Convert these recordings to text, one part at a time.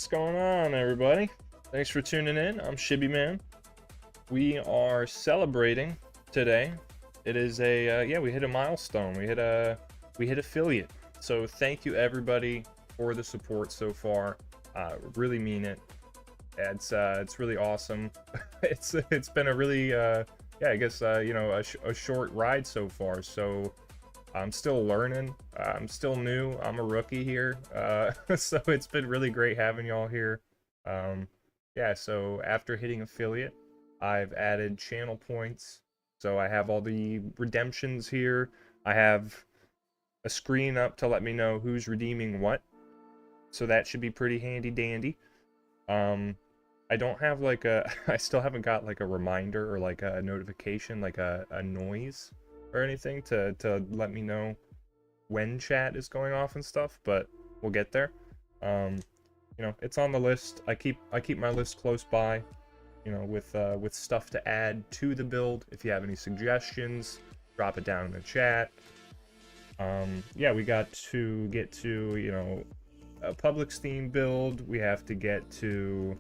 What's going on, everybody? Thanks for tuning in. I'm ShibbyMan. We are celebrating today. It is a yeah, we hit a milestone. We hit affiliate. So thank you everybody for the support so far. Really mean it. It's really awesome. It's been a really yeah, I guess you know, a short ride so far. So I'm still learning. I'm still new. I'm a rookie here. So it's been really great having y'all here. Yeah, so after hitting affiliate, I've added channel points. So I have all the redemptions here. I have a screen up to let me know who's redeeming what. So that should be pretty handy dandy. I don't have like a, I still haven't got like a reminder or like a notification, like a noise or anything to let me know when chat is going off and stuff, but we'll get there. You know, it's on the list. I keep my list close by, you know, with stuff to add to the build. If you have any suggestions, drop it down in the chat. Yeah, we got to get to, you know, a Publix theme build. We have to get to,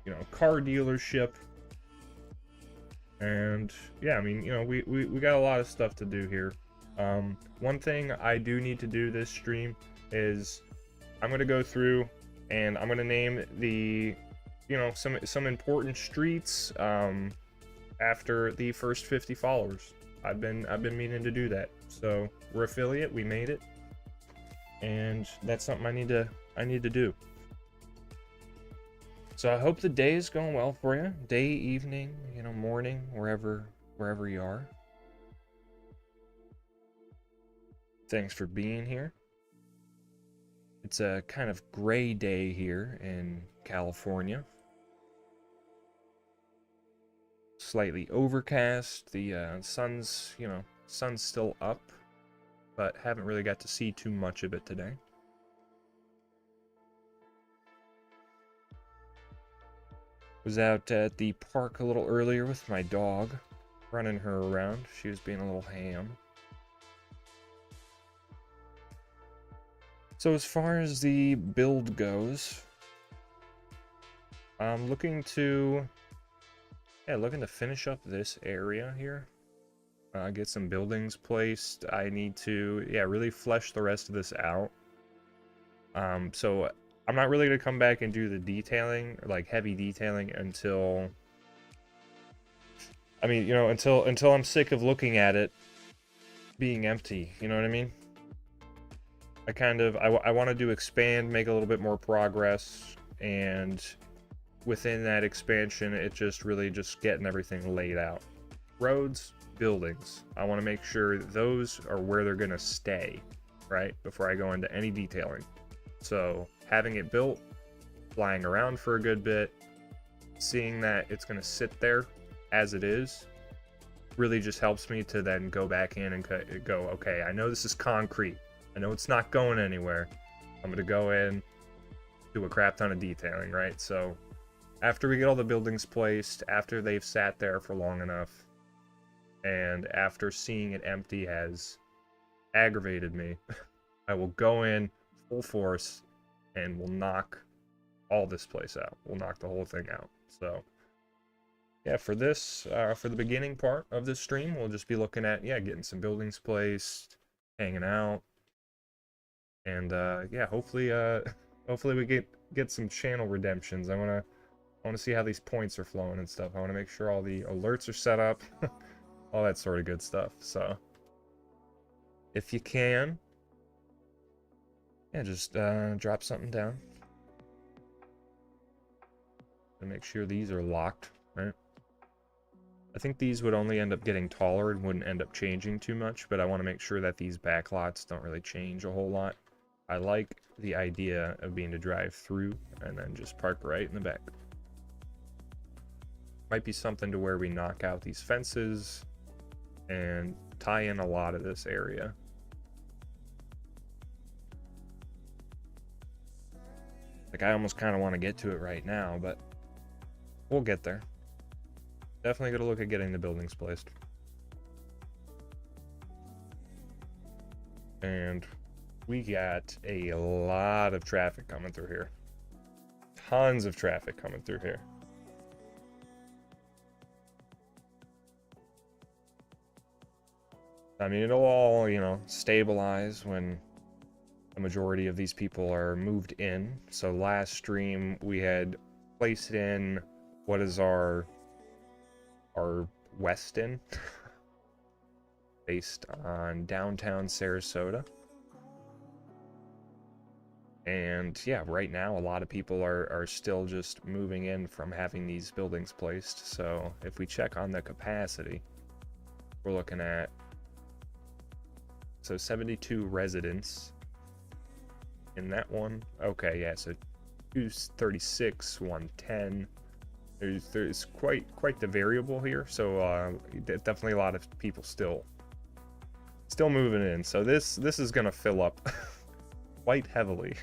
you know, car dealership. And yeah, I mean, you know, we got a lot of stuff to do here. One thing I do need to do this stream is I'm gonna go through and I'm gonna name the, you know, some important streets after the first 50 followers. I've been meaning to do that. So we're affiliate, we made it, and that's something I need to do. So I hope the day is going well for you. Day, evening, you know, morning, wherever you are. Thanks for being here. It's a kind of gray day here in California. Slightly overcast. The sun's, you know, sun's still up, but haven't really got to see too much of it today. Was out at the park a little earlier with my dog, running her around. She was being a little ham. So as far as the build goes, I'm looking to finish up this area here. Get some buildings placed. I need to, yeah, really flesh the rest of this out. So I'm not really gonna come back and do the detailing, like heavy detailing, until, I mean, you know, until I'm sick of looking at it being empty. You know what I mean? I wanted to expand, make a little bit more progress, and within that expansion, it's just really just getting everything laid out. Roads, buildings. I want to make sure those are where they're gonna stay, right? Before I go into any detailing. So having it built, flying around for a good bit, seeing that it's going to sit there as it is, really just helps me to then go back in and go, okay, I know this is concrete. I know it's not going anywhere. I'm going to go in, do a crap ton of detailing, right? So after we get all the buildings placed, after they've sat there for long enough, and after seeing it empty has aggravated me, I will go in full force and we'll knock all this place out. We'll knock the whole thing out. So yeah, for this, for the beginning part of this stream, we'll just be looking at, yeah, getting some buildings placed, hanging out, and yeah, hopefully hopefully we get some channel redemptions. I want to see how these points are flowing and stuff. I want to make sure all the alerts are set up, all that sort of good stuff. So if you can, yeah, just drop something down and make sure these are locked, right? I think these would only end up getting taller and wouldn't end up changing too much, but I want to make sure that these backlots don't really change a whole lot. I like the idea of being to drive through and then just park right in the back. Might be something to where we knock out these fences and tie in a lot of this area. Like, I almost kind of want to get to it right now, but we'll get there. Definitely going to look at getting the buildings placed. And we got a lot of traffic coming through here. Tons of traffic coming through here. I mean, it'll all, you know, stabilize when the majority of these people are moved in. So last stream we had placed in what is our Westin based on downtown Sarasota. And yeah, right now a lot of people are still just moving in from having these buildings placed. So if we check on the capacity, we're looking at 72 residents in that one. Okay, yeah, so 236, 110. There's quite the variable here. So definitely a lot of people still moving in. So this is gonna fill up quite heavily.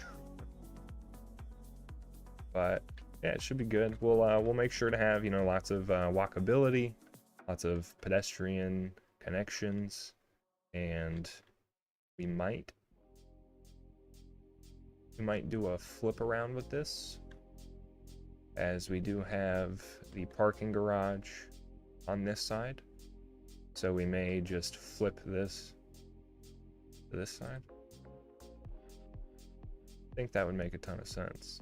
But yeah, it should be good. We'll make sure to have, you know, lots of walkability, lots of pedestrian connections, and we might do a flip around with this, as we do have the parking garage on this side. So we may just flip this to this side. I think that would make a ton of sense.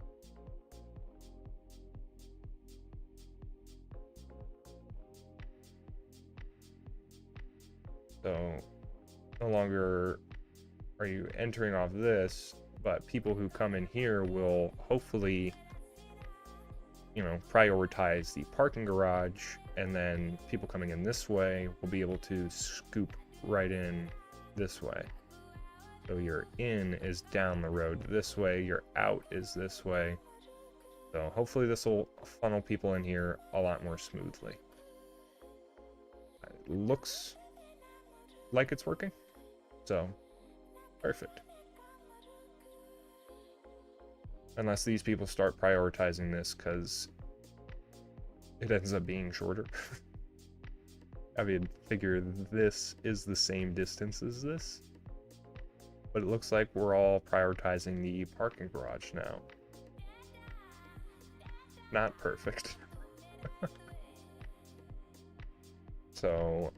So no longer are you entering off this, but people who come in here will hopefully, you know, prioritize the parking garage, and then people coming in this way will be able to scoop right in this way. So your in is down the road this way, your out is this way. So hopefully this will funnel people in here a lot more smoothly. It looks like it's working, so perfect. Unless these people start prioritizing this because it ends up being shorter. I mean, figure this is the same distance as this, but it looks like we're all prioritizing the parking garage now. Not perfect. So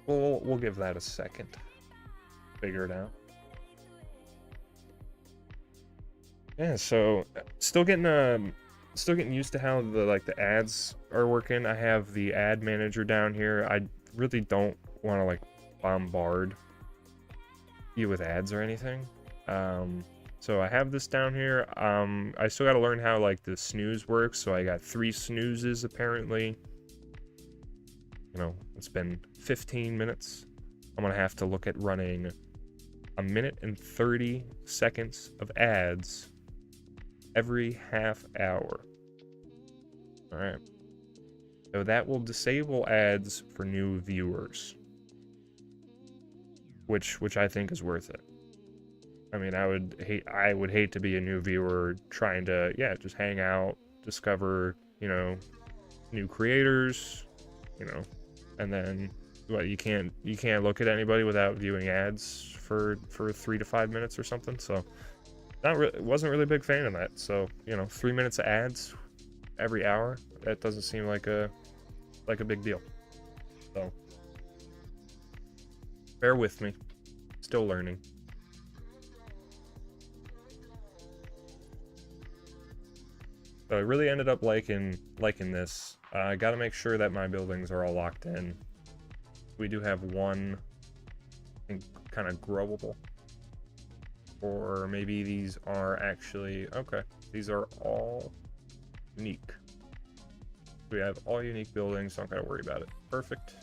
we'll give that a second. Figure it out. Yeah, so still getting used to how the ads are working. I have the ad manager down here. I really don't want to like bombard you with ads or anything. So I have this down here. I still got to learn how like the snooze works. So I got 3 snoozes apparently. You know, it's been 15 minutes. I'm gonna have to look at running 1 minute and 30 seconds of ads every half hour. All right. So that will disable ads for new viewers, which I think is worth it. I mean, I would hate to be a new viewer trying to, yeah, just hang out, discover, you know, new creators, you know, and then what, you can't look at anybody without viewing ads for 3 to 5 minutes or something. So wasn't really a big fan of that. So, you know, 3 minutes of ads every hour, that doesn't seem like a big deal. So bear with me, still learning. So I really ended up liking this. I got to make sure that my buildings are all locked in. We do have one, I think, kind of growable. Or maybe these are actually, okay, these are all unique. We have all unique buildings, don't gotta worry about it. Perfect.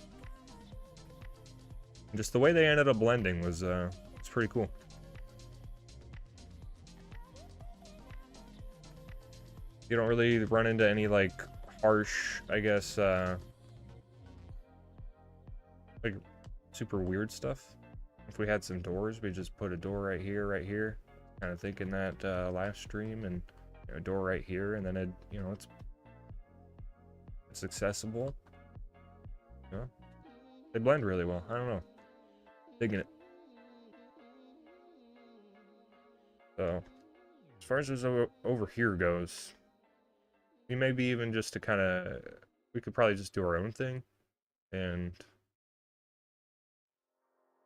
And just the way they ended up blending was it's pretty cool. You don't really run into any like harsh, I guess, like super weird stuff. If we had some doors, we just put a door right here, kind of thinking that last stream, and a door right here, and then it, you know, it's accessible. You know? They blend really well. I don't know, digging it. So as far as this over here goes, we maybe even just to kind of, we could probably just do our own thing and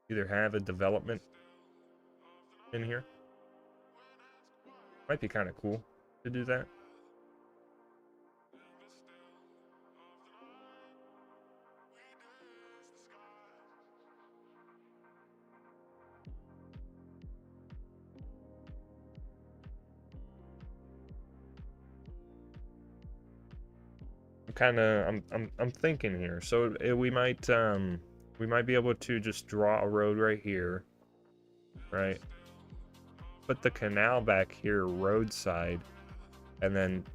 either have a development in here Might be kind of cool to do that. I'm thinking here. So we might be able to just draw a road right here, right? Put the canal back here roadside, and then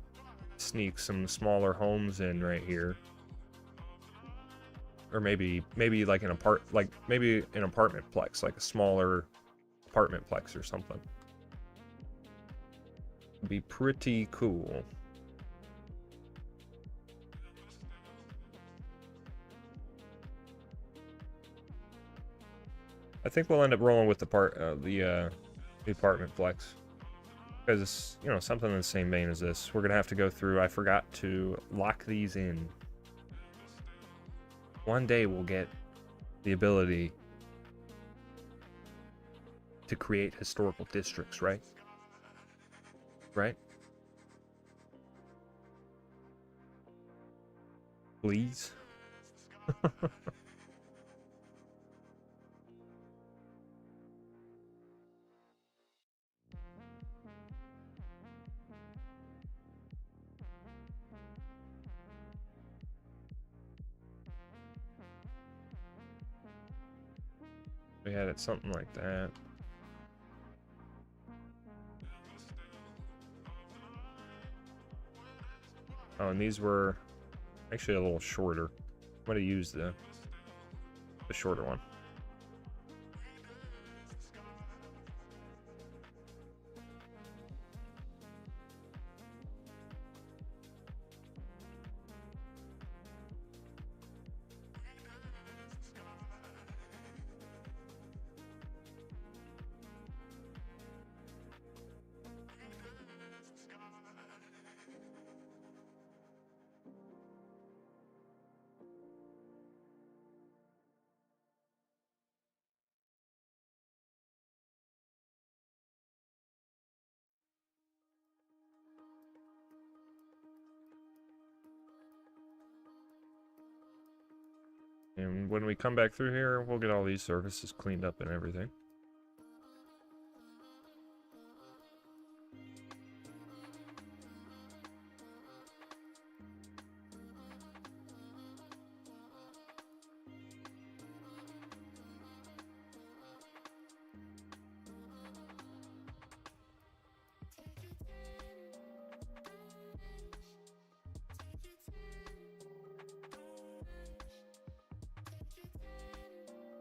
sneak some smaller homes in right here. Or maybe like an maybe an apartment plex, like a smaller apartment plex or something. It'd be pretty cool. I think we'll end up rolling with the apartment flex, because you know, something in the same vein as this. We're gonna have to go through. I forgot to lock these in. One day we'll get the ability to create historical districts, right? Right? Please. We had it something like that. Oh, and these were actually a little shorter. I'm gonna use the shorter one. And when we come back through here, we'll get all these surfaces cleaned up and everything.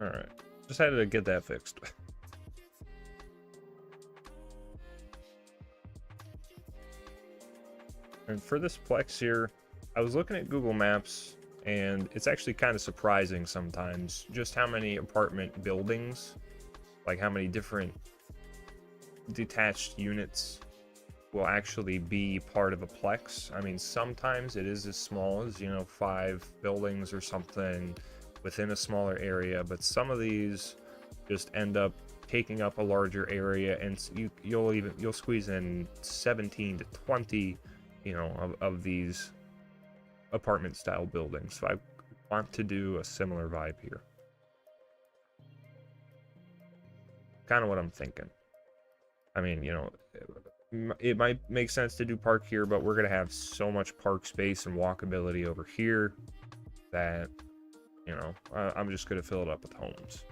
Alright, just had to get that fixed. And for this plex here, I was looking at Google Maps, and it's actually kind of surprising sometimes just how many apartment buildings, like how many different detached units will actually be part of a plex. I mean, sometimes it is as small as, you know, 5 buildings or something within a smaller area, but some of these just end up taking up a larger area, and you'll squeeze in 17 to 20, you know, of these apartment style buildings. So I want to do a similar vibe here. Kind of what I'm thinking. I mean, you know, it might make sense to do park here, but we're gonna have so much park space and walkability over here that, you know, I'm just gonna fill it up with homes.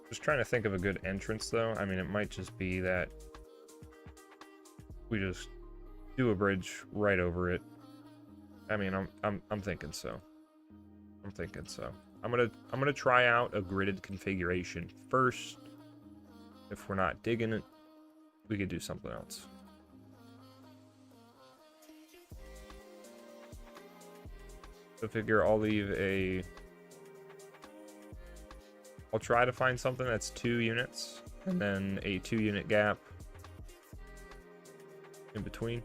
Just trying to think of a good entrance though. I mean, it might just be that we just do a bridge right over it. I mean, I'm thinking so. I'm thinking so. I'm gonna try out a gridded configuration first. If we're not digging it, we could do something else. So figure I'll try to find something that's 2 units, and then a 2-unit gap, in between.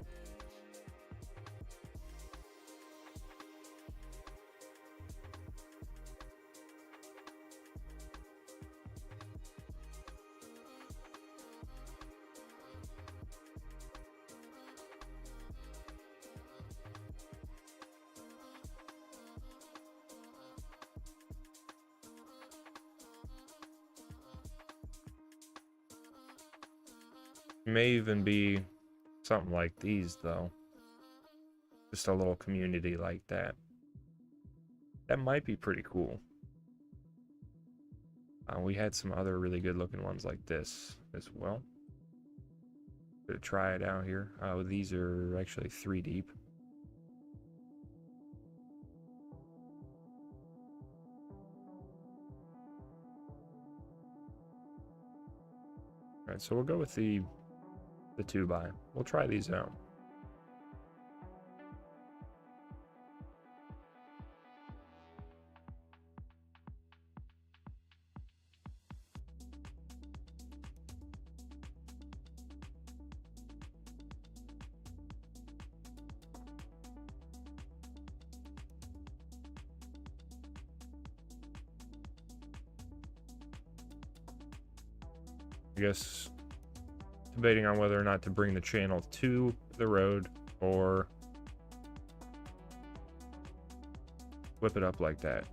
May even be something like these, though. Just a little community like that. That might be pretty cool. We had some other really good looking ones like this as well. Gonna try it out here. These are actually 3 deep. Alright, so we'll go with the 2x. We'll try these out. I guess debating on whether or not to bring the channel to the road or whip it up like that.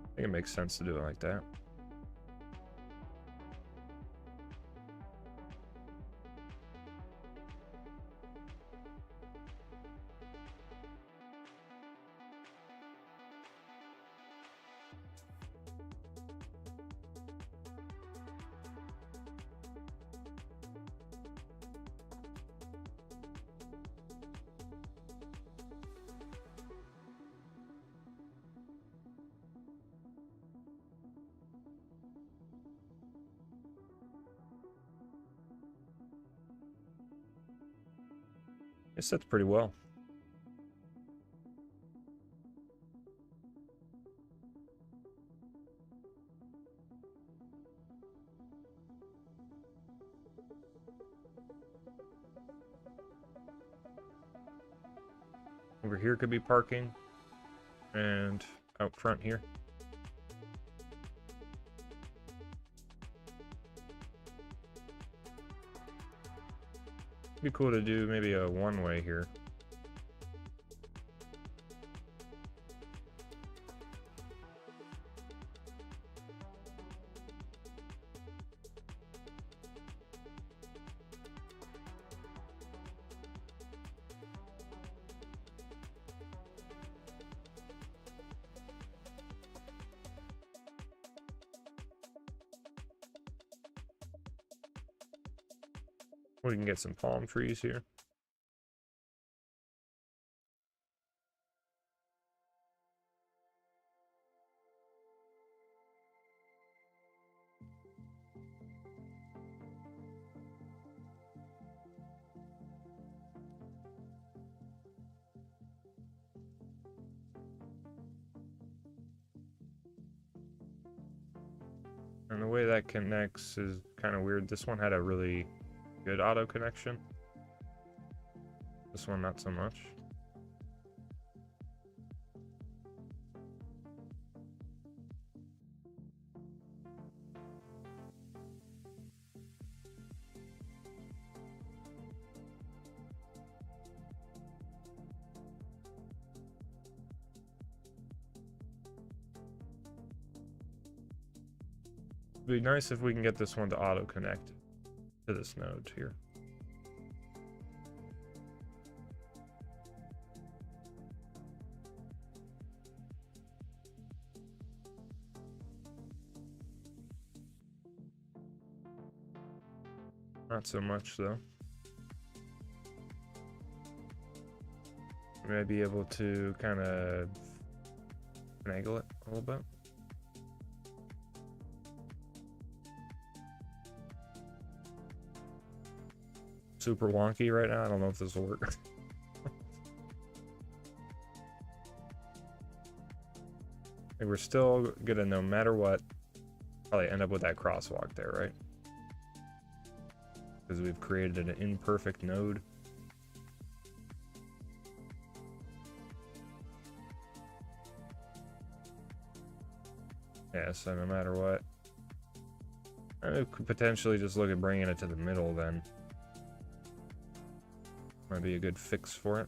I think it makes sense to do it like that. It sets pretty well. Over here could be parking, and out front here. It'd be cool to do maybe a one-way here. We can get some palm trees here. And the way that connects is kind of weird. This one had a really good auto connection. This one not so much. It'd be nice if we can get this one to auto connect to this node here. Not so much though. We might be able to kind of finagle it a little bit. Super wonky right now. I don't know if this will work. Like, we're still gonna, no matter what, probably end up with that crosswalk there, right? Because we've created an imperfect node. Yeah, so no matter what, I could potentially just look at bringing it to the middle then. Might be a good fix for it.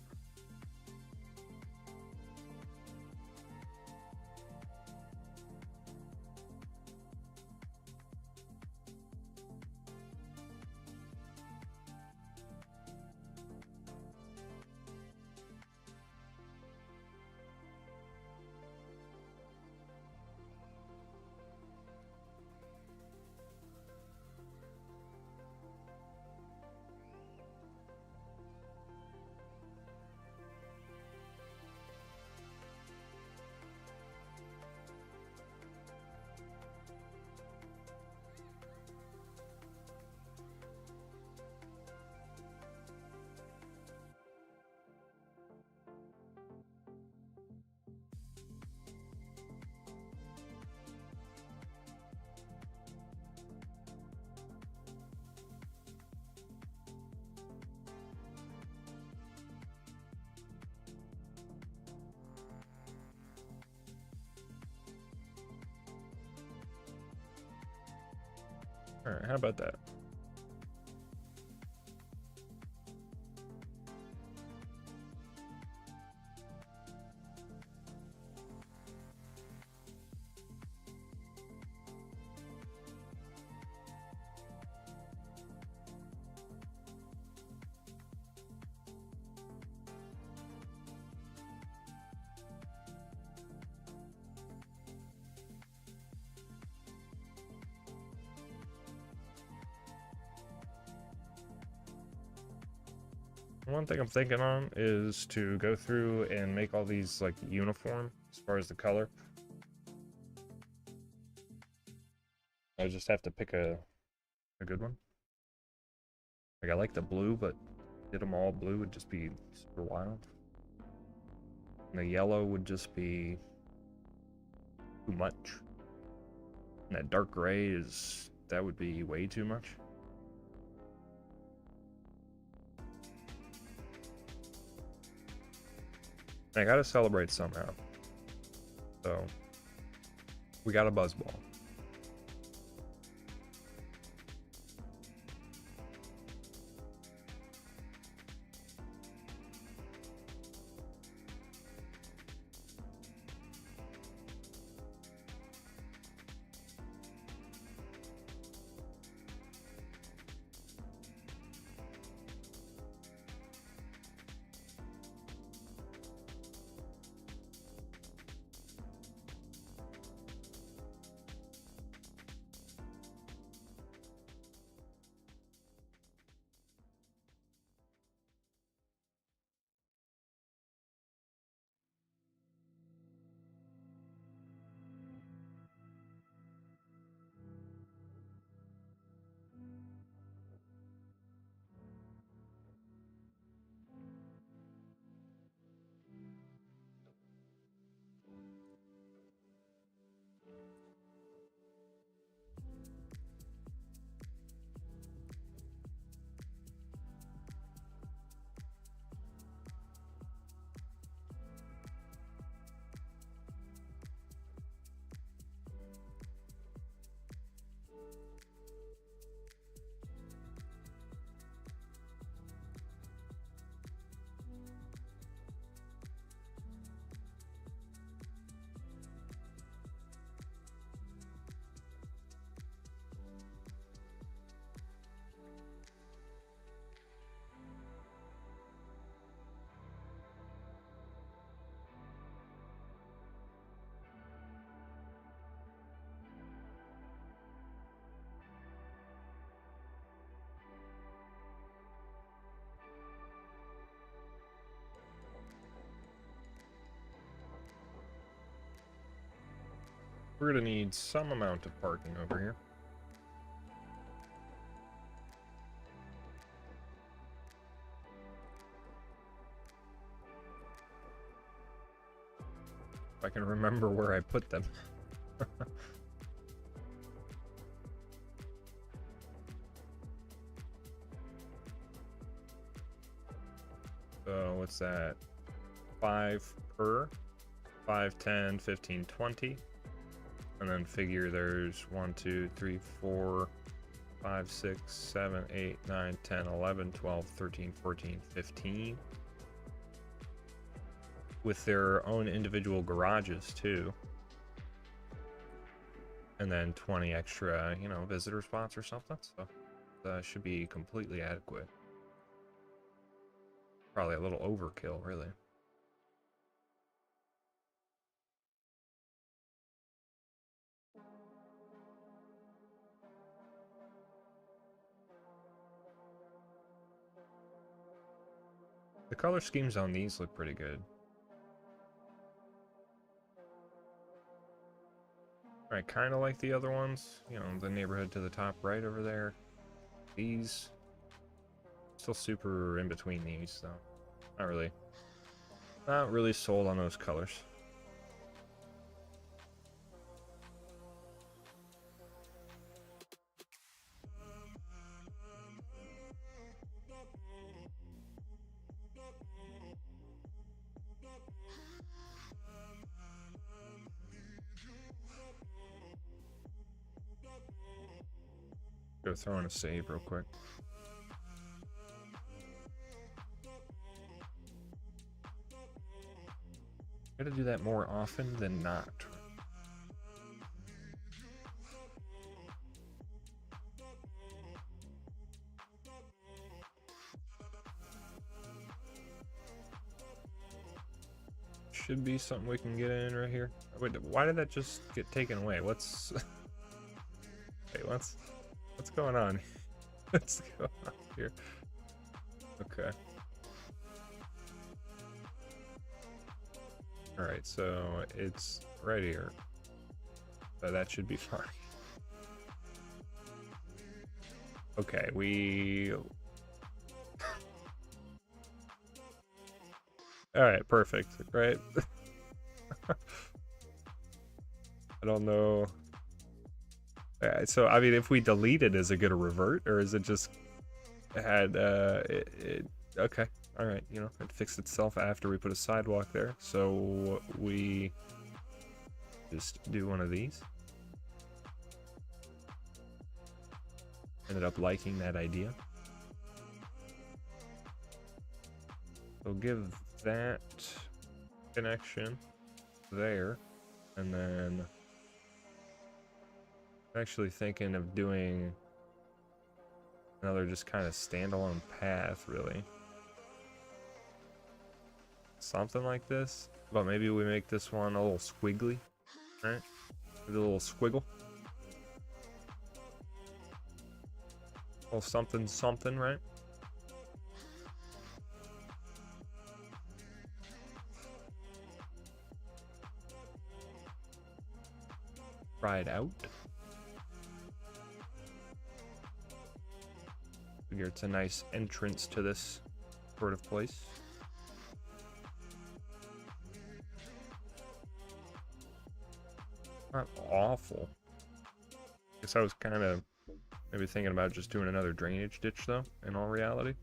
Alright, how about that? One thing I'm thinking on is to go through and make all these like uniform as far as the color. I just have to pick a good one. Like, I like the blue, but did them all blue would just be super wild. And the yellow would just be too much. And that dark gray that would be way too much. I gotta celebrate somehow. So, we got a buzzball. We're gonna need some amount of parking over here. If I can remember where I put them. So what's that? 5 per, 5, 10, 15, 20. And then figure there's 1, 2, 3, 4, 5, 6, 7, 8, 9, 10, 11, 12, 13, 14, 15. With their own individual garages too. And then 20 extra, you know, visitor spots or something. So that should be completely adequate. Probably a little overkill, really. The color schemes on these look pretty good. I kind of like the other ones. You know, the neighborhood to the top right over there. These. Still super in between these, though. Not really sold on those colors. Go throw in a save real quick. Gotta do that more often than not. Should be something we can get in right here. Wait, why did that just get taken away? What's... Wait, what's going on? What's going on here? Okay. Alright, so it's right here. So that should be fine. Okay, we... Alright, perfect, right? I don't know. So, I mean, if we delete it, is it going to revert? Or is it just had, okay. Alright, you know, it fixed itself after we put a sidewalk there. So, we just do one of these. Ended up liking that idea. So, give that connection there. And then... actually thinking of doing another just kind of standalone path, really. Something like this. But maybe we make this one a little squiggly, right? With a little squiggle. A little something something, right? Try it out. Figure it's a nice entrance to this sort of place. Not awful. Guess I was kind of maybe thinking about just doing another drainage ditch, though, in all reality.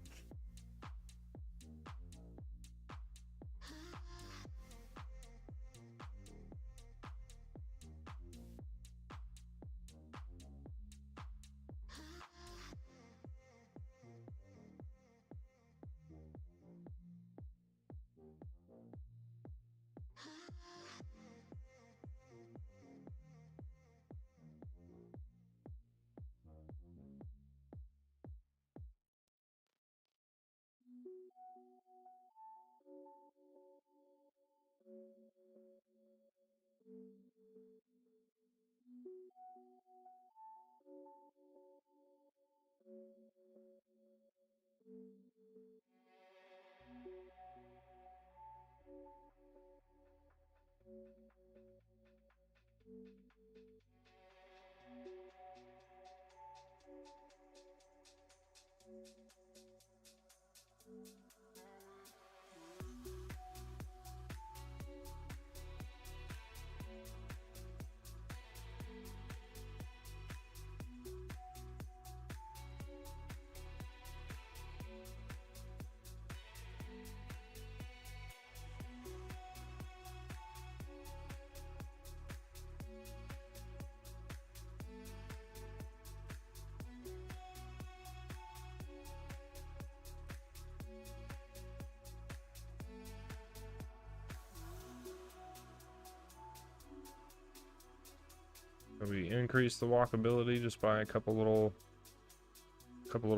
So we increase the walkability just by a couple little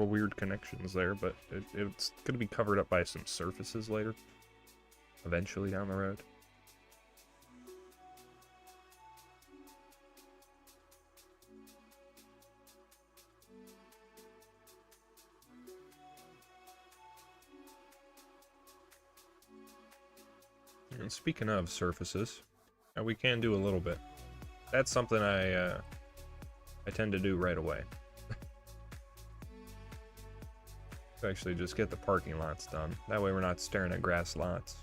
weird connections there, but it's going to be covered up by some surfaces later, eventually down the road. And speaking of surfaces, we can do a little bit. That's something I tend to do right away. Actually, just get the parking lots done. That way we're not staring at grass lots.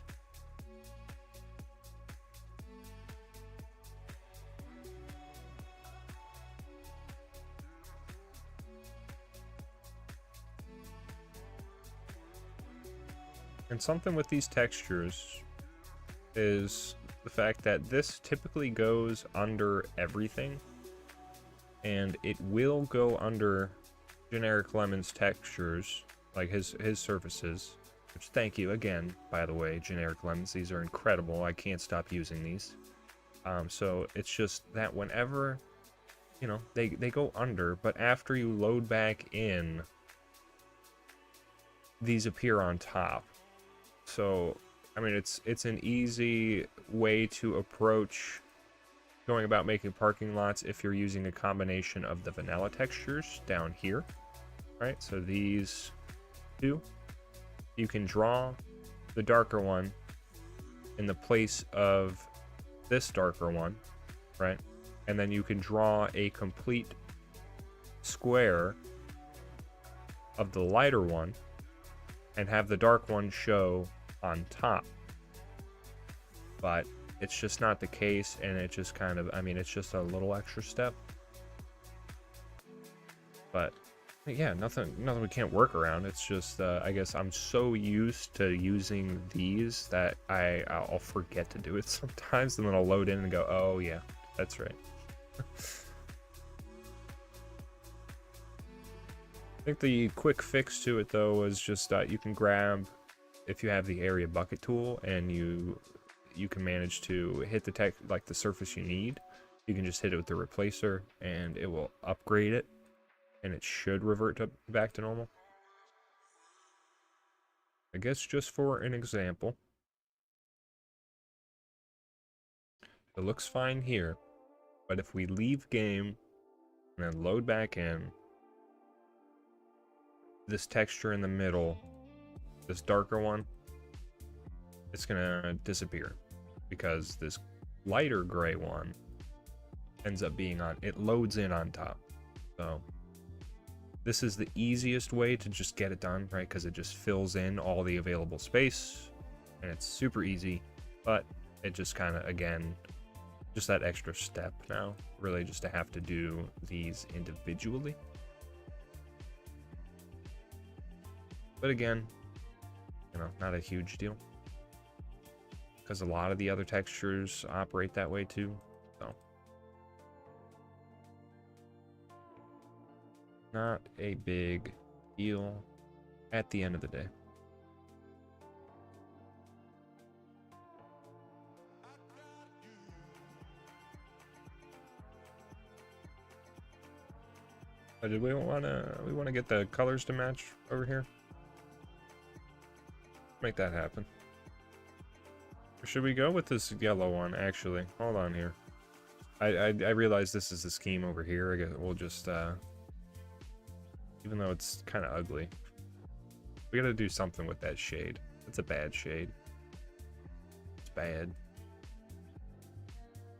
And something with these textures is the fact that this typically goes under everything, and it will go under generic Lemon's textures, like his surfaces, which thank you again, by the way, generic Lemons. These are incredible. I can't stop using these. So it's just that whenever, you know, they go under, but after you load back in, these appear on top. So I mean, it's an easy way to approach going about making parking lots if you're using a combination of the vanilla textures down here, right? So these two, you can draw the darker one in the place of this darker one, right? And then you can draw a complete square of the lighter one and have the dark one show on top. But it's just not the case, and it just kind of, I mean, it's just a little extra step. But yeah, nothing we can't work around. It's just I guess I'm so used to using these that I'll forget to do it sometimes, and then I'll load in and go, oh yeah, that's right. I think the quick fix to it though was just you can grab, if you have the area bucket tool and you can manage to hit the like the surface you need, you can just hit it with the replacer and it will upgrade it, and it should revert back to normal. I guess just for an example, it looks fine here, but if we leave game and then load back in, this texture in the middle, this darker one, it's gonna disappear because this lighter gray one ends up being on, it loads in on top. So this is the easiest way to just get it done, right? Because it just fills in all the available space and it's super easy, but it just kind of, again, just that extra step now, really just to have to do these individually. But again, you know, not a huge deal, because a lot of the other textures operate that way too. So not a big deal at the end of the day. But did we want to get the colors to match over here? Make that happen. Or should we go with this yellow one, actually? Hold on here. I realize this is the scheme over here. I guess we'll just, even though it's kind of ugly, we gotta do something with that shade. It's a bad shade. It's bad.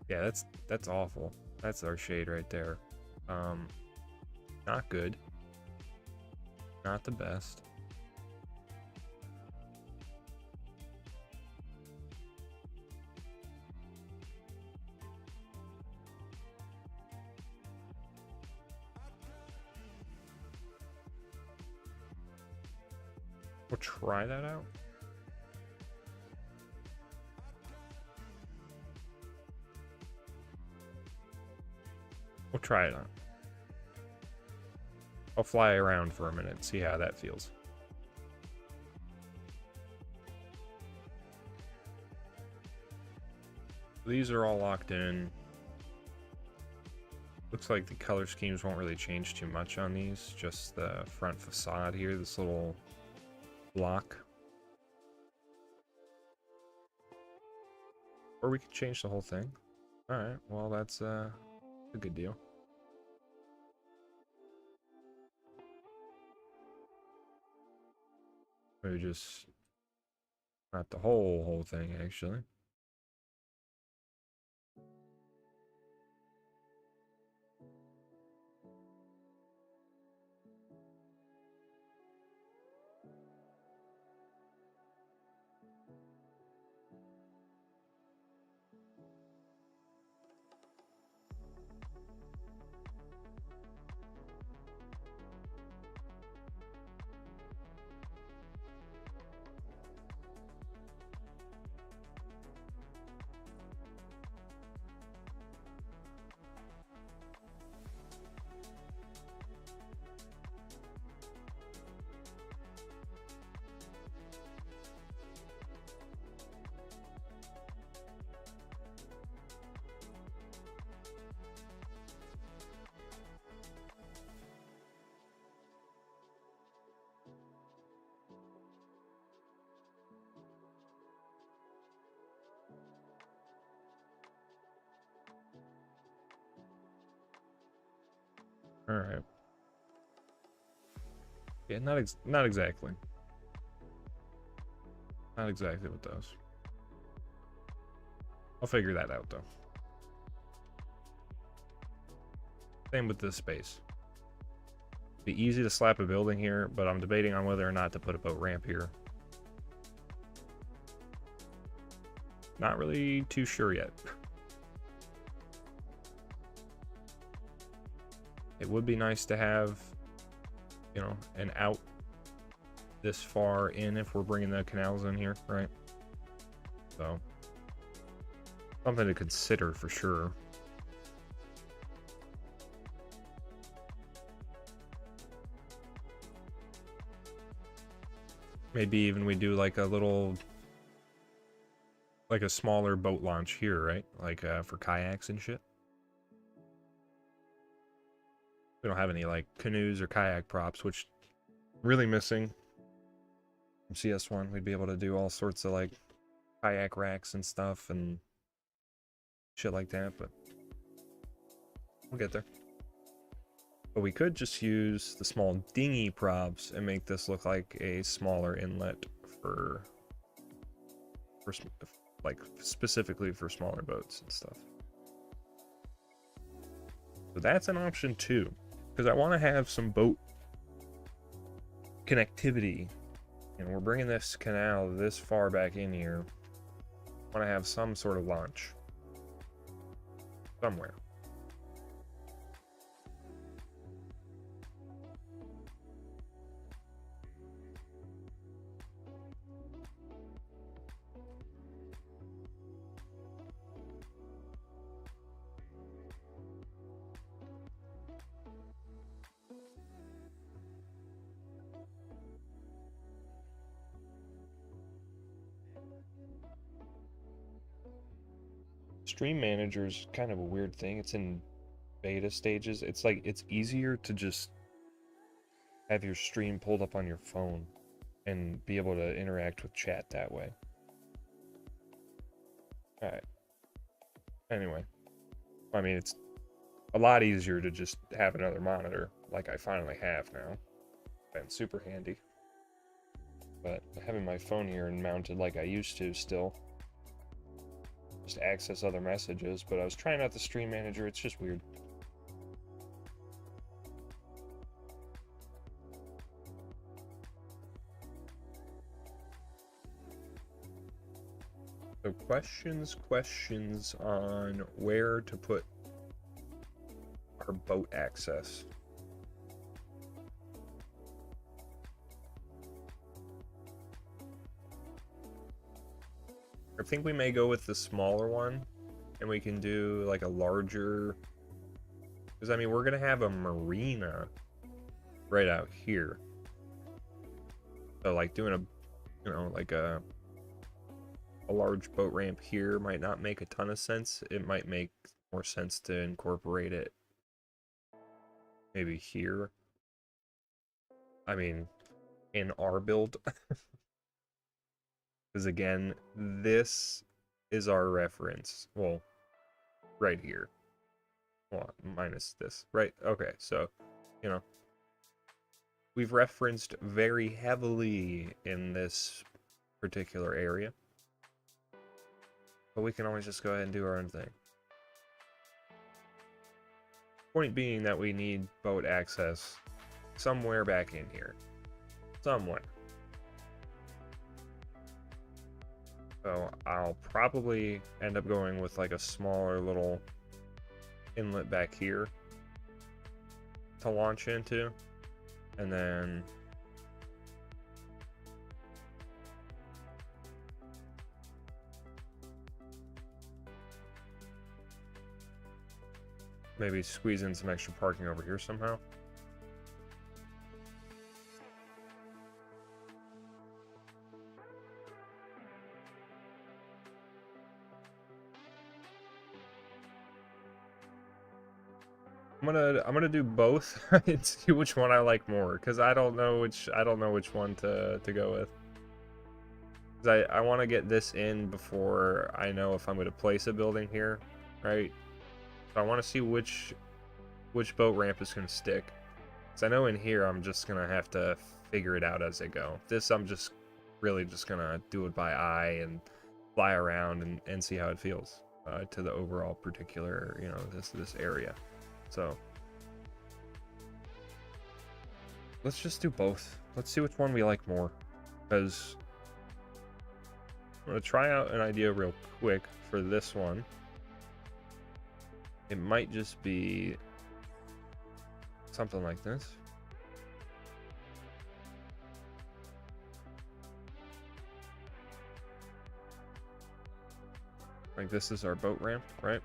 Yeah, that's awful. That's our shade right there. Not good. Not the best. We'll try that out. We'll try it on. I'll fly around for a minute, see how that feels. These are all locked in. Looks like the color schemes won't really change too much on these, just the front facade here, this little block. Or we could change the whole thing. Alright, well that's a good deal. Maybe just not the whole thing actually. All right. Yeah, not exactly. Not exactly with those. I'll figure that out though. Same with this space. Be easy to slap a building here, but I'm debating on whether or not to put a boat ramp here. Not really too sure yet. It would be nice to have, you know, an out this far in if we're bringing the canals in here, right? So, something to consider for sure. Maybe even we do like a little, like a smaller boat launch here, right? Like for kayaks and shit. We don't have any like canoes or kayak props, which really missing from CS1. We'd be able to do all sorts of like kayak racks and stuff and shit like that, but we'll get there. But we could just use the small dinghy props and make this look like a smaller inlet for like specifically for smaller boats and stuff. So that's an option too, because I want to have some boat connectivity, and we're bringing this canal this far back in here. I want to have some sort of launch somewhere. Stream Manager is kind of a weird thing. It's in beta stages. It's like it's easier to just have your stream pulled up on your phone and be able to interact with chat that way. Alright. Anyway. I mean, it's a lot easier to just have another monitor, like I finally have now. Been super handy. But having my phone here and mounted like I used to still, just access other messages, but I was trying out the Stream Manager. It's just weird. So questions on where to put our boat access. I think we may go with the smaller one, and we can do like a larger, because I mean we're gonna have a marina right out here, so like doing a, you know, like a large boat ramp here might not make a ton of sense. It might make more sense to incorporate it maybe here. I mean, in our build. Because again, this is our reference. Well, right here. Well, minus this, right? Okay, so, you know, we've referenced very heavily in this particular area. But we can always just go ahead and do our own thing. Point being that we need boat access somewhere back in here. Somewhere. So I'll probably end up going with like a smaller little inlet back here to launch into. And then maybe squeeze in some extra parking over here somehow. I'm gonna do both and see which one I like more, because I don't know which one to go with. Because I want to get this in before I know if I'm going to place a building here, right? So I want to see which boat ramp is going to stick. Because I know in here I'm just going to have to figure it out as I go. This I'm just really just going to do it by eye and fly around and see how it feels to the overall particular, you know, this area. So let's just do both. Let's see which one we like more. Because I'm going to try out an idea real quick for this one. It might just be something like this. Like this is our boat ramp, right?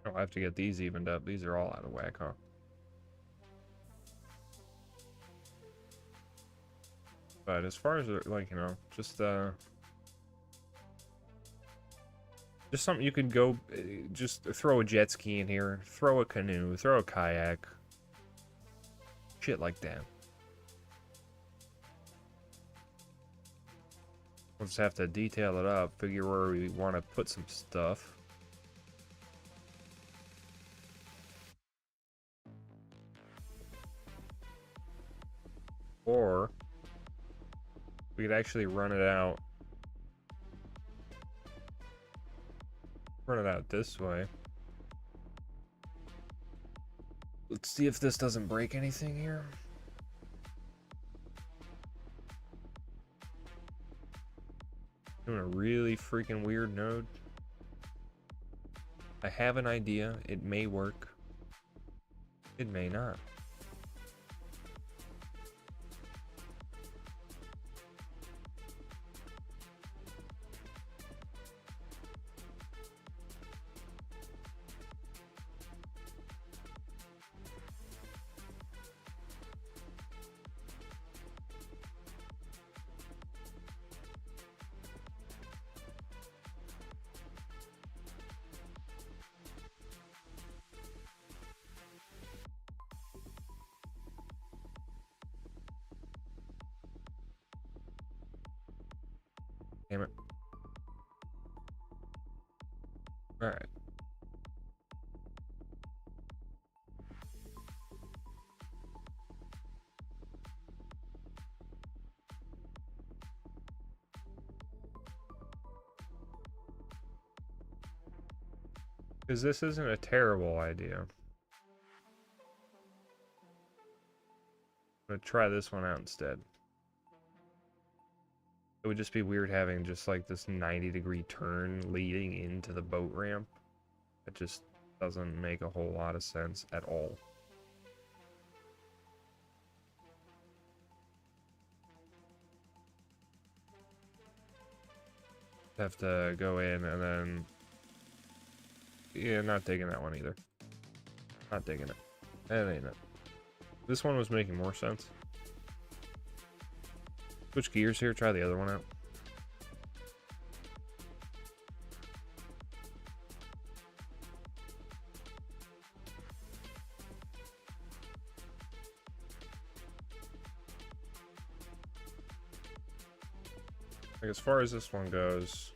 I'll have to get these evened up. These are all out of whack, huh? But as far as, like, you know, just something you could go, just throw a jet ski in here, throw a canoe, throw a kayak. Shit like that. We'll just have to detail it up, figure where we want to put some stuff. Or we could actually run it out this way. Let's see if this doesn't break anything here. Doing a really freaking weird node. I have an idea. It may work. It may not. Damn it. All right. Because this isn't a terrible idea. I'm gonna try this one out instead. It would just be weird having just like this 90-degree turn leading into the boat ramp. It just doesn't make a whole lot of sense at all. Have to go in and then... Yeah, not digging that one either. Not digging it. That ain't it. This one was making more sense. Switch gears here, try the other one out. Like, as far as this one goes,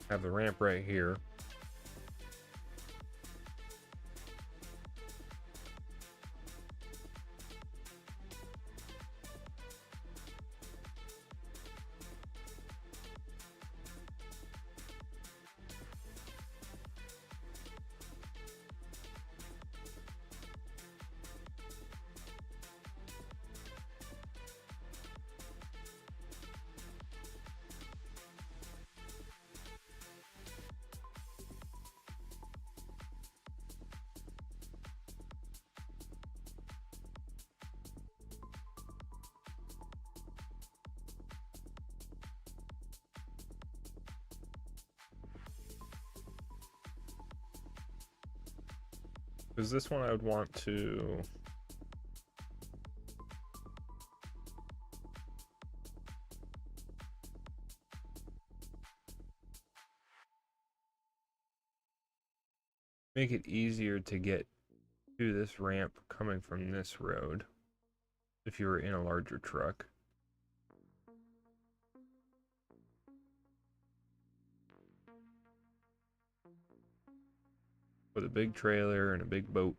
have the ramp right here. Because this one I would want to... make it easier to get to this ramp coming from this road if you were in a larger truck. With a big trailer and a big boat.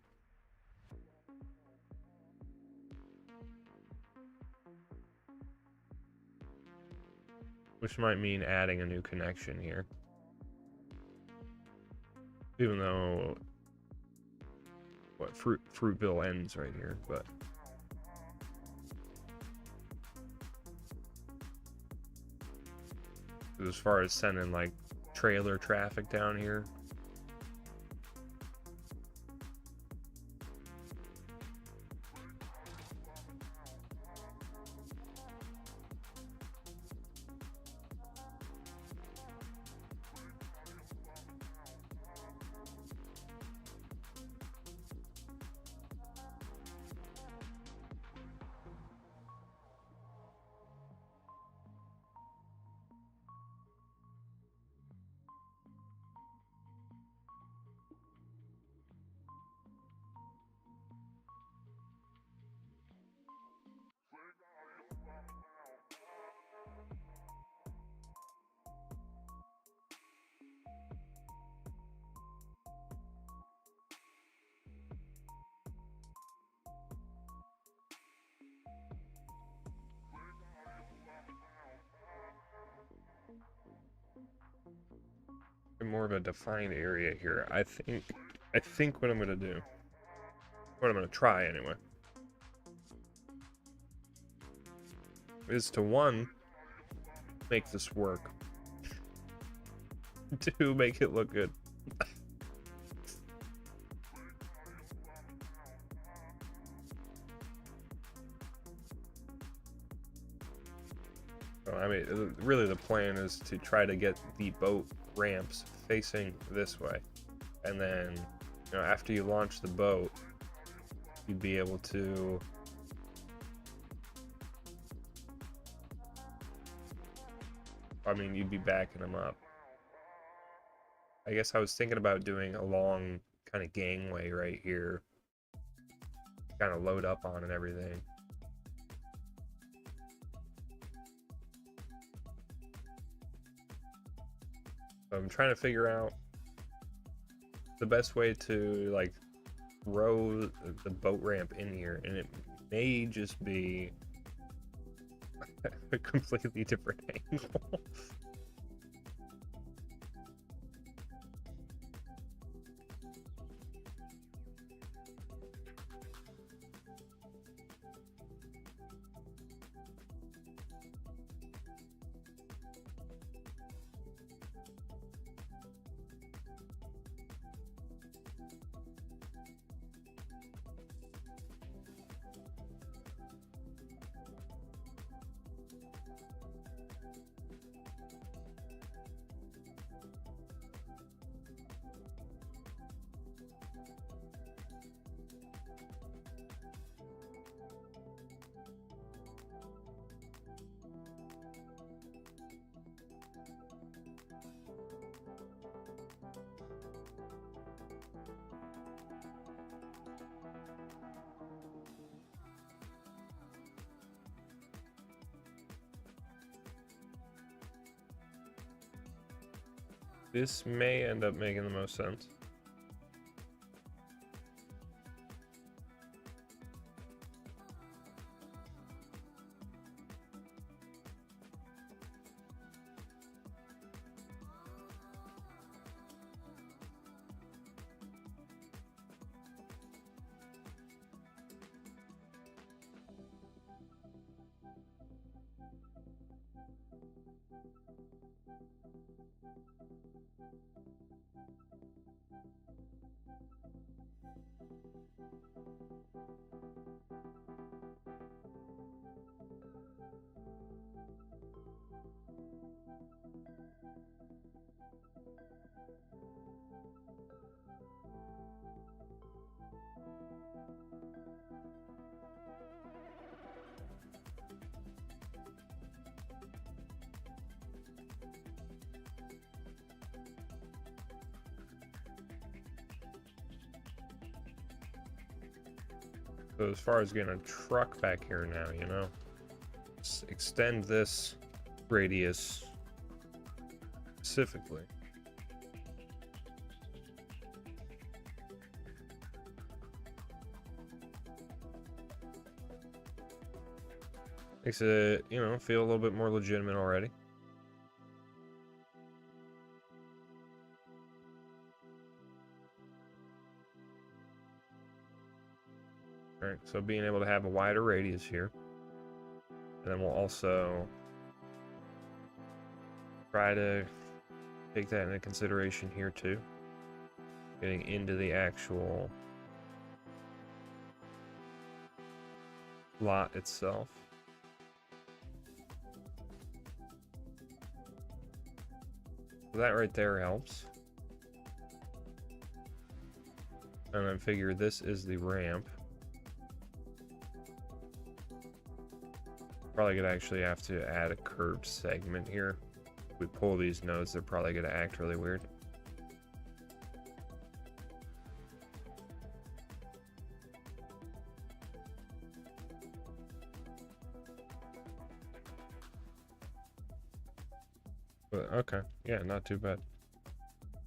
Which might mean adding a new connection here. Even though what Fruitville ends right here, but as far as sending like trailer traffic down here, more of a defined area here. I think what I'm gonna do, what I'm gonna try anyway, is to one, make this work. Two, make it look good. So, I mean, really the plan is to try to get the boat ramps facing this way, and then, you know, after you launch the boat, you'd be able to you'd be backing them up. I guess I was thinking about doing a long kind of gangway right here, kind of load up on and everything. So I'm trying to figure out the best way to like throw the boat ramp in here, and it may just be a completely different angle. This may end up making the most sense. So as far as getting a truck back here now, you know, let's extend this radius specifically. Makes it, you know, feel a little bit more legitimate already. Alright, so being able to have a wider radius here. And then we'll also try to take that into consideration here too. Getting into the actual lot itself. So that right there helps. And then figure this is the ramp. Probably gonna actually have to add a curved segment here. If we pull these nodes, they're probably gonna act really weird. But okay, yeah, not too bad.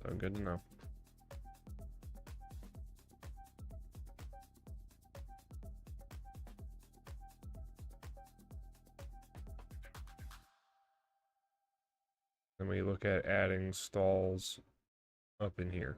So good to know. Then we look at adding stalls up in here.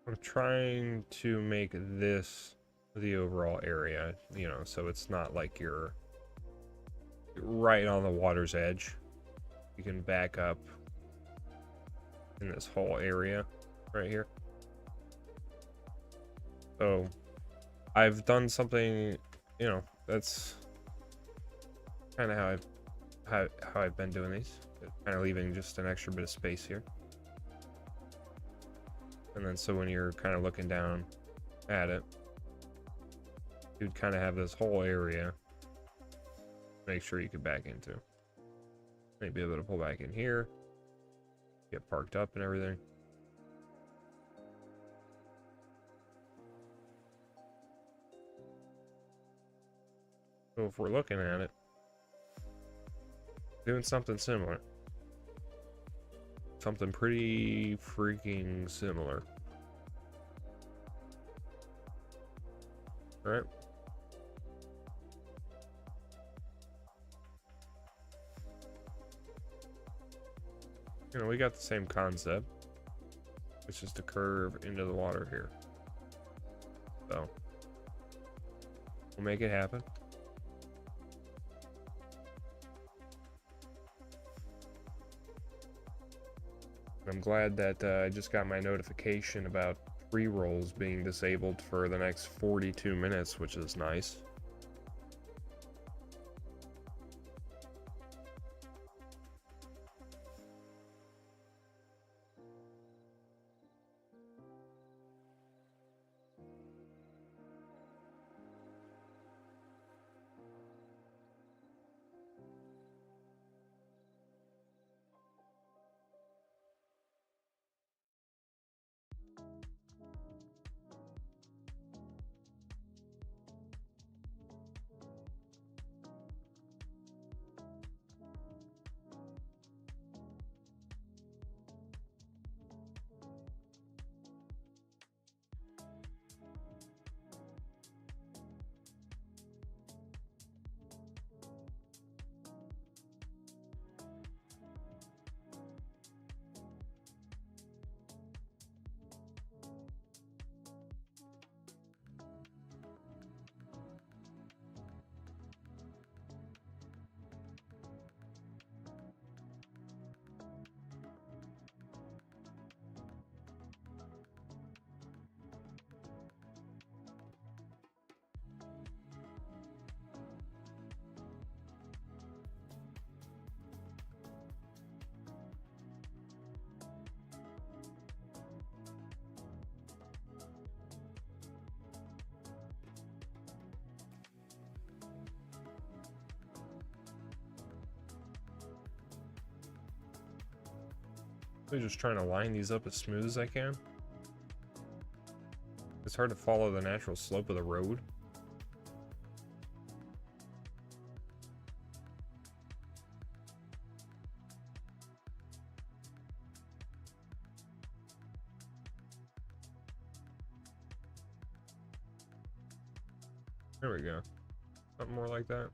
I'm trying to make this the overall area, you know, so it's not like you're right on the water's edge. You can back up in this whole area right here. So I've done something, you know, that's kind of how I've been doing these, kind of leaving just an extra bit of space here. And then so when you're kind of looking down at it, you'd kind of have this whole area. Make sure you can back into. Maybe be able to pull back in here, get parked up and everything. So if we're looking at it, doing something similar. Something pretty freaking similar. All right. You know, we got the same concept. It's just a curve into the water here. So we'll make it happen. I'm glad that I just got my notification about pre-rolls being disabled for the next 42 minutes, which is nice. I'm just trying to line these up as smooth as I can. It's hard to follow the natural slope of the road. There we go. Something more like that.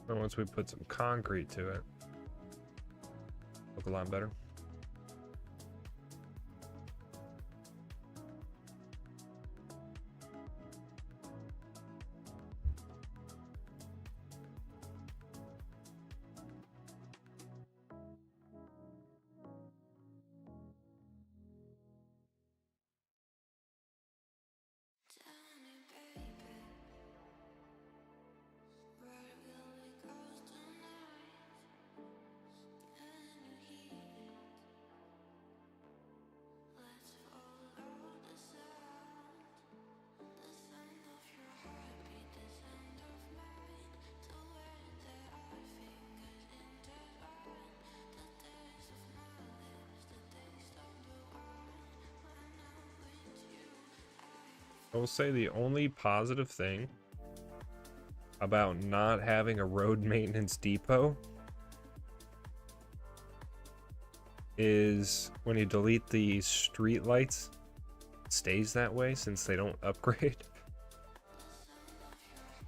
And once we put some concrete to it, look a lot better. I will say the only positive thing about not having a road maintenance depot is when you delete the street lights, it stays that way since they don't upgrade.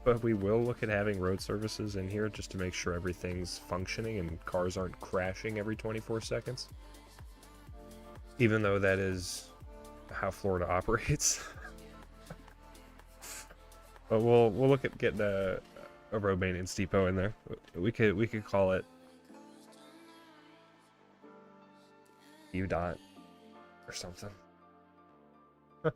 But we will look at having road services in here just to make sure everything's functioning and cars aren't crashing every 24 seconds. Even though that is how Florida operates. But we'll look at getting a road maintenance depot in there. We could call it UDOT or something. Oh,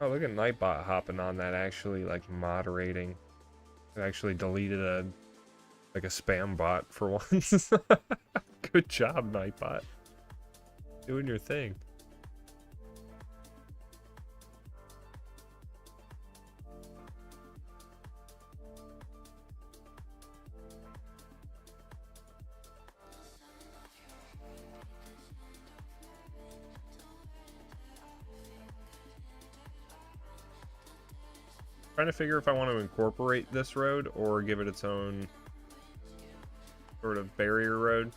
look at Nightbot hopping on that, actually like moderating. I actually deleted a spam bot for once. Good job, Nightbot. Doing your thing. Trying to figure if I want to incorporate this road or give it its own sort of barrier road.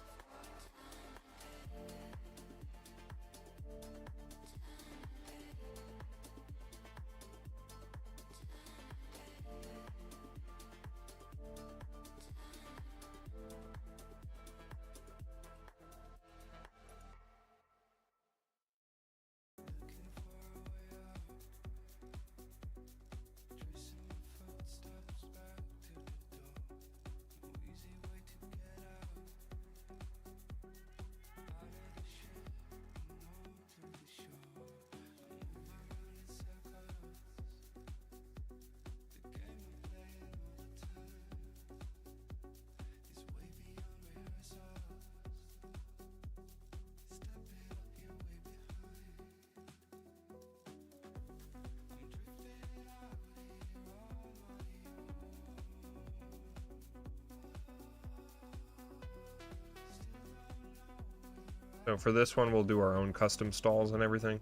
So for this one, we'll do our own custom stalls and everything.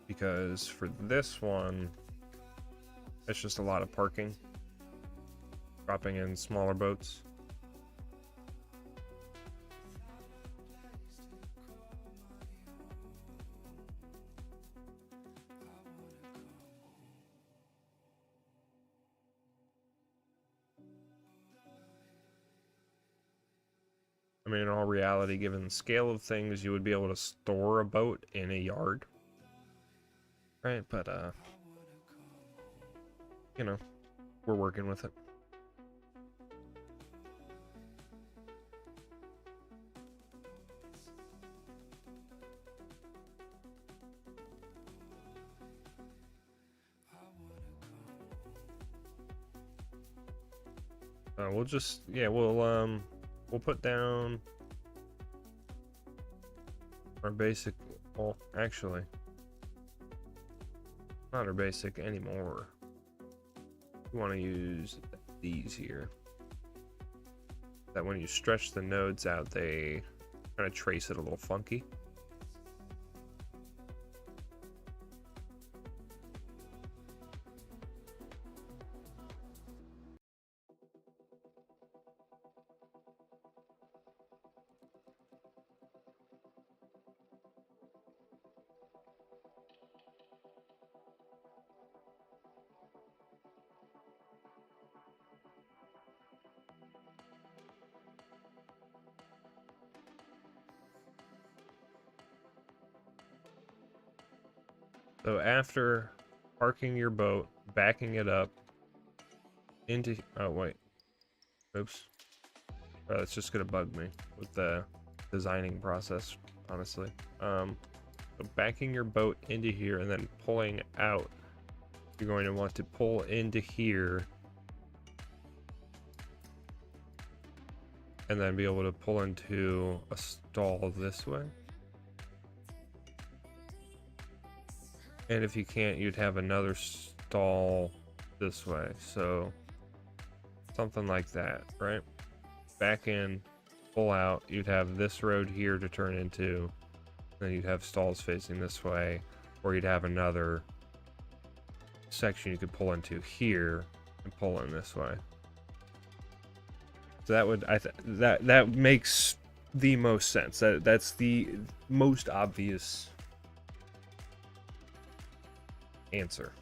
Because for this one, it's just a lot of parking. Dropping in smaller boats. I mean, in all reality, given the scale of things, you would be able to store a boat in a yard. Right, but, you know, we're working with it. We'll just, yeah, we'll put down our basic, well, actually, not our basic anymore. We want to use these here. That when you stretch the nodes out, they kind of trace it a little funky. So after parking your boat, backing it up into, oh wait, oops. It's just gonna bug me with the designing process, honestly. So backing your boat into here and then pulling out, you're going to want to pull into here and then be able to pull into a stall this way. And if you can't, you'd have another stall this way. So something like that, right? Back in, pull out, you'd have this road here to turn into, then you'd have stalls facing this way, or you'd have another section you could pull into here and pull in this way. So that would, that makes the most sense. That's the most obvious answer.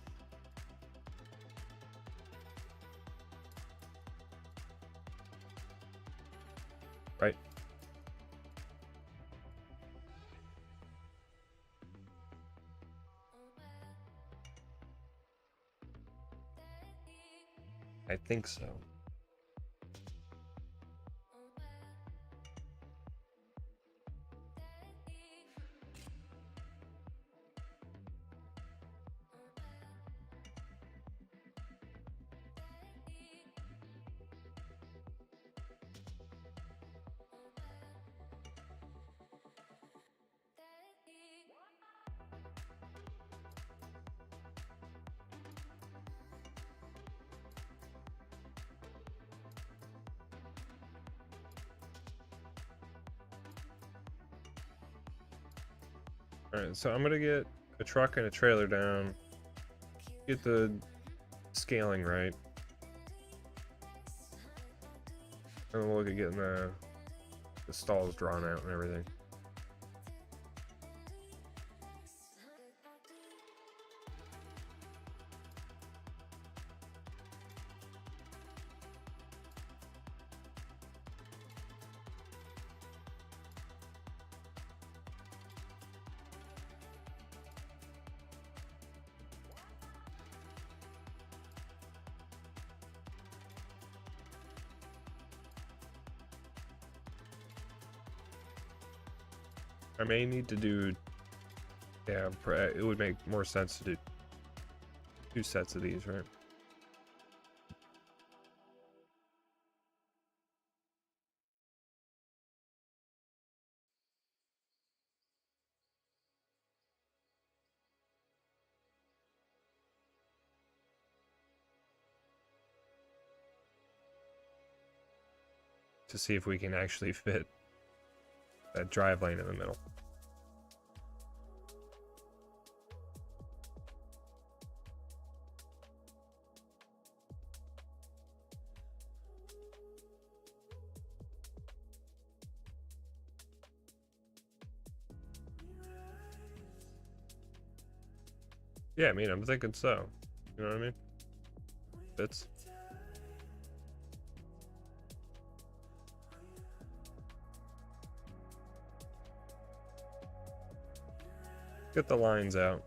Right? I think so. Alright, so I'm gonna get a truck and a trailer down, get the scaling right, and then we'll look at getting the stalls drawn out and everything. I may need to do, yeah, it would make more sense to do 2 sets of these, right? To see if we can actually fit that drive lane in the middle. Yeah, I mean, I'm thinking so. You know what I mean? Fits. Get the lines out.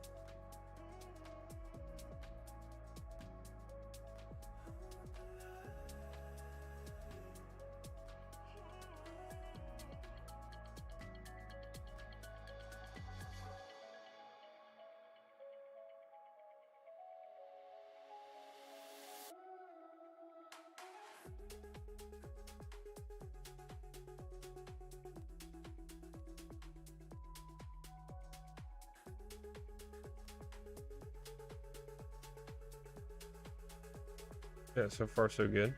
Yeah, so far so good.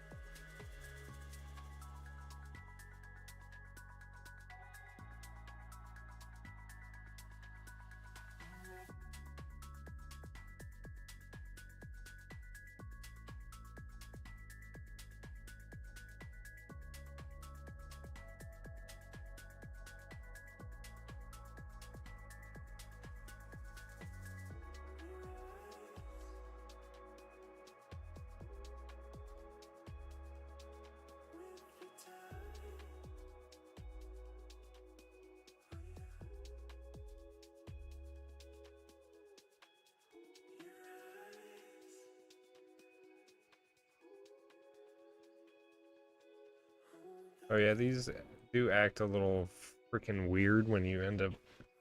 Oh yeah, these do act a little freaking weird when you end up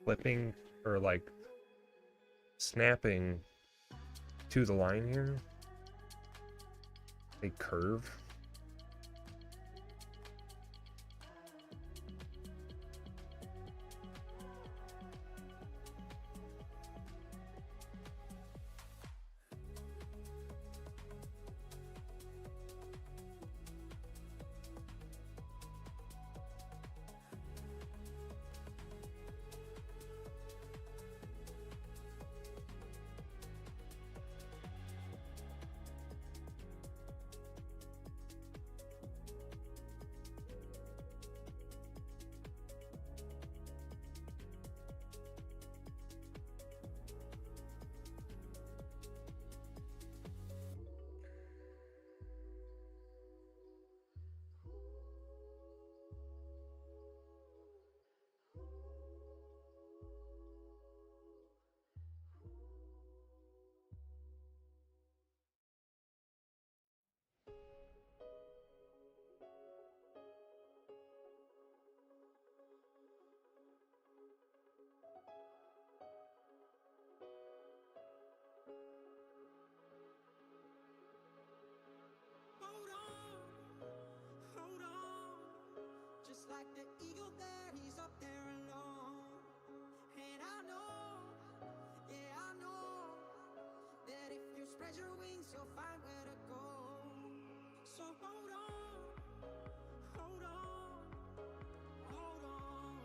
flipping or like snapping to the line here. They curve. Like the eagle there, he's up there alone. And I know, yeah, I know that if you spread your wings, you'll find where to go. So hold on, hold on, hold on.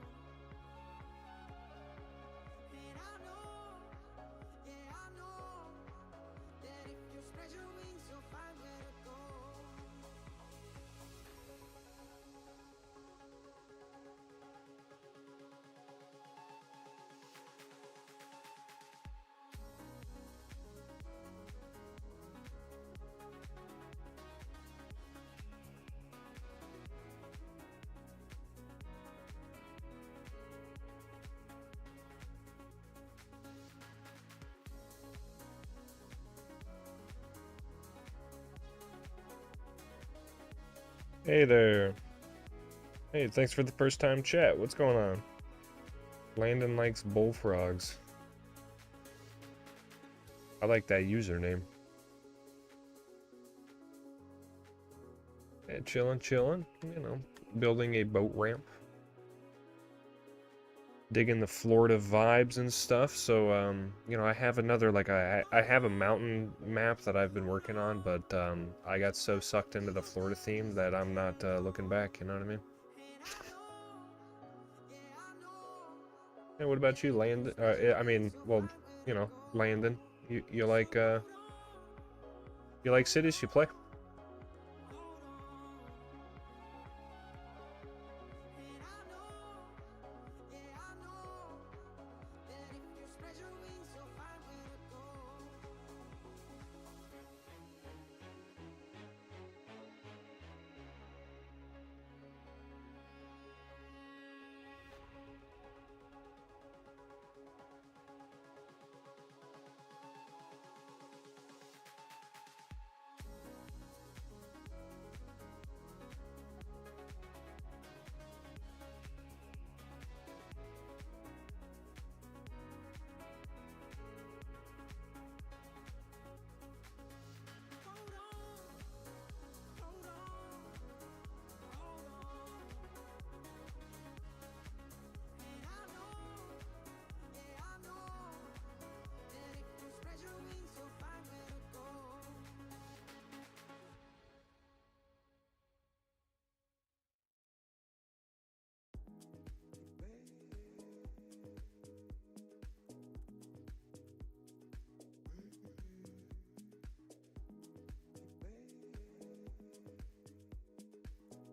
And I know, yeah, I know that if you spread your wings, you'll find where to go. Hey there. Hey, thanks for the first time chat. What's going on? Landon likes bullfrogs. I like that username. Yeah, chillin', you know, building a boat ramp. Digging the Florida vibes and stuff. So, you know, I have another, like, I have a mountain map that I've been working on, but, I got so sucked into the Florida theme that I'm not, looking back, you know what I mean? And what about you, Landon? I mean, well, you know, Landon. You like cities? You play?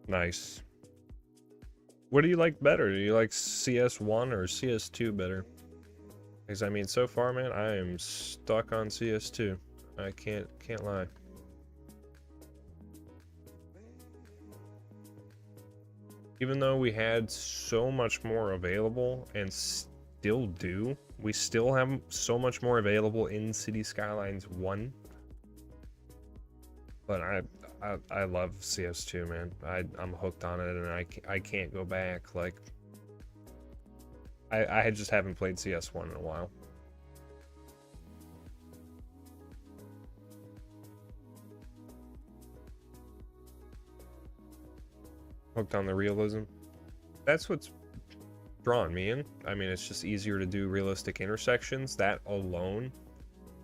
Nice. What do you like better? Do you like CS1 or CS2 better? Because I mean, so far, man, I am stuck on CS2. I can't lie. Even though we had so much more available and still do, we still have so much more available in City Skylines 1. But I love CS2, man. I'm hooked on it, and I can't go back. Like, I just haven't played CS1 in a while. Hooked on the realism. That's what's drawn me in. I mean, it's just easier to do realistic intersections. That alone,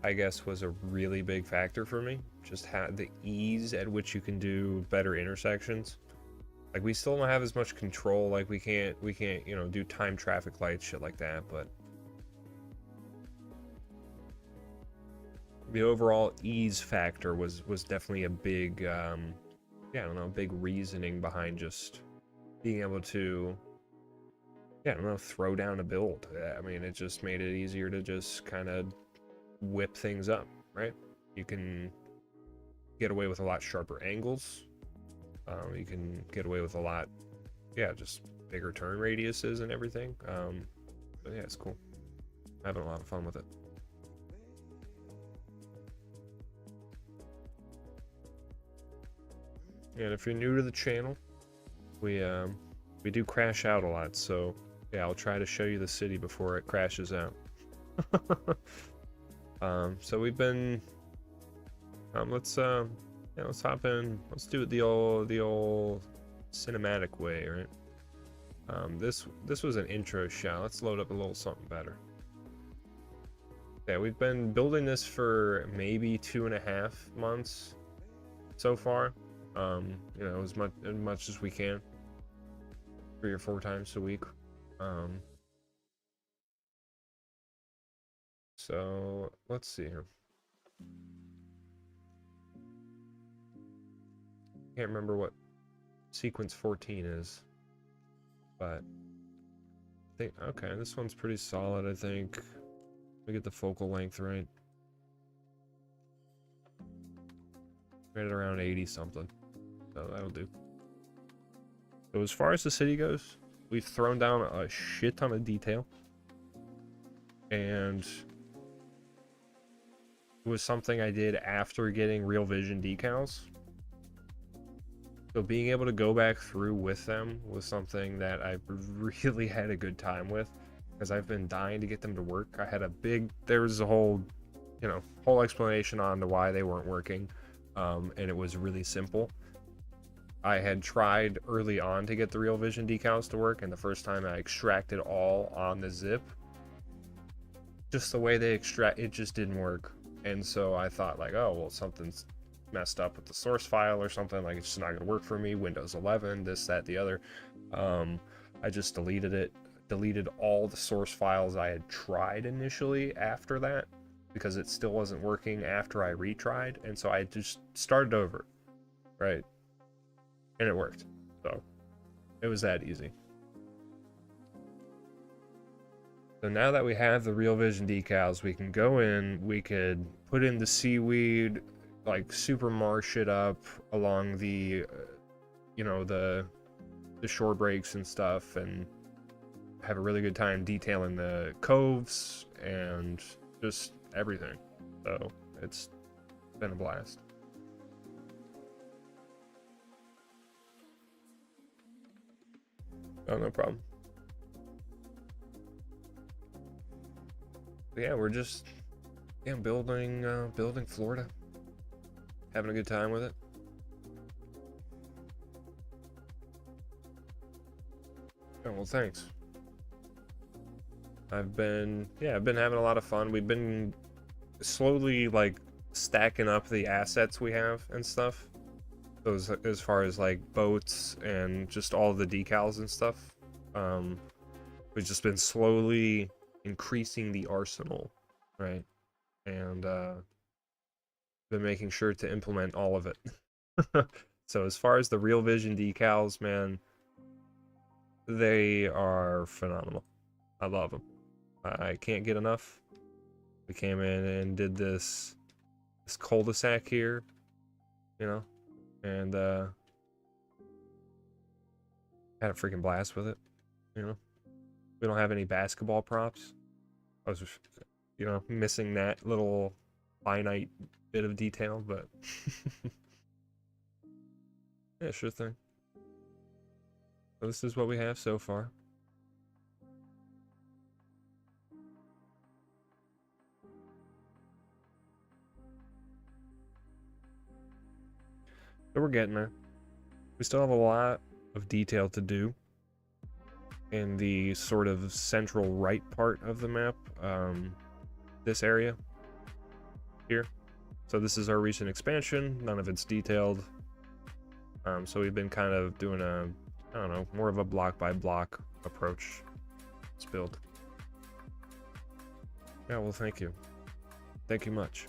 I guess, was a really big factor for me. Just the ease at which you can do better intersections. Like, we still don't have as much control. Like, we can't, you know, do time traffic lights, shit like that, but the overall ease factor was definitely a big, yeah, I don't know, big reasoning behind just being able to, yeah, I don't know, throw down a build. I mean, it just made it easier to just kind of whip things up, right? You can get away with a lot sharper angles. You can get away with a lot, yeah, just bigger turn radiuses and everything. But yeah, it's cool. Having a lot of fun with it. And if you're new to the channel, we do crash out a lot, so yeah, I'll try to show you the city before it crashes out. So we've been let's hop in. Let's do it the old cinematic way, right? This was an intro shot. Let's load up a little something better. Yeah, we've been building this for maybe 2.5 months so far. You know, as much as we can, 3 or 4 times a week. So let's see here. Can't remember what sequence 14 is, but I think, okay, this one's pretty solid. I think we get the focal length right at around 80 something, so that'll do. So as far as the city goes, we've thrown down a shit ton of detail, and it was something I did after getting Real Vision decals. So being able to go back through with them was something that I really had a good time with, because I've been dying to get them to work. I had there was a whole, you know, whole explanation on why they weren't working, and it was really simple. I had tried early on to get the Real Vision decals to work, and the first time I extracted all on the zip, just the way they extract, it just didn't work. And so I thought, like, oh, well, something's messed up with the source file or something, like, it's just not gonna work for me. Windows 11, this, that, the other. I just deleted it, deleted all the source files I had tried initially after that, because it still wasn't working after I retried, and so I just started over, right? And it worked. So it was that easy. So now that we have the Real Vision decals, we can go in, we could put in the seaweed, like super marsh it up along the, you know, the shore breaks and stuff, and have a really good time detailing the coves and just everything. So it's been a blast. Oh, no problem. But yeah, we're just building Florida, having a good time with it. Oh, well, thanks. I've been having a lot of fun. We've been slowly like stacking up the assets we have and stuff. So as far as like boats and just all the decals and stuff, we've just been slowly increasing the arsenal, right? And been making sure to implement all of it. So as far as the Real Vision decals, man, they are phenomenal. I love them. I can't get enough. We came in and did this cul-de-sac here, you know, and had a freaking blast with it, you know. We don't have any basketball props. I was, you know, missing that little finite bit of detail, but yeah, sure thing. So this is what we have so far. So we're getting there. We still have a lot of detail to do in the sort of central right part of the map, this area here. So this is our recent expansion. None of it's detailed. So we've been kind of doing a, I don't know, more of a block by block approach. Let's build. Yeah, well, thank you. Thank you much.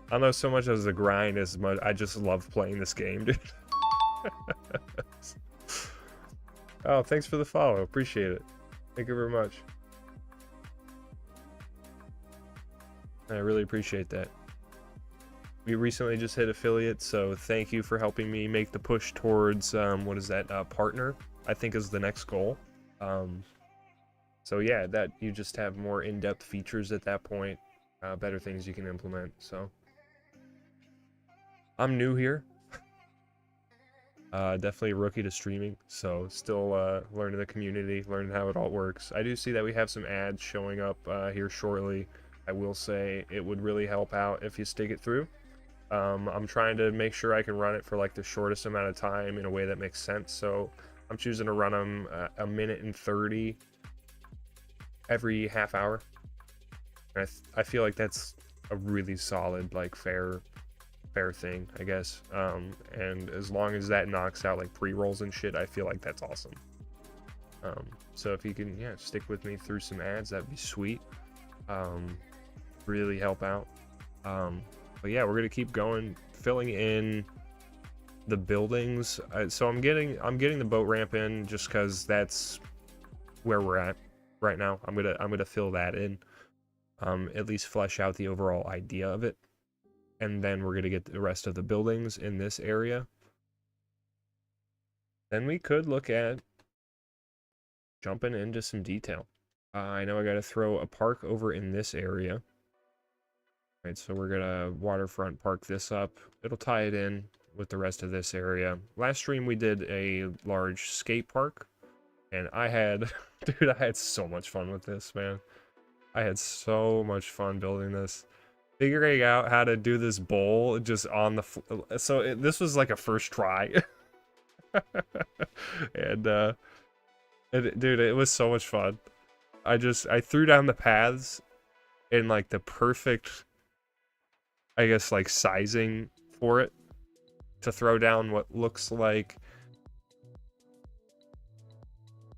I don't know so much as a grind as much. I just love playing this game, dude. Oh, thanks for the follow. Appreciate it. Thank you very much. I really appreciate that. We recently just hit affiliate, so thank you for helping me make the push towards, what is that, partner, I think is the next goal. So yeah, that you just have more in-depth features at that point, better things you can implement, so. I'm new here. Definitely a rookie to streaming, so still learning the community, learning how it all works. I do see that we have some ads showing up here shortly. I will say it would really help out if you stick it through. I'm trying to make sure I can run it for like the shortest amount of time in a way that makes sense, so I'm choosing to run them a minute and 30 every half hour. And I feel like that's a really solid, like fair thing, I guess. And as long as that knocks out like pre-rolls and shit, I feel like that's awesome. So if you can, yeah, stick with me through some ads, that'd be sweet. Really help out. But yeah, we're gonna keep going, filling in the buildings. So I'm getting the boat ramp in just because that's where we're at right now. I'm gonna fill that in, at least flesh out the overall idea of it, and then we're gonna get the rest of the buildings in this area. Then we could look at jumping into some detail. I know I gotta throw a park over in this area. Right, so we're gonna waterfront park this up. It'll tie it in with the rest of this area. Last stream we did a large skate park, and I had, dude, I had so much fun with this, man. I had so much fun building this, figuring out how to do this bowl just on the. This was like a first try, and dude, it was so much fun. I threw down the paths in like the perfect, I guess, like sizing for it to throw down what looks like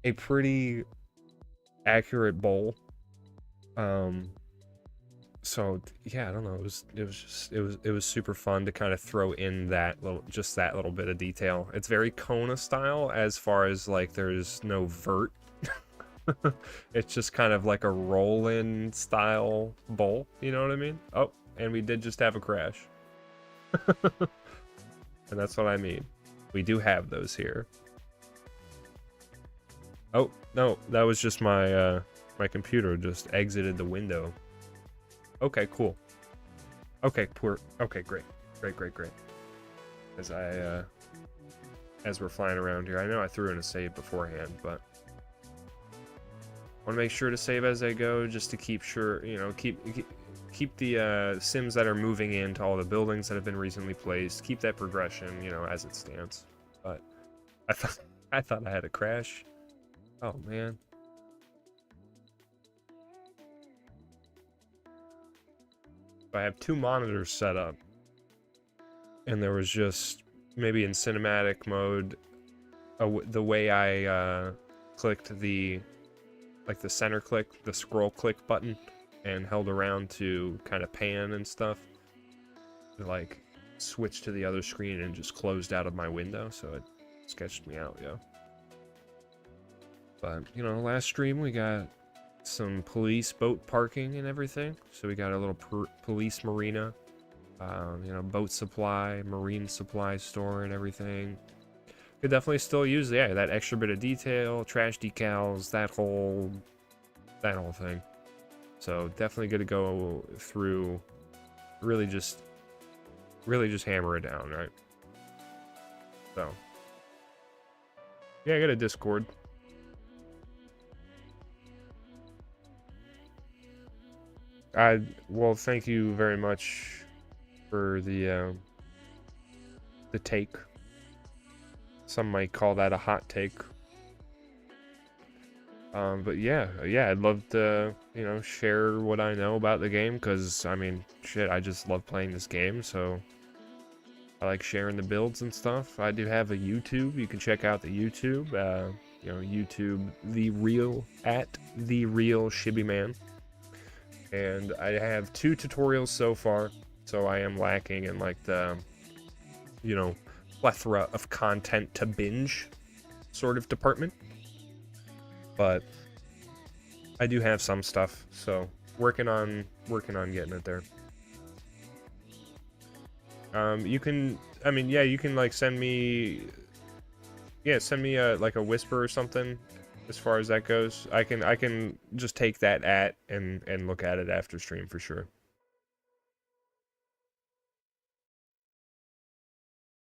a pretty accurate bowl. So yeah, I don't know. It was super fun to kind of throw in that little bit of detail. It's very Kona style as far as like there's no vert. It's just kind of like a roll-in style bowl. You know what I mean? Oh, and we did just have a crash. And that's what I mean. We do have those here. Oh, no, that was just my my computer just exited the window. Okay, cool. Okay, great. As we're flying around here, I know I threw in a save beforehand, but want to make sure to save as I go, just to keep sure, you know, keep the sims that are moving into all the buildings that have been recently placed, keep that progression, you know, as it stands. But I thought I had a crash. Oh man. I have 2 monitors set up, and there was just maybe in cinematic mode the way I clicked the center click, the scroll click button, and held around to kind of pan and stuff, it like switched to the other screen and just closed out of my window, so it sketched me out. Yeah, but you know, last stream we got some police boat parking and everything, so we got a little police marina, you know, boat supply, marine supply store and everything. Could definitely still use, yeah, that extra bit of detail, trash decals, that whole thing. So definitely good to go through, really just hammer it down, right? So yeah, I got a Discord. Well, thank you very much for the take. Some might call that a hot take. But yeah, I'd love to, you know, share what I know about the game, because I mean, shit, I just love playing this game, so I like sharing the builds and stuff. I do have a YouTube. You can check out the YouTube. You know, YouTube, the real ShibbyMan. And I have 2 tutorials so far, so I am lacking in like the, you know, plethora of content to binge sort of department. But I do have some stuff, so working on getting it there. You can, I mean, yeah, you can like send me a like a whisper or something. As far as that goes, I can just take that and look at it after stream for sure.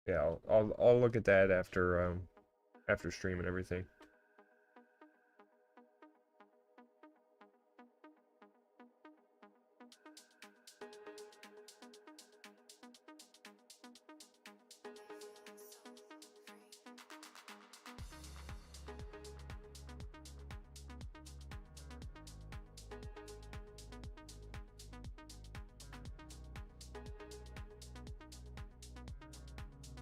Yeah, I'll look at that after stream and everything.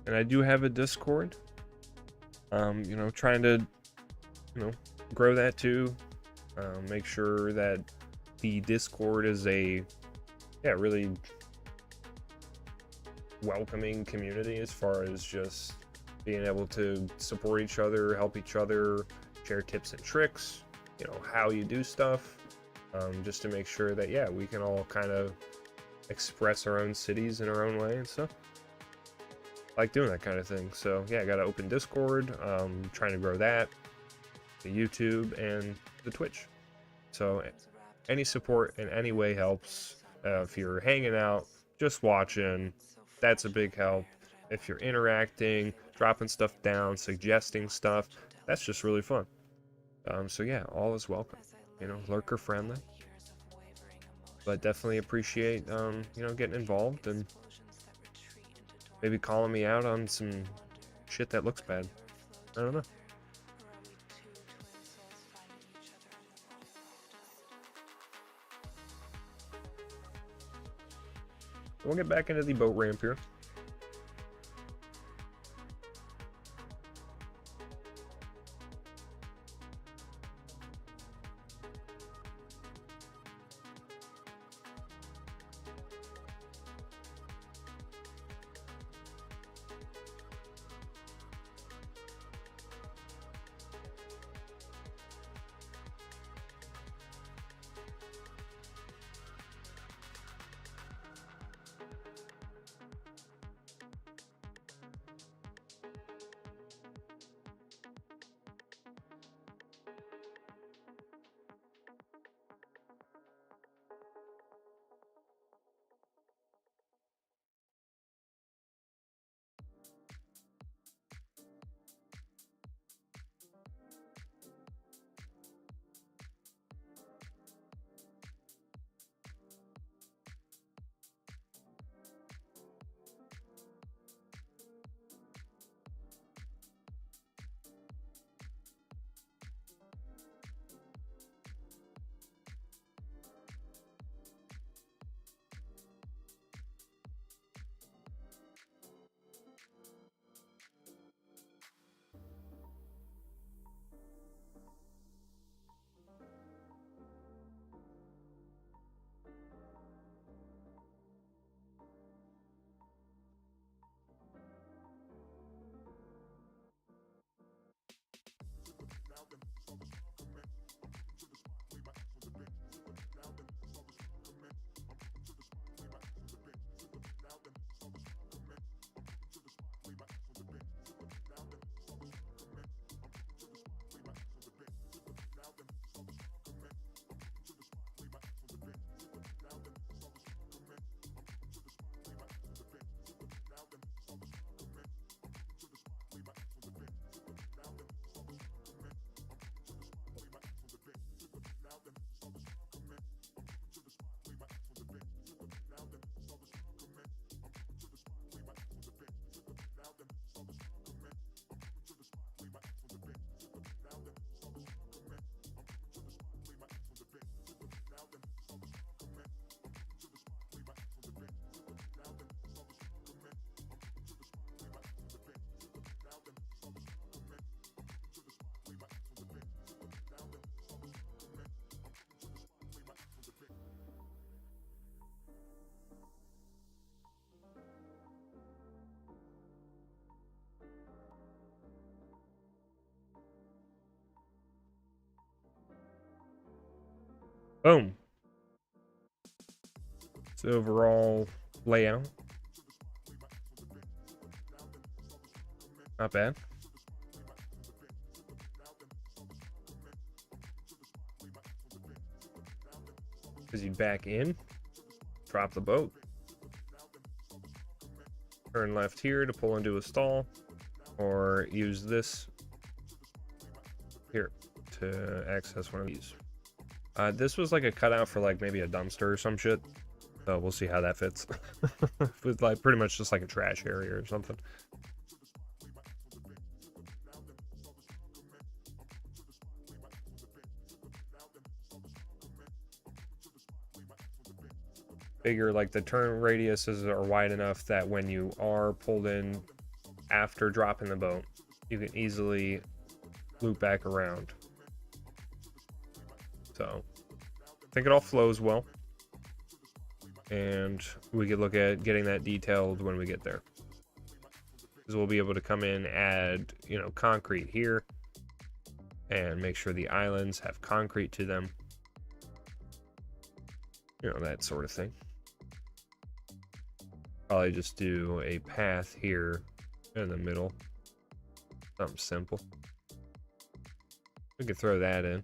And I do have a Discord. You know, trying to, you know, grow that too. Make sure that the Discord is a, yeah, really welcoming community as far as just being able to support each other, help each other, share tips and tricks, you know, how you do stuff, just to make sure that, yeah, we can all kind of express our own cities in our own way and stuff. Like doing that kind of thing. So yeah, I got to open Discord, trying to grow that, the YouTube and the Twitch. So any support in any way helps. If you're hanging out, just watching, that's a big help. If you're interacting, dropping stuff down, suggesting stuff, that's just really fun. So yeah, all is welcome. You know, lurker friendly. But definitely appreciate, you know, getting involved and maybe calling me out on some shit that looks bad. I don't know. We'll get back into the boat ramp here. Boom. It's the overall layout. Not bad. As you back in, drop the boat. Turn left here to pull into a stall, or use this here to access one of these. This was like a cutout for like maybe a dumpster or some shit. So we'll see how that fits. It's like pretty much just like a trash area or something. Figure like the turn radiuses are wide enough that when you are pulled in after dropping the boat, you can easily loop back around. So I think it all flows well, and we could look at getting that detailed when we get there, because we'll be able to come in, add, you know, concrete here and make sure the islands have concrete to them, you know, that sort of thing. Probably just do a path here in the middle, something simple. We could throw that in.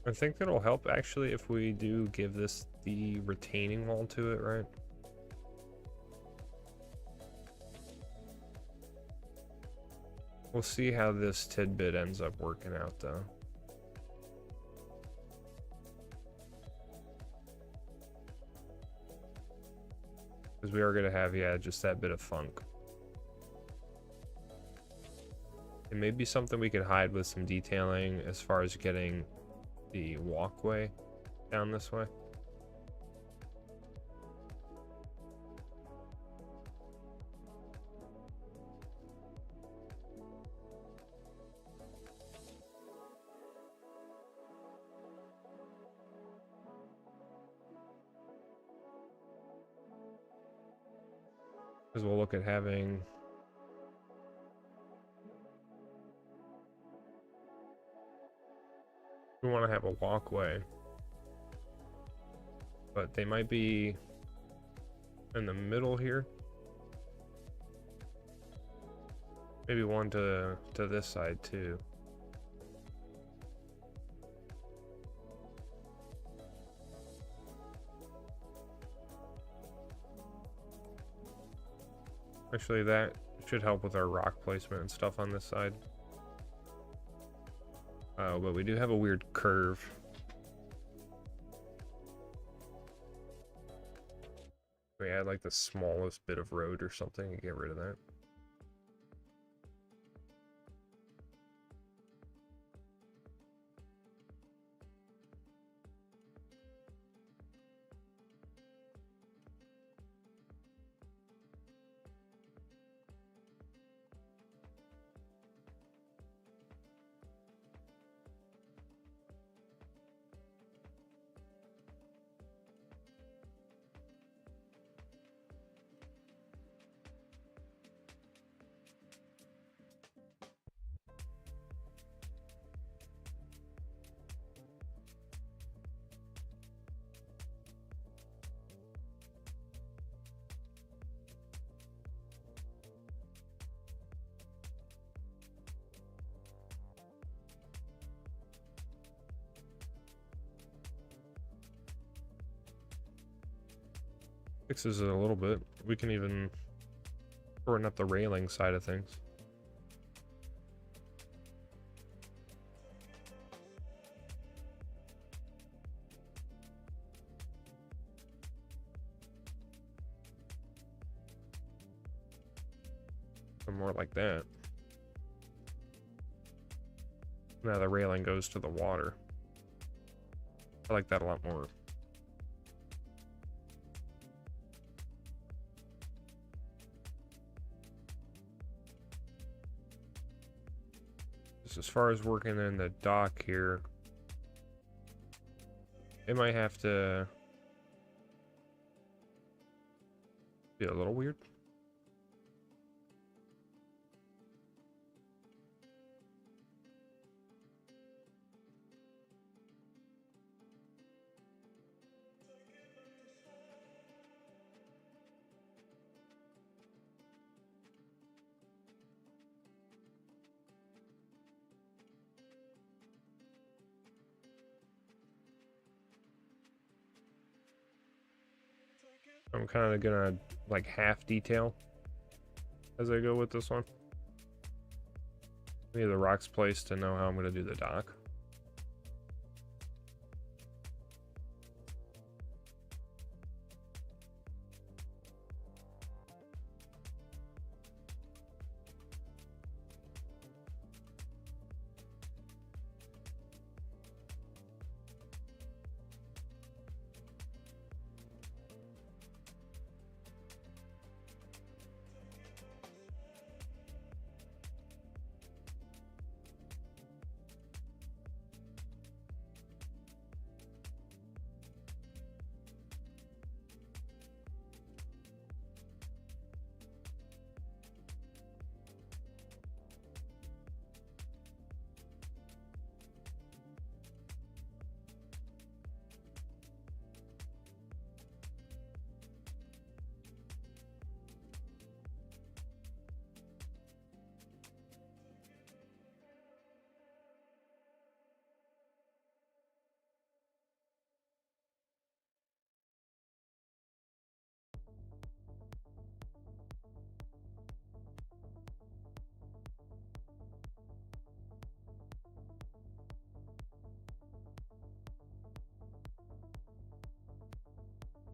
I think that'll help actually if we do give this the retaining wall to it, right? We'll see how this tidbit ends up working out though. Because we are going to have, yeah, just that bit of funk. It may be something we could hide with some detailing as far as getting the walkway down this way. Because we'll look at having we want to have a walkway, but they might be in the middle here. Maybe one to this side too. Actually, that should help with our rock placement and stuff on this side. But we do have a weird curve. We add like the smallest bit of road or something and get rid of that. Fixes it a little bit. We can even shorten up the railing side of things. Or more like that. Now the railing goes to the water. I like that a lot more. Just as far as working in the dock here, it might have to be a little weird. I'm kind of gonna like half detail as I go with this one. I need the rocks placed to know how I'm gonna do the dock.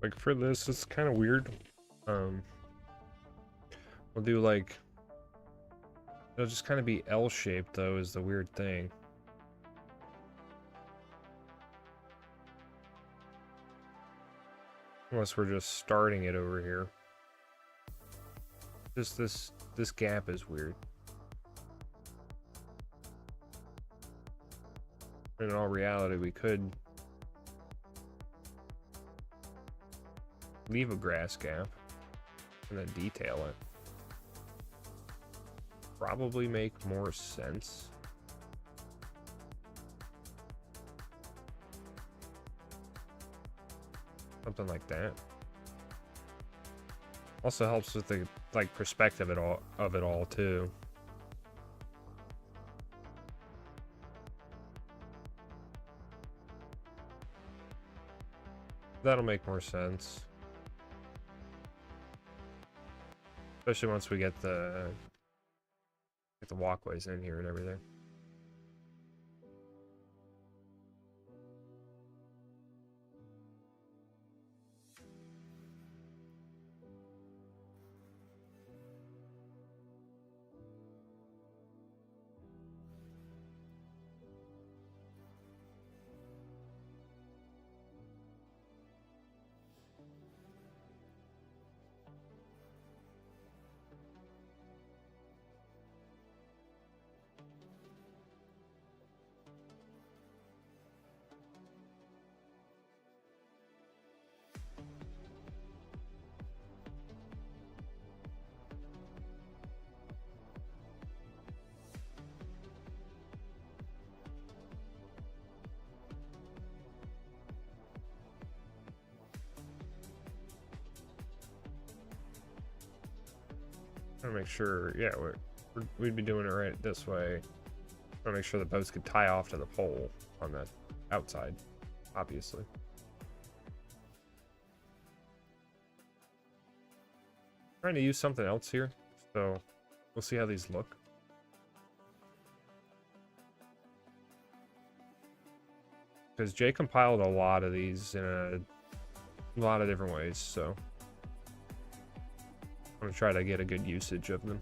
Like for this, it's kind of weird. We'll do like, it'll just kind of be L-shaped though, is the weird thing. Unless we're just starting it over here. Just this gap is weird. In all reality, we could leave a grass gap and then detail it. Probably make more sense. Something like that. Also helps with the like perspective of it all too. That'll make more sense. Especially once we get the walkways in here and everything. I want to make sure, yeah, we'd be doing it right this way. I want to make sure the boats could tie off to the pole on the outside, obviously. Trying to use something else here, so we'll see how these look. Because Jay compiled a lot of these in a lot of different ways, so I'm gonna try to get a good usage of them.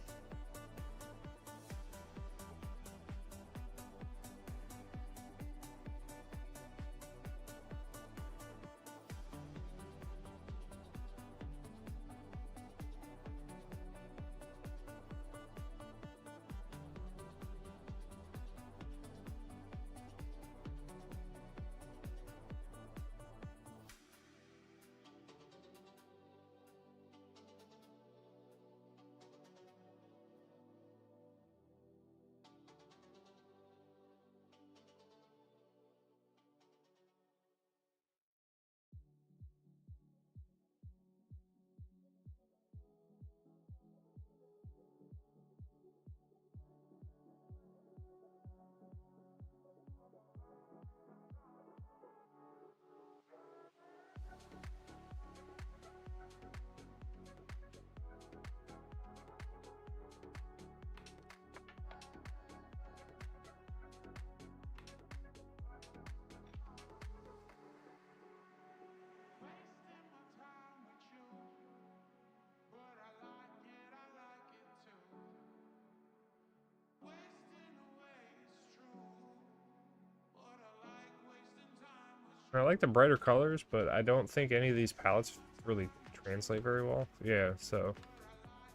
I like the brighter colors, but I don't think any of these palettes really translate very well. Yeah, so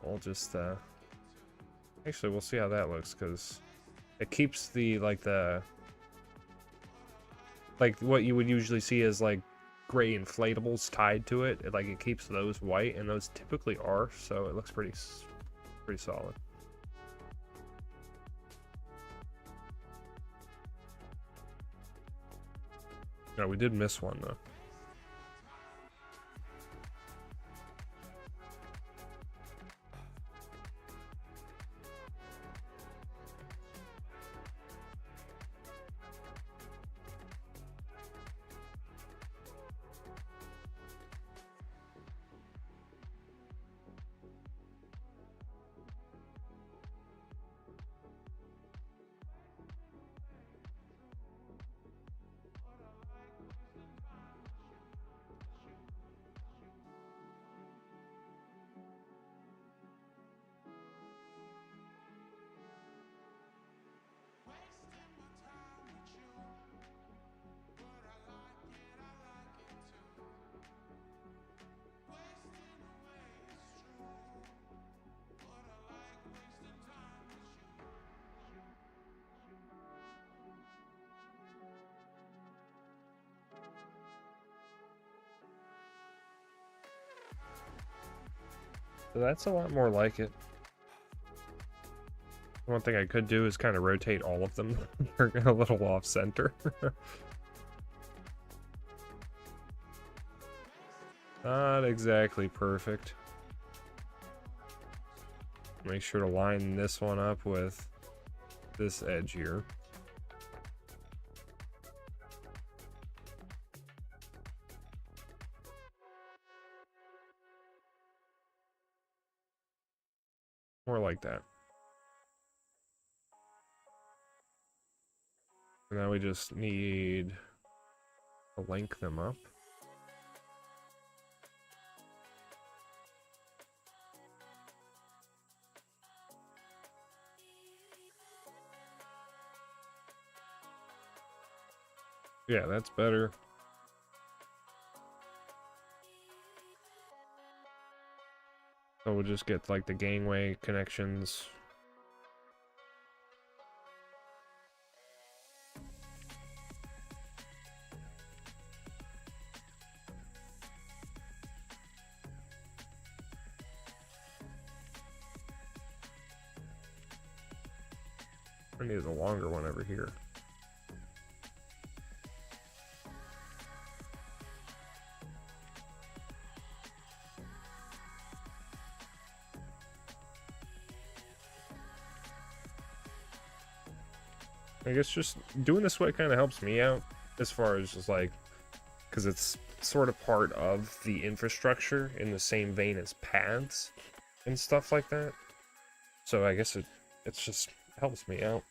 we'll just actually we'll see how that looks, because it keeps the like what you would usually see as like gray inflatables tied to it. Like it keeps those white, and those typically are, so it looks pretty solid. No, we did miss one though. So that's a lot more like it. One thing I could do is kind of rotate all of them. They're a little off center. Not exactly perfect. Make sure to line this one up with this edge here. More like that. And now we just need to link them up. Yeah, that's better. So we'll just get like the gangway connections. I need a longer one over here. I guess just doing this way kind of helps me out as far as just like, because it's sort of part of the infrastructure in the same vein as paths and stuff like that. So I guess it's just helps me out.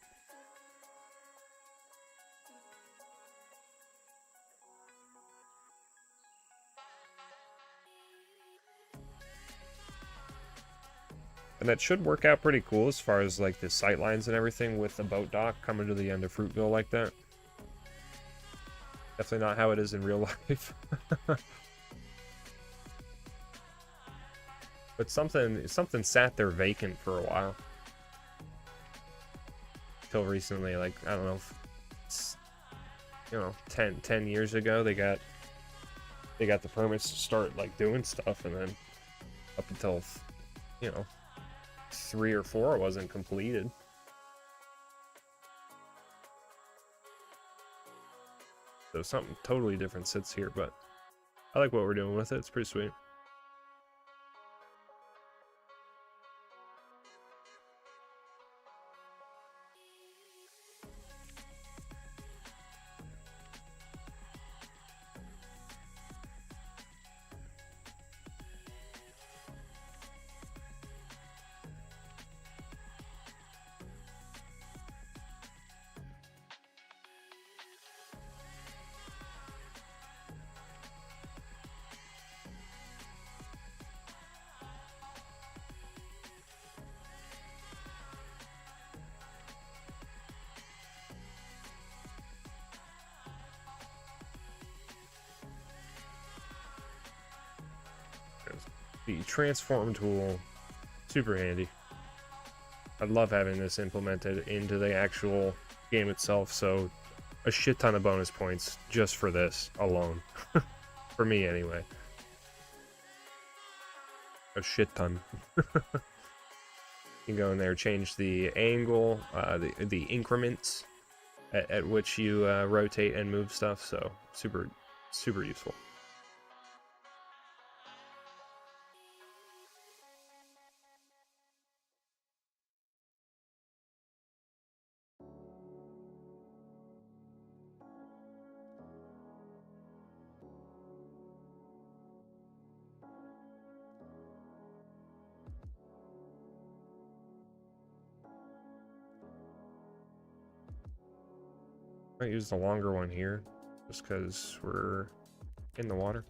And that should work out pretty cool as far as like the sight lines and everything with the boat dock coming to the end of Fruitville like that. Definitely not how it is in real life. But something sat there vacant for a while. Till recently, like, I don't know, you know, 10 years ago, they got the permits to start like doing stuff, and then up until, you know, 3 or 4 wasn't completed. So something totally different sits here, but I like what we're doing with it. It's pretty sweet. The transform tool, super handy. I love having this implemented into the actual game itself, so a shit ton of bonus points just for this alone. For me, anyway. A shit ton. You can go in there, change the angle, the increments at which you rotate and move stuff, so super useful. Might use the longer one here, just because we're in the water.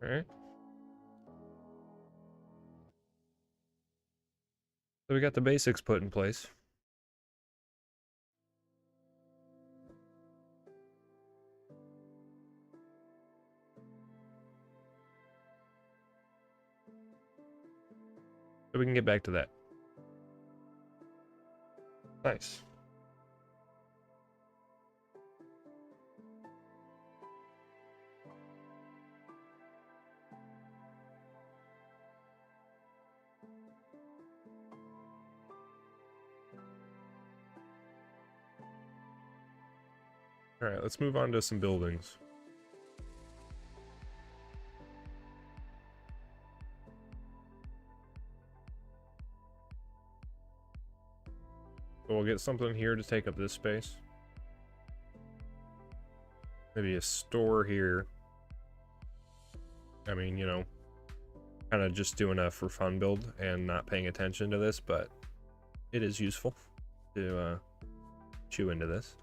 Alright. So we got the basics put in place. So we can get back to that. Nice. Alright, let's move on to some buildings. So we'll get something here to take up this space. Maybe a store here. I mean, you know, kind of just doing a for fun build and not paying attention to this, but it is useful to chew into this.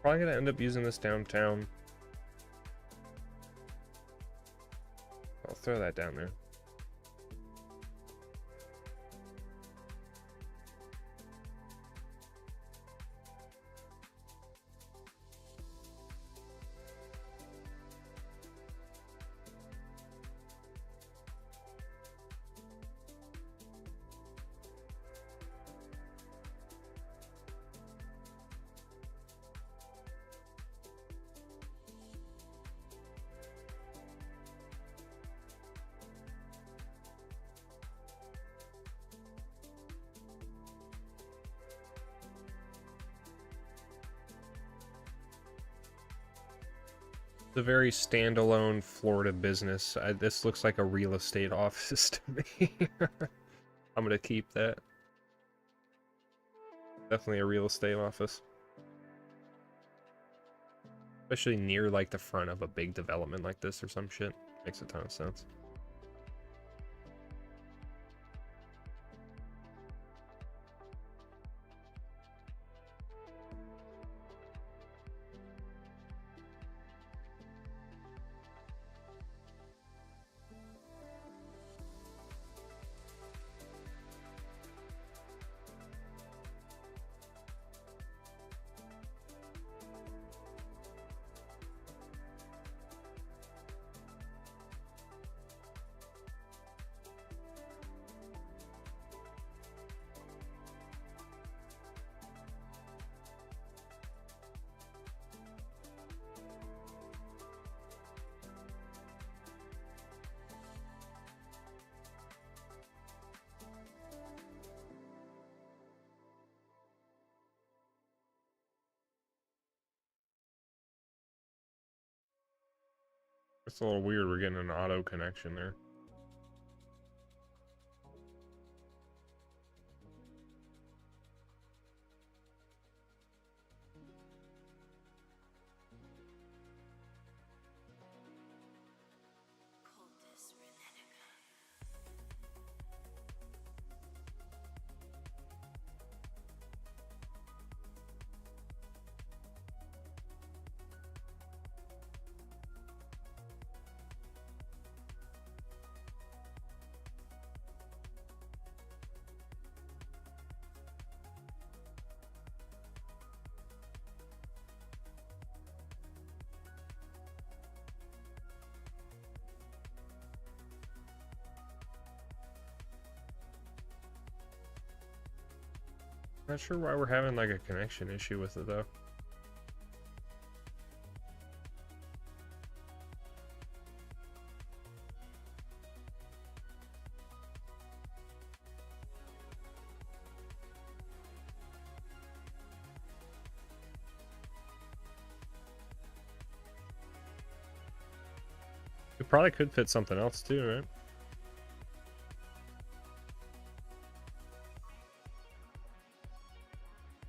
Probably gonna end up using this downtown. I'll throw that down there. It's a very standalone Florida business. This looks like a real estate office to me. I'm gonna keep that. Definitely a real estate office. Especially near like the front of a big development like this or some shit. Makes a ton of sense. It's a little weird we're getting an auto connection there. Not sure why we're having like a connection issue with it though. We probably could fit something else too, right?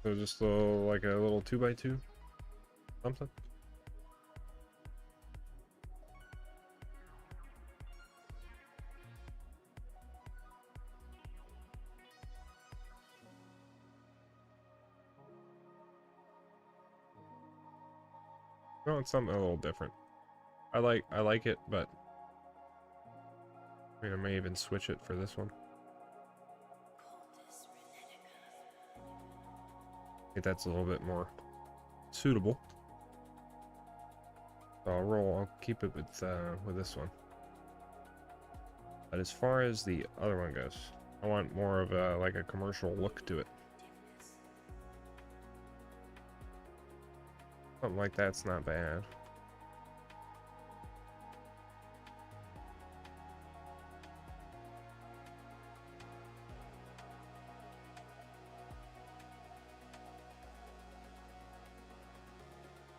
So just a little, like a little 2x2 something. No, it's something a little different. I like it, but I mean, I may even switch it for this one. I think that's a little bit more suitable. So I'll keep it with this one. But as far as the other one goes, I want more of a like a commercial look to it. Something like that's not bad.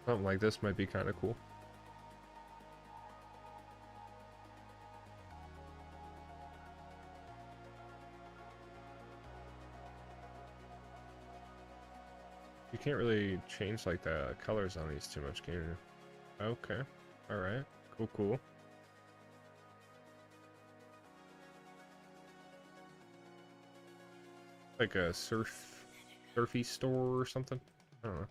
Something like this might be kind of cool. You can't really change like the colors on these too much, can you? Okay. Alright. Cool, cool. Like a surfy store or something? I don't know.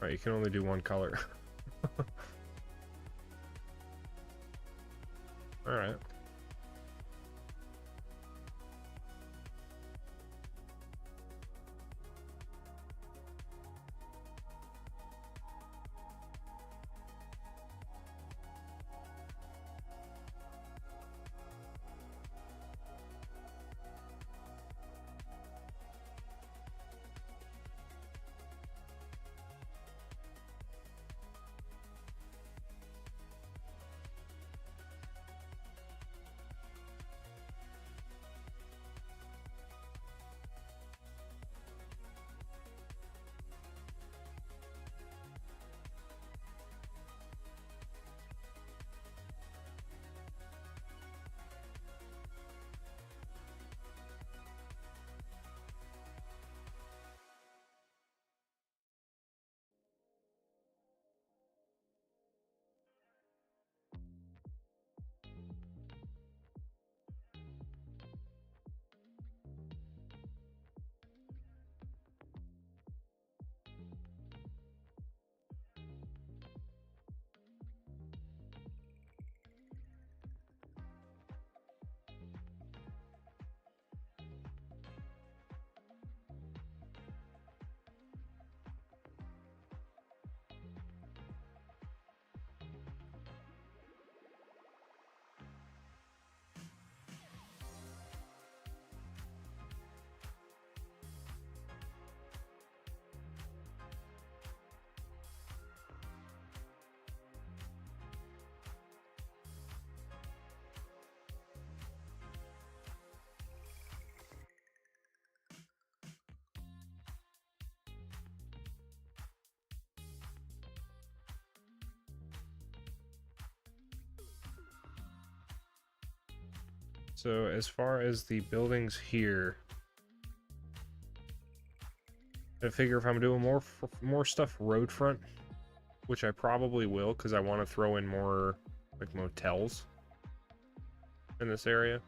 Alright, you can only do one color. Alright. So as far as the buildings here, I figure if I'm doing more stuff road front, which I probably will, because I want to throw in more like motels in this area,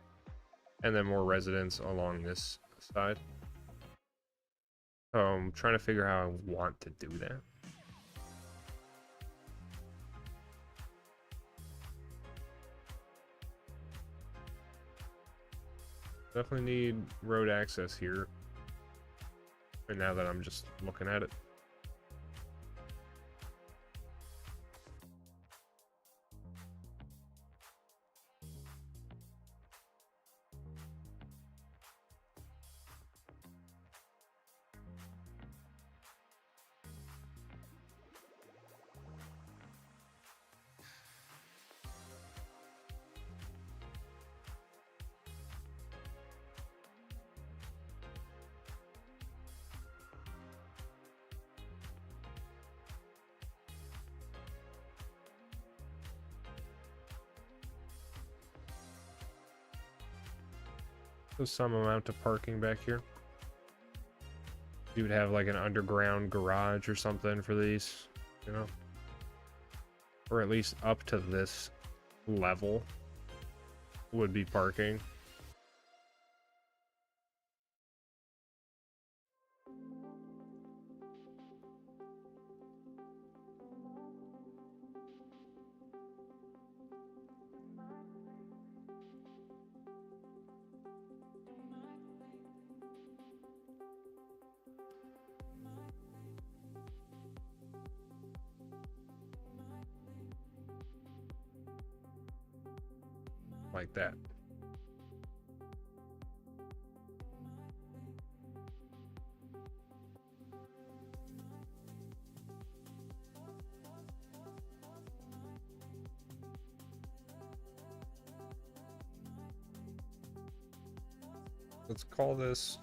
and then more residents along this side. So I'm trying to figure how I want to do that. Definitely need road access here. And now that I'm just looking at it. So some amount of parking back here. You would have like an underground garage or something for these, you know? Or at least up to this level would be parking. Like that. Let's call this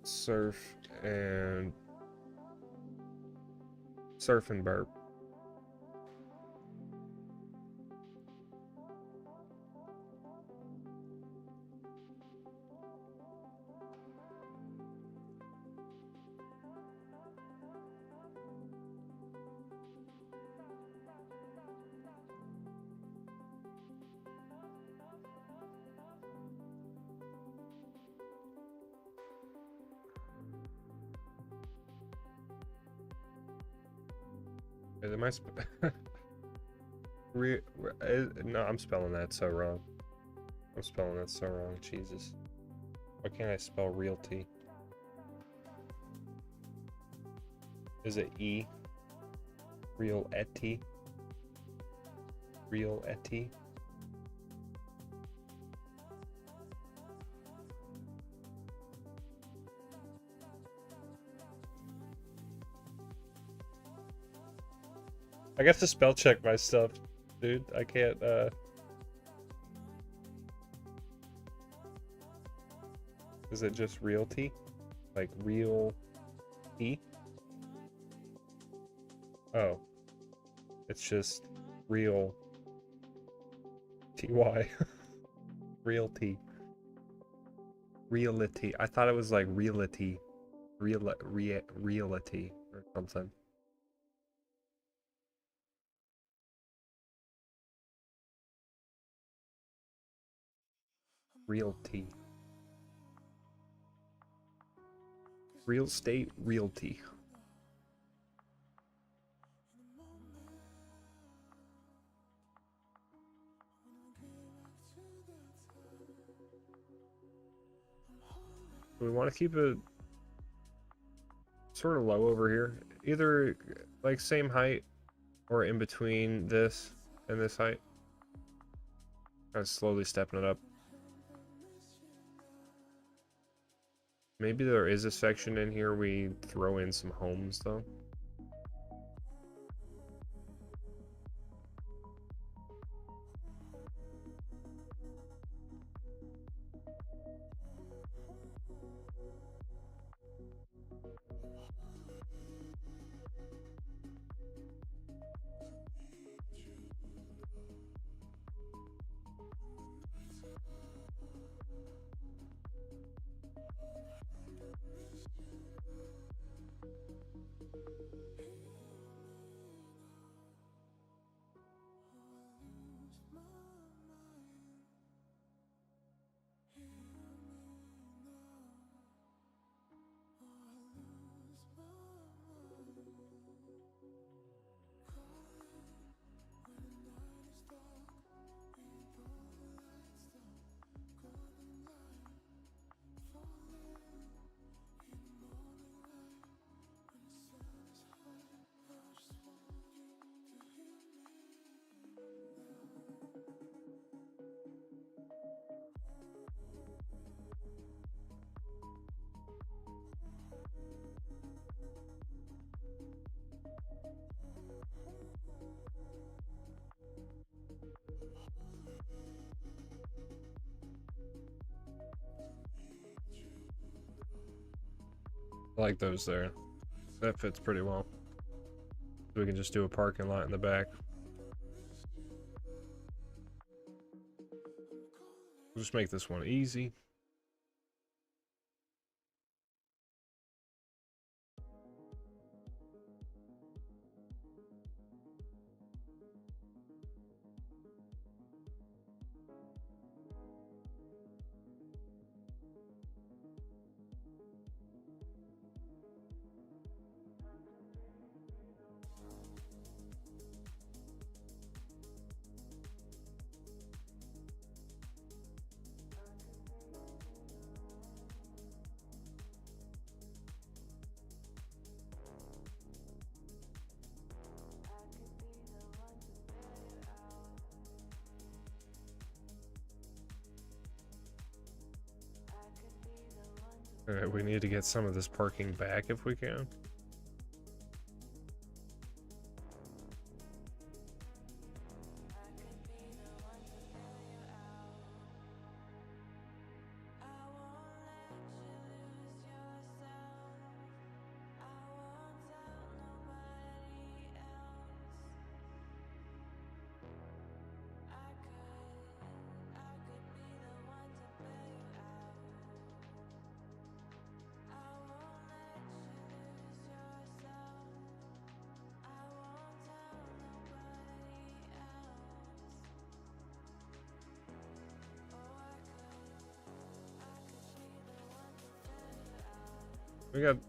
surf and burp. Am I no, I'm spelling that so wrong. I'm spelling that so wrong. Jesus. Why can't I spell realty? Is it E? Realty? Realty? I got to spell check my stuff, dude. I can't, Is it just realty? Like real T? Oh. It's just real TY. Realty. Realty. I thought it was like realty. Realty or something. Realty. Real estate realty. We want to keep it sort of low over here. Either like same height or in between this and this height. Kind of slowly stepping it up. Maybe there is a section in here we throw in some homes though. I like those there. That fits pretty well. So we can just do a parking lot in the back. We'll just make this one easy. Alright, we need to get some of this parking back if we can.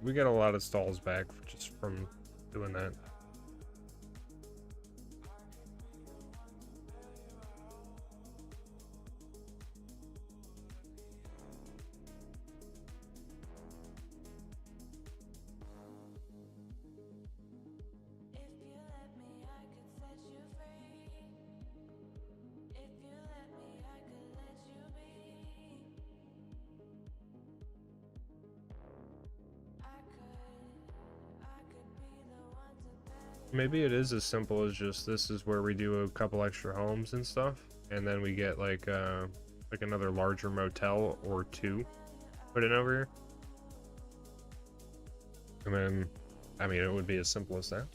We got a lot of stalls back just from doing that. Maybe it is as simple as just this is where we do a couple extra homes and stuff, and then we get like another larger motel or two put in over here. And then, I mean, it would be as simple as that.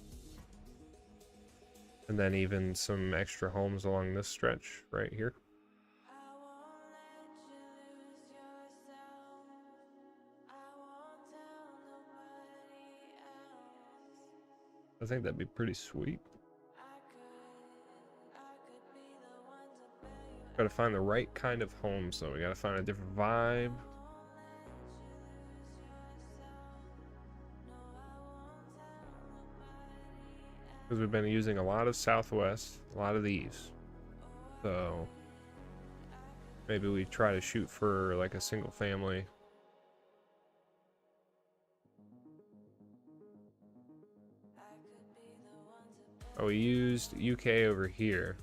And then even some extra homes along this stretch right here. I think that'd be pretty sweet. Gotta find the right kind of home, so we gotta find a different vibe. Because we've been using a lot of Southwest, a lot of these. So maybe we try to shoot for like a single family. Oh, we used UK over here.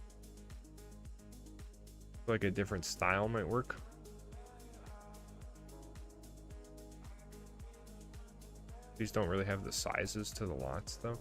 Like a different style might work. These don't really have the sizes to the lots though.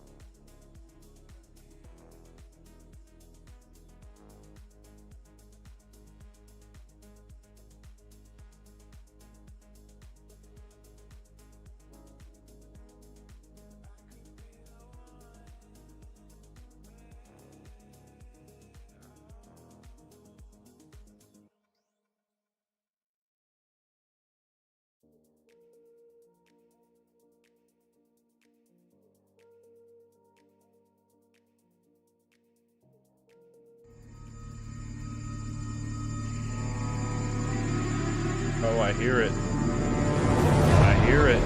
Oh, I hear it. I hear it.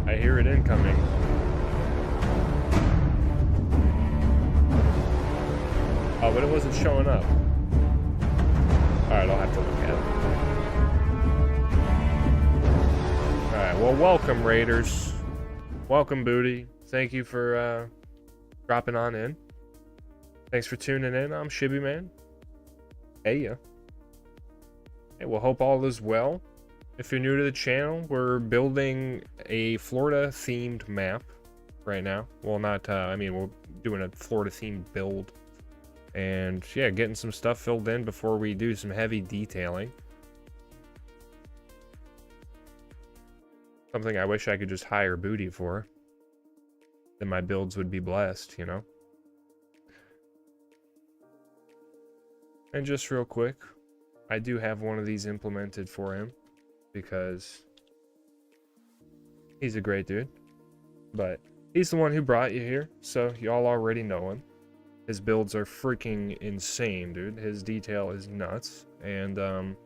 I hear it incoming. Oh, but it wasn't showing up. Alright, I'll have to look at it. Alright, well, welcome, Raiders. Welcome, Booty. Thank you for dropping on in. Thanks for tuning in. I'm ShibbyMan. Hey, ya. Hey, well, hope all is well. If you're new to the channel, we're building a Florida-themed map right now. Well, not, I mean, we're doing a Florida-themed build. And, yeah, getting some stuff filled in before we do some heavy detailing. Something I wish I could just hire booty for. Then my builds would be blessed, you know? And just real quick, I do have one of these implemented for him because he's a great dude. But he's the one who brought you here, so y'all already know him. His builds are freaking insane, dude. His detail is nuts. And,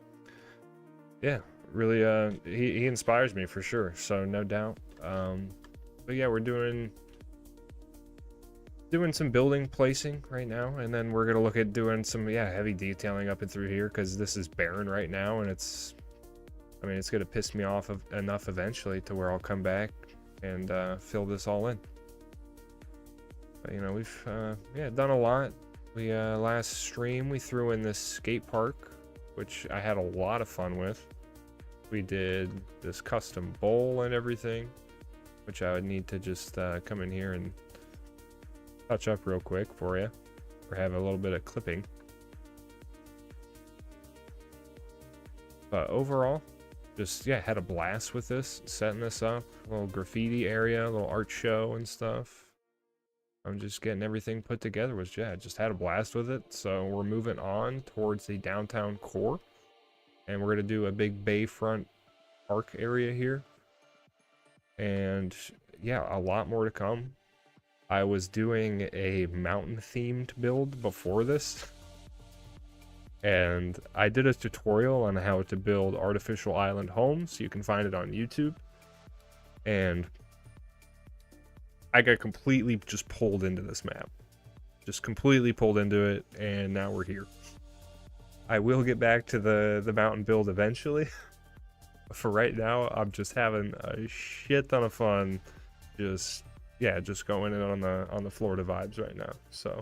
yeah, really, he inspires me for sure, so no doubt. But yeah, we're doing some building placing right now, and then we're gonna look at doing some, yeah, heavy detailing up and through here, because this is barren right now, and it's gonna piss me off enough eventually to where I'll come back and fill this all in. But, you know, we've done a lot. We last stream we threw in this skate park, which I had a lot of fun with. We did this custom bowl and everything, which I would need to just come in here and touch up real quick for you, or have a little bit of clipping. But overall, just, yeah, had a blast with this, setting this up. A little graffiti area, a little art show and stuff. I'm just getting everything put together. Just had a blast with it. So we're moving on towards the downtown core, and we're gonna do a big bayfront park area here. And yeah, a lot more to come. I was doing a mountain themed build before this, and I did a tutorial on how to build artificial island homes. You can find it on YouTube. And I got completely just pulled into this map. Just completely pulled into it, and now we're here. I will get back to the mountain build eventually. For right now, I'm just having a shit ton of fun. Just going in on the Florida vibes right now. So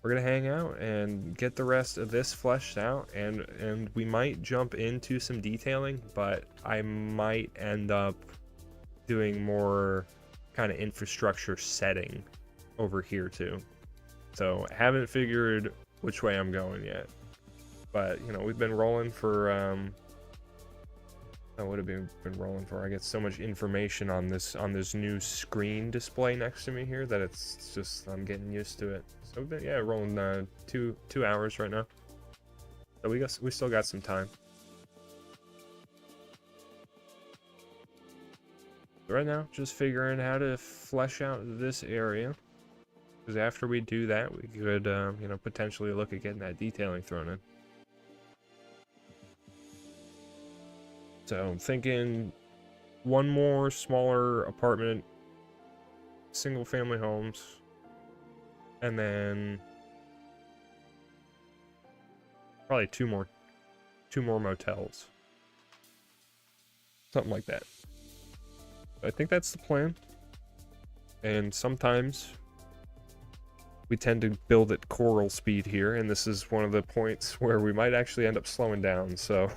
we're gonna hang out and get the rest of this fleshed out, and we might jump into some detailing, but I might end up doing more kind of infrastructure setting over here too. So I haven't figured which way I'm going yet, but you know, we've been rolling for what have we been rolling for? I get so much information on this new screen display next to me here that it's just, I'm getting used to it. So we've been, yeah, rolling 2 hours right now. So we still got some time. Right now, just figuring how to flesh out this area, because after we do that, we could you know, potentially look at getting that detailing thrown in. So I'm thinking one more smaller apartment, single family homes, and then probably two more motels, something like that. I think that's the plan. And sometimes we tend to build at coral speed here, and this is one of the points where we might actually end up slowing down. So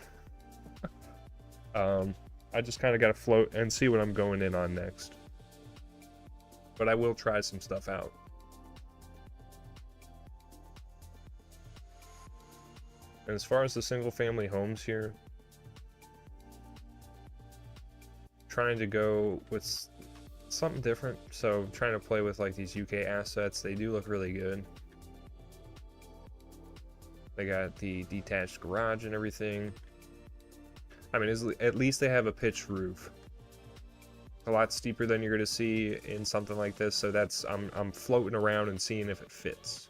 I just kind of got to float and see what I'm going in on next. But I will try some stuff out. And as far as the single family homes here, trying to go with something different. So trying to play with like these UK assets. They do look really good. They got the detached garage and everything. I mean, at least they have a pitched roof. A lot steeper than you're going to see in something like this. So that's, I'm floating around and seeing if it fits.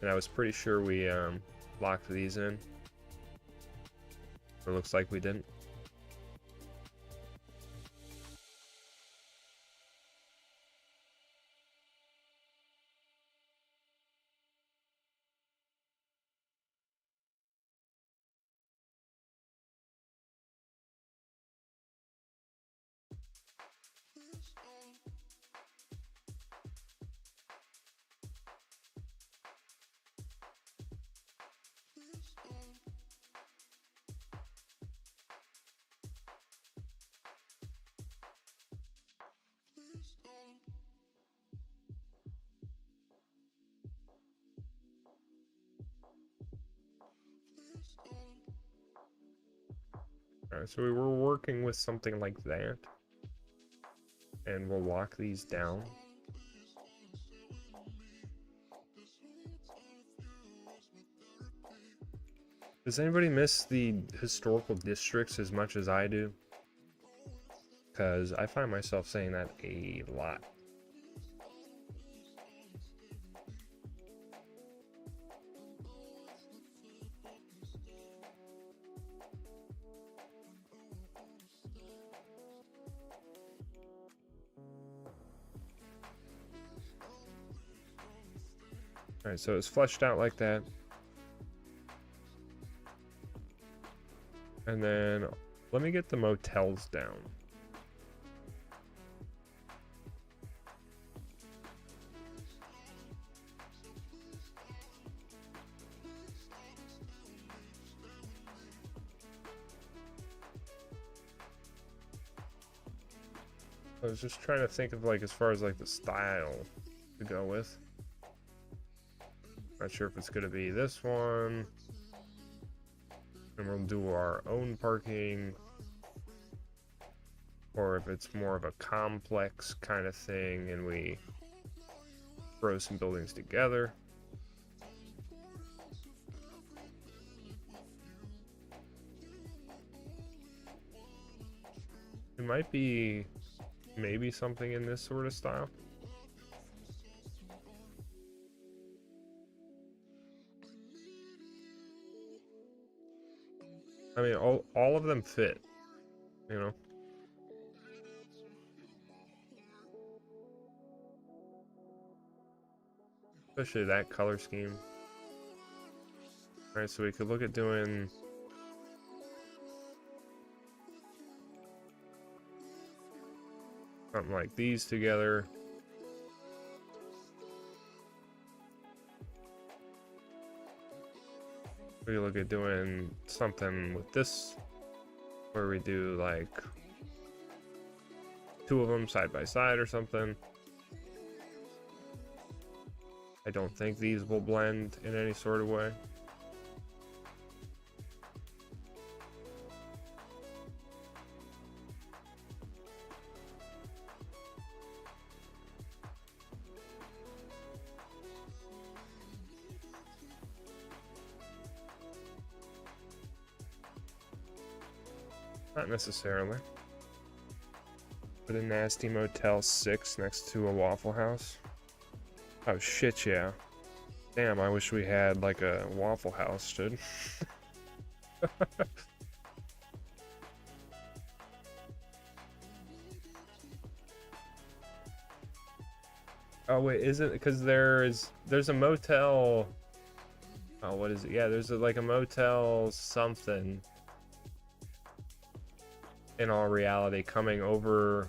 And I was pretty sure we locked these in. It looks like we didn't. Alright, so we were working with something like that. And we'll lock these down. Does anybody miss the historical districts as much as I do? Because I find myself saying that a lot. Alright, so it's fleshed out like that. And then let me get the motels down. I was just trying to think of like as far as like the style to go with. Not sure if it's gonna be this one. And we'll do our own parking. Or if it's more of a complex kind of thing and we throw some buildings together. It might be maybe something in this sort of style. I mean, all of them fit, you know? Especially that color scheme. Alright, so we could look at doing something like these together. We could look at doing something with this, where we do like two of them side by side or something. I don't think these will blend in any sort of way. Not necessarily. Put a nasty Motel 6 next to a Waffle House. Oh shit, yeah. Damn, I wish we had like a Waffle House, dude. Oh wait, is it because there's a motel? Oh, what is it? Yeah, there's like a motel something. In all reality, coming over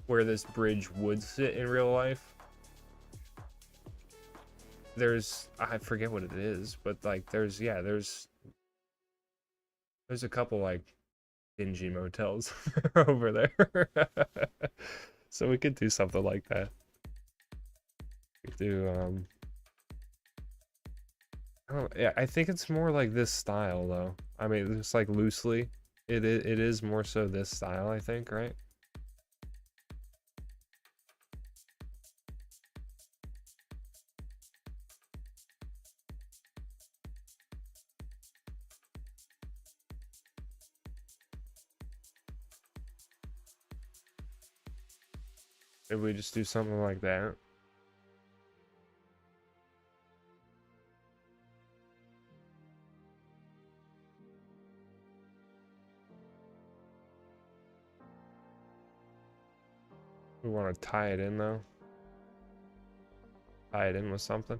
where this bridge would sit in real life. There's, I forget what it is, but like there's a couple like dingy motels over there. So we could do something like that. We could do yeah, I think it's more like this style though. I mean, it's like loosely. It is more so this style, I think, right? If we just do something like that. We want to tie it in though. Tie it in with something.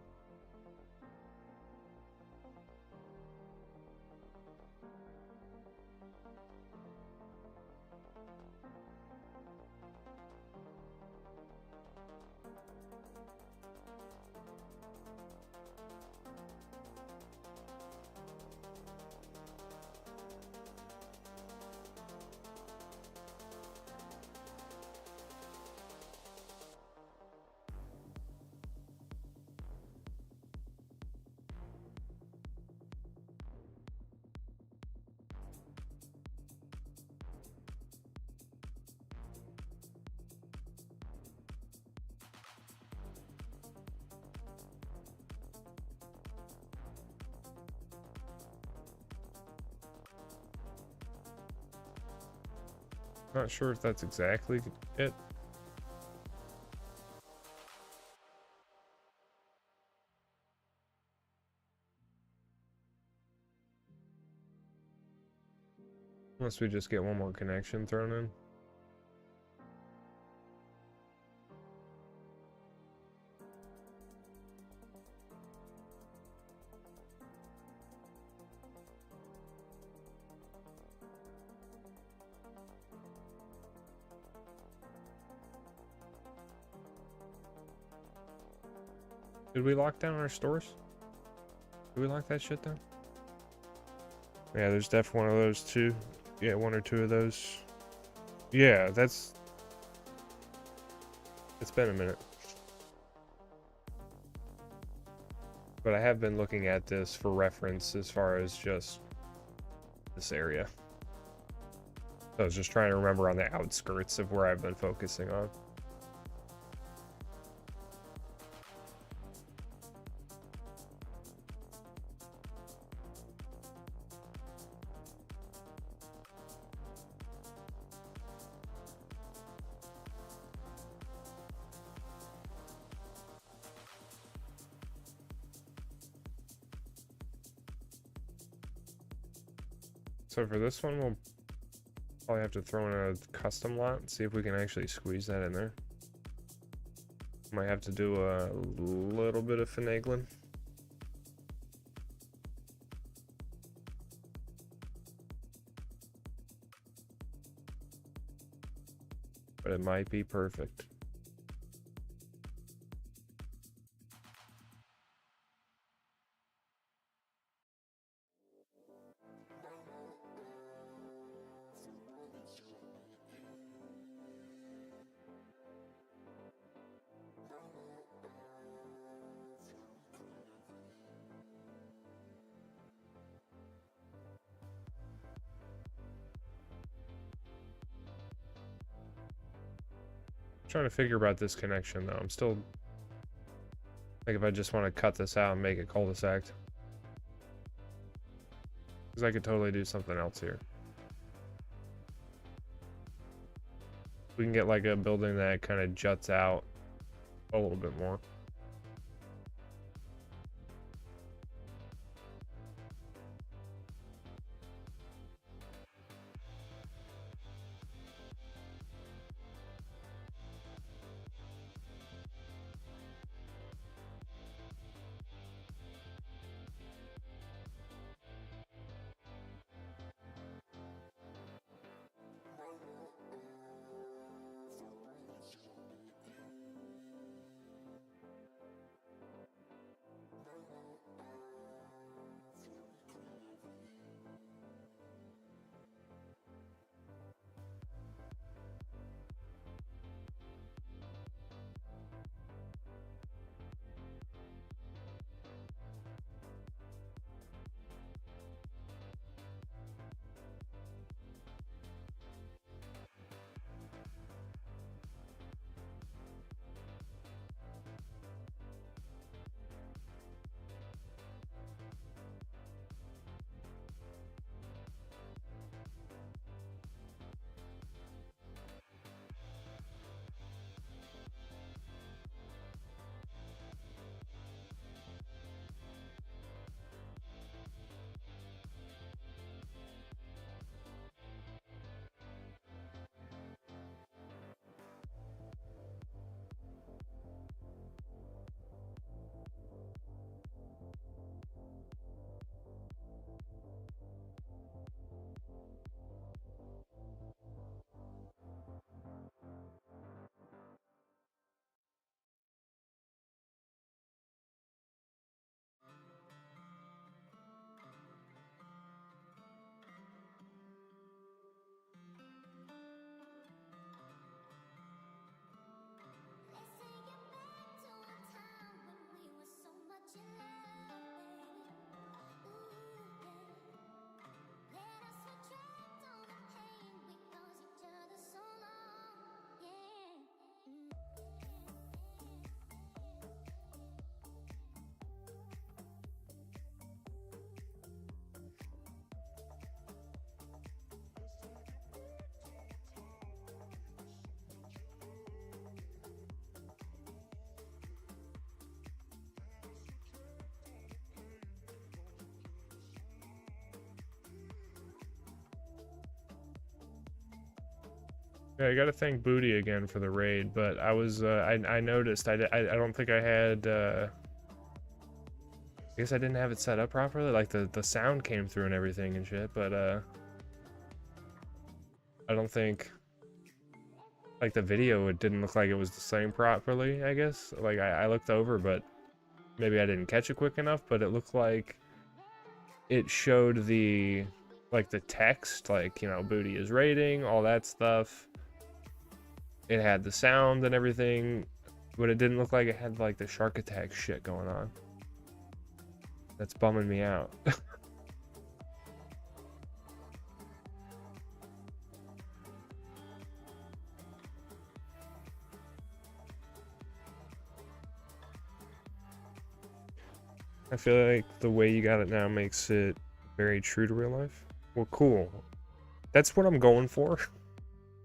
Not sure if that's exactly it. Unless we just get one more connection thrown in. Did we lock down our stores? Did we lock that shit down? Yeah, there's definitely one of those too. Yeah, one or two of those. Yeah, it's been a minute. But I have been looking at this for reference as far as just this area. So I was just trying to remember on the outskirts of where I've been focusing on. So for this one, we'll probably have to throw in a custom lot and see if we can actually squeeze that in there. Might have to do a little bit of finagling. But it might be perfect. Trying to figure about this connection though. I'm still like if I just want to cut this out and make a cul-de-sac, because I could totally do something else here. We can get like a building that kind of juts out a little bit more. Yeah, I gotta thank Booty again for the raid, but I was, I noticed, I don't think I had, I guess I didn't have it set up properly, like the sound came through and everything and shit, but, I don't think, like, the video, it didn't look like it was displaying properly, I guess. Like, I looked over, but maybe I didn't catch it quick enough, but it looked like it showed the, like, the text, like, you know, Booty is raiding, all that stuff. It had the sound and everything, but it didn't look like it had, like, the shark attack shit going on. That's bumming me out. I feel like the way you got it now makes it very true to real life. Well, cool. That's what I'm going for.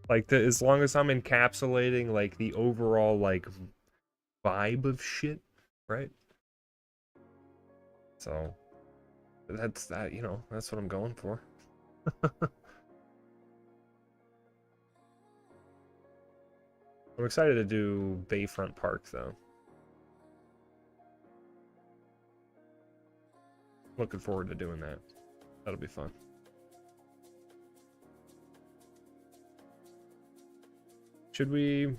Like, as long as I'm encapsulating, like, the overall, like, vibe of shit, right? So, that's that, you know, that's what I'm going for. I'm excited to do Bayfront Park, though. Looking forward to doing that. That'll be fun. Should we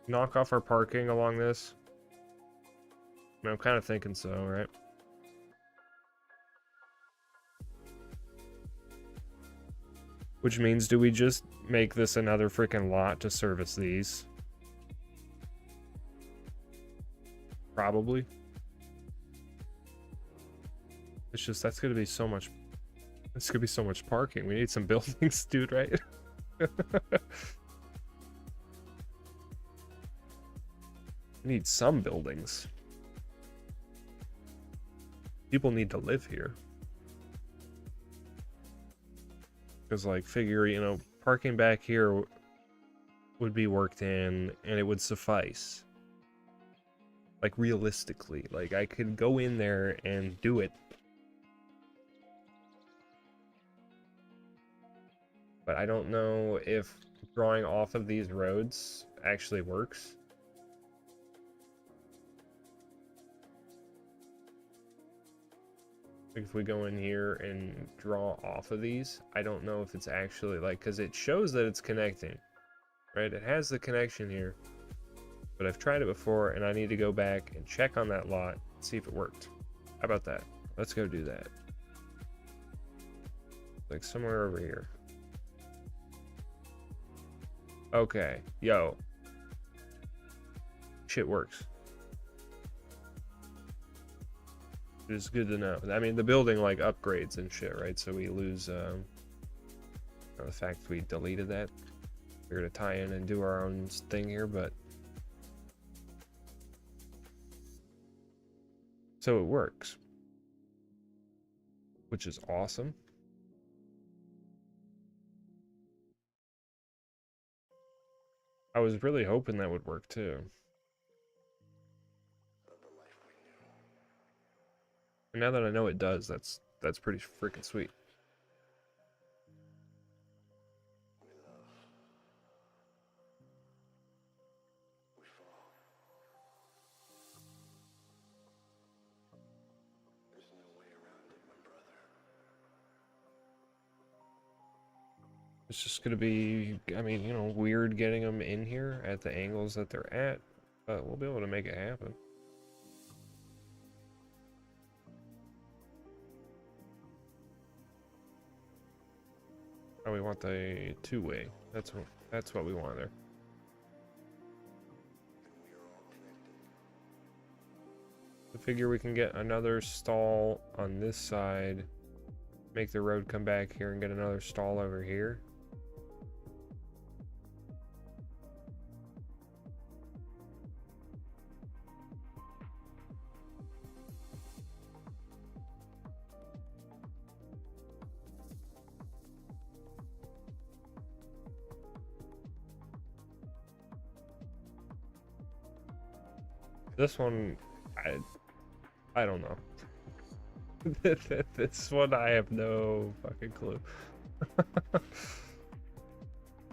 knock off our parking along this? I mean, I'm kind of thinking so, right? Which means, do we just make this another freaking lot to service these? Probably. It's just, that's gonna be so much, it's gonna be so much parking. We need some buildings, dude, right? We need some buildings. People need to live here. Because, like, figure, you know, parking back here would be worked in and it would suffice. Like, realistically. Like, I could go in there and do it. But I don't know if drawing off of these roads actually works. If we go in here and draw off of these, I don't know if it's actually, like, because it shows that it's connecting, right? It has the connection here, but I've tried it before and I need to go back and check on that lot and see if it worked. How about that? Let's go do that. Like somewhere over here. Okay, yo. Shit works. It's good to know. I mean, the building, like, upgrades and shit, right? So we lose the fact we deleted that. We're gonna tie in and do our own thing here, but so it works, which is awesome. I was really hoping that would work too. And now that I know it does, that's pretty freaking sweet. It's just gonna be, I mean, you know, weird getting them in here at the angles that they're at, but we'll be able to make it happen. Oh, we want the two-way. That's what we want there. I figure we can get another stall on this side, make the road come back here and get another stall over here. This one, I don't know. This one, I have no fucking clue.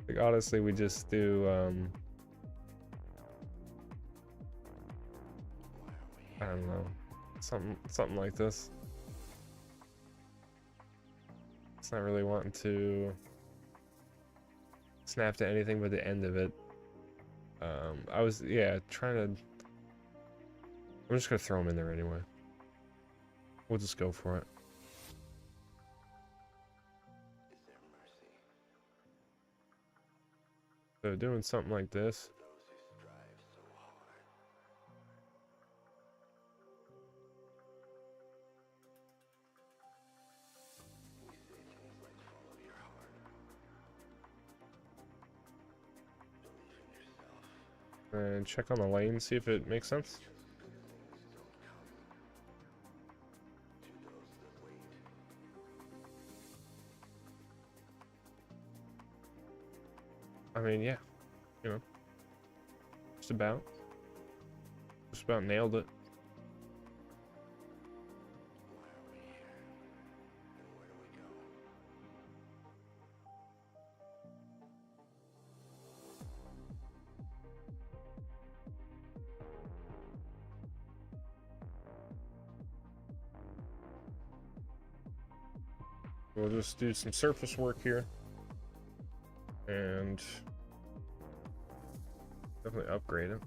Like, Like, honestly, we just do, I don't know, something like this. It's not really wanting to snap to anything but the end of it. I was, yeah, trying to... I'm just gonna throw them in there anyway. We'll just go for it. So doing something like this. And check on the lane, see if it makes sense. I mean, yeah, you know, just about nailed it. We'll just do some surface work here and definitely upgrade it.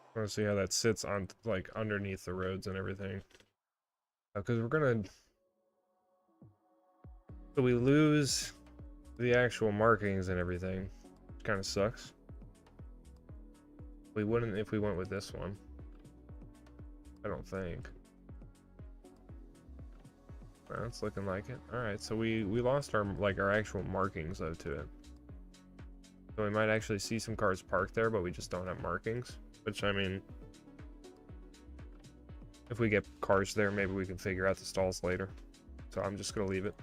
I want to see how that sits on, like, underneath the roads and everything. Because we're gonna... So we lose the actual markings and everything. Kind of sucks. We wouldn't if we went with this one. I don't think. Well, it's looking like it. Alright, so we lost our, like, our actual markings, though, to it. So we might actually see some cars parked there, but we just don't have markings. Which, I mean, if we get cars there, maybe we can figure out the stalls later. So I'm just going to leave it.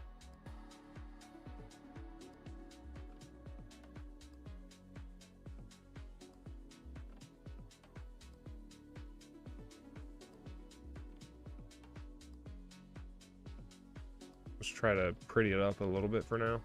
Let's try to pretty it up a little bit for now.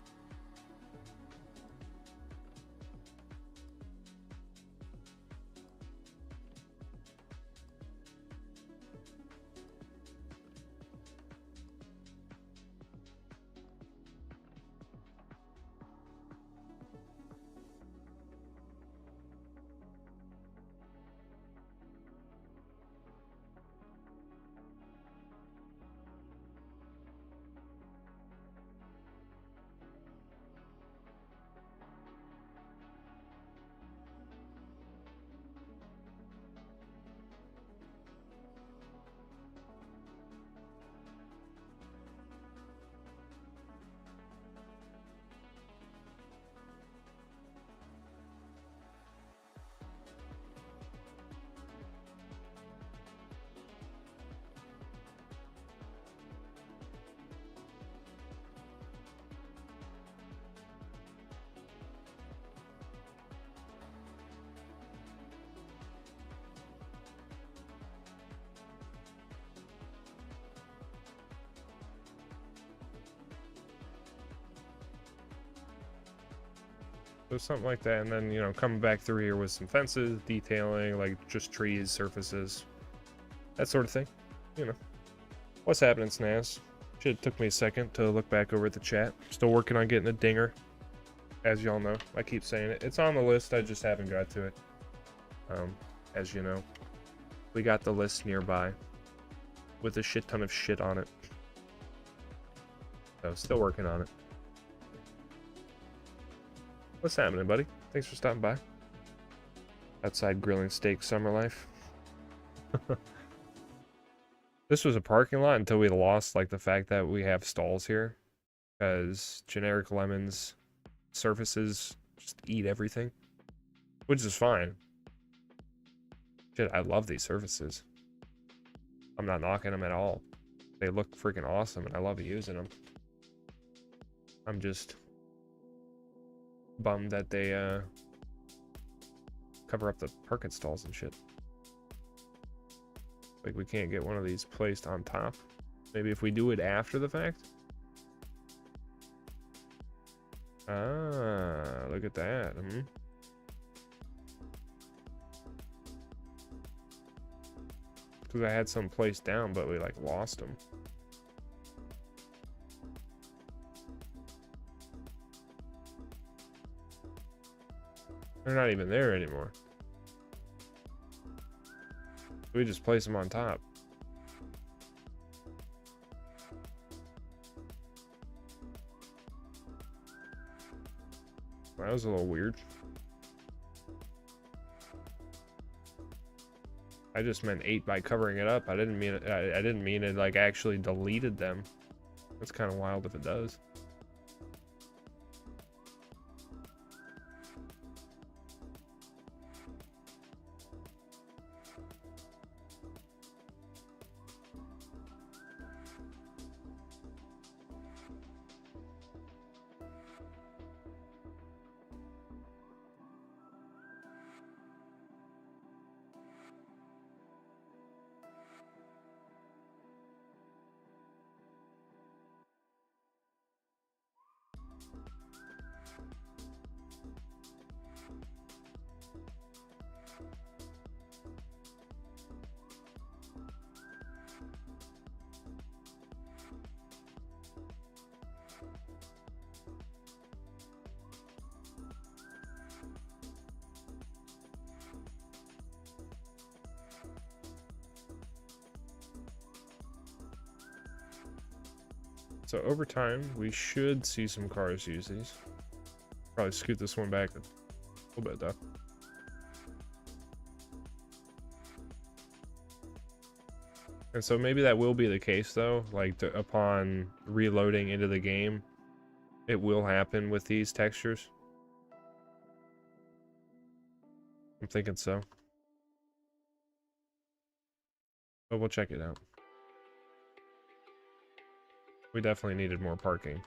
So something like that, and then, you know, coming back through here with some fences, detailing, like just trees, surfaces, that sort of thing. You know, what's happening, Snaz? Should took me a second to look back over at the chat. Still working on getting a dinger, as y'all know. I keep saying it. It's on the list. I just haven't got to it. As you know, we got the list nearby with a shit ton of shit on it. So still working on it. What's happening, buddy? Thanks for stopping by. Outside grilling steak, summer life. This was a parking lot until we lost like the fact that we have stalls here, because generic lemons surfaces just eat everything, which is fine. Shit, I love these surfaces. I'm not knocking them at all. They look freaking awesome and I love using them. I'm just bummed that they cover up the parking stalls and shit. Like we can't get one of these placed on top. Maybe if we do it after the fact. Ah, look at that. Because I had some placed down, but we like lost them. They're not even there anymore. We just place them on top. That was a little weird. I just meant 8 by covering it up. I didn't mean it. I didn't mean it like actually deleted them. That's kind of wild if it does. So over time, we should see some cars use these. Probably scoot this one back a little bit though. And so maybe that will be the case though, like upon reloading into the game, it will happen with these textures. I'm thinking so. But we'll check it out. We definitely needed more parking.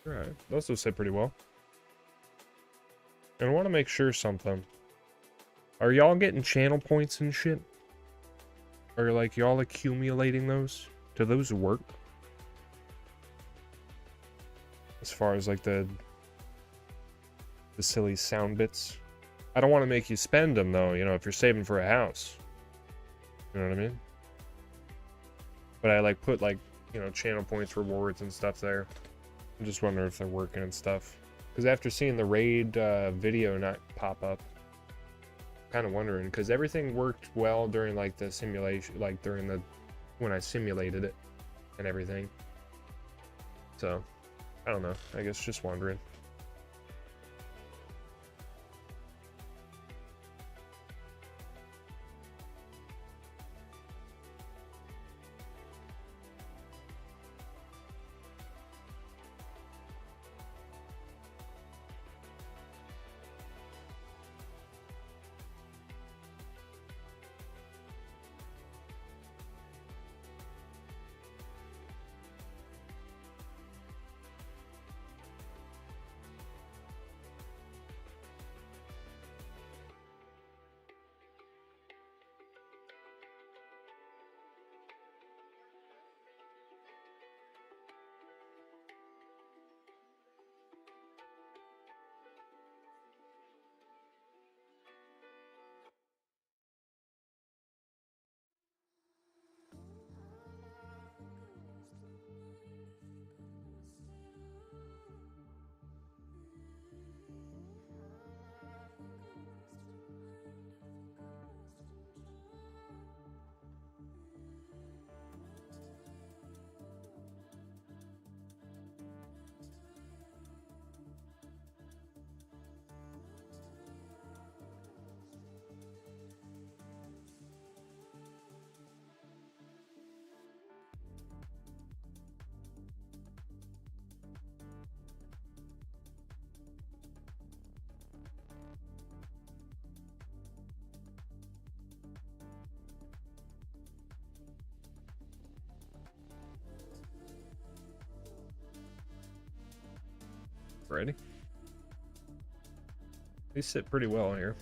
Alright, those will sit pretty well. And I want to make sure something. Are y'all getting channel points and shit? Or like y'all accumulating those? Do those work? As far as like the silly sound bits. I don't want to make you spend them though, you know, if you're saving for a house. You know what I mean? But I like put like, you know, channel points, rewards and stuff there. I'm just wondering if they're working and stuff. Because after seeing the raid video not pop up, kind of wondering, because everything worked well during like the simulation, like during the when I simulated it and everything. So I don't know, I guess just wondering. Ready? They sit pretty well here.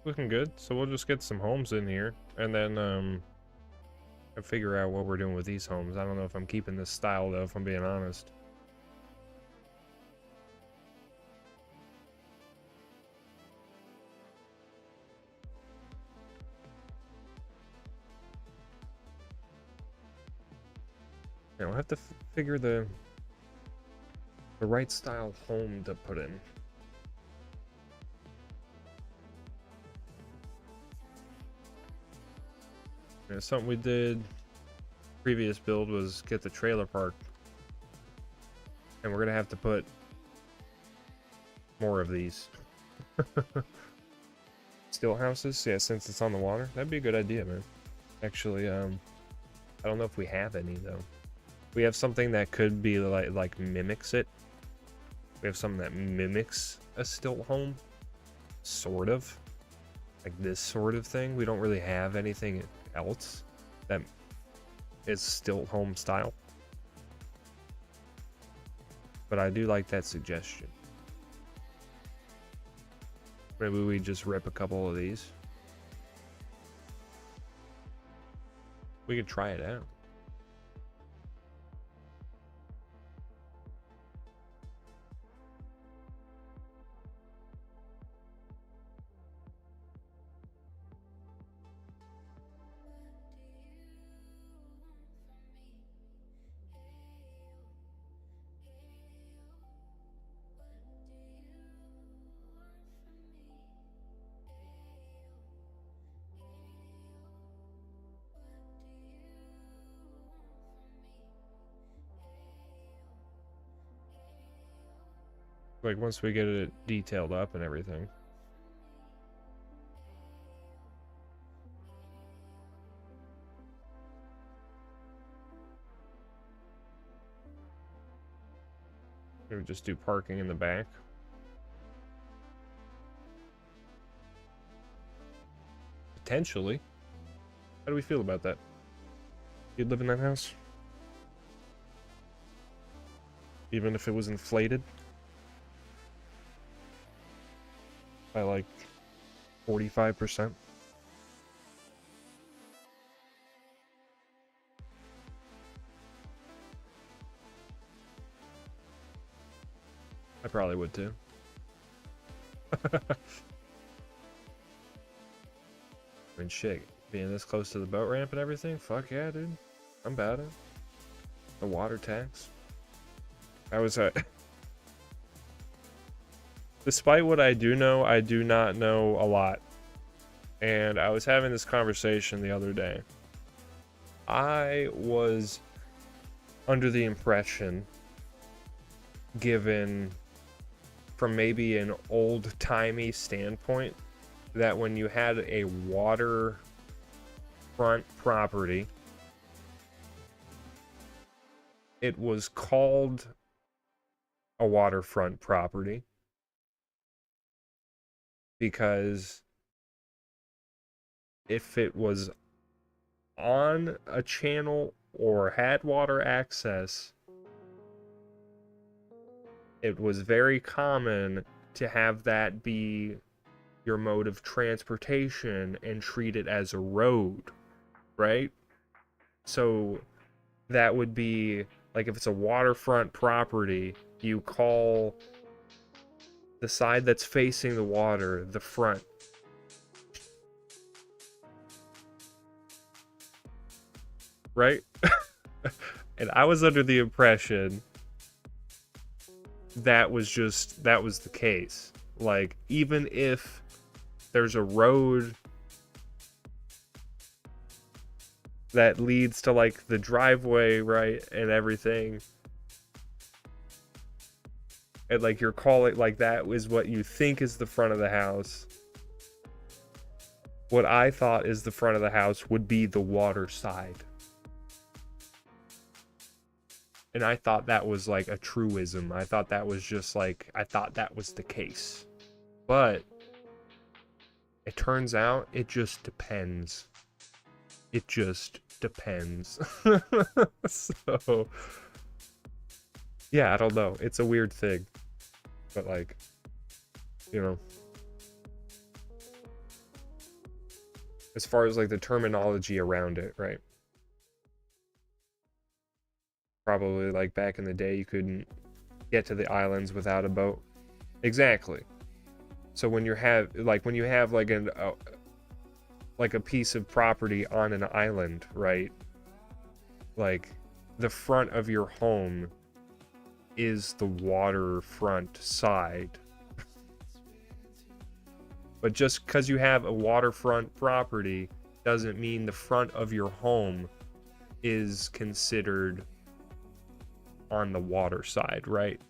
Looking good. So we'll just get some homes in here and then figure out what we're doing with these homes. I don't know if I'm keeping this style though, if I'm being honest. Yeah, we'll have to figure the right style home to put in. Yeah, something we did previous build was get the trailer park, and we're gonna have to put more of these. Still houses, yeah, since it's on the water. That'd be a good idea, man. Actually, I don't know if we have any though. We have something that could be like mimics it. We have something that mimics a stilt home, sort of, like this sort of thing. We don't really have anything else that is stilt home style, but I do like that suggestion. Maybe we just rip a couple of these. We could try it out. Like once we get it detailed up and everything. We would just do parking in the back. Potentially. How do we feel about that? You'd live in that house? Even if it was inflated? By like 45%? I probably would too. I mean, shit, being this close to the boat ramp and everything, fuck yeah, dude. I'm about it. The water tax. I was despite what I do know, I do not know a lot. And I was having this conversation the other day. I was under the impression, given from maybe an old-timey standpoint, that when you had a waterfront property, it was called a waterfront property because if it was on a channel or had water access, it was very common to have that be your mode of transportation and treat it as a road, right? So that would be like if it's a waterfront property, you call the side that's facing the water the front. Right? And I was under the impression that was the case. Like, even if there's a road that leads to like the driveway, right, and everything, and like you're calling, like, that is what you think is the front of the house. What I thought is the front of the house would be the water side. And I thought that was like a truism. I thought that was just like, I thought that was the case. But it turns out it just depends. It just depends. So, yeah, I don't know. It's a weird thing. But like, you know, as far as like the terminology around it, right? Probably like back in the day, you couldn't get to the islands without a boat. Exactly. So when you have like a piece of property on an island, right? Like the front of your home is the waterfront side. But just because you have a waterfront property doesn't mean the front of your home is considered on the water side, right?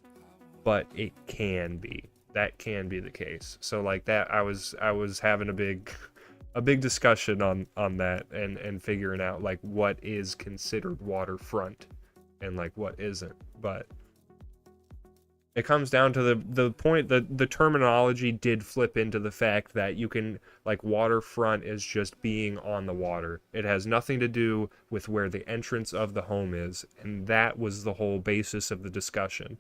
But it can be. That can be the case. So like that, I was having a big discussion on that and figuring out like what is considered waterfront and like what isn't. But it comes down to the point that the terminology did flip into the fact that you can, like, waterfront is just being on the water. It has nothing to do with where the entrance of the home is, and that was the whole basis of the discussion.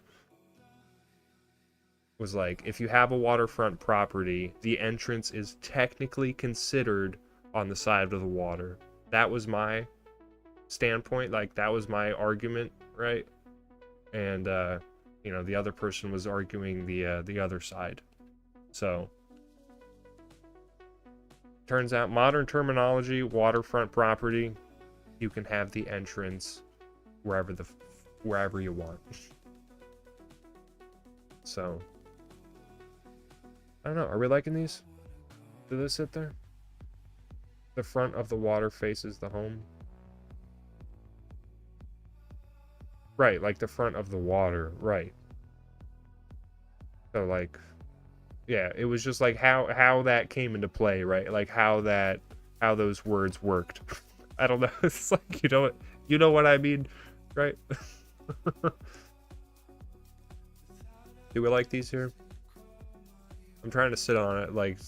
Was like, if you have a waterfront property, the entrance is technically considered on the side of the water. That was my standpoint, like that was my argument, right? And you know, the other person was arguing the other side. So turns out, modern terminology, waterfront property, you can have the entrance wherever you want. So I don't know, are we liking these? Do this sit there? The front of the water faces the home. Right, like the front of the water, right. So like, yeah, it was just like how that came into play, right? Like how those words worked. I don't know. It's like, you know what I mean, right? Do we like these here? I'm trying to sit on it, like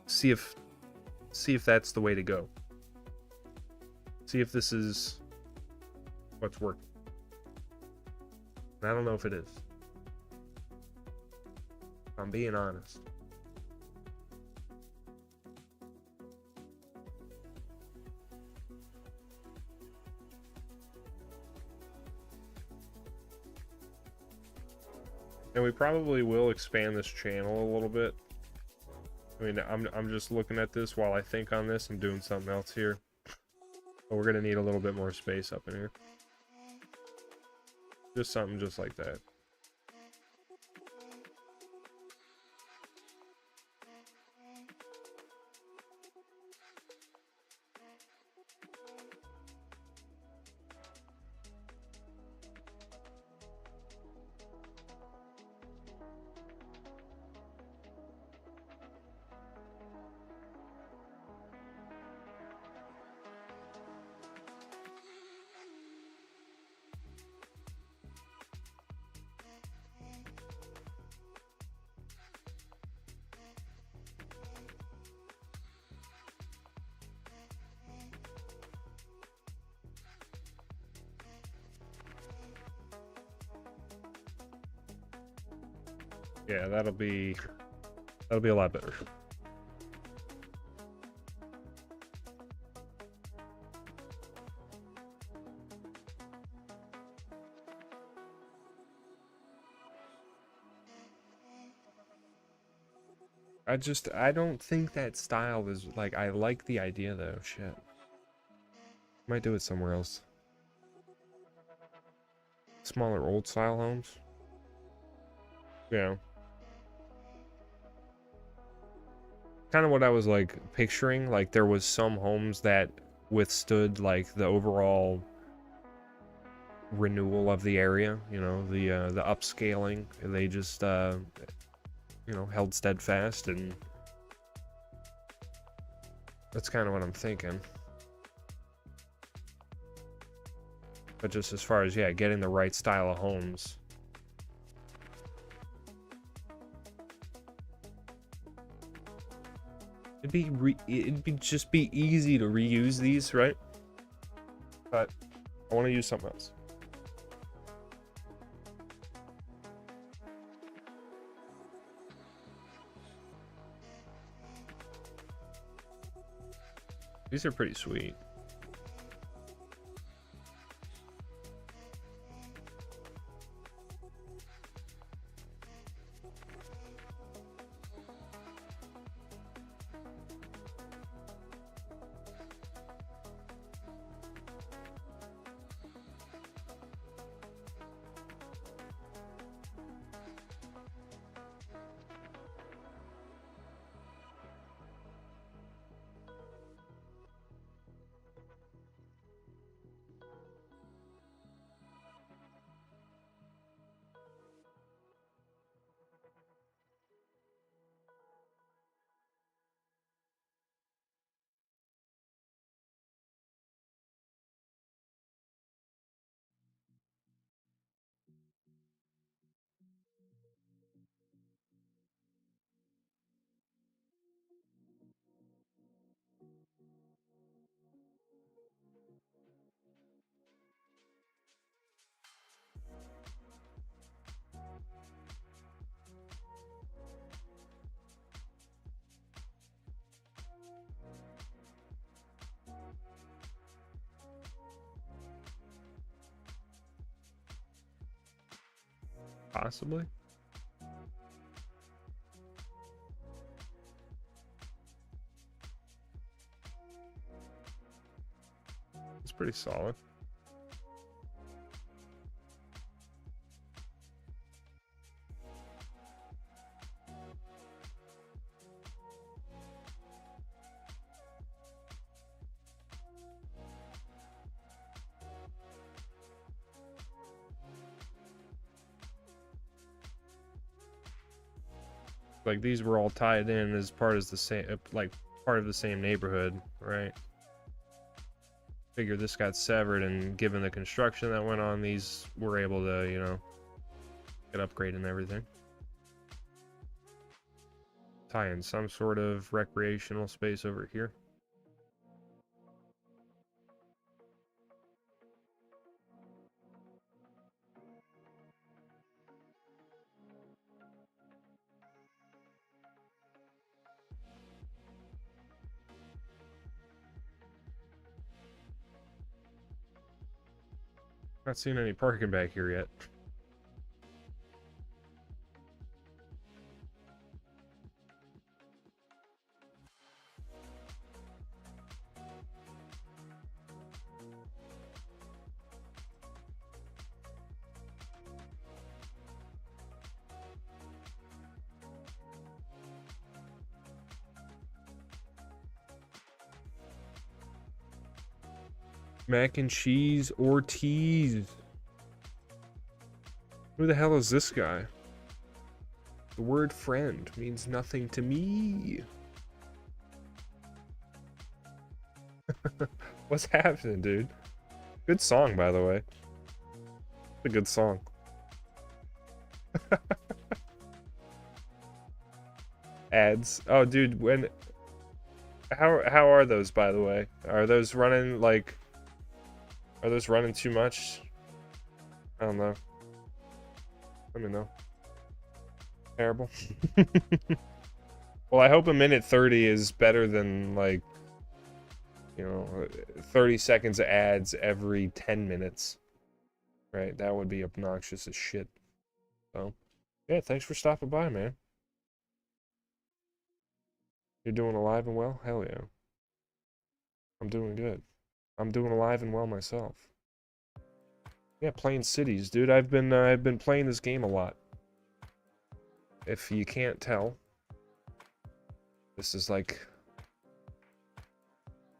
see if that's the way to go. See if this is what's working. And I don't know if it is. I'm being honest. And we probably will expand this channel a little bit. I mean, I'm just looking at this while I think on this. I'm doing something else here. But we're gonna need a little bit more space up in here. Just something just like that. Yeah, that'll be a lot better. I don't think that style is, like, I like the idea though, shit. Might do it somewhere else. Smaller old style homes. Yeah. Kind of what I was like picturing, like there was some homes that withstood like the overall renewal of the area, you know, the upscaling. They just you know, held steadfast, and that's kind of what I'm thinking. But just as far as, yeah, getting the right style of homes. It'd just be easy to reuse these, right? But I want to use something else. These are pretty sweet. Possibly. It's pretty solid. Like these were all tied in as part of the same, like part of the same neighborhood, right? Figure this got severed, and given the construction that went on, these were able to, you know, get upgraded and everything. Tie in some sort of recreational space over here. Not seeing any parking back here yet. Mac and cheese Ortiz. Who the hell is this guy? The word friend means nothing to me. What's happening, dude? Good song, by the way. It's a good song. Ads. Oh, dude, when... How are those, by the way? Are those running, like... Are those running too much? I don't know. Let me know. Terrible. Well, I hope a minute 30 is better than, like, you know, 30 seconds of ads every 10 minutes. Right? That would be obnoxious as shit. So, yeah, thanks for stopping by, man. You're doing alive and well? Hell yeah. I'm doing good. I'm doing alive and well myself. Yeah, playing cities, dude. I've been playing this game a lot. If you can't tell, this is like,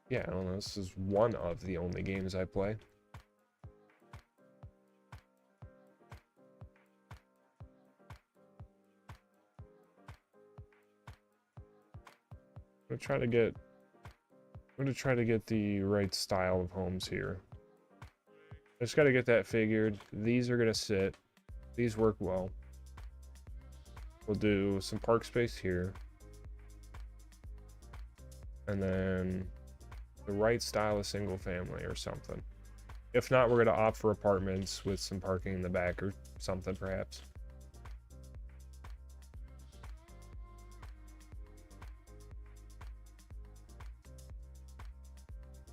yeah, I don't know. This is one of the only games I play. I'm gonna try to get the right style of homes here. I just gotta get that figured. These are gonna sit. These work well. We'll do some park space here. And then the right style of single family or something. If not, we're gonna opt for apartments with some parking in the back or something, perhaps.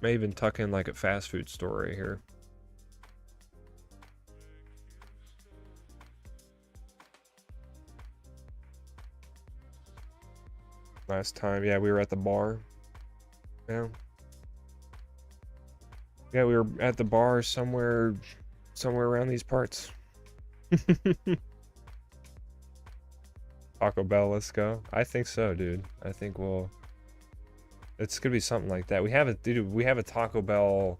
May even tuck in like a fast food store right here. Last time, yeah, we were at the bar. Yeah. Yeah, we were at the bar somewhere around these parts. Taco Bell, let's go. I think so, dude. I think it's gonna be something like that. We have a Taco Bell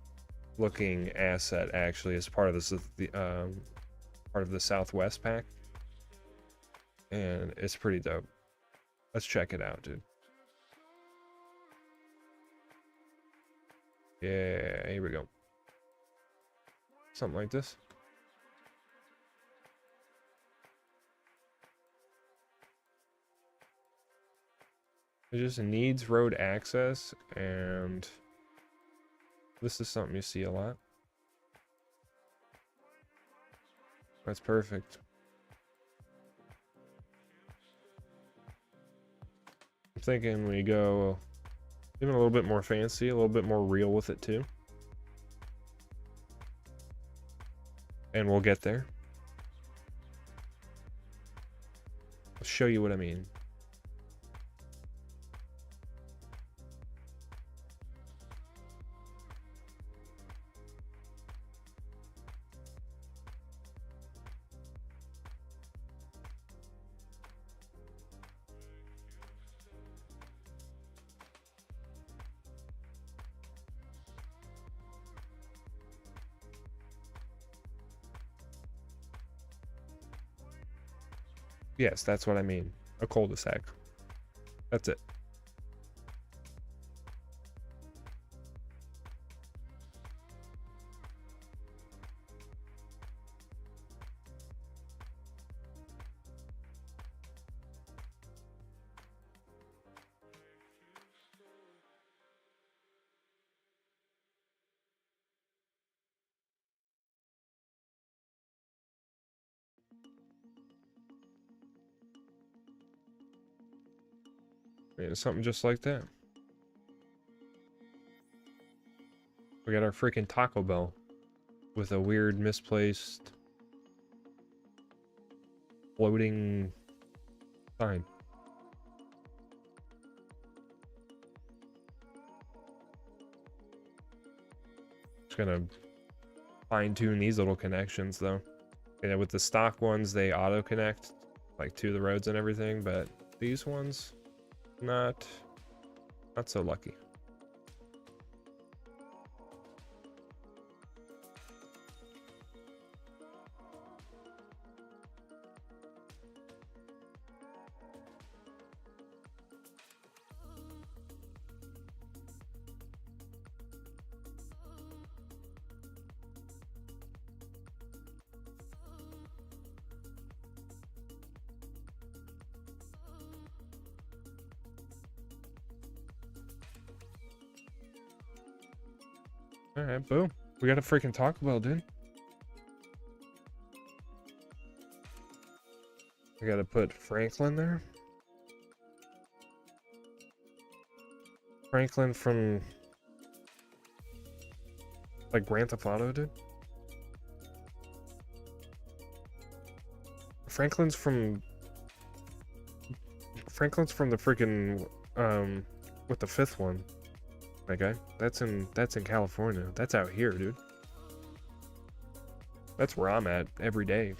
looking asset actually as part of this part of the Southwest pack. And it's pretty dope. Let's check it out, dude. Yeah, here we go. Something like this. It just needs road access, and this is something you see a lot. That's perfect. I'm thinking we go even a little bit more fancy, a little bit more real with it too. And we'll get there. I'll show you what I mean. Yes, that's what I mean. A cul-de-sac. That's it. Yeah, something just like that. We got our freaking Taco Bell with a weird misplaced floating sign. Just gonna fine tune these little connections though. Yeah, with the stock ones, they auto connect like to the roads and everything, but these ones, not so lucky. Alright, boom. We got a freaking Taco Bell, dude. We gotta put Franklin there. Franklin from like Grand Theft Auto, dude. Franklin's from the freaking with the fifth one. That guy. That's in California. That's out here, dude. That's where I'm at every day.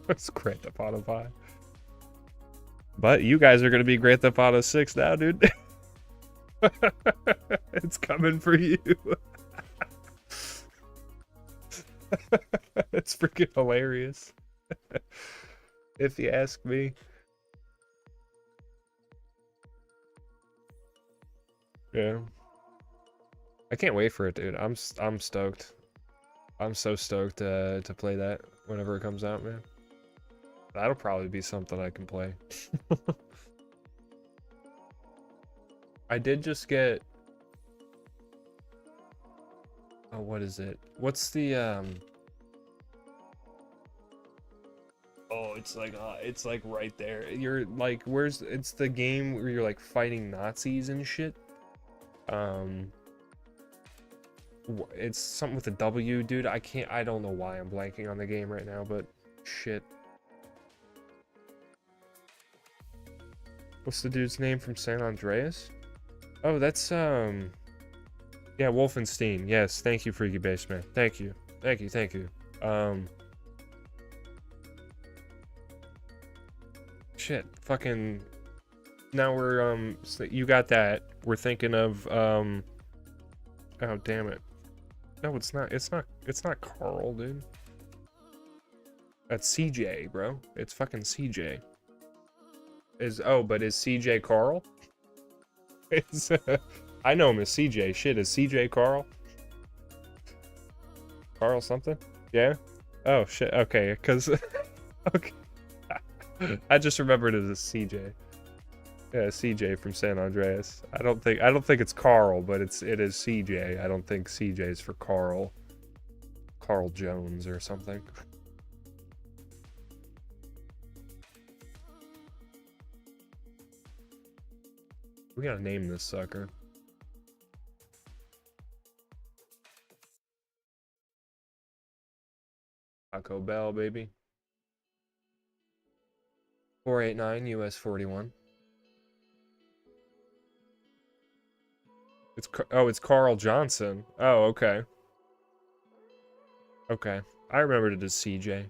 It's Grand Theft Auto 5. But you guys are gonna be Grand Theft Auto 6 now, dude. It's coming for you. It's freaking hilarious. If you ask me. Yeah. I can't wait for it, dude. I'm stoked. I'm so stoked to play that whenever it comes out, man. That'll probably be something I can play. I did just get... Oh, what is it? What's the, Oh, it's like right there. You're like, where's... It's the game where you're like fighting Nazis and shit. It's something with a W, dude. I don't know why I'm blanking on the game right now, but shit. What's the dude's name from San Andreas? Oh, that's, yeah, Wolfenstein. Yes, thank you, Freaky Baseman. Thank you. Thank you. Shit, fucking, now we're, so you got that. We're thinking of, oh, damn it. No, it's not Carl, dude. That's CJ, bro. It's fucking CJ. But is CJ Carl? It's, I know him as CJ. Shit, is CJ Carl? Carl something? Yeah? Oh, shit, okay, because... okay. I just remembered it as CJ. Yeah, CJ from San Andreas. I don't think it's Carl, but it is CJ. I don't think CJ is for Carl. Carl Jones or something. We gotta name this sucker. Taco Bell, baby. 489 US 41. It's Carl Johnson. Oh, okay. Okay. I remembered it as CJ.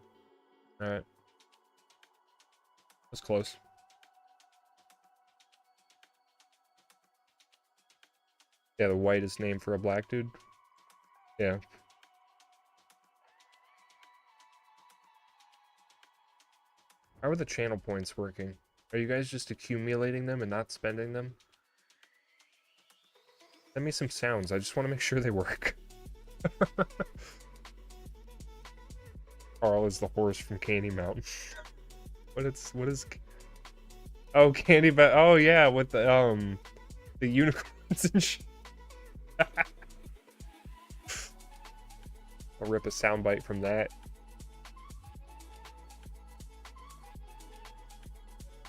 Alright. That's close. Yeah, the whitest name for a black dude. Yeah. How are the channel points working? Are you guys just accumulating them and not spending them? Send me some sounds. I just want to make sure they work. Carl is the horse from Candy Mountain. what is... Oh, Candy Mountain. Oh, yeah, with the unicorns and shit. I'll rip a soundbite from that.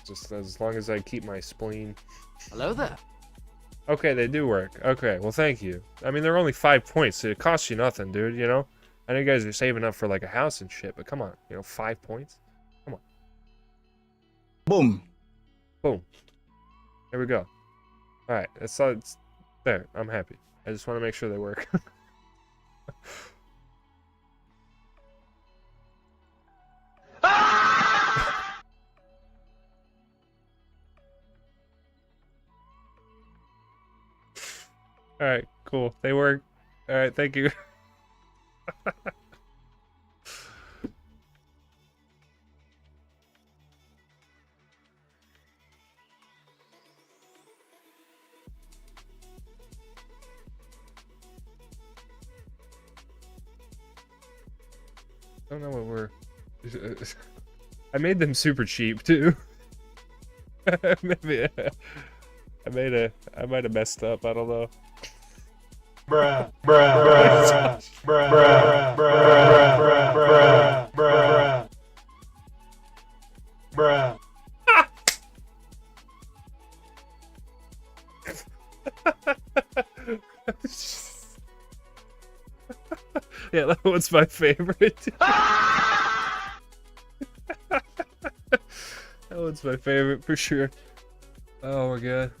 Just as long as I keep my spleen. Hello there. Okay, they do work. Okay, well, thank you. I mean, they're only 5 points, so it costs you nothing, dude, you know? I know you guys are saving up for, like, a house and shit, but come on, you know, 5 points? Come on. Boom. Boom. There we go. Alright, it's there. I'm happy. I just want to make sure they work. Alright, cool. They work. Alright, thank you. I don't know what we're... I made them super cheap, too. Maybe I might have messed up, I don't know. Bruh, bruh, bruh, bruh, bruh, bruh, bruh, bruh, bruh. Yeah, that one's my favorite. That one's my favorite for sure. Oh my god.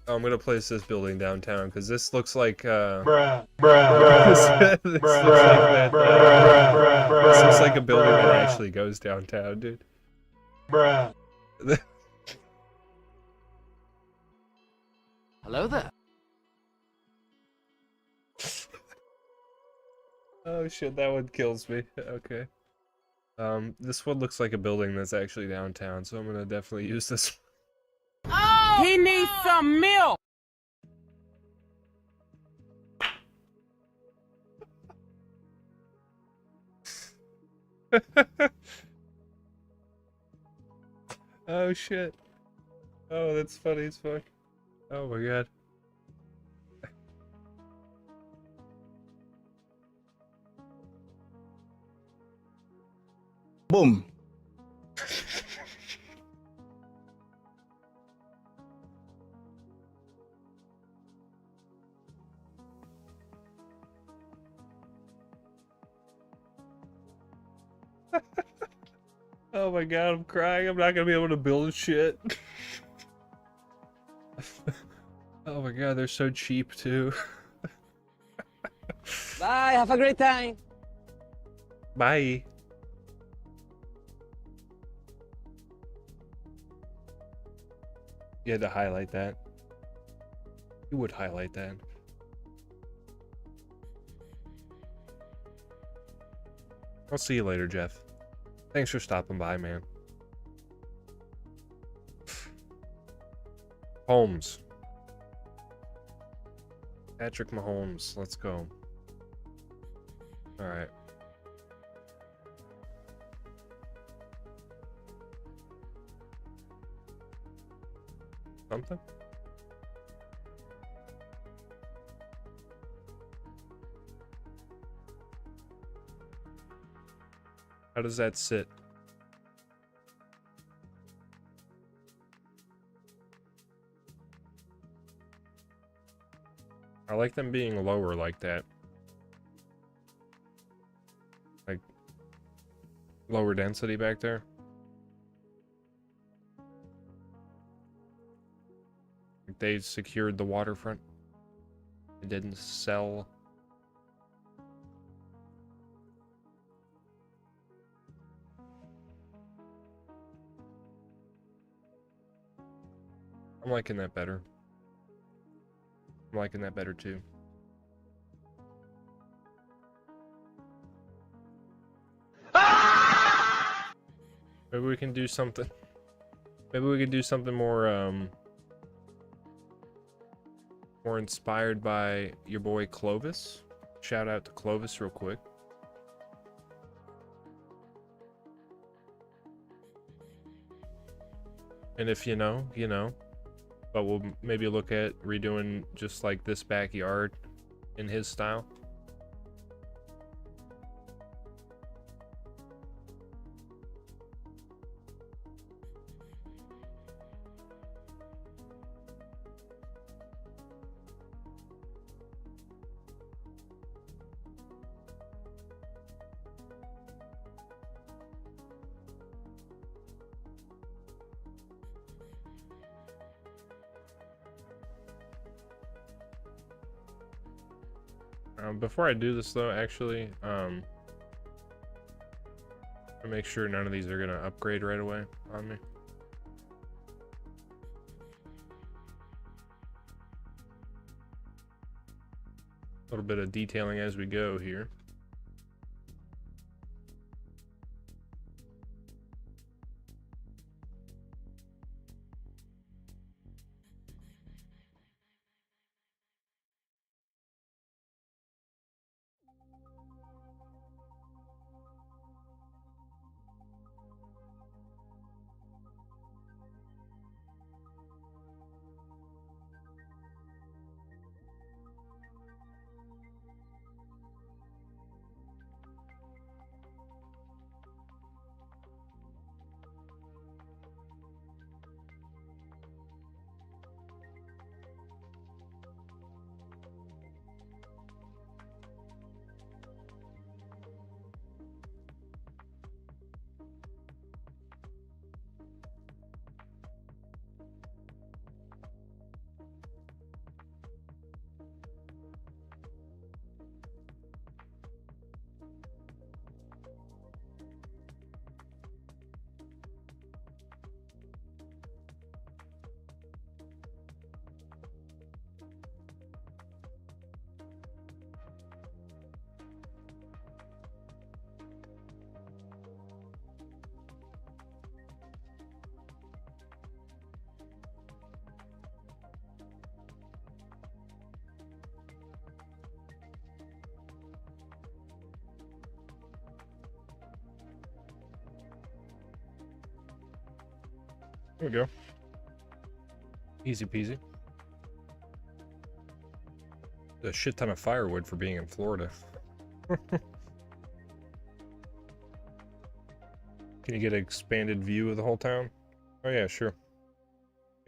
I'm gonna place this building downtown because this looks like Bruh, bruh, this bruh, looks like that, bruh, this looks like a building that actually goes downtown, dude. Bruh. Hello there. Oh shit, that one kills me. Okay. This one looks like a building that's actually downtown, so I'm gonna definitely use this. Oh, he needs some milk. Oh shit. Oh, that's funny as fuck. Oh my god. Boom. Oh my god, I'm crying. I'm not gonna be able to build shit. Oh my god, they're so cheap too. Bye, have a great time. Bye. You had to highlight that. You would highlight that. I'll see you later, Jeff. Thanks for stopping by, man. Holmes. Patrick Mahomes. Let's go. Alright. Something? How does that sit? I like them being lower like that. Like, lower density back there. think they secured the waterfront. It didn't sell. I'm liking that better. I'm liking that better too. Maybe we can do something. Maybe we could do something more more inspired by your boy Clovis. Shout out to Clovis real quick. And if you know, you know. But we'll maybe look at redoing just like this backyard in his style. Before I do this though, actually, I make sure none of these are gonna upgrade right away on me. A little bit of detailing as we go here. There we go. Easy peasy. A shit ton of firewood for being in Florida. Can you get an expanded view of the whole town? Oh yeah, sure.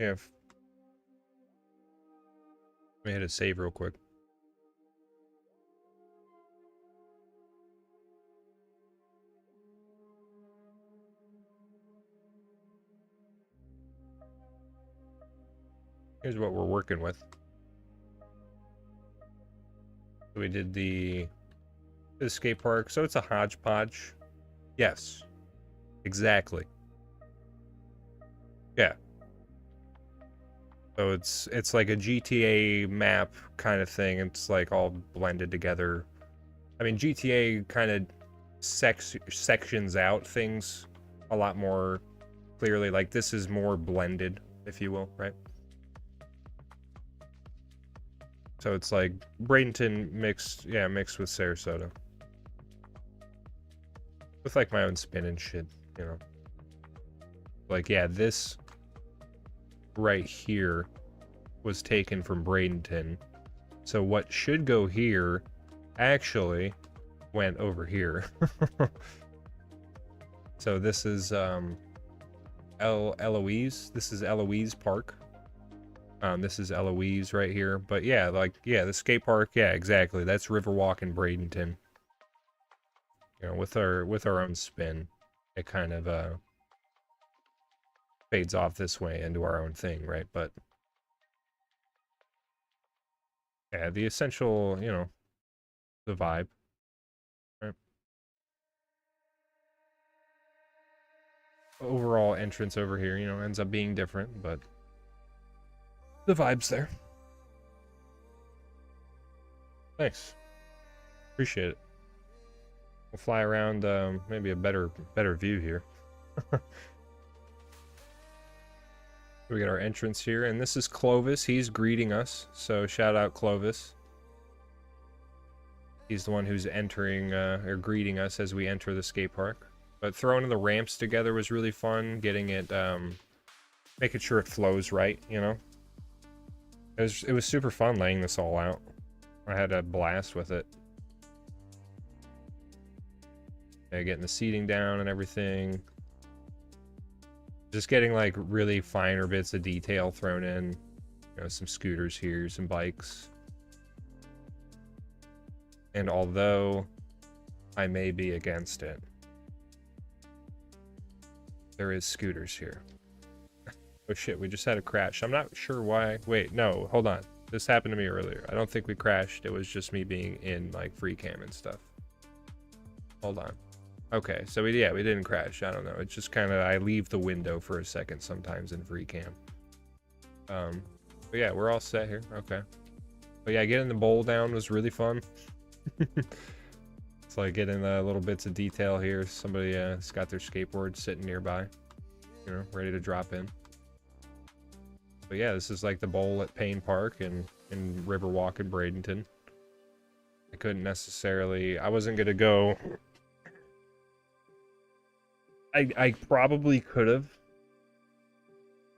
Yeah. Let me hit a save real quick. Here's what we're working with. We did the skate park, so it's a hodgepodge. Yes, exactly. Yeah. So it's like a GTA map kind of thing. It's like all blended together. I mean, GTA kind of sections out things a lot more clearly. Like this is more blended, if you will, right? So it's like Bradenton mixed with Sarasota. With like my own spin and shit, you know. Like, yeah, this right here was taken from Bradenton. So what should go here actually went over here. So this is Eloise. This is Eloise Park. This is Eloise right here. But yeah, like, yeah, the skate park, yeah, exactly. That's Riverwalk in Bradenton. You know, with our own spin, it kind of – fades off this way into our own thing, right? But Yeah, the essential, you know, the vibe. Right? Overall entrance over here, you know, ends up being different, but the vibe's there. Thanks. Appreciate it. We'll fly around, maybe a better view here. We got our entrance here, and this is Clovis. He's greeting us, so shout out Clovis. He's the one who's entering, or greeting us as we enter the skate park. But throwing the ramps together was really fun, getting it, making sure it flows right, you know? It was super fun laying this all out. I had a blast with it. Yeah, getting the seating down and everything. Just getting like really finer bits of detail thrown in. You know, some scooters here, some bikes. And although I may be against it, there is scooters here. Oh shit, we just had a crash. I'm not sure why. Wait, no, hold on. This happened to me earlier. I don't think we crashed. It was just me being in like free cam and stuff. Hold on. Okay, so we didn't crash. I don't know. It's just kind of, I leave the window for a second sometimes in free cam. But yeah, we're all set here. Okay. But yeah, getting the bowl down was really fun. It's like getting the little bits of detail here. Somebody has got their skateboard sitting nearby, you know, ready to drop in. But yeah, this is like the bowl at Payne Park and in Riverwalk in Bradenton. I couldn't necessarily, I wasn't gonna go. I probably could have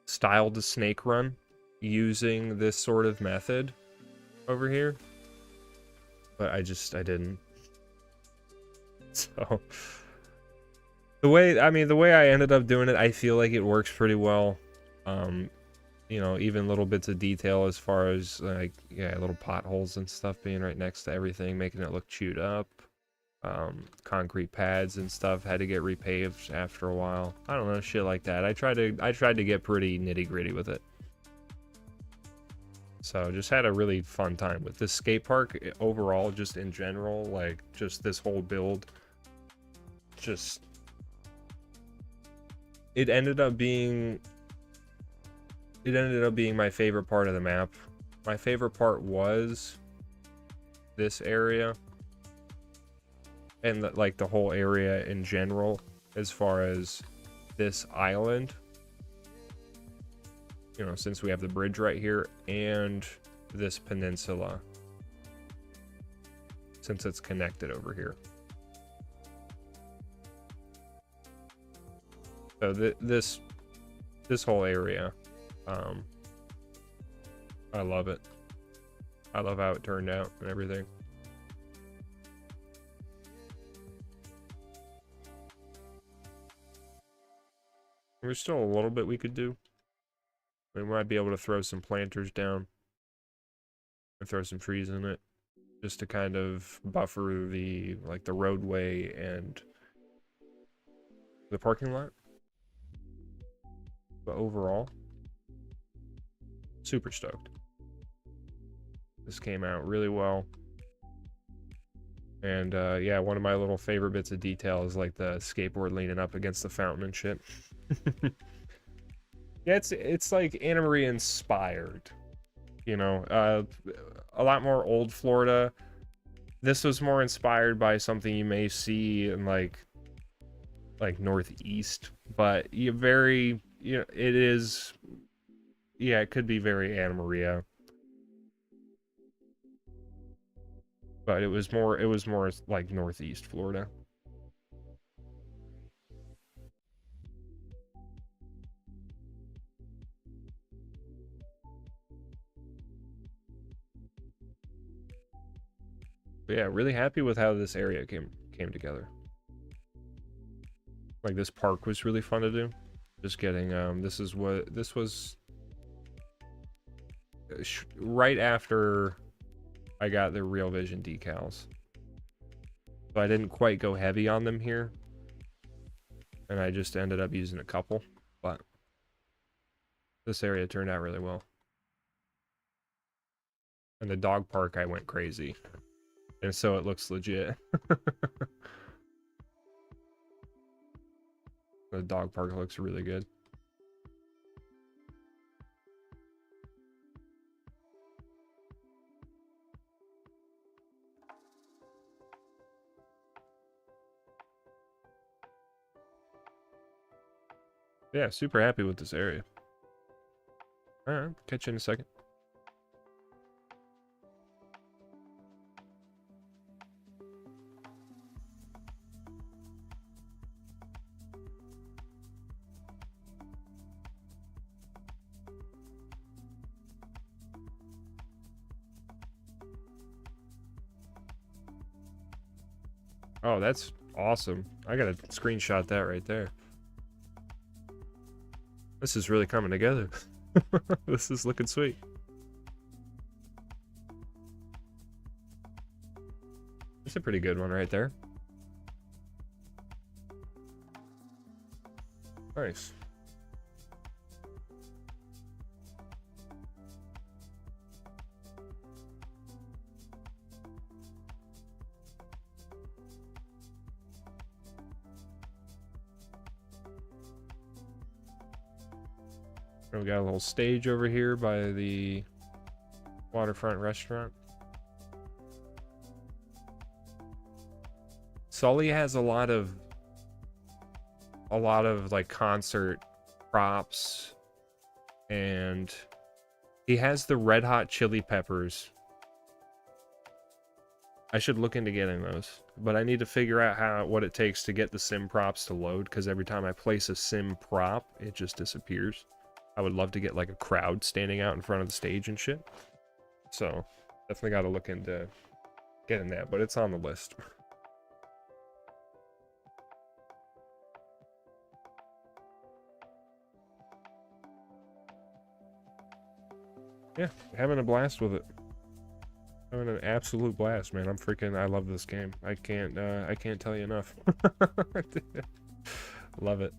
styled a snake run using this sort of method over here, but I didn't. So the way I ended up doing it, I feel like it works pretty well. You know, even little bits of detail as far as like, yeah, little potholes and stuff being right next to everything, making it look chewed up. Concrete pads and stuff had to get repaved after a while. I don't know, shit like that. I tried to get pretty nitty gritty with it. So just had a really fun time with this skate park overall, just in general, like just this whole build. Just, it ended up being my favorite part of the map. My favorite part was this area. And like the whole area in general, as far as this island, you know, since we have the bridge right here, and this peninsula, since it's connected over here. So this whole area, I love it. I love how it turned out and everything. There's still a little bit we could do. We might be able to throw some planters down and throw some trees in it, just to kind of buffer the roadway and the parking lot. But overall, super stoked. This came out really well. And yeah, one of my little favorite bits of detail is like the skateboard leaning up against the fountain and shit. Yeah, it's like Anna Maria inspired, you know, a lot more old Florida. This was more inspired by something you may see in like Northeast, but it is, yeah, it could be very Anna Maria, but it was more like Northeast Florida. But yeah, really happy with how this area came together. Like this park was really fun to do. Just getting this was right after I got the Real Vision decals. So I didn't quite go heavy on them here. And I just ended up using a couple, but this area turned out really well. And the dog park, I went crazy. And so it looks legit. The dog park looks really good. Yeah, super happy with this area. Alright, catch you in a second. Oh, that's awesome. I gotta screenshot that right there. This is really coming together. This is looking sweet. That's a pretty good one right there. Nice. We got a little stage over here by the waterfront restaurant. Sully has a lot of like concert props, and he has the Red Hot Chili Peppers. I should look into getting those, but I need to figure out what it takes to get the sim props to load, because every time I place a sim prop, it just disappears. I would love to get like a crowd standing out in front of the stage and shit. So definitely got to look into getting that, but it's on the list. Yeah, having a blast with it. Having an absolute blast, man. I love this game. I can't tell you enough. Love it.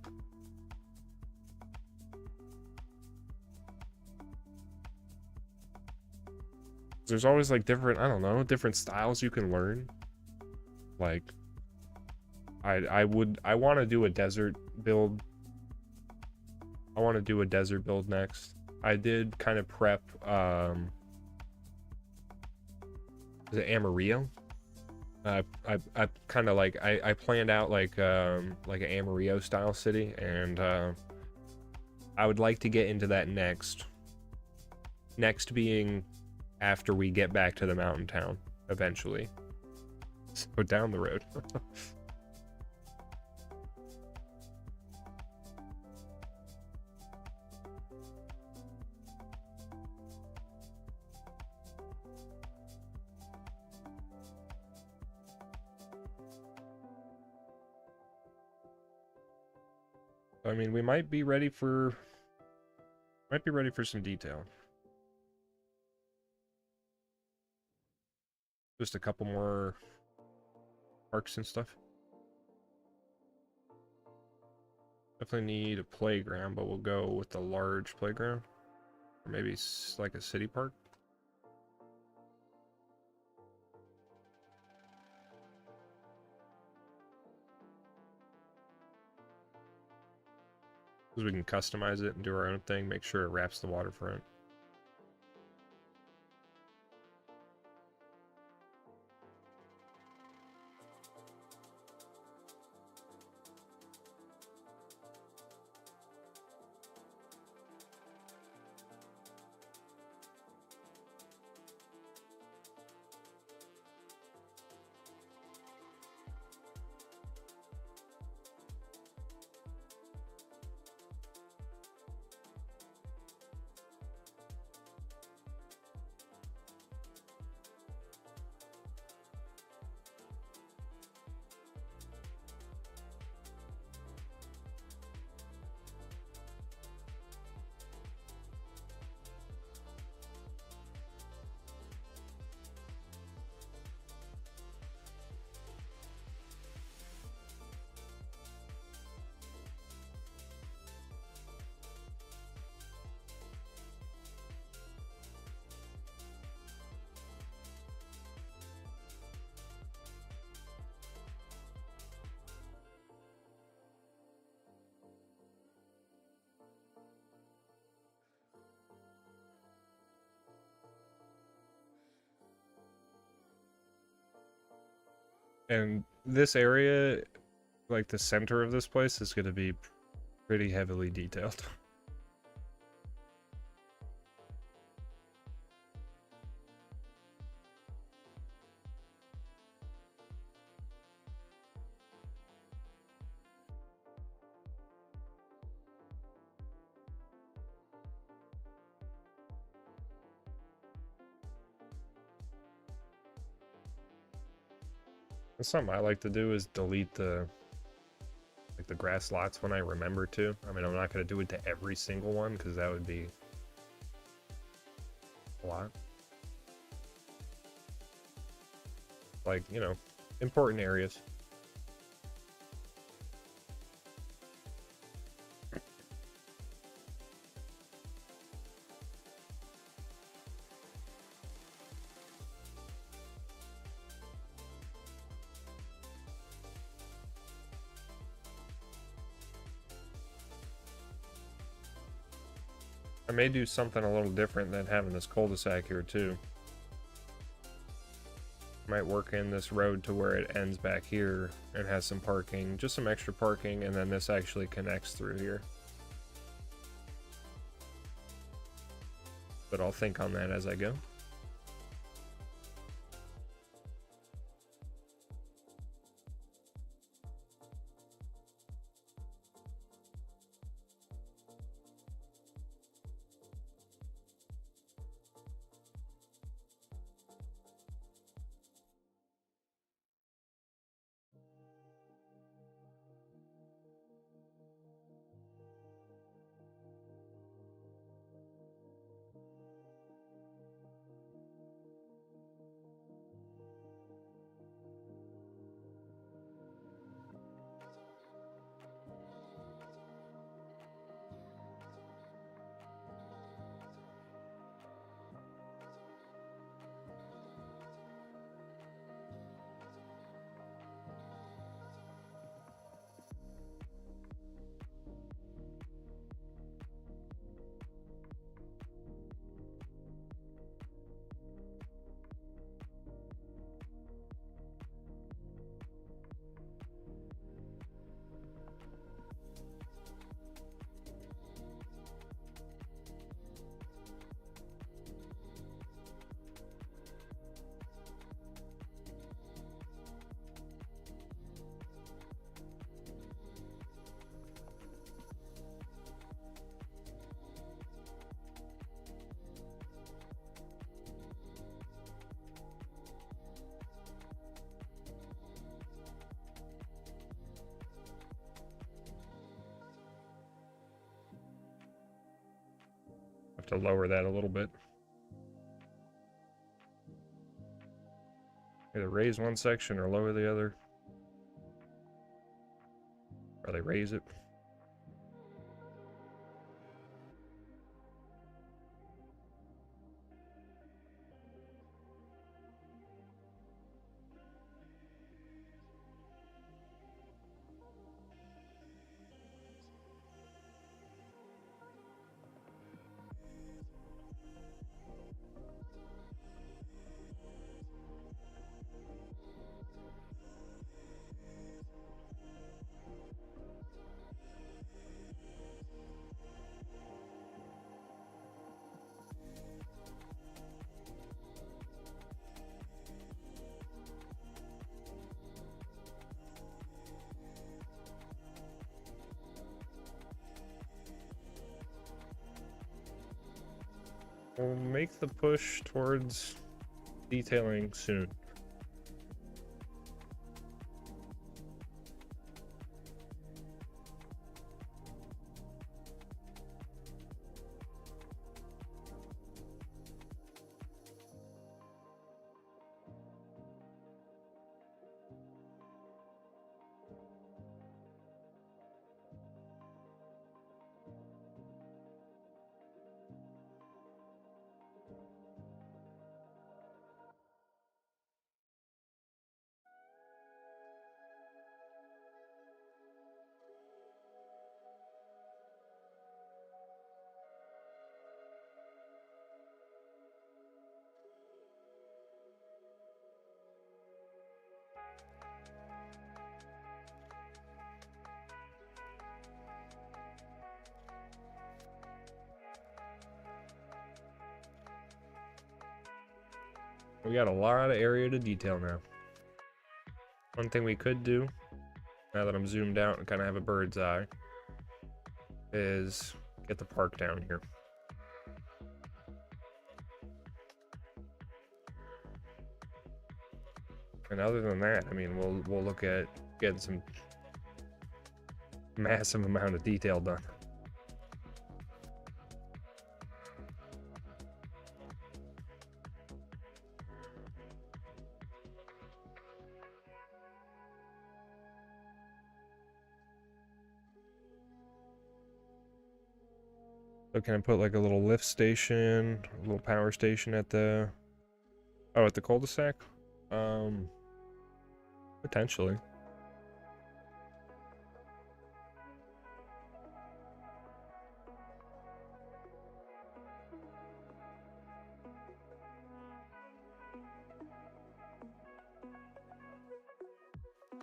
There's always like different, I don't know, different styles you can learn. Like I want to do a desert build. I want to do a desert build next. I did kind of prep is it Amarillo? I kind of like I planned out like an Amarillo style city, and I would like to get into that next being after we get back to the mountain town eventually. So down the road. I mean, we might be ready for some detail. Just a couple more parks and stuff. Definitely need a playground, but we'll go with the large playground. Or maybe like a city park. Because we can customize it and do our own thing, make sure it wraps the waterfront. And this area, like the center of this place, is going to be pretty heavily detailed. Something I like to do is delete the grass lots when I remember to. I mean, I'm not going to do it to every single one because that would be a lot. Like, you know, important areas. I may do something a little different than having this cul-de-sac here too. Might work in this road to where it ends back here and has some parking, just some extra parking, and then this actually connects through here. But I'll think on that as I go. Have to lower that a little bit. Either raise one section or lower the other. Or they raise it. We'll make the push towards detailing soon. We got a lot of area to detail now. One thing we could do, now that I'm zoomed out and kind of have a bird's eye, is get the park down here. And other than that, I mean, we'll look at getting some massive amount of detail done. So can I put like a little lift station, a little power station at the cul-de-sac? Potentially.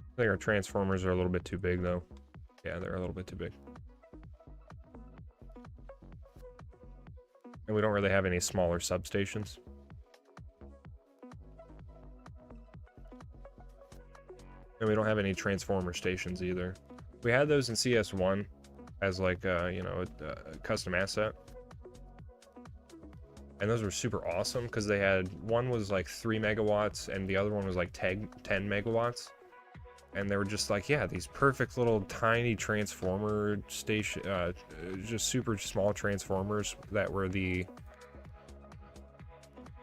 I think our transformers are a little bit too big though. Yeah, they're a little bit too big. And we don't really have any smaller substations. And we don't have any transformer stations either. We had those in CS1 as like, you know, a custom asset. And those were super awesome because they had, one was like 3 megawatts and the other one was like 10 megawatts. And they were just like, yeah, these perfect little tiny transformer station, just super small transformers that were the,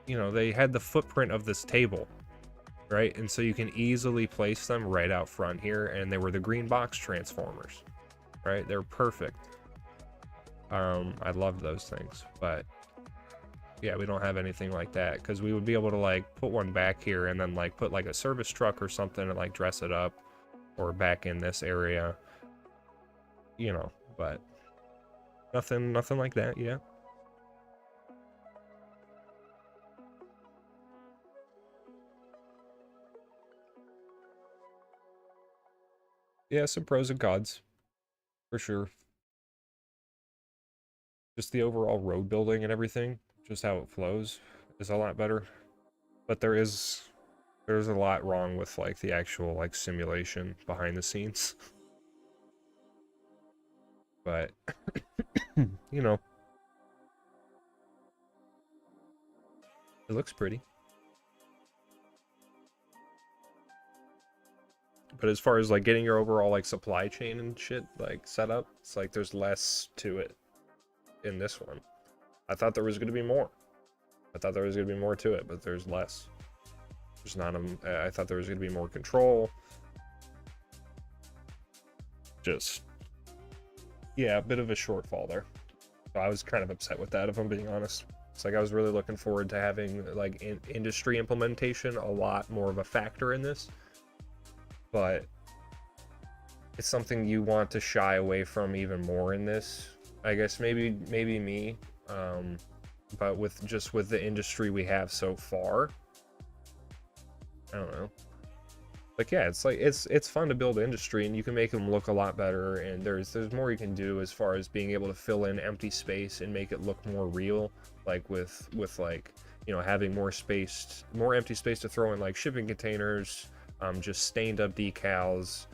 you know, they had the footprint of this table, right? And so you can easily place them right out front here, and they were the green box transformers, right? They're perfect. I love those things, but yeah, we don't have anything like that because we would be able to like put one back here and then like put like a service truck or something and like dress it up, or back in this area, you know, but nothing like that yet. Yeah, some pros and cons, for sure. Just the overall road building and everything, just how it flows, is a lot better. But there's a lot wrong with like the actual like simulation behind the scenes. But you know, it looks pretty. But as far as like getting your overall like supply chain and shit like set up, it's like there's less to it in this one. I thought there was going to be more. I thought there was going to be more to it, but there's less. There's not I thought there was going to be more control. Just, yeah, a bit of a shortfall there. So I was kind of upset with that, if I'm being honest. It's like I was really looking forward to having like industry implementation a lot more of a factor in this. But it's something you want to shy away from even more in this. I guess maybe me, but with the industry we have so far, I don't know. Like, yeah, it's like it's fun to build industry, and you can make them look a lot better, and there's more you can do as far as being able to fill in empty space and make it look more real, like with like, you know, having more empty space to throw in like shipping containers, just stained up decals,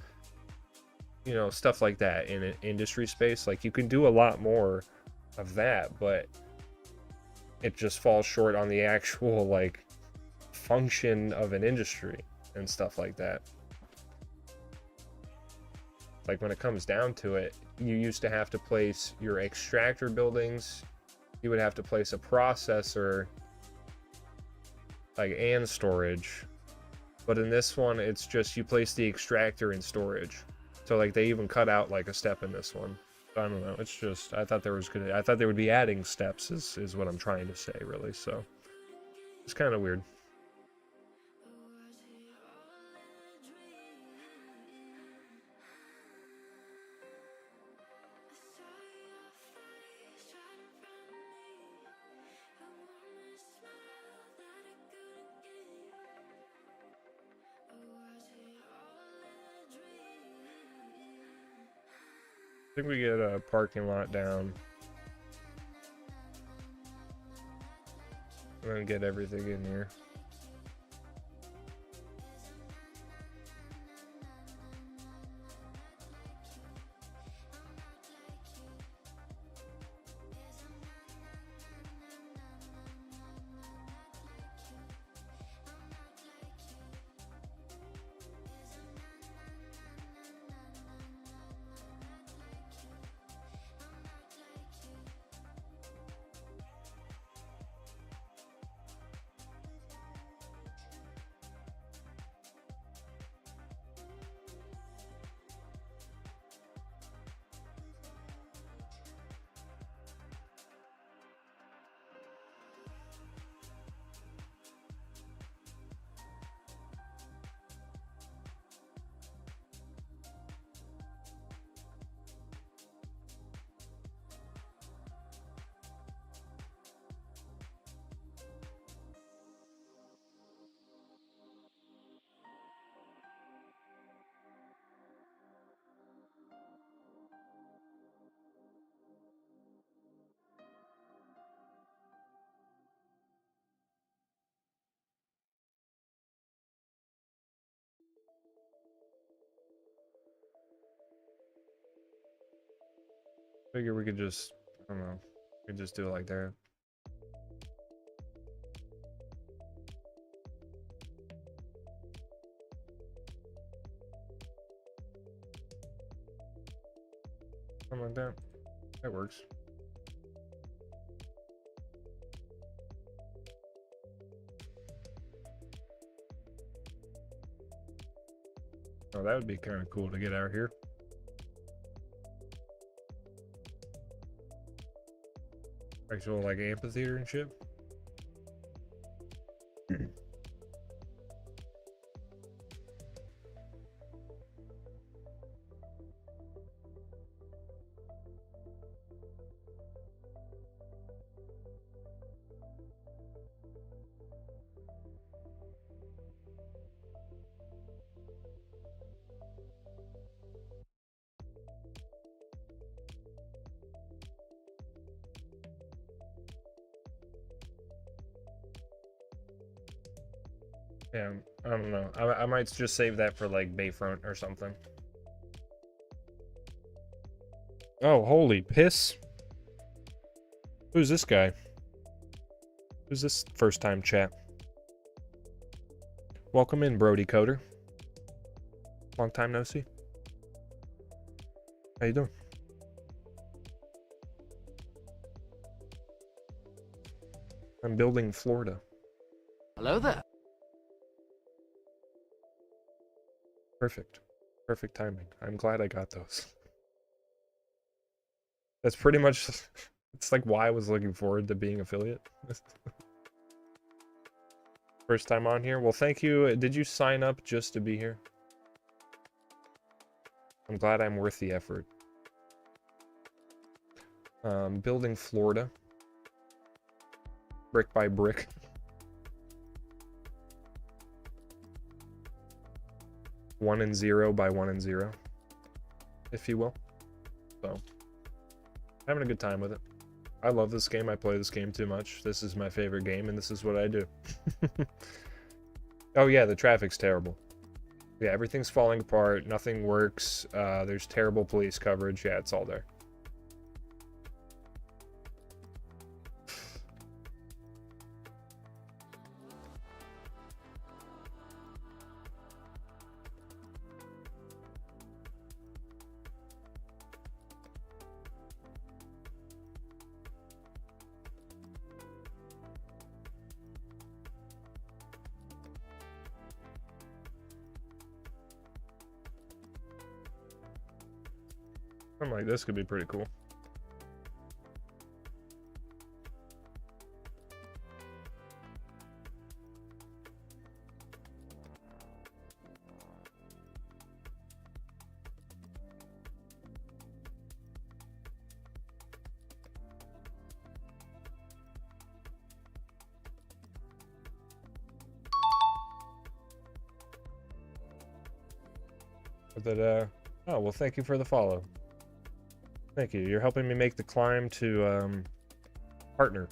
you know, stuff like that in an industry space. Like, you can do a lot more of that, but it just falls short on the actual like function of an industry and stuff like that. Like, when it comes down to it, you used to have to place your extractor buildings, you would have to place a processor, like, and storage. But in this one, it's just you place the extractor and storage. So like they even cut out like a step in this one. I don't know. It's just, I thought they would be adding steps is what I'm trying to say, really. So it's kind of weird. I think we get a parking lot down. I'm gonna get everything in here. Figure we could just, I don't know, we could just do it like that. Something like that. That works. Oh, that would be kind of cool to get out here. Actual like amphitheater and shit. Yeah, I don't know. I might just save that for like Bayfront or something. Oh, holy piss. Who's this guy? Who's this first time chat? Welcome in, Brody Coder. Long time no see. How you doing? I'm building Florida. Hello there. Perfect. Perfect timing. I'm glad I got those. That's pretty much, it's like why I was looking forward to being affiliate. First time on here. Well, thank you. Did you sign up just to be here? I'm glad I'm worth the effort. Building Florida. Brick by brick. One and zero by 1 and 0, if you will. So, having a good time with it. I love this game. I play this game too much. This is my favorite game, and this is what I do. Oh yeah, the traffic's terrible. Yeah, everything's falling apart. Nothing works. There's terrible police coverage. Yeah, it's all there. Something like this could be pretty cool. But oh, well, thank you for the follow. Thank you. You're helping me make the climb to partner.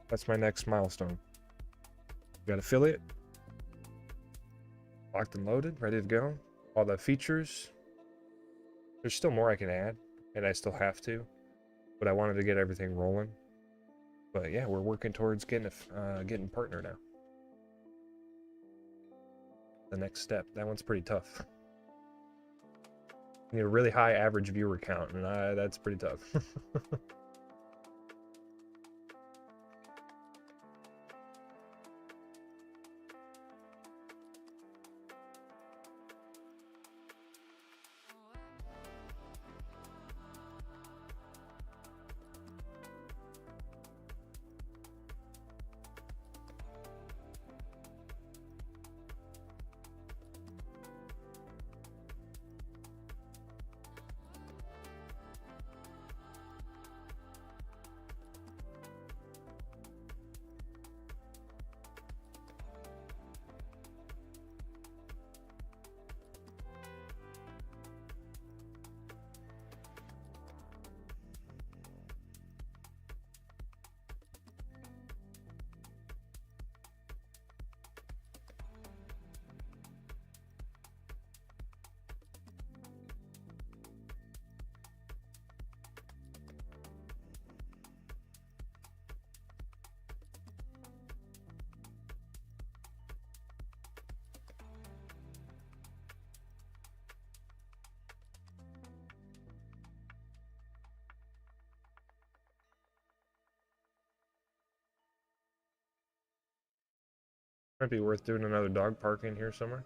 That's my next milestone. Got affiliate. Locked and loaded, ready to go. All the features. There's still more I can add, and I still have to. But I wanted to get everything rolling. But yeah, we're working towards getting partner now. The next step. That one's pretty tough. You need a really high average viewer count, and that's pretty tough. Might be worth doing another dog park in here somewhere.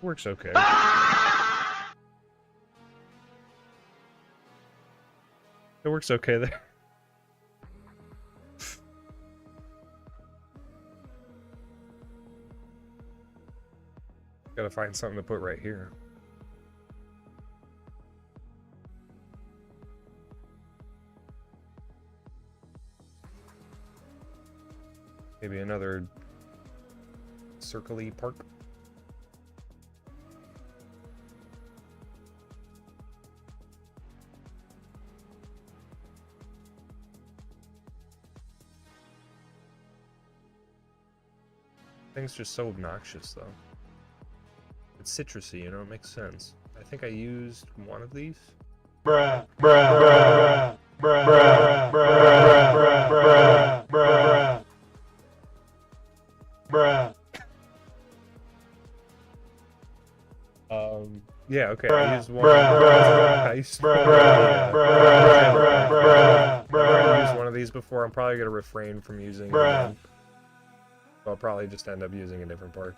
Works okay. It works okay there. Gotta find something to put right here. Maybe another circle-y park. Thing's just so obnoxious, though. It's citrusy, you know, it makes sense. I think I used one of these. Bruh, bruh, bruh, bruh, bruh, bruh, bruh, bruh, bruh, bruh. Yeah, okay, I used one. Bruh, I used bruh, yeah. bruh, bruh, I've already used bruh, one of these before. I'm probably gonna refrain from using it Bruh. again. So I'll probably just end up using a different park.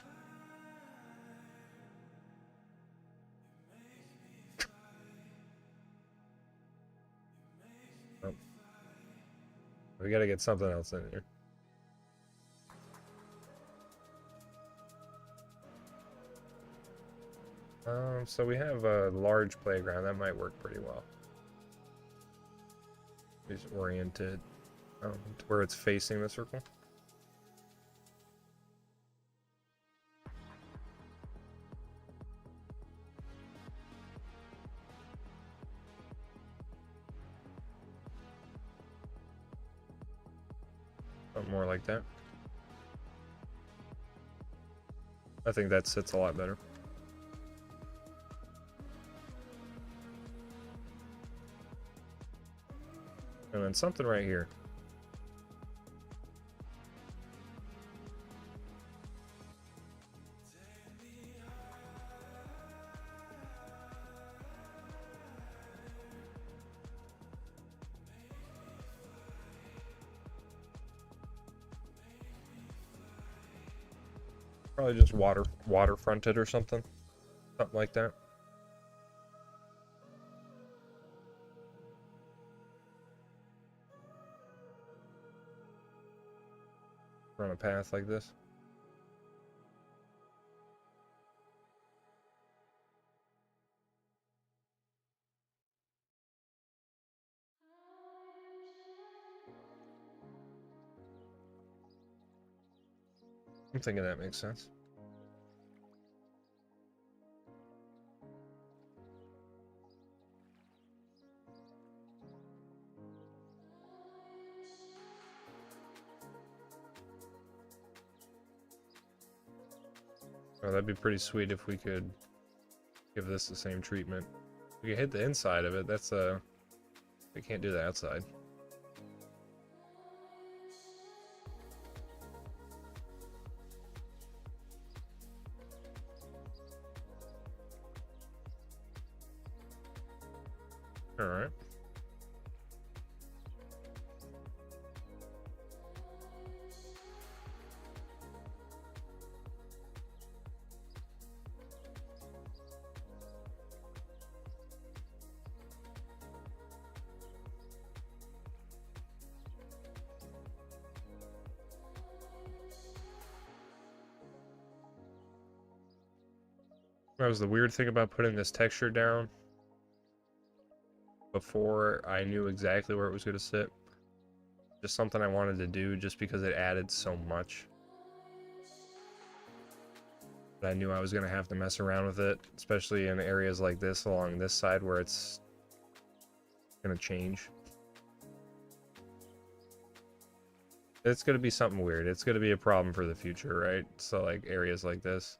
Oh. We gotta get something else in here. So we have a large playground. That might work pretty well. Just orient it to where it's facing the circle. Something more like that. I think that sits a lot better. And then something right here. Probably just waterfronted or something. Something like that. Run a path like this. I'm thinking that makes sense. Oh, that'd be pretty sweet if we could give this the same treatment. We could hit the inside of it. That's we can't do the outside. All right. That was the weird thing about putting this texture down before I knew exactly where it was going to sit. Just something I wanted to do just because it added so much. But I knew I was going to have to mess around with it, especially in areas like this along this side where it's going to change. It's going to be something weird. It's going to be a problem for the future, right? So like areas like this.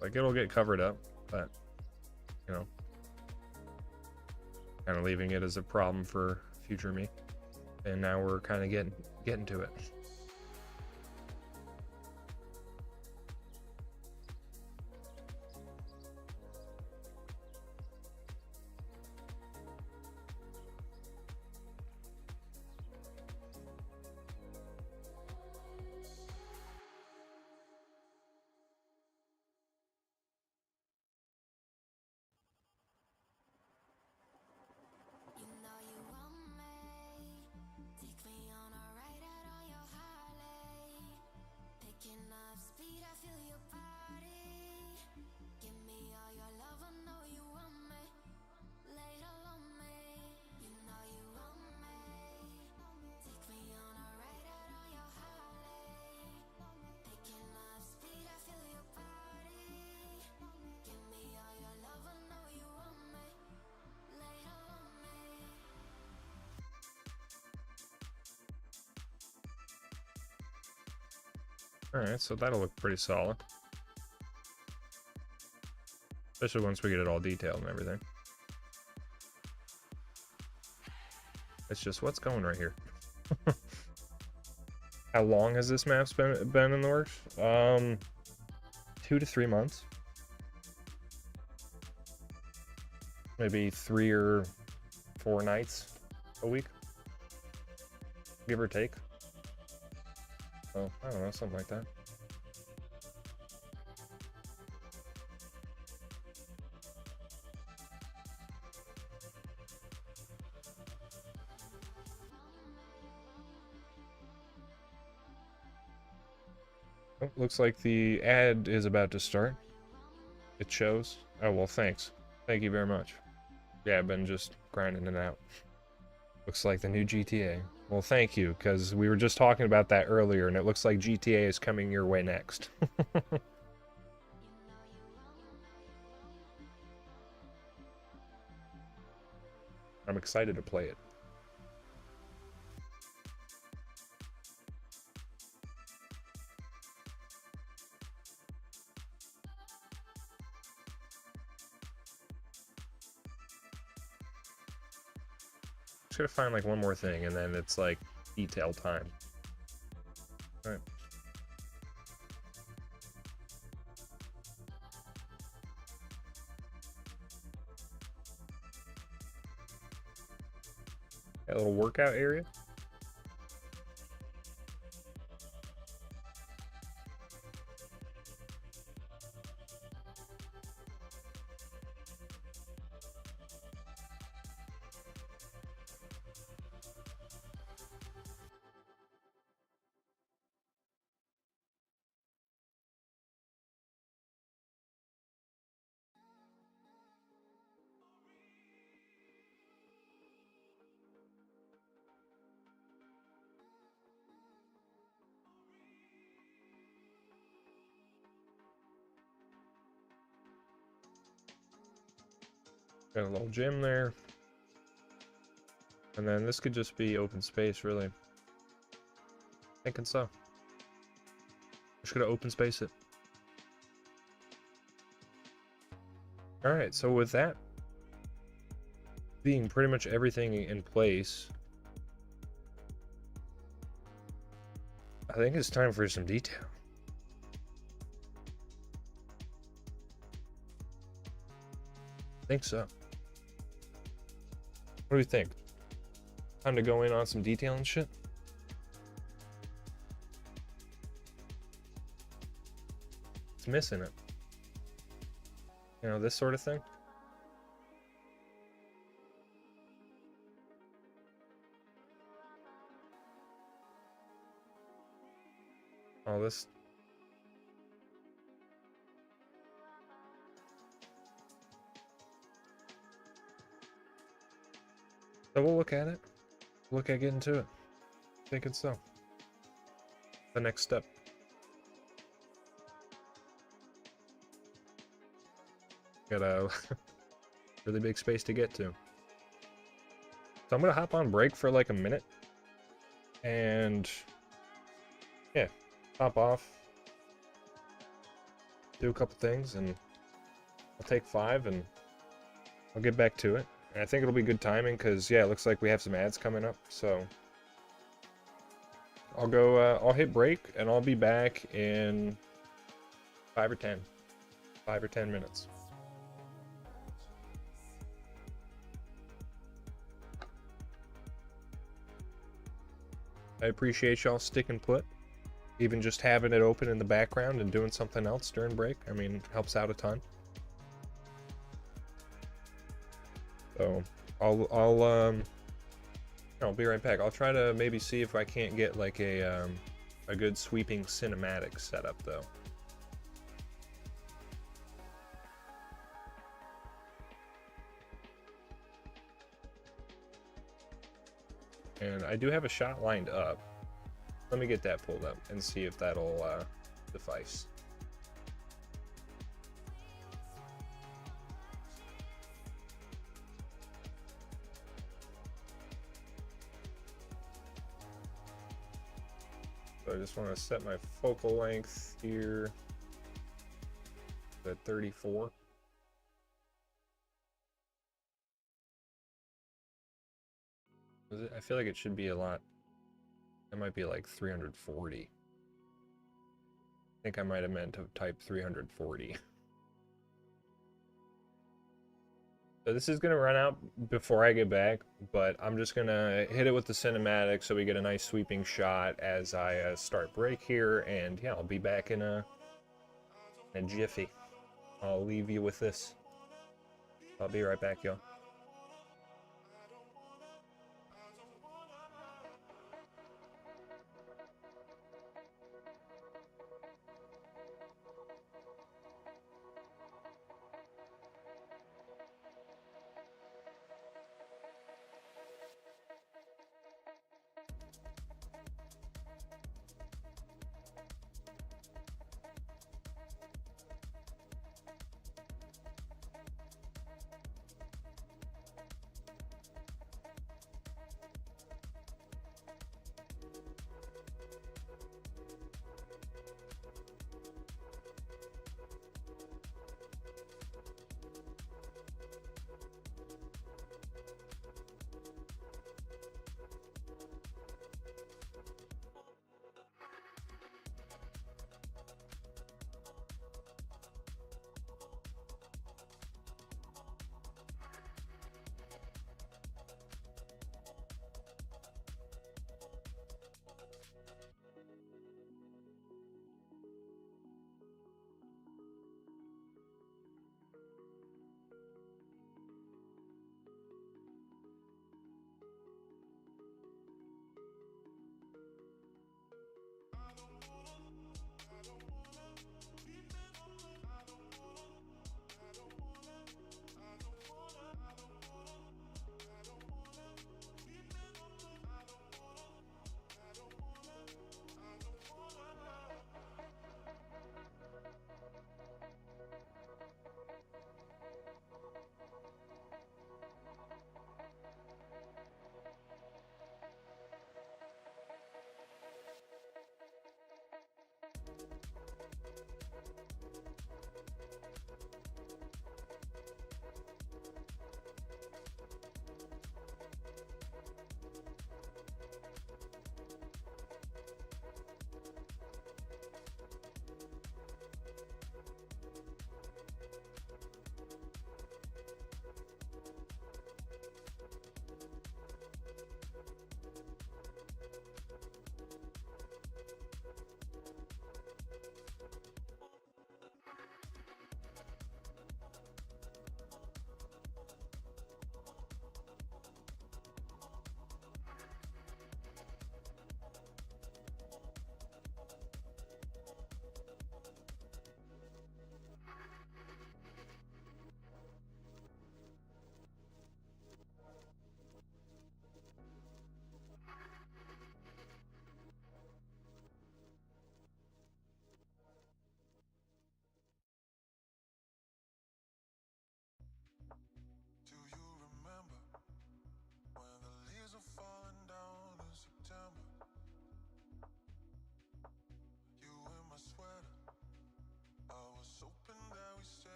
Like it'll get covered up, but you know, kind of leaving it as a problem for future me. And now we're kind of getting to it. You know you want me. Take me on a ride out on your Harley. Picking up speed, I feel your body. Give me all your love, I know you want me. Lay it all on me. You know you want me. Take me on a ride out on your Harley. Picking up speed, I feel your body. Give me all your love, I know you want me. Lay it all on me. Alright, so that'll look pretty solid. Especially once we get it all detailed and everything. It's just what's going right here. How long has this map's been in the works? 2 to 3 months. Maybe 3 or 4 nights a week. Give or take. Oh, I don't know, something like that. Oh, looks like the ad is about to start. It shows. Oh, well, thanks. Thank you very much. Yeah, I've been just grinding it out. Looks like the new GTA. Well, thank you, because we were just talking about that earlier, and it looks like GTA is coming your way next. I'm excited to play it. Just gotta find like one more thing, and then it's like detail time. All right. That little workout area. Got a little gym there. And then this could just be open space, really. Thinking so. Just gonna open space it. Alright, so with that being pretty much everything in place, I think it's time for some detail. I think so. What do you think? Time to go in on some detail and shit? It's missing it. You know, this sort of thing. All this. So we'll look at it. Look at getting to it. Thinking so. The next step. Got a really big space to get to. So I'm gonna hop on break for like a minute. And yeah, hop off. Do a couple things and I'll take 5 and I'll get back to it. And I think it'll be good timing because, yeah, it looks like we have some ads coming up. So I'll go, I'll hit break and I'll be back in 5 or 10 minutes. I appreciate y'all sticking put. Even just having it open in the background and doing something else during break, I mean, helps out a ton. So I'll be right back. I'll try to maybe see if I can't get like a good sweeping cinematic setup though. And I do have a shot lined up. Let me get that pulled up and see if that'll suffice. So I just want to set my focal length here at 34. I feel like it should be a lot. That might be like 340. I think I might have meant to type 340. So this is going to run out before I get back, but I'm just going to hit it with the cinematic so we get a nice sweeping shot as I start break here. And yeah, I'll be back in a jiffy. I'll leave you with this. I'll be right back, y'all.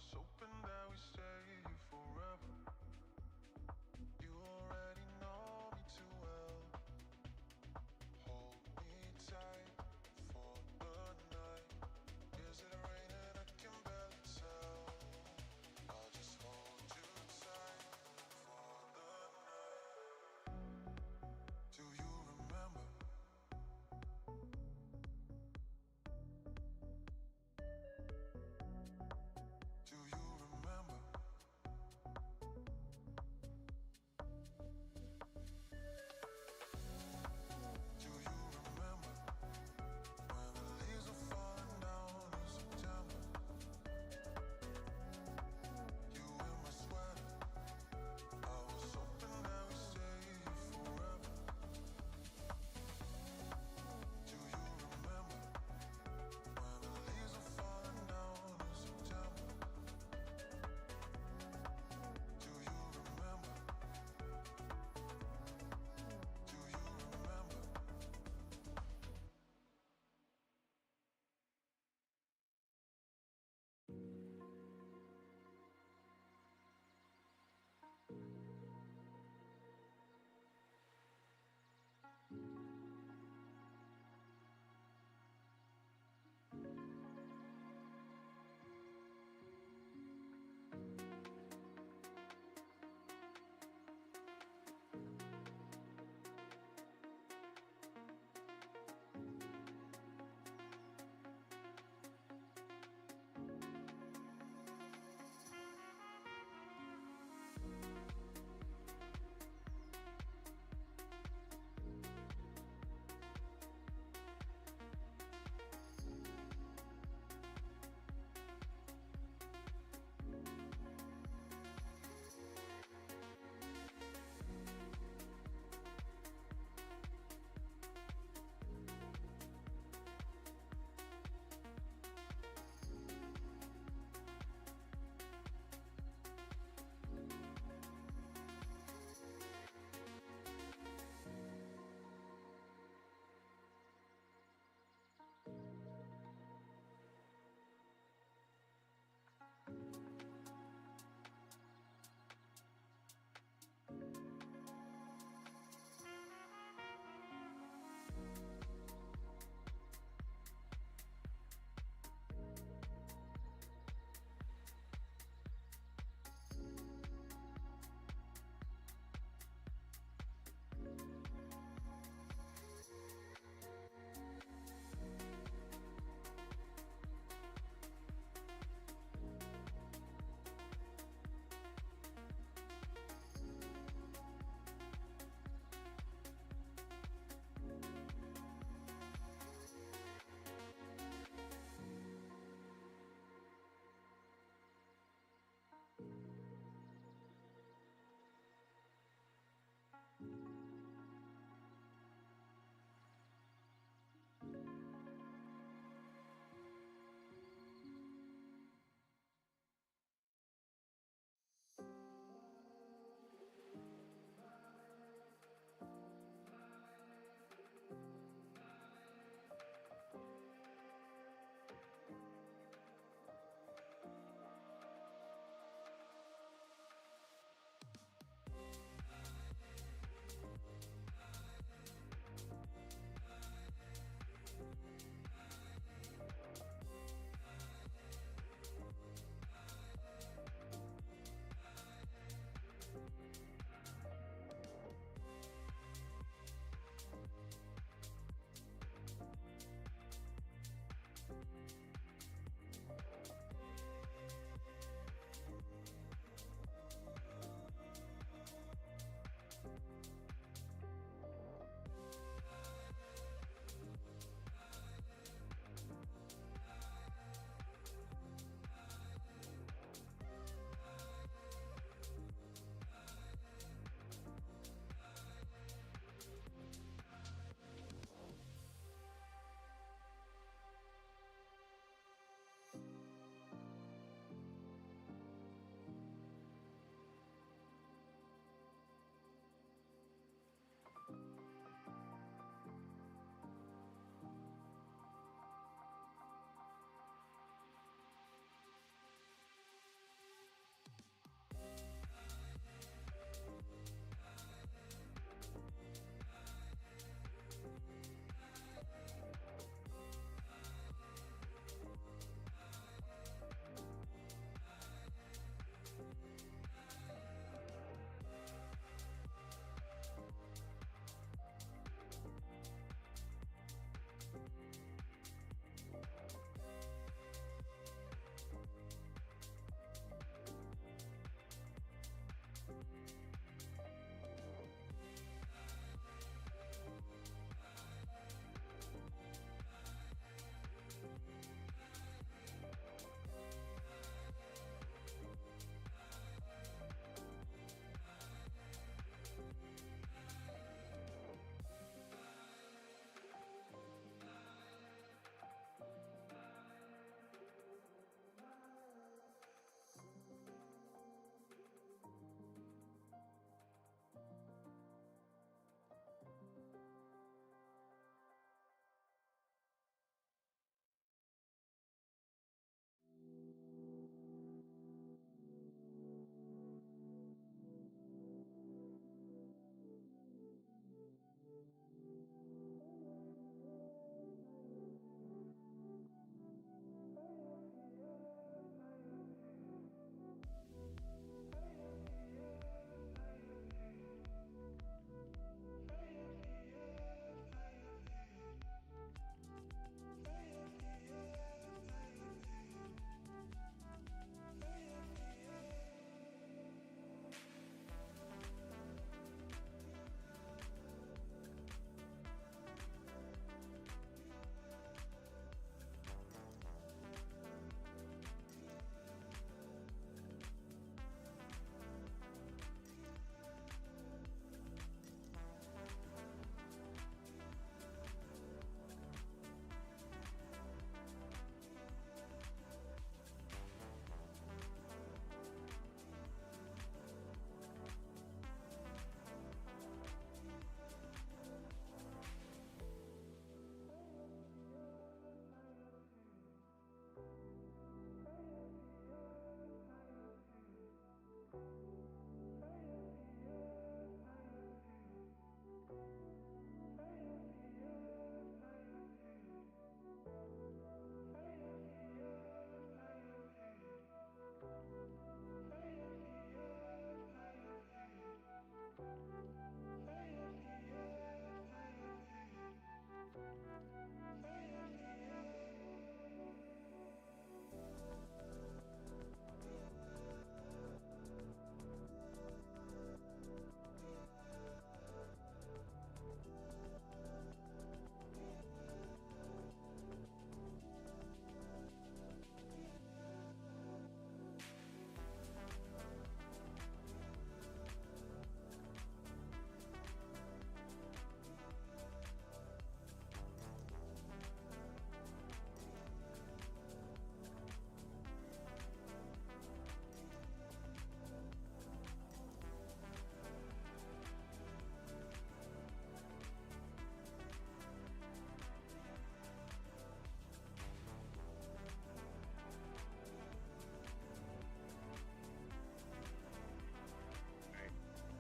was hoping that we stay forever. You already know me too well. Hold me tight for the night. Is it raining? I can barely tell. I'll just hold you tight for the night. Do you remember? Do you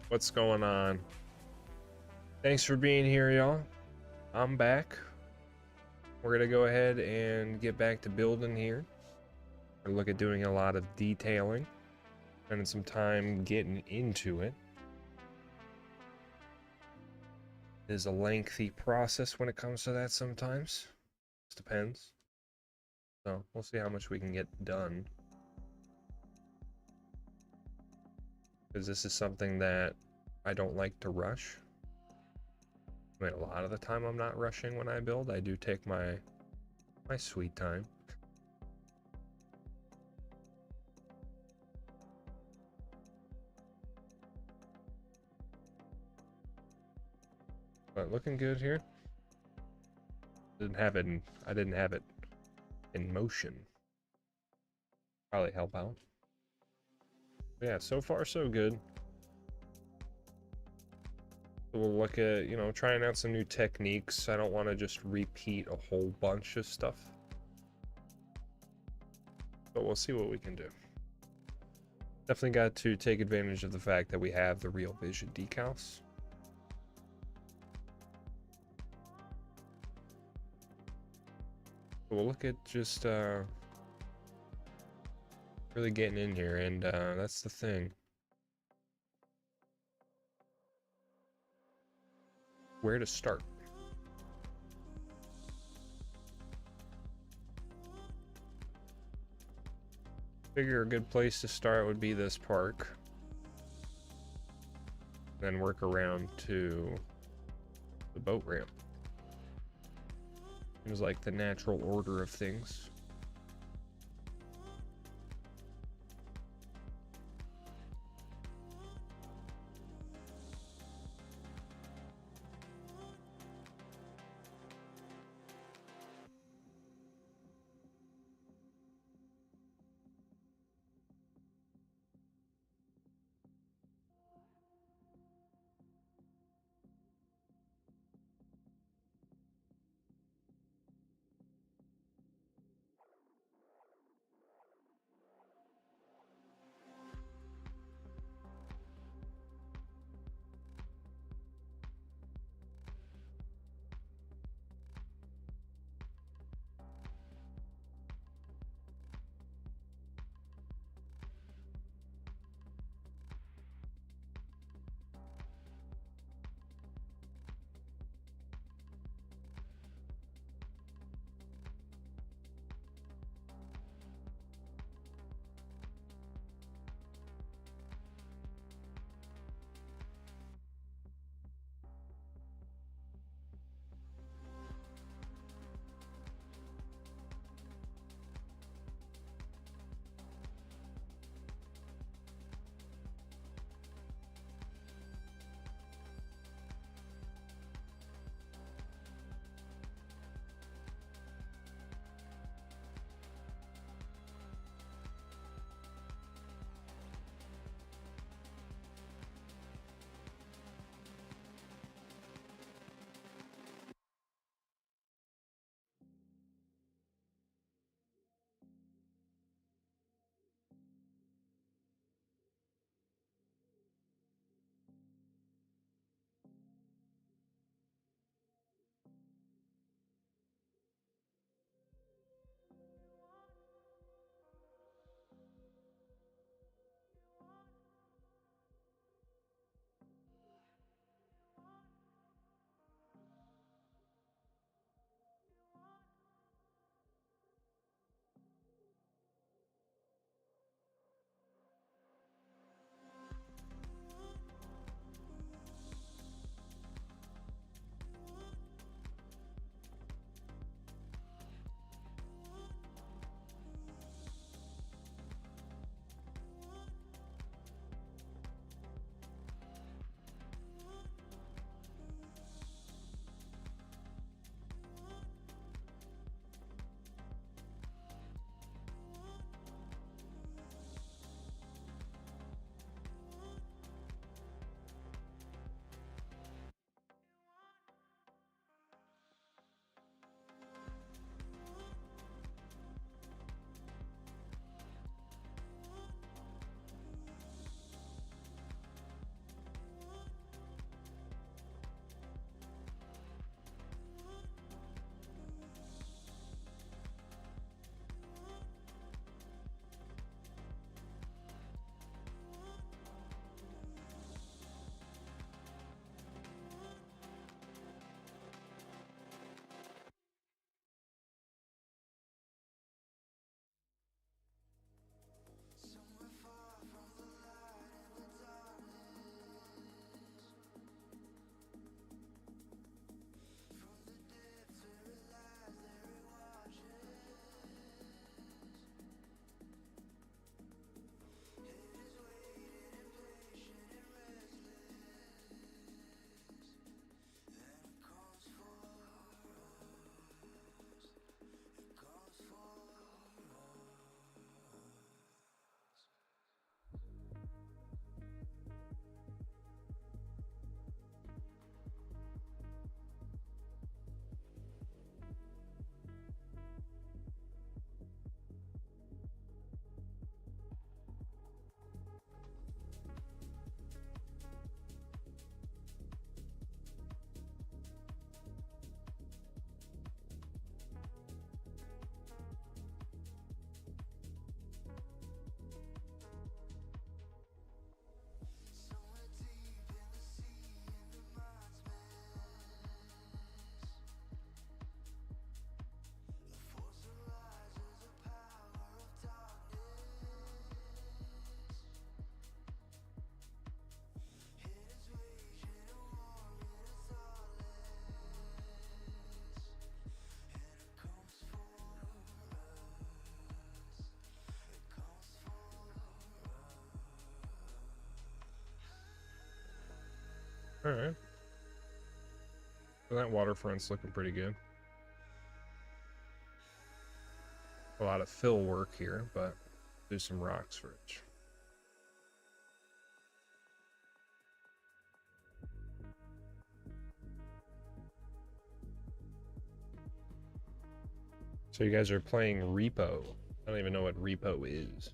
What's going on? Thanks for being here, y'all. I'm back. We're gonna go ahead and get back to building here. We're gonna look at doing a lot of detailing, spending some time getting into it. It is a lengthy process when it comes to that sometimes. Just depends. So we'll see how much we can get done. Because this is something that I don't like to rush. I mean, a lot of the time I'm not rushing when I build. I do take my sweet time. But looking good here. I didn't have it in motion. Probably help out. But yeah, so far so good. So we'll look at, you know, trying out some new techniques. I don't want to just repeat a whole bunch of stuff. But we'll see what we can do. Definitely got to take advantage of the fact that we have the Real Vision decals. We'll look at just really getting in here, and that's the thing. Where to start? Figure a good place to start would be this park. Then work around to the boat ramp. Seems like the natural order of things. Alright. So that waterfront's looking pretty good. A lot of fill work here, but do some rocks first. So you guys are playing Repo. I don't even know what Repo is.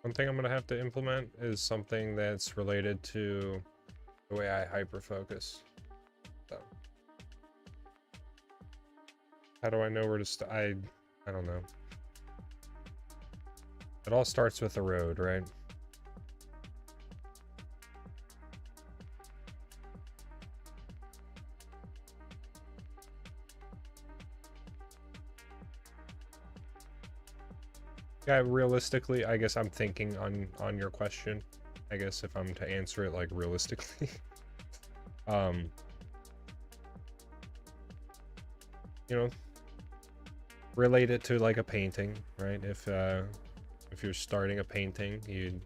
One thing I'm going to have to implement is something that's related to the way I hyperfocus. So, how do I know where to I don't know. It all starts with the road, right? Yeah, realistically, I guess I'm thinking on your question. I guess if I'm to answer it like realistically. You know, relate it to like a painting, right? If you're starting a painting, you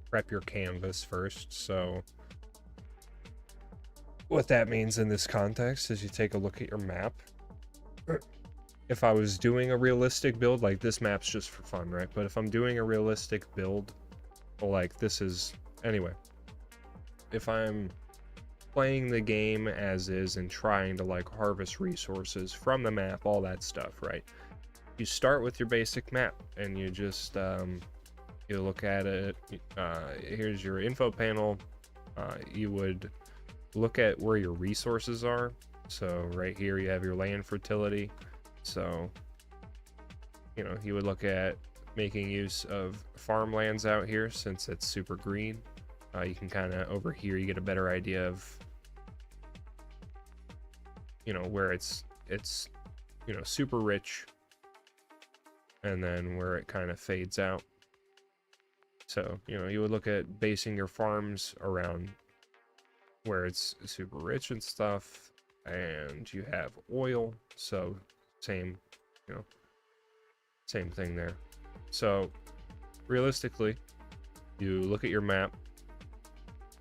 prep your canvas first. So what that means in this context is you take a look at your map. If I was doing a realistic build, like this map's just for fun, right? But if I'm doing a realistic build, well, like this is, anyway, if I'm playing the game as is and trying to like harvest resources from the map, all that stuff, right? You start with your basic map and you just, you look at it, here's your info panel, you would look at where your resources are. So right here you have your land fertility. So, you know, you would look at making use of farmlands out here since it's super green. You can kind of, over here, you get a better idea of, you know, where it's, you know, super rich. And then where it kind of fades out. So, you know, you would look at basing your farms around where it's super rich and stuff. And you have oil, so same, you know, same thing there. So realistically, you look at your map,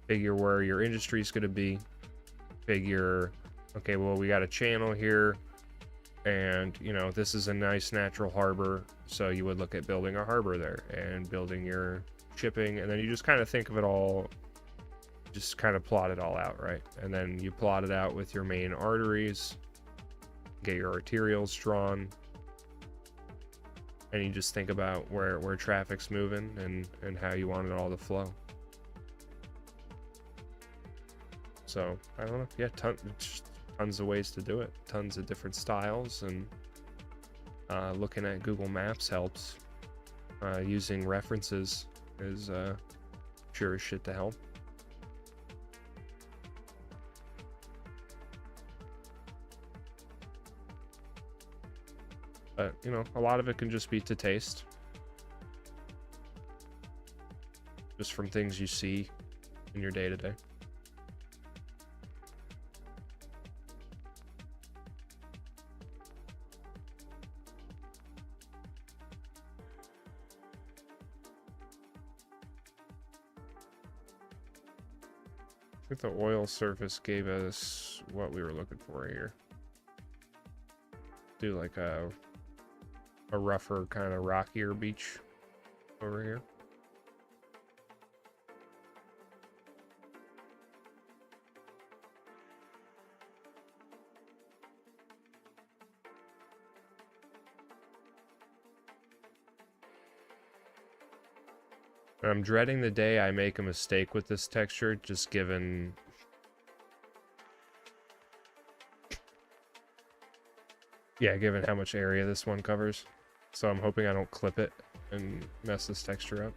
figure where your industry is going to be, figure, okay, well, we got a channel here, and, you know, this is a nice natural harbor, so you would look at building a harbor there and building your shipping, and then you just kind of think of it all, just kind of plot it all out, right? And then you plot it out with your main arteries, get your arterials drawn, and you just think about where traffic's moving and how you want it all to flow. So I don't know, yeah, tons of ways to do it, tons of different styles, and looking at Google Maps helps. Using references is sure as shit to help. But, you know, a lot of it can just be to taste. Just from things you see in your day-to-day. think the oil surface gave us what we were looking for here. Do like a rougher, kind of rockier beach over here. I'm dreading the day I make a mistake with this texture, just given... Yeah, given how much area this one covers. So I'm hoping I don't clip it and mess this texture up.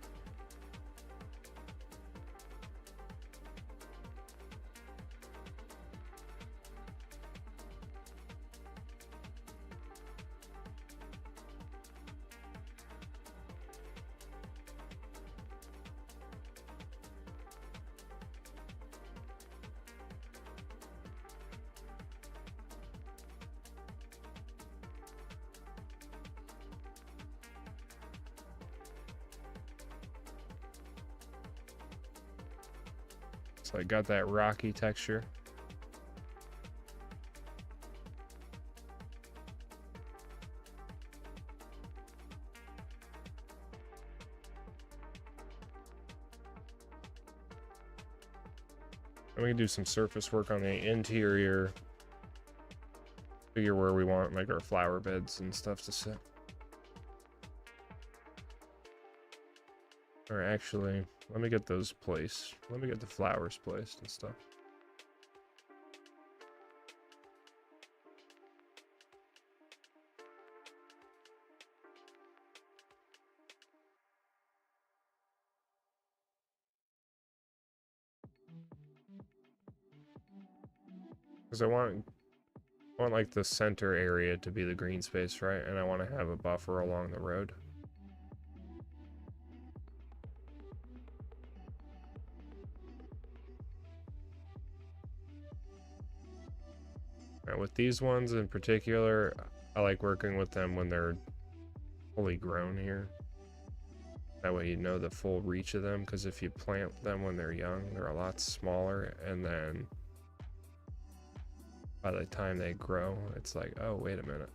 So I got that rocky texture. And we can do some surface work on the interior. Figure where we want like our flower beds and stuff to sit. Or actually, let me get those placed. Let me get the flowers placed and stuff. Because I want like the center area to be the green space, right? And I want to have a buffer along the road. Now with these ones in particular, I like working with them when they're fully grown here. That way you know the full reach of them, because if you plant them when they're young, they're a lot smaller, and then by the time they grow, it's like, oh, wait a minute.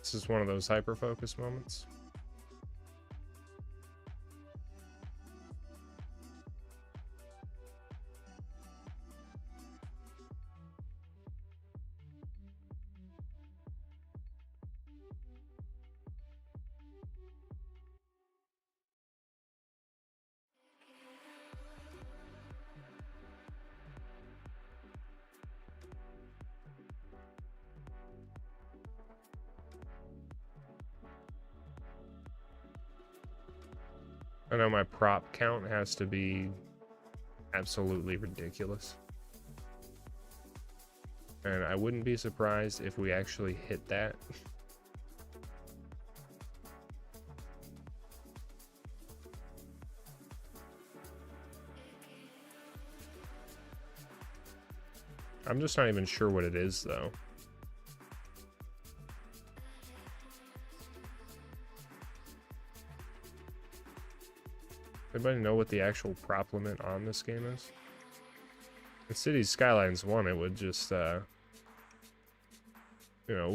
This is one of those hyper-focus moments. I know my prop count has to be absolutely ridiculous. And I wouldn't be surprised if we actually hit that. I'm just not even sure what it is, though. Anybody know what the actual prop limit on this game is? In Cities Skylines 1, it would just, you know,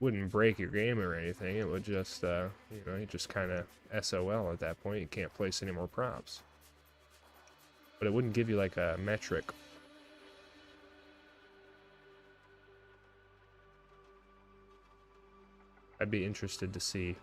wouldn't break your game or anything. It would just, you know, you just kind of SOL at that point. You can't place any more props. But it wouldn't give you like a metric. I'd be interested to see.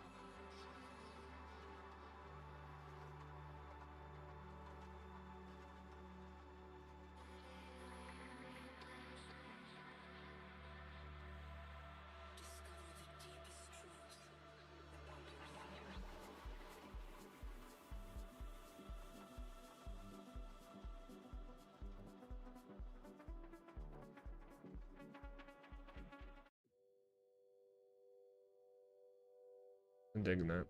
I'm digging that.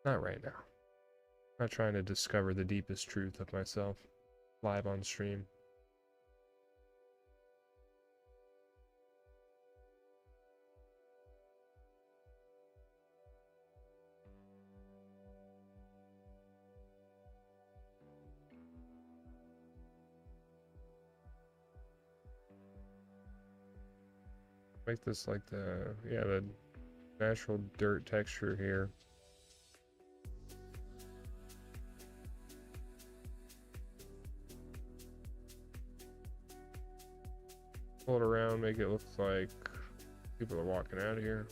Not right now. I'm not trying to discover the deepest truth of myself live on stream. Make this like the, yeah, the natural dirt texture here. Pull it around, make it look like people are walking out of here.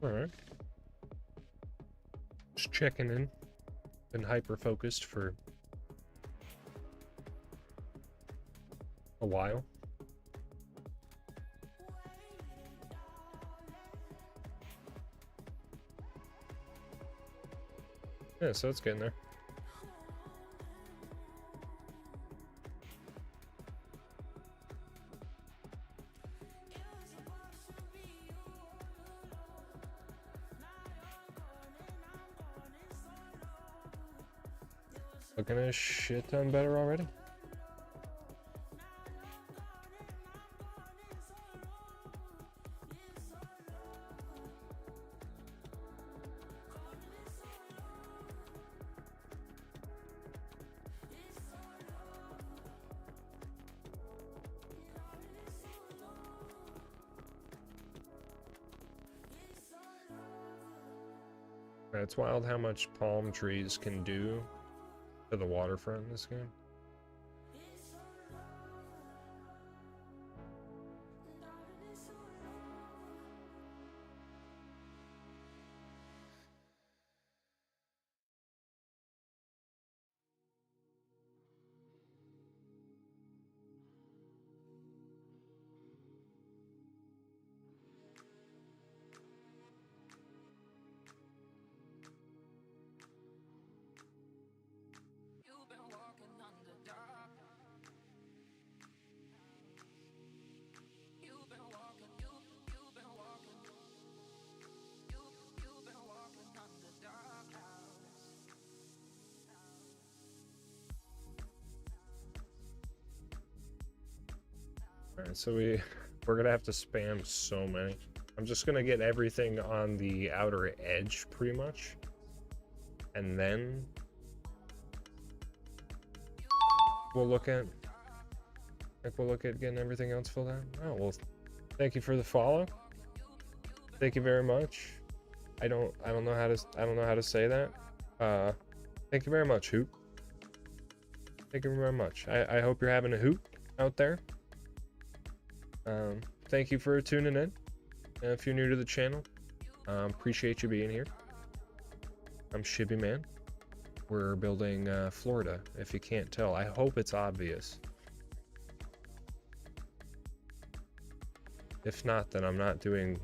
Alright. Just checking in. Been hyper focused for a while. Yeah, so it's getting there. Looking a shit ton better already. It's wild how much palm trees can do to the waterfront in this game. You've been walking on the dark. You've been walking, you've been walking. You've been walking on the dark house. Alright, so we're gonna have to spam so many. I'm just gonna get everything on the outer edge pretty much. And then we'll look at getting everything else filled out. Oh well, thank you for the follow. Thank you very much. I don't know how to say that. Thank you very much, Hoop. Thank you very much. I hope you're having a hoot out there. Thank you for tuning in. If you're new to the channel, appreciate you being here. I'm ShibbyMan. We're building Florida, if you can't tell. I hope it's obvious. If not, then I'm not doing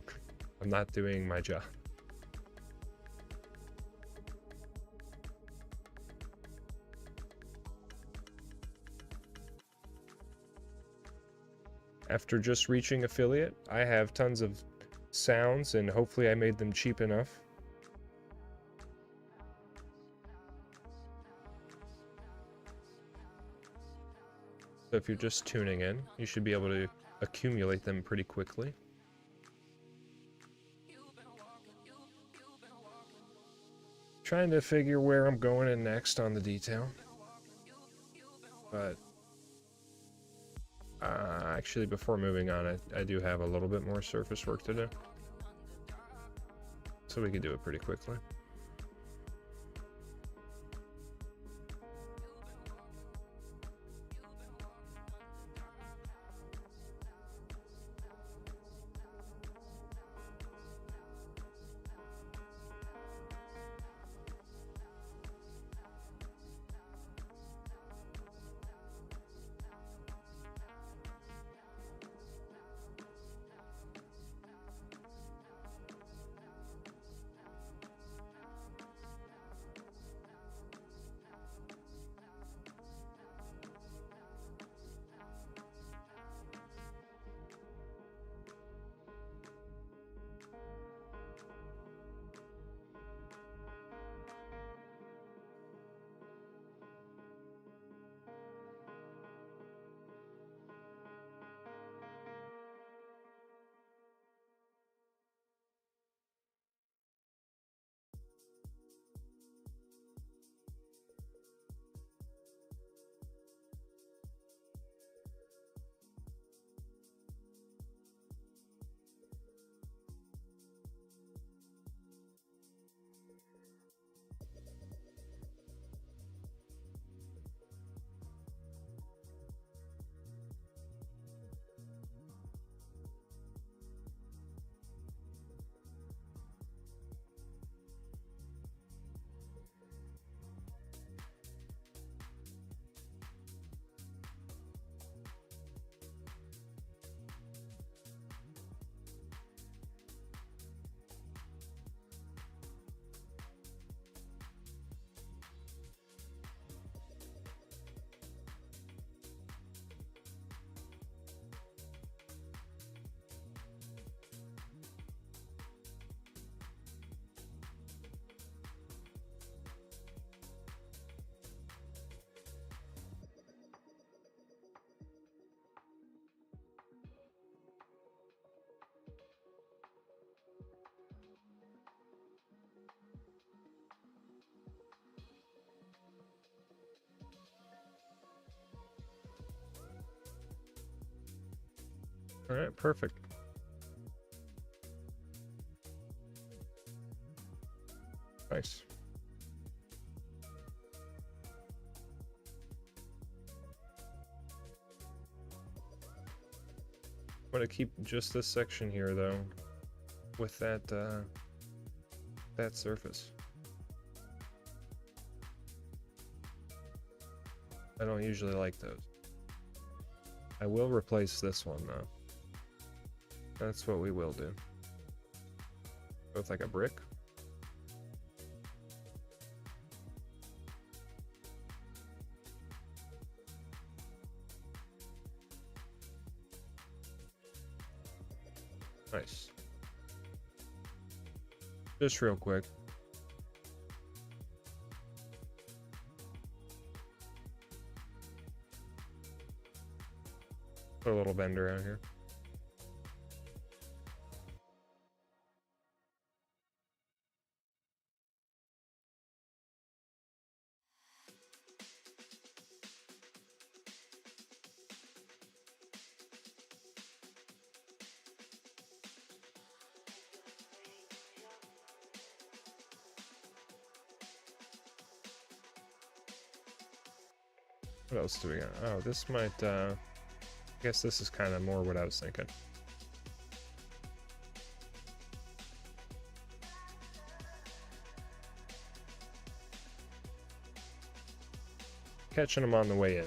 my job. After just reaching affiliate, I have tons of sounds, and hopefully I made them cheap enough. So if you're just tuning in, you should be able to accumulate them pretty quickly. Trying to figure where I'm going in next on the detail. But actually, before moving on, I do have a little bit more surface work to do. So we can do it pretty quickly. All right, perfect. Nice. I'm gonna keep just this section here though, with that that surface. I don't usually like those. I will replace this one though. That's what we will do. With like a brick. Nice. Just real quick. Put a little bender out here. What else do we got? Oh, this might, I guess this is kind of more what I was thinking. Catching them on the way in.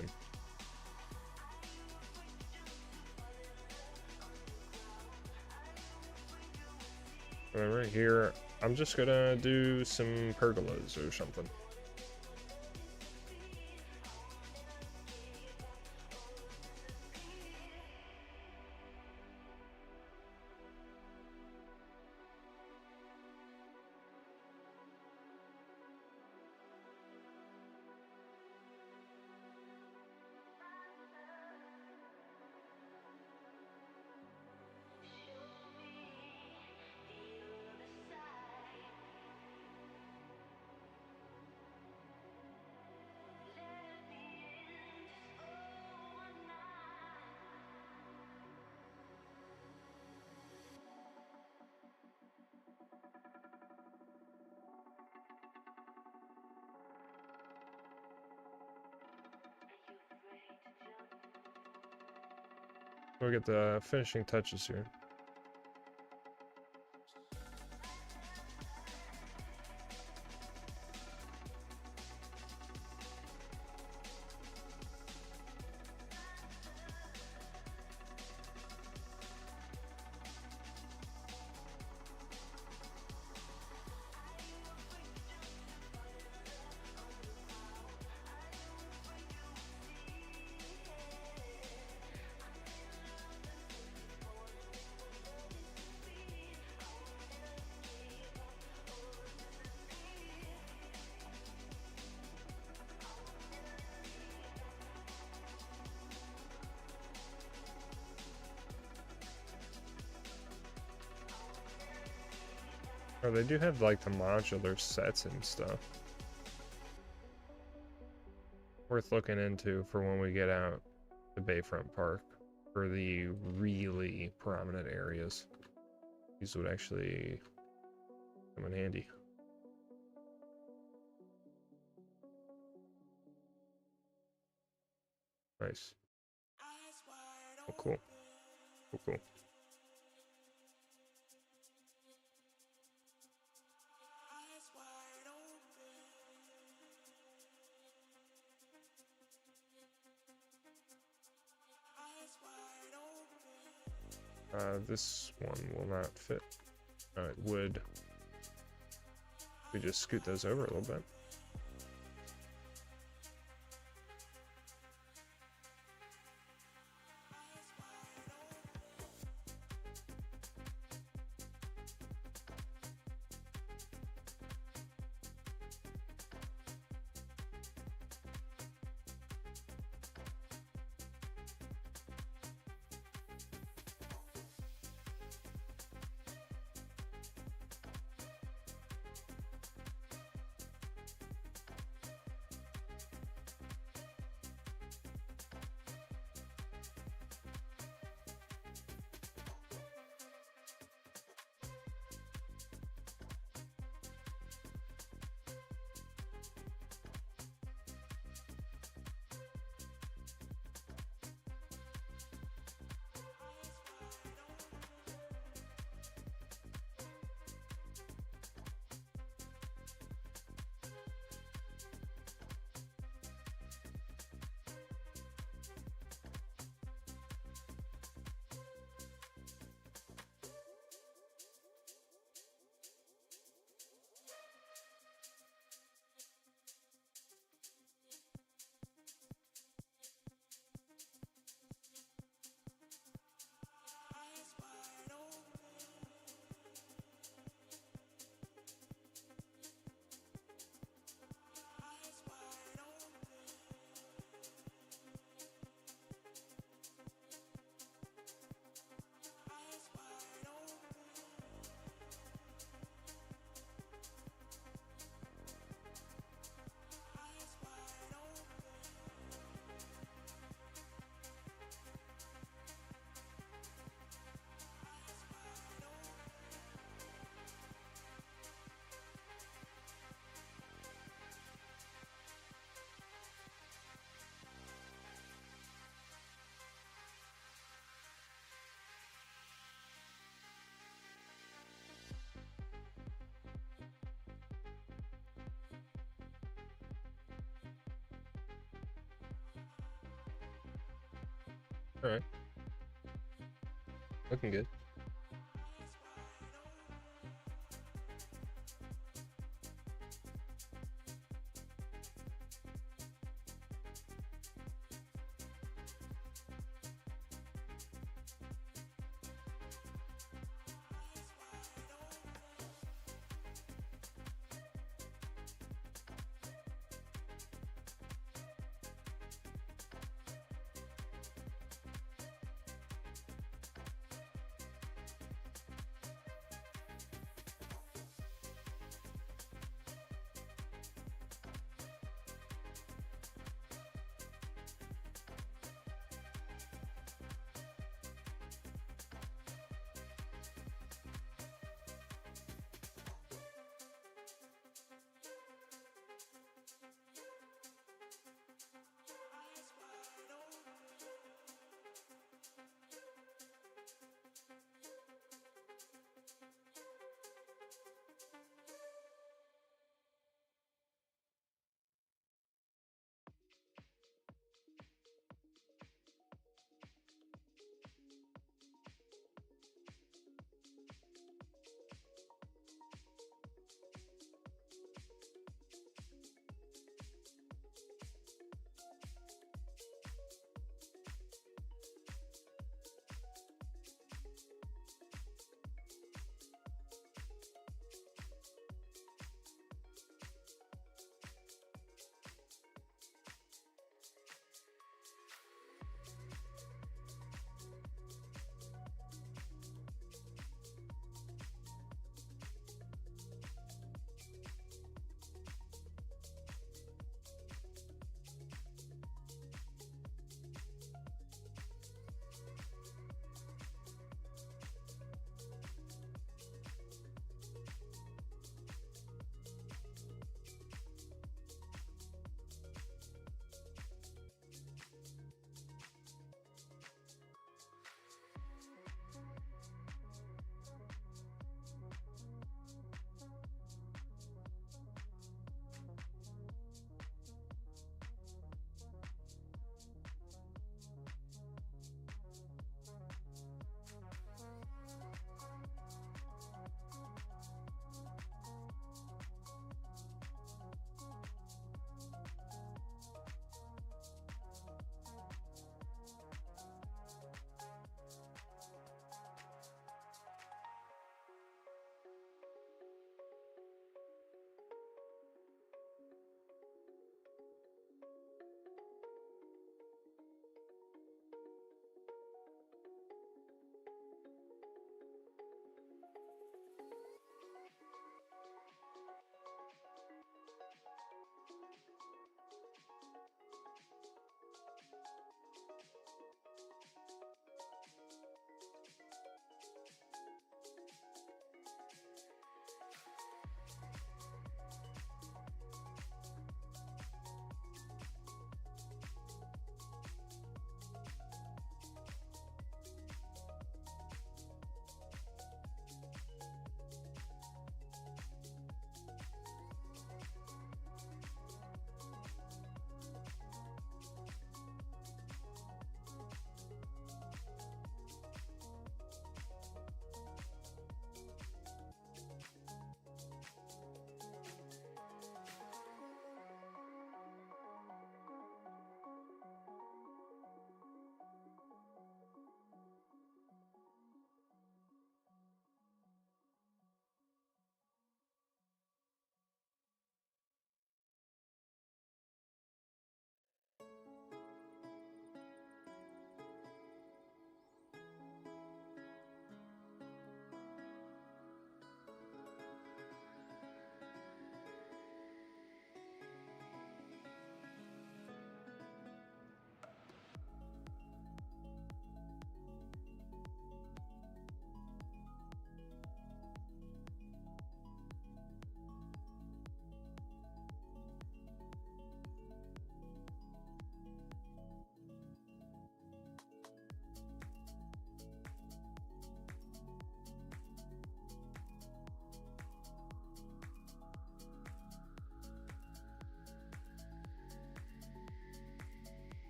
Remember here, I'm just gonna do some pergolas or something. We'll get the finishing touches here. Oh, they do have like the modular sets and stuff. Worth looking into for when we get out to Bayfront Park for the really prominent areas. These would actually come in handy. Nice. Oh, cool. Cool, cool. This one will not fit. It would. We just scoot those over a little bit. All right. Looking good.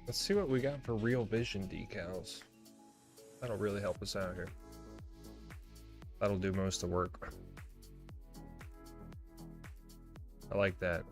Let's see what we got for Real Vision decals. That'll really help us out here. That'll do most of the work. I like that.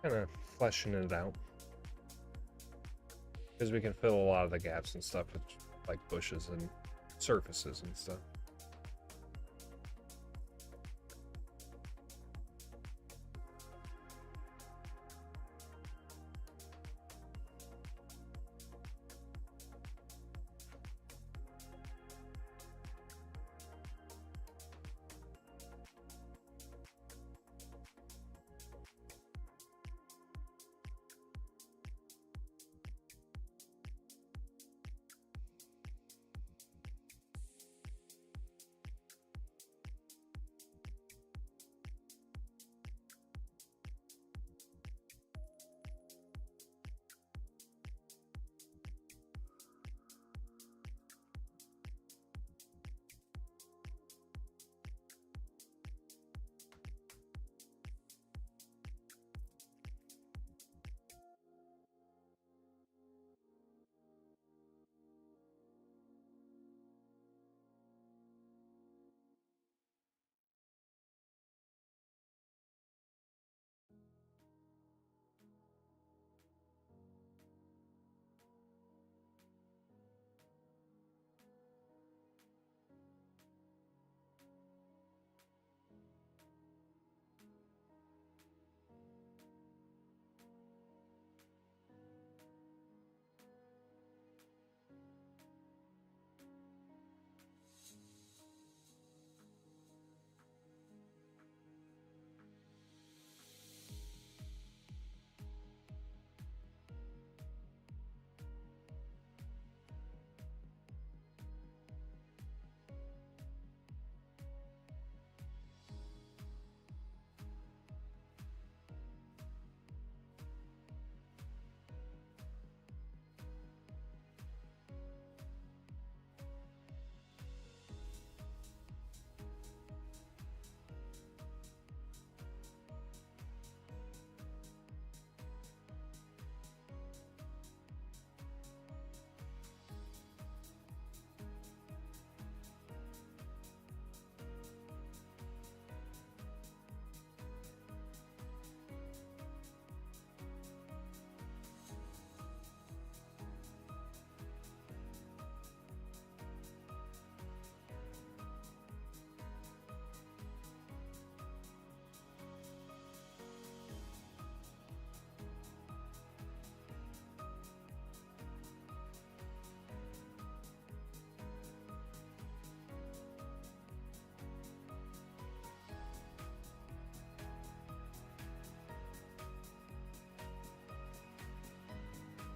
Kind of fleshing it out. Because we can fill a lot of the gaps and stuff with like bushes and surfaces and stuff.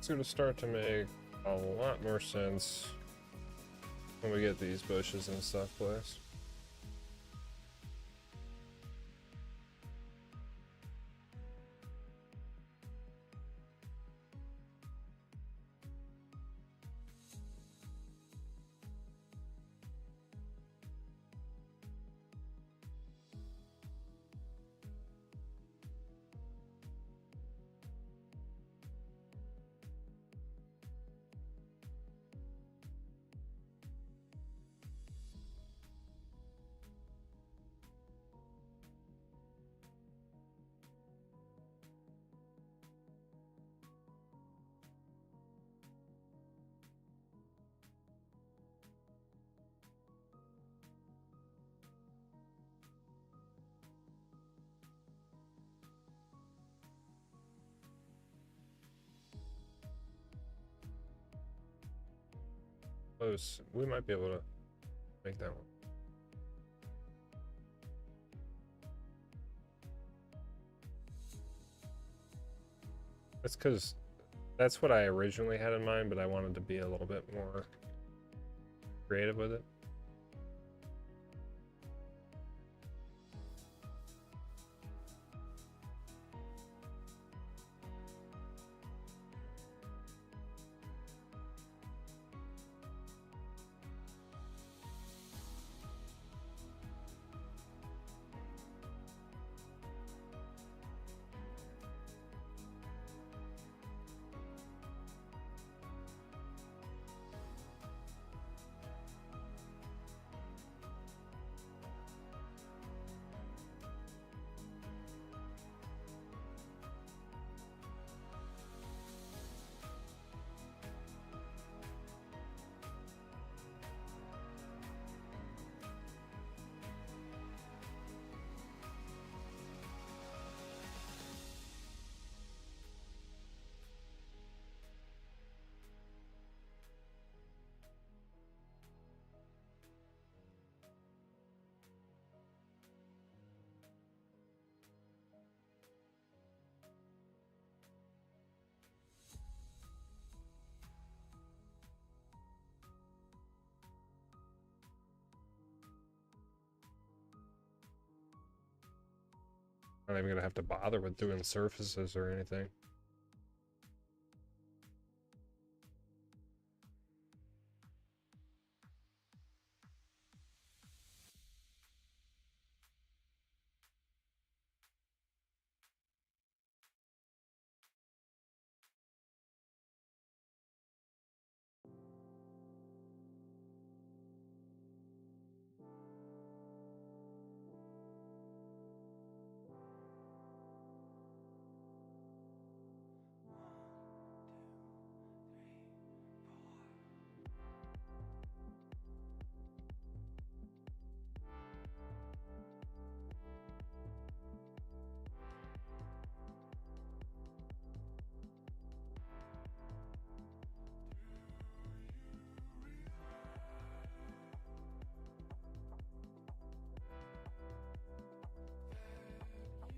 It's gonna start to make a lot more sense when we get these bushes and stuff placed. Close. We might be able to make that one. That's because that's what I originally had in mind, but I wanted to be a little bit more creative with it. I'm not even gonna have to bother with doing surfaces or anything.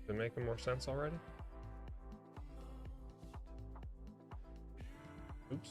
Is it making more sense already? Oops.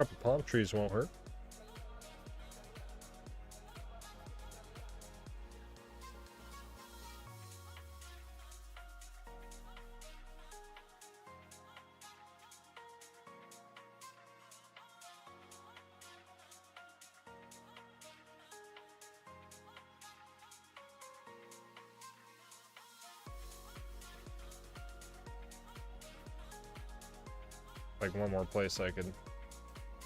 couple palm trees won't hurt. Like one more place I could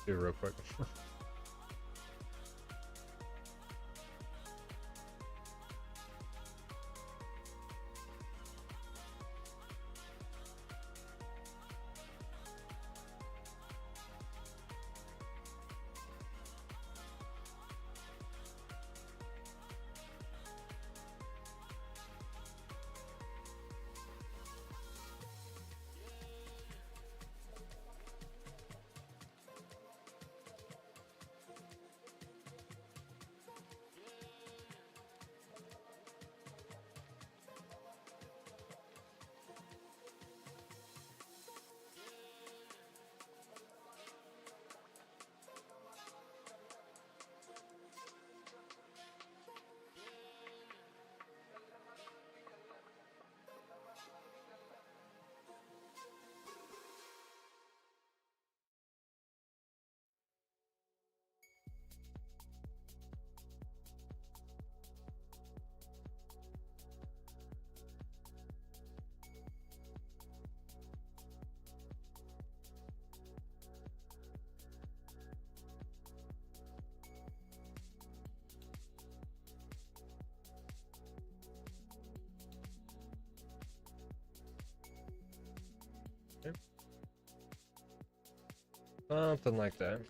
do real quick. Something like that.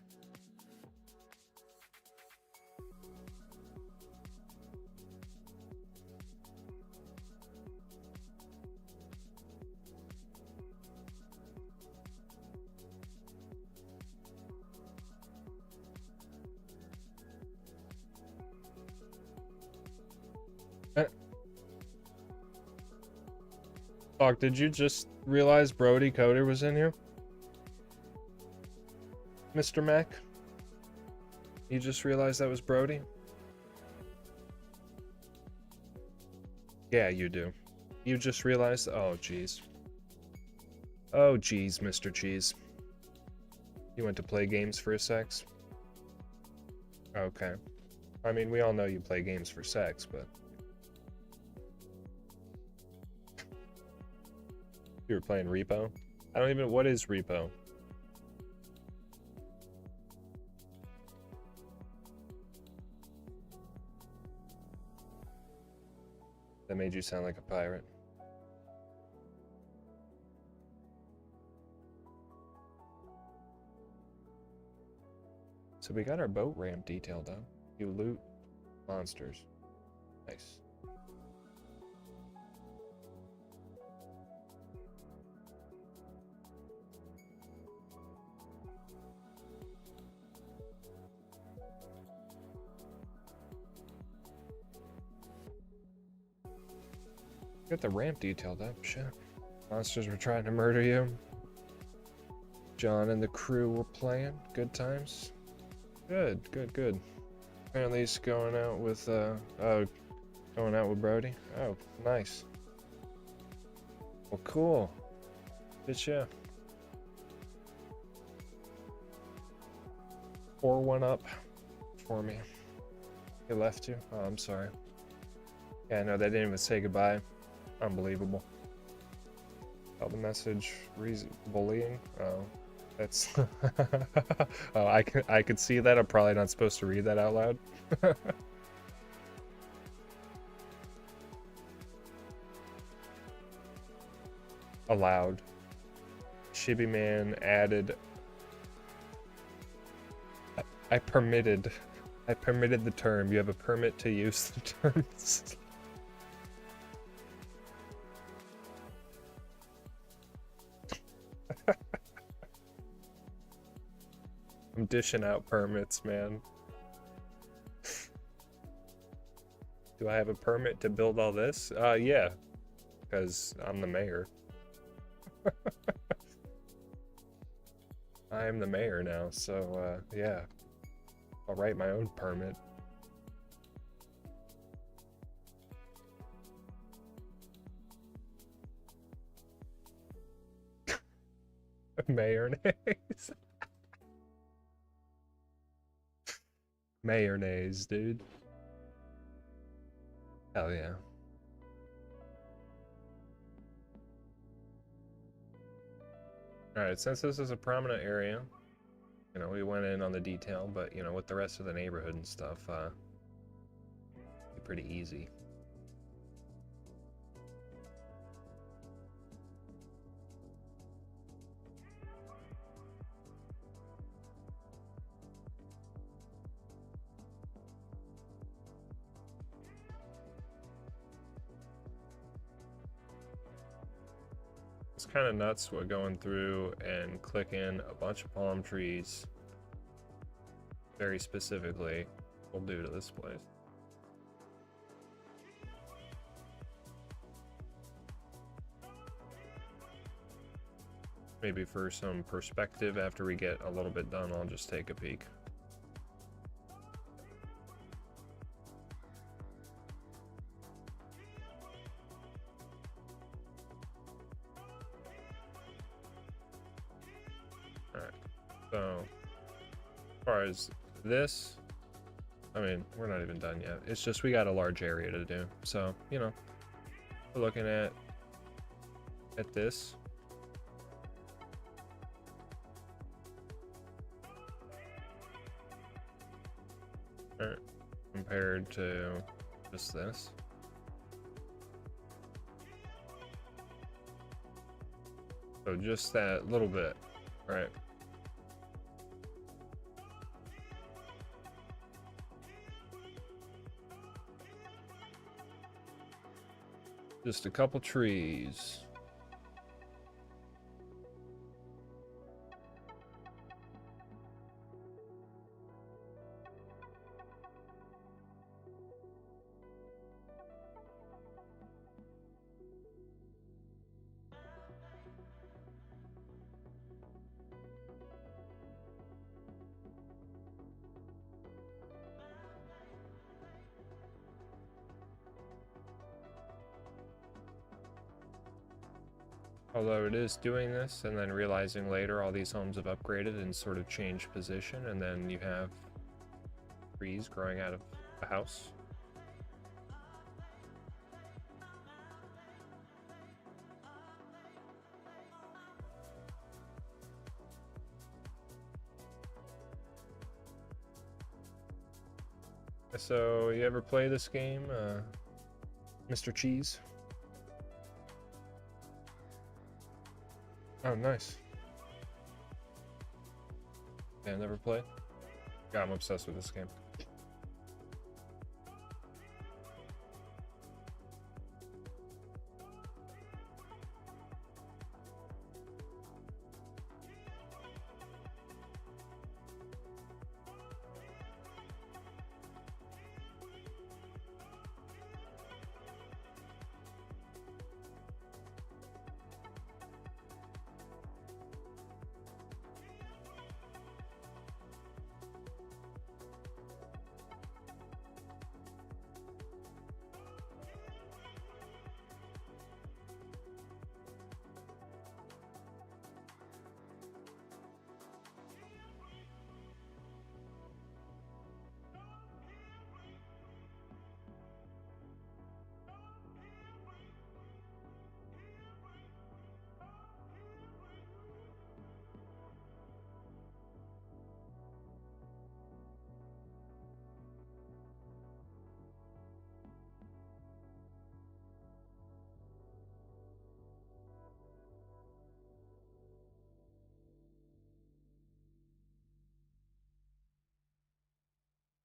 Doc, did you just realize Brody Coder was in here? Mr. Mac? You just realized that was Brody? Yeah, you do. You just realized? Oh, jeez. Oh, jeez, Mr. Cheese. You went to play games for sex? Okay. I mean, we all know you play games for sex, but... You were playing Repo? I don't even... What is Repo? That made you sound like a pirate. So we got our boat ramp detailed out. You loot monsters. Nice. Get the ramp detailed up, shit. Monsters were trying to murder you. John and the crew were playing. Good times. Good, good, good. Apparently he's going out with, going out with Brody. Oh, nice. Well, cool. Good show. 4-1 up for me. He left you? Oh, I'm sorry. Yeah, no, they didn't even say goodbye. Unbelievable. Oh, the message, bullying. Oh, that's. Oh, I could see that. I'm probably not supposed to read that out loud. Allowed. ShibbyMan added. I permitted the term. You have a permit to use the terms. I'm dishing out permits, man. Do I have a permit to build all this? Yeah, because I'm the mayor. I am the mayor now, so yeah, I'll write my own permit. Mayonnaise. Mayonnaise, dude. Hell yeah. Alright, since this is a prominent area, you know, we went in on the detail, but, you know, with the rest of the neighborhood and stuff, pretty easy. It's kind of nuts what going through and clicking a bunch of palm trees very specifically will do to this place. Maybe for some perspective after we get a little bit done, I'll just take a peek. Alright, so as far as this, I mean, we're not even done yet. It's just we got a large area to do. So, you know, we're looking at this. Alright, compared to just this. So just that little bit, right? Just a couple trees. Although it is doing this and then realizing later all these homes have upgraded and sort of changed position, and then you have trees growing out of a house. So, you ever play this game, Mr. Cheese? Oh, nice. Yeah, never played? Yeah, I'm obsessed with this game.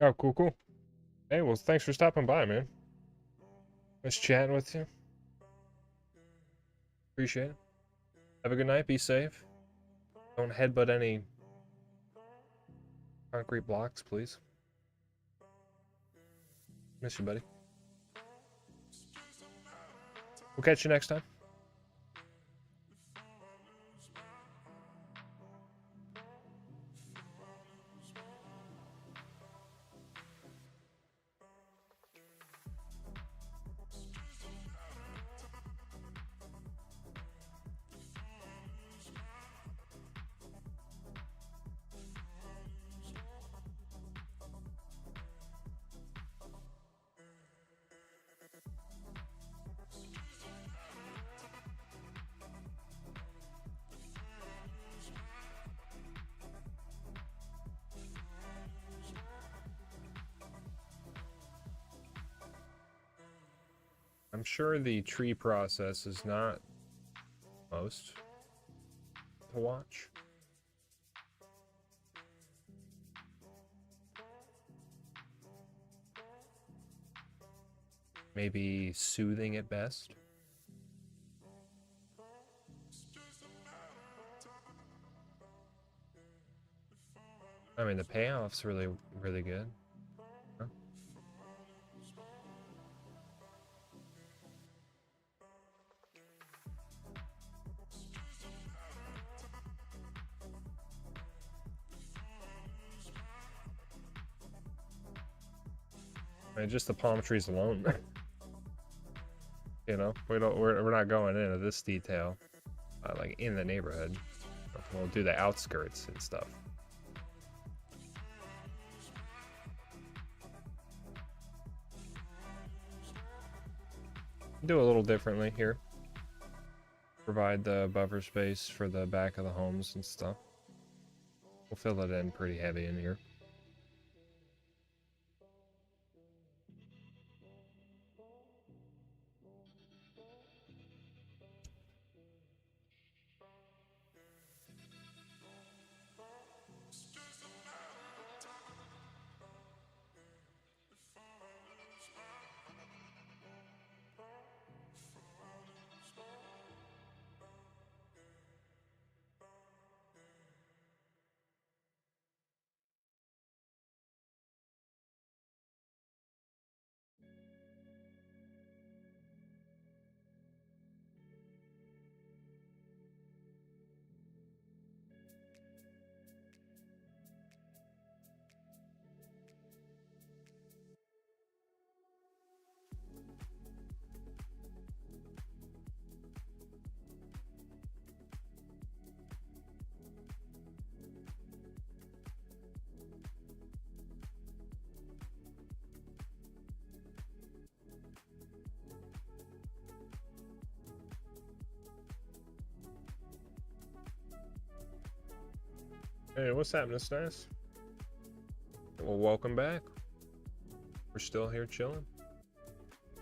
Oh, cool, cool. Hey, well, thanks for stopping by, man. Nice chatting with you. Appreciate it. Have a good night. Be safe. Don't headbutt any concrete blocks, please. Miss you, buddy. We'll catch you next time. I'm sure the tree process is not most to watch. Maybe soothing at best. I mean, the payoff's really, really good. Huh? I mean, just the palm trees alone. You know, we're not going into this detail, like in the neighborhood. We'll do the outskirts and stuff. Do a little differently here. Provide the buffer space for the back of the homes and stuff. We'll fill it in pretty heavy in here. Hey, what's happening, Stas? Well, welcome back. We're still here chilling.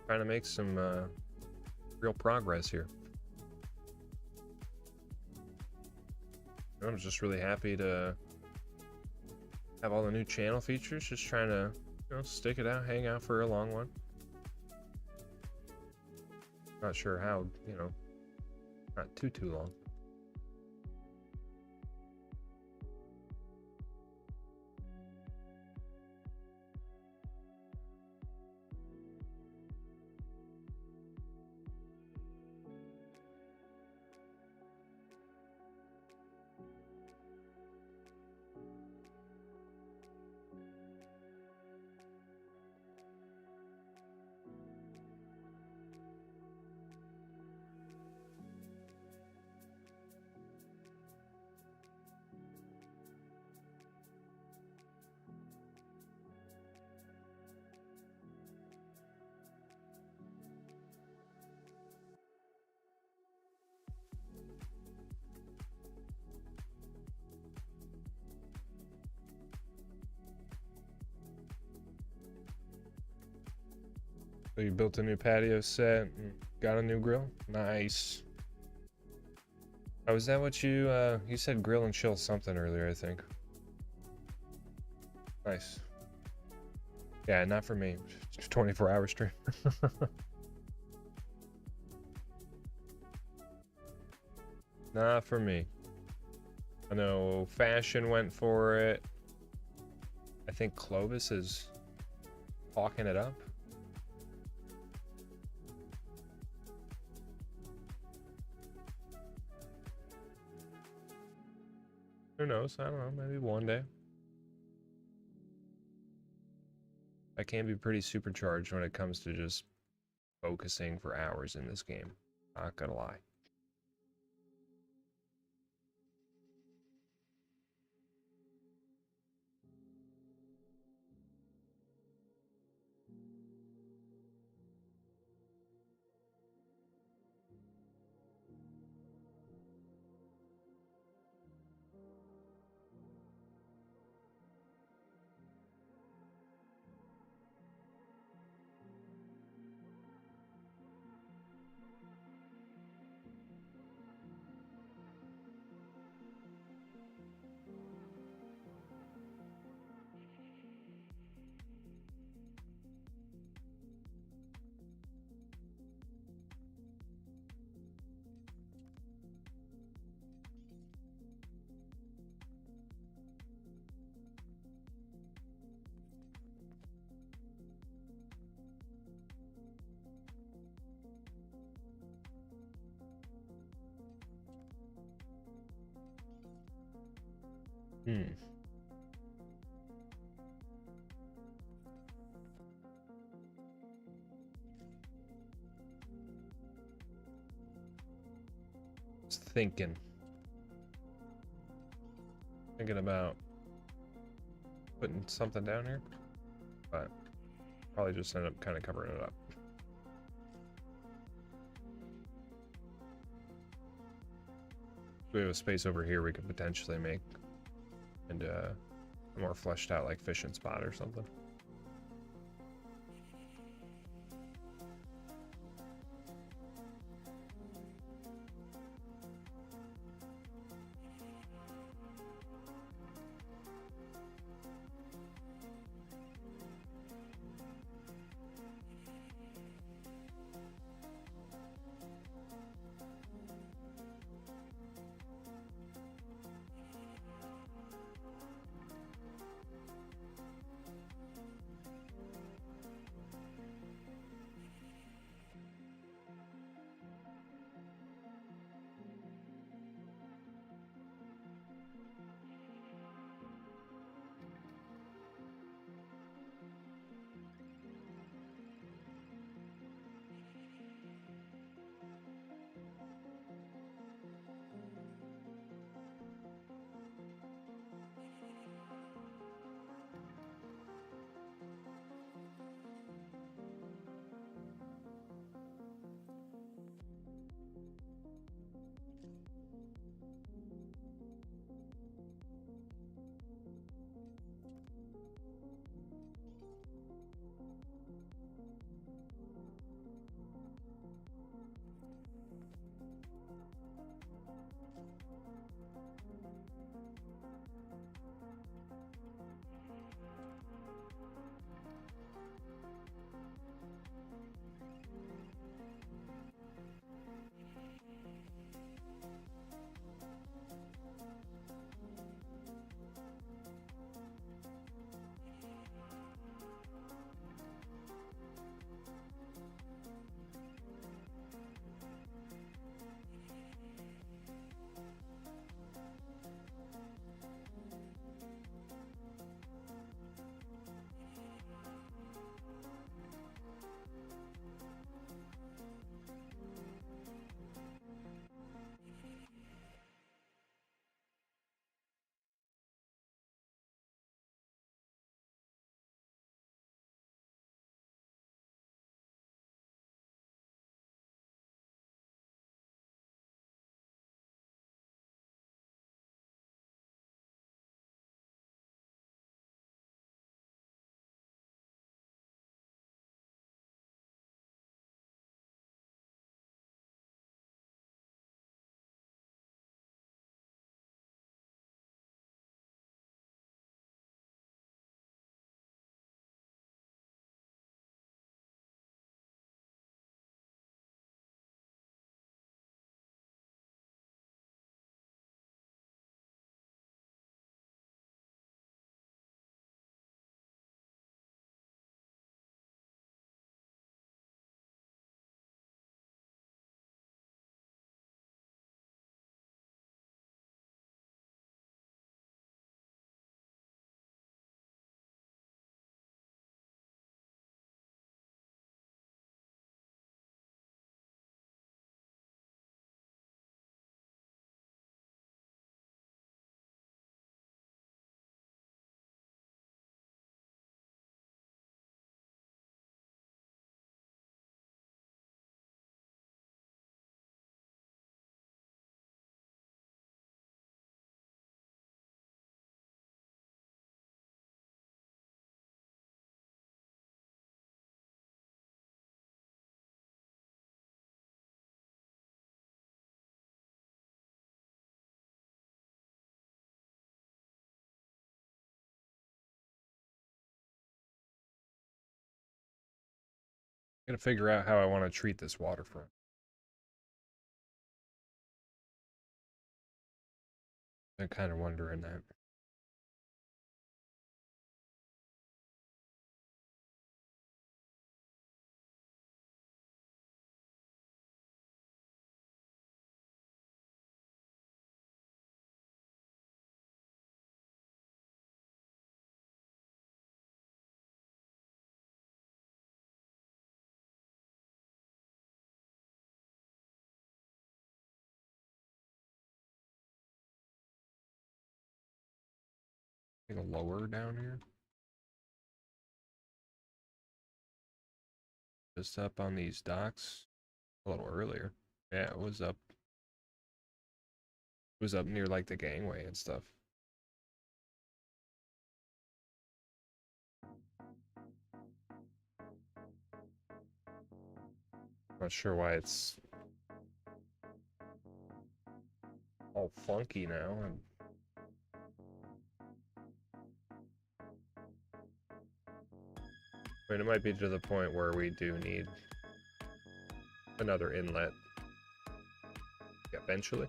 Trying to make some real progress here. I'm just really happy to have all the new channel features. Just trying to, you know, stick it out, hang out for a long one. Not sure how, you know, not too long. So you built a new patio set and got a new grill? Nice. Oh, is that what you said grill and chill something earlier, I think. Nice. Yeah, not for me. 24-hour stream. Not for me. I know Fashion went for it. I think Clovis is hawking it up. Who knows? I don't know. Maybe one day. I can be pretty supercharged when it comes to just focusing for hours in this game. Not gonna lie. Hmm. Just thinking about putting something down here, but probably just end up kind of covering it up. We have a space over here we could potentially make into a more fleshed out like fishing spot or something. Gotta figure out how I want to treat this waterfront. I'm kind of wondering that. Like lower down here. Just up on these docks a little earlier. Yeah, it was up. It was up near like the gangway and stuff. Not sure why it's all funky now. I mean, it might be to the point where we do need another inlet eventually.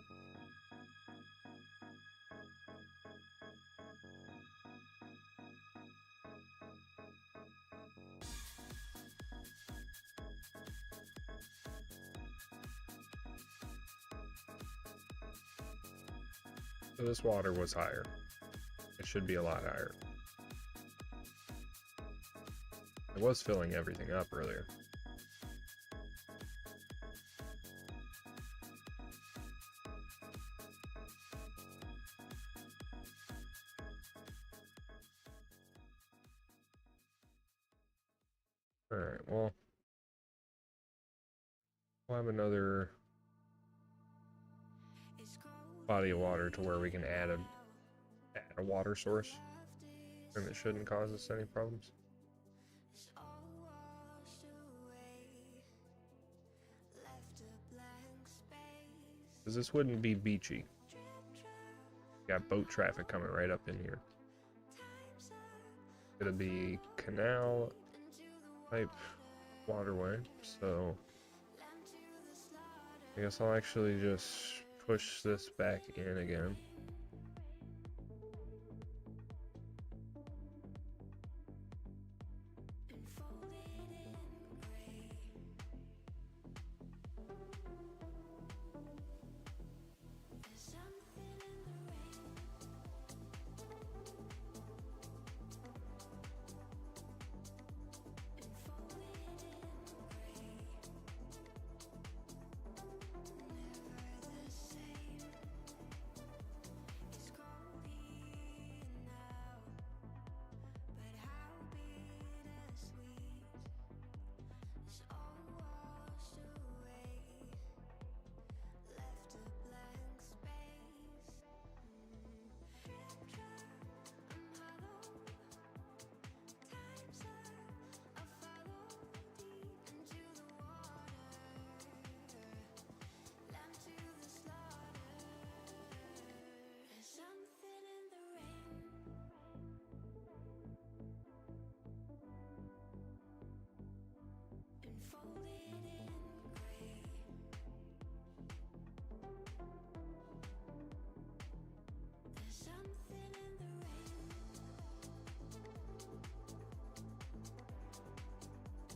So this water was higher. It should be a lot higher. It was filling everything up earlier. Alright, well, we'll have another body of water to where we can add a water source, and it shouldn't cause us any problems. Because this wouldn't be beachy. Got boat traffic coming right up in here. It'll be canal type waterway, so I guess I'll actually just push this back in again.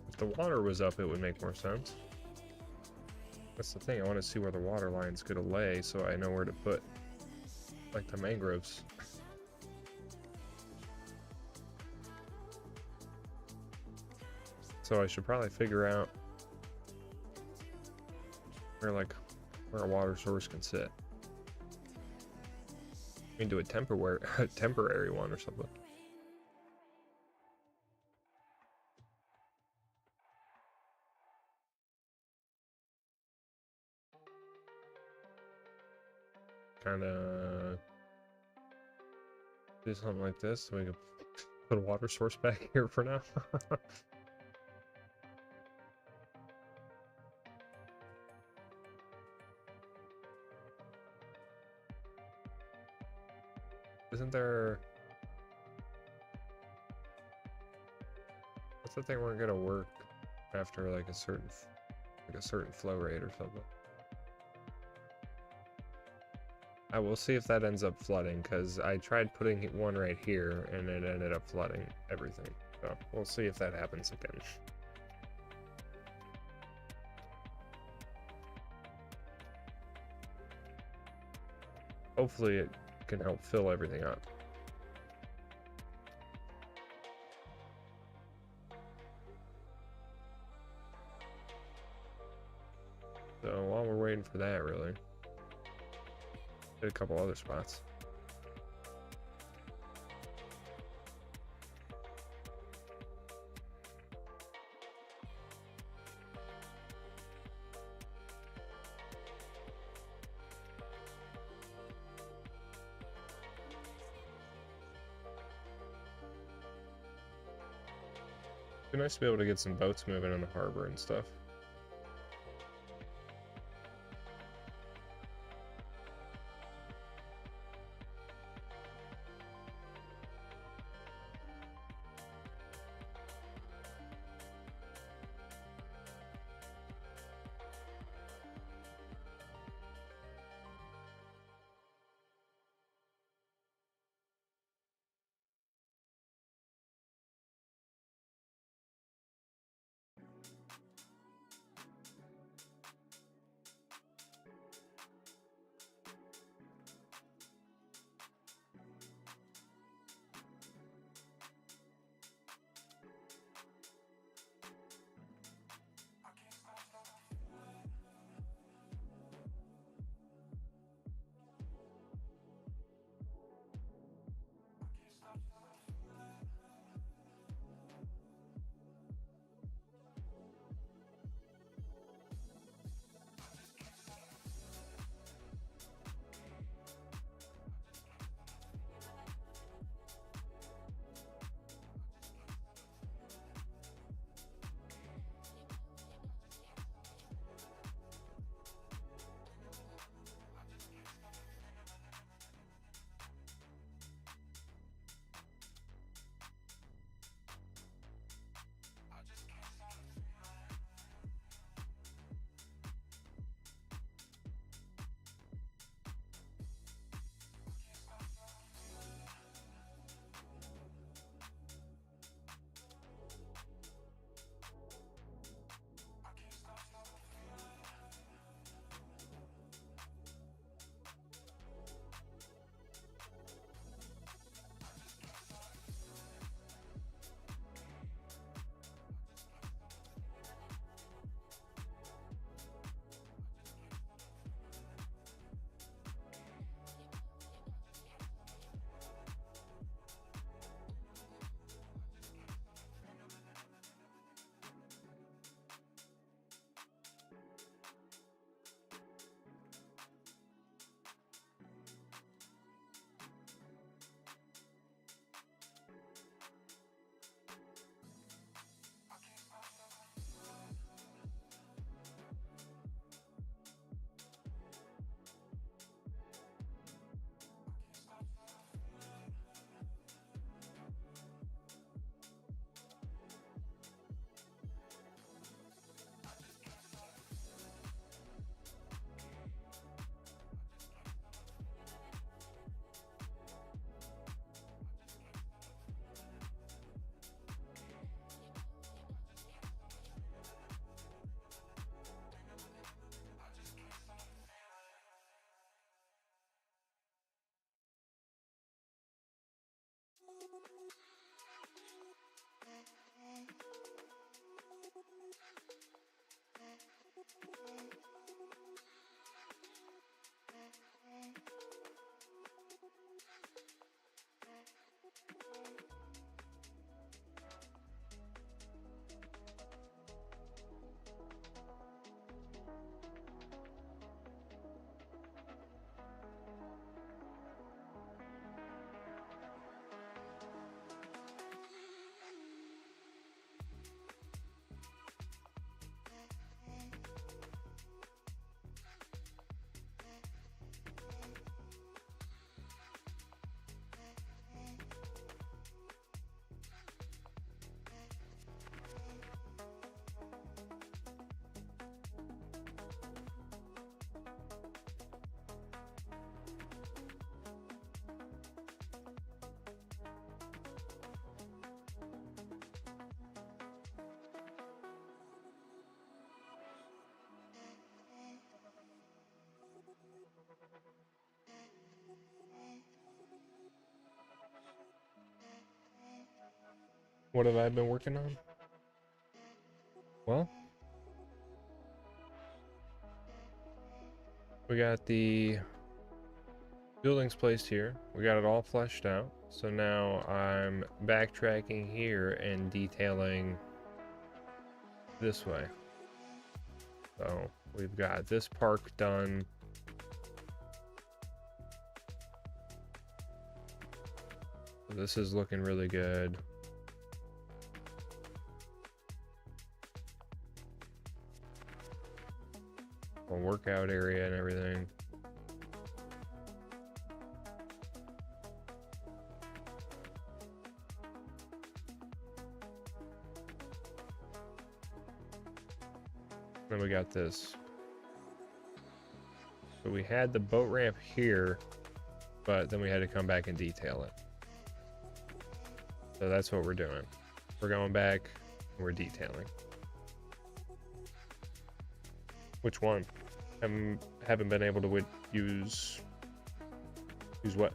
If the water was up, it would make more sense. That's the thing, I want to see where the water line's gonna lay so I know where to put, like, the mangroves. So I should probably figure out where a water source can sit. I mean, do a temporary one or something. Kind of do something like this so we can put a water source back here for now. Isn't there... What's the thing we're gonna work after like a certain flow rate or something? I will see if that ends up flooding, because I tried putting one right here and it ended up flooding everything. So we'll see if that happens again. Hopefully it can help fill everything up. So while we're waiting for that, really, hit a couple other spots. Be nice to be able to get some boats moving in the harbor and stuff. What have I been working on? Well, we got the buildings placed here. We got it all fleshed out. So now I'm backtracking here and detailing this way. So we've got this park done. This is looking really good. A workout area and everything. Then we got this. So we had the boat ramp here, but then we had to come back and detail it. So that's what we're doing. We're going back and we're detailing. Which one? Haven't been able to use what?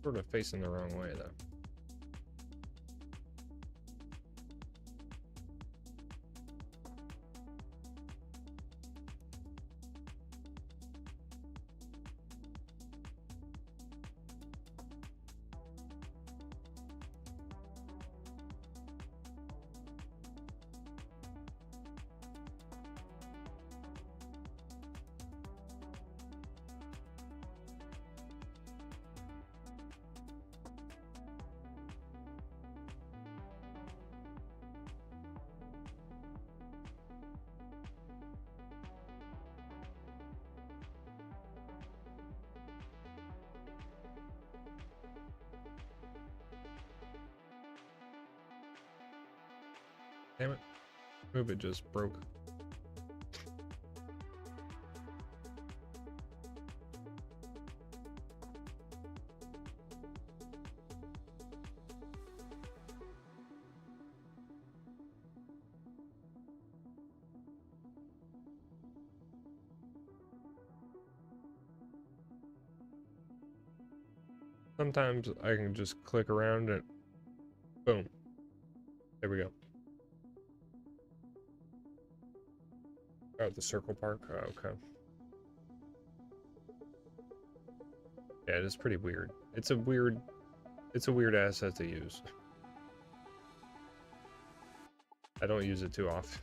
Sort of facing the wrong way, though. Damn it. Move, it just broke. Sometimes I can just click around and boom. There we go. Oh, the circle park? Oh, okay. Yeah, it is pretty weird. It's a weird asset to use. I don't use it too often.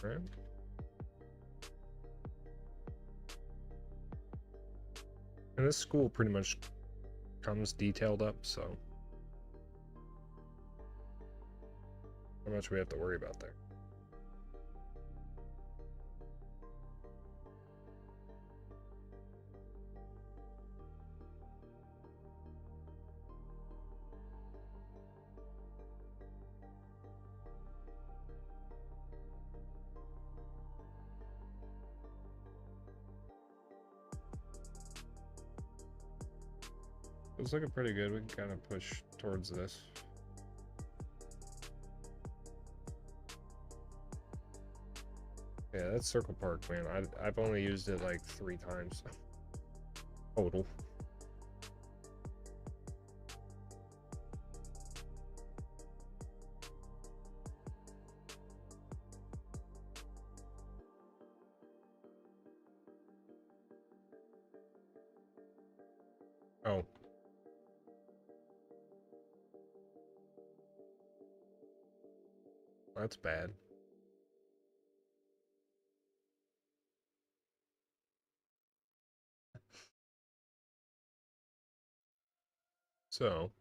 Right. And this school pretty much comes detailed up, so not much we have to worry about there. It's looking pretty good. We can kind of push towards this. Yeah, that's Circle Park, man. I've only used it like 3 times total. Oh. That's bad. So,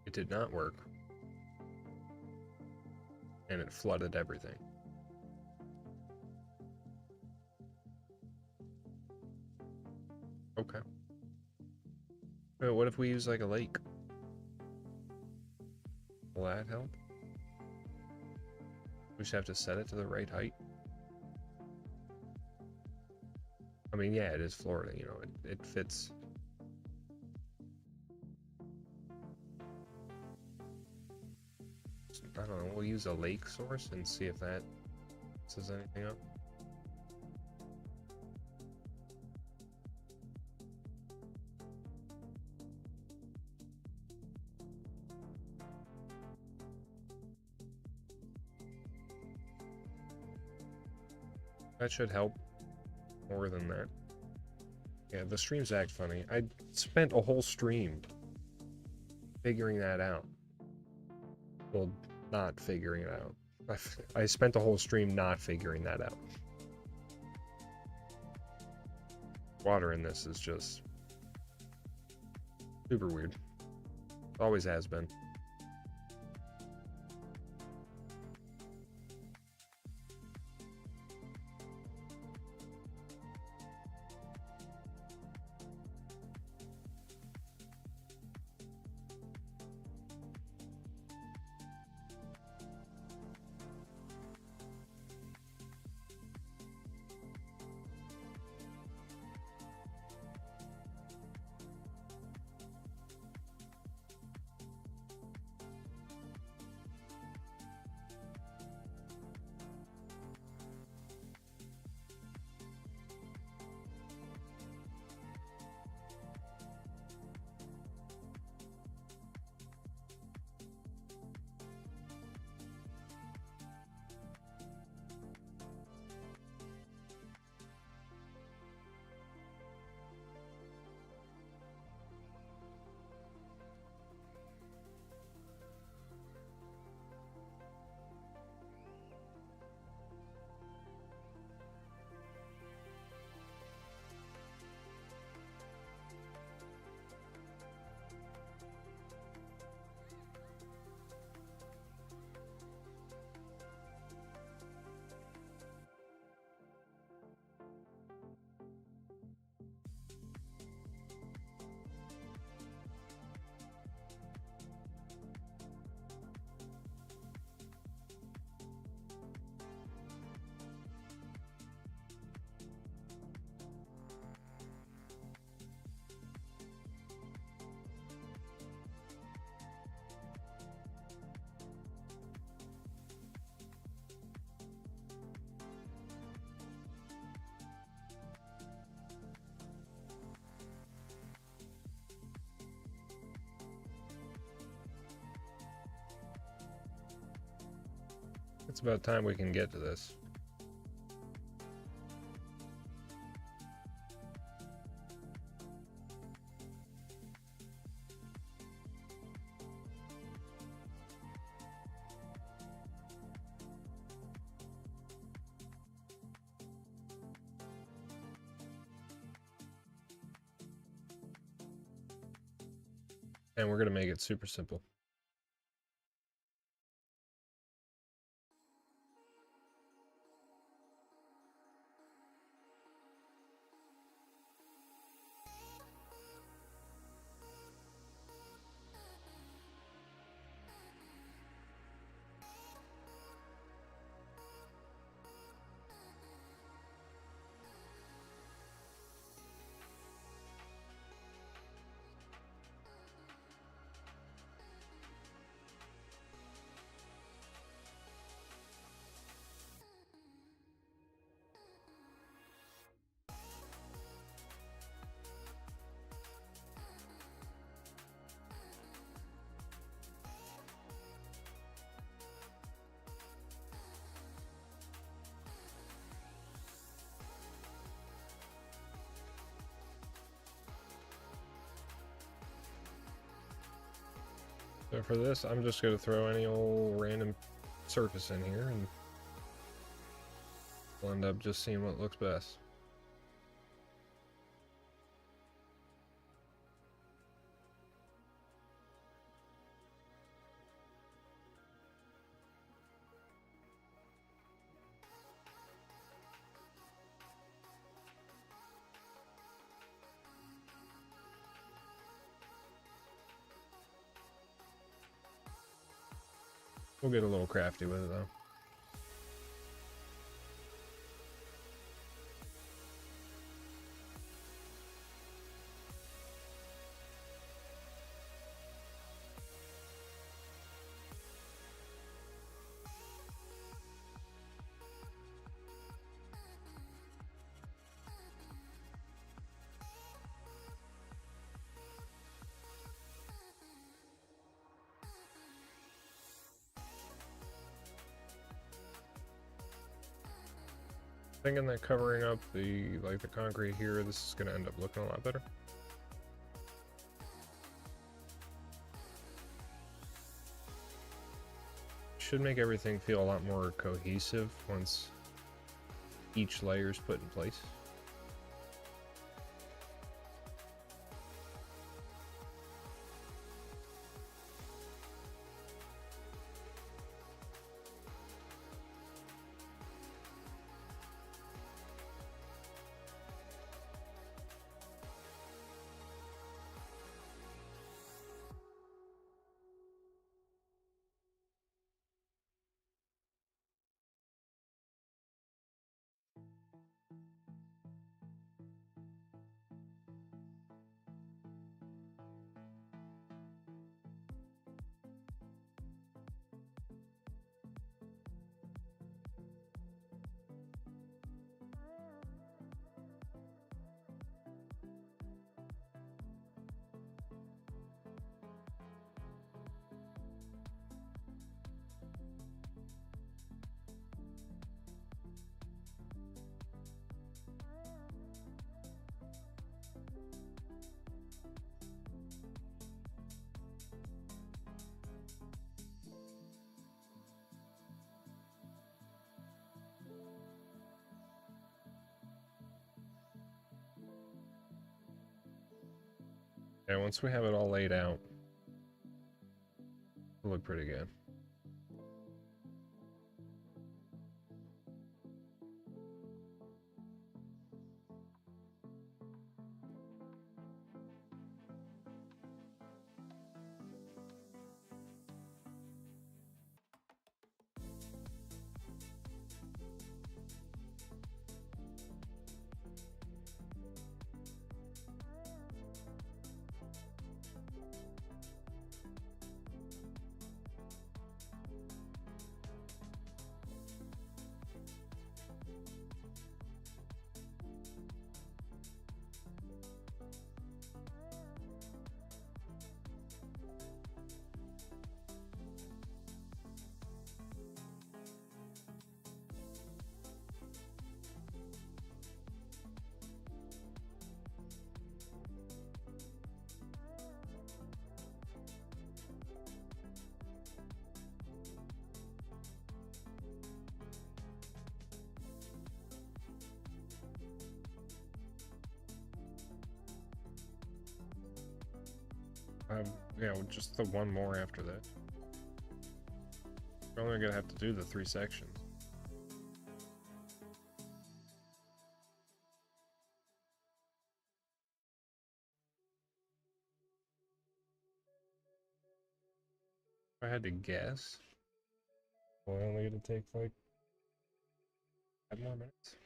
it did not work. and it flooded everything. Okay. Wait, what if we use like a lake? Will that help? We just have to set it to the right height. I mean, yeah, it is Florida, you know, it fits. I don't know, we'll use a lake source and see if that says anything up. That should help more than that. Yeah, the streams act funny. I spent a whole stream figuring that out. Well, not figuring it out. I spent a whole stream not figuring that out. Water in this is just super weird. Always has been. It's about time we can get to this. And we're going to make it super simple. So for this, I'm just going to throw any old random surface in here, and we'll end up just seeing what looks best. We'll get a little crafty with it though. Thinking that covering up the concrete here, this is gonna end up looking a lot better. Should make everything feel a lot more cohesive once each layer is put in place. And once we have it all laid out, it'll look pretty good. Yeah, just the one more after that. We're only gonna have to do the 3 sections. If I had to guess, we're only gonna take like 5 more minutes.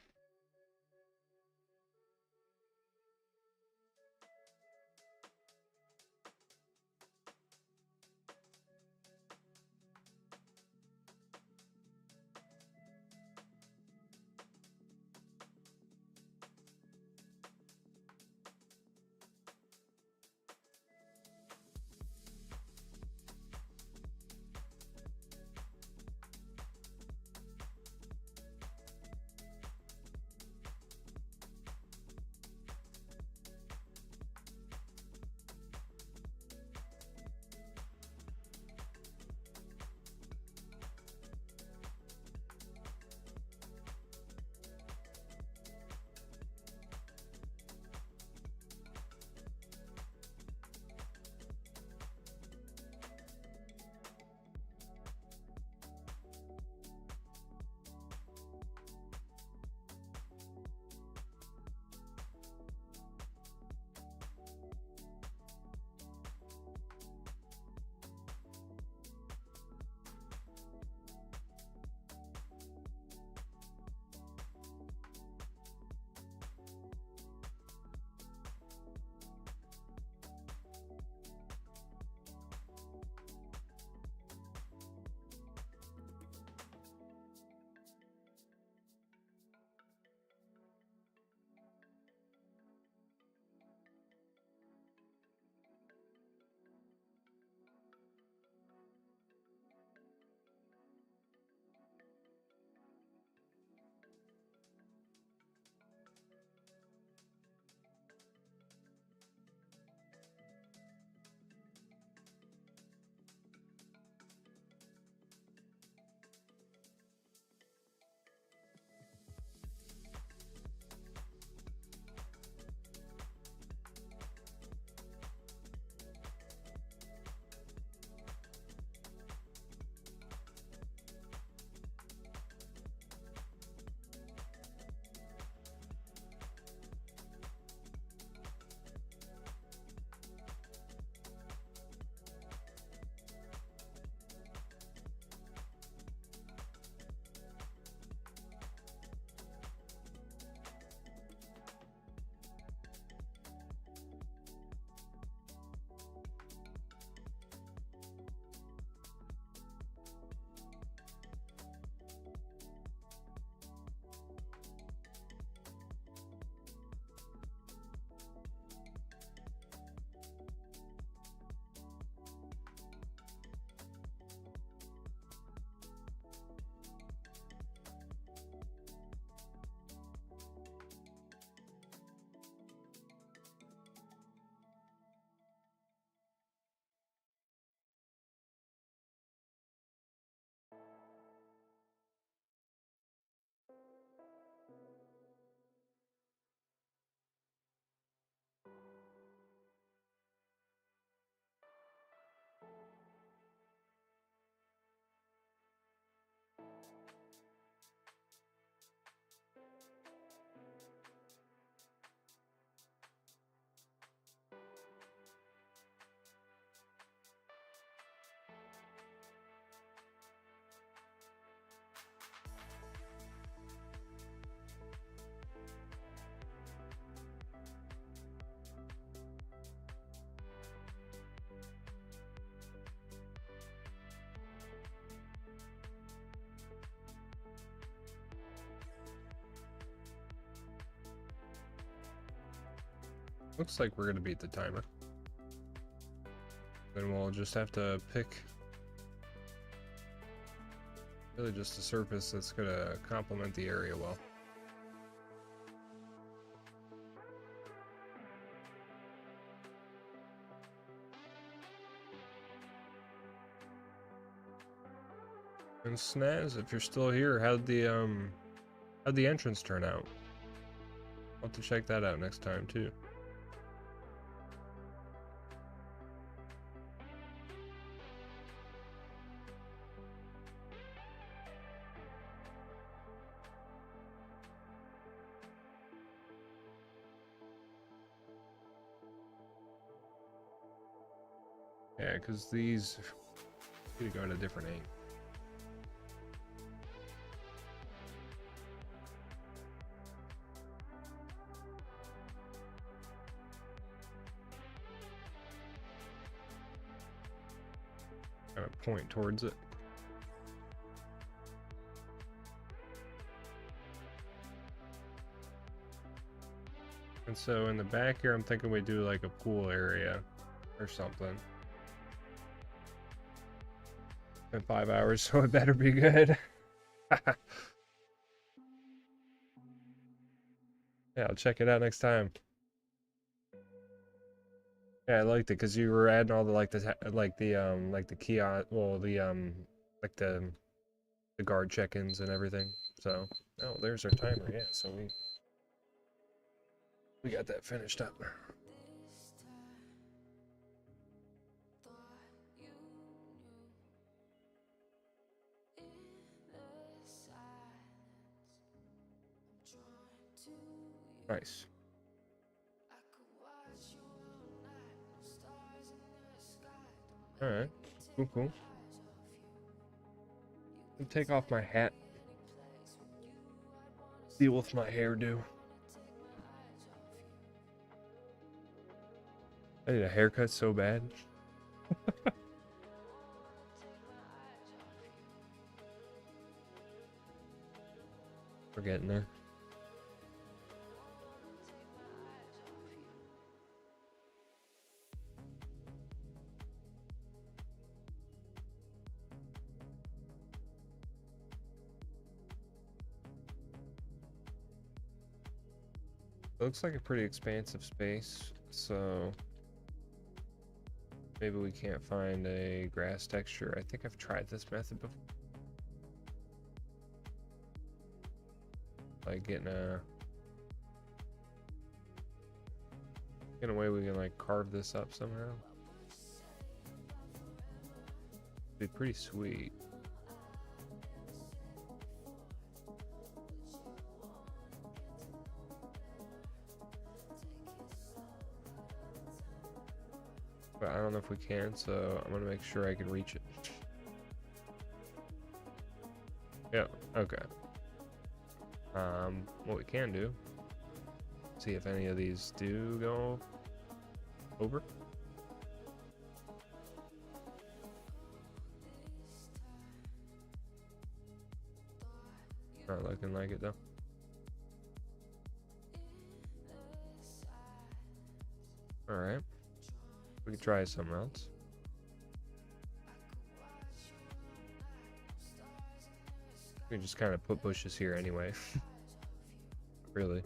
Looks like we're gonna beat the timer. Then we'll just have to pick really just a surface that's gonna complement the area well. And Snaz, if you're still here, how'd the entrance turn out? I'll have to check that out next time too. Yeah, because these need to go at a different angle. Kind of point towards it. And so in the back here, I'm thinking we do like a pool area or something. Been 5 hours, so it better be good. Yeah, I'll check it out next time. Yeah, I liked it because you were adding all the like the kiosk, well like the guard check-ins and everything. So, oh, there's our timer. Yeah, so we got that finished up. Nice. Alright, cool. I'll take off my hat. Deal with my hairdo. I need a haircut so bad. We're getting there. Looks like a pretty expansive space, so maybe we can't find a grass texture. I think I've tried this method before. Like getting a way we can like carve this up somehow. Be pretty sweet. But I don't know if we can, so I'm gonna make sure I can reach it. Yeah, okay. What we can do, see if any of these do go over. Not looking like it though. Alright. We can try something else. We can just kind of put bushes here anyway. Really.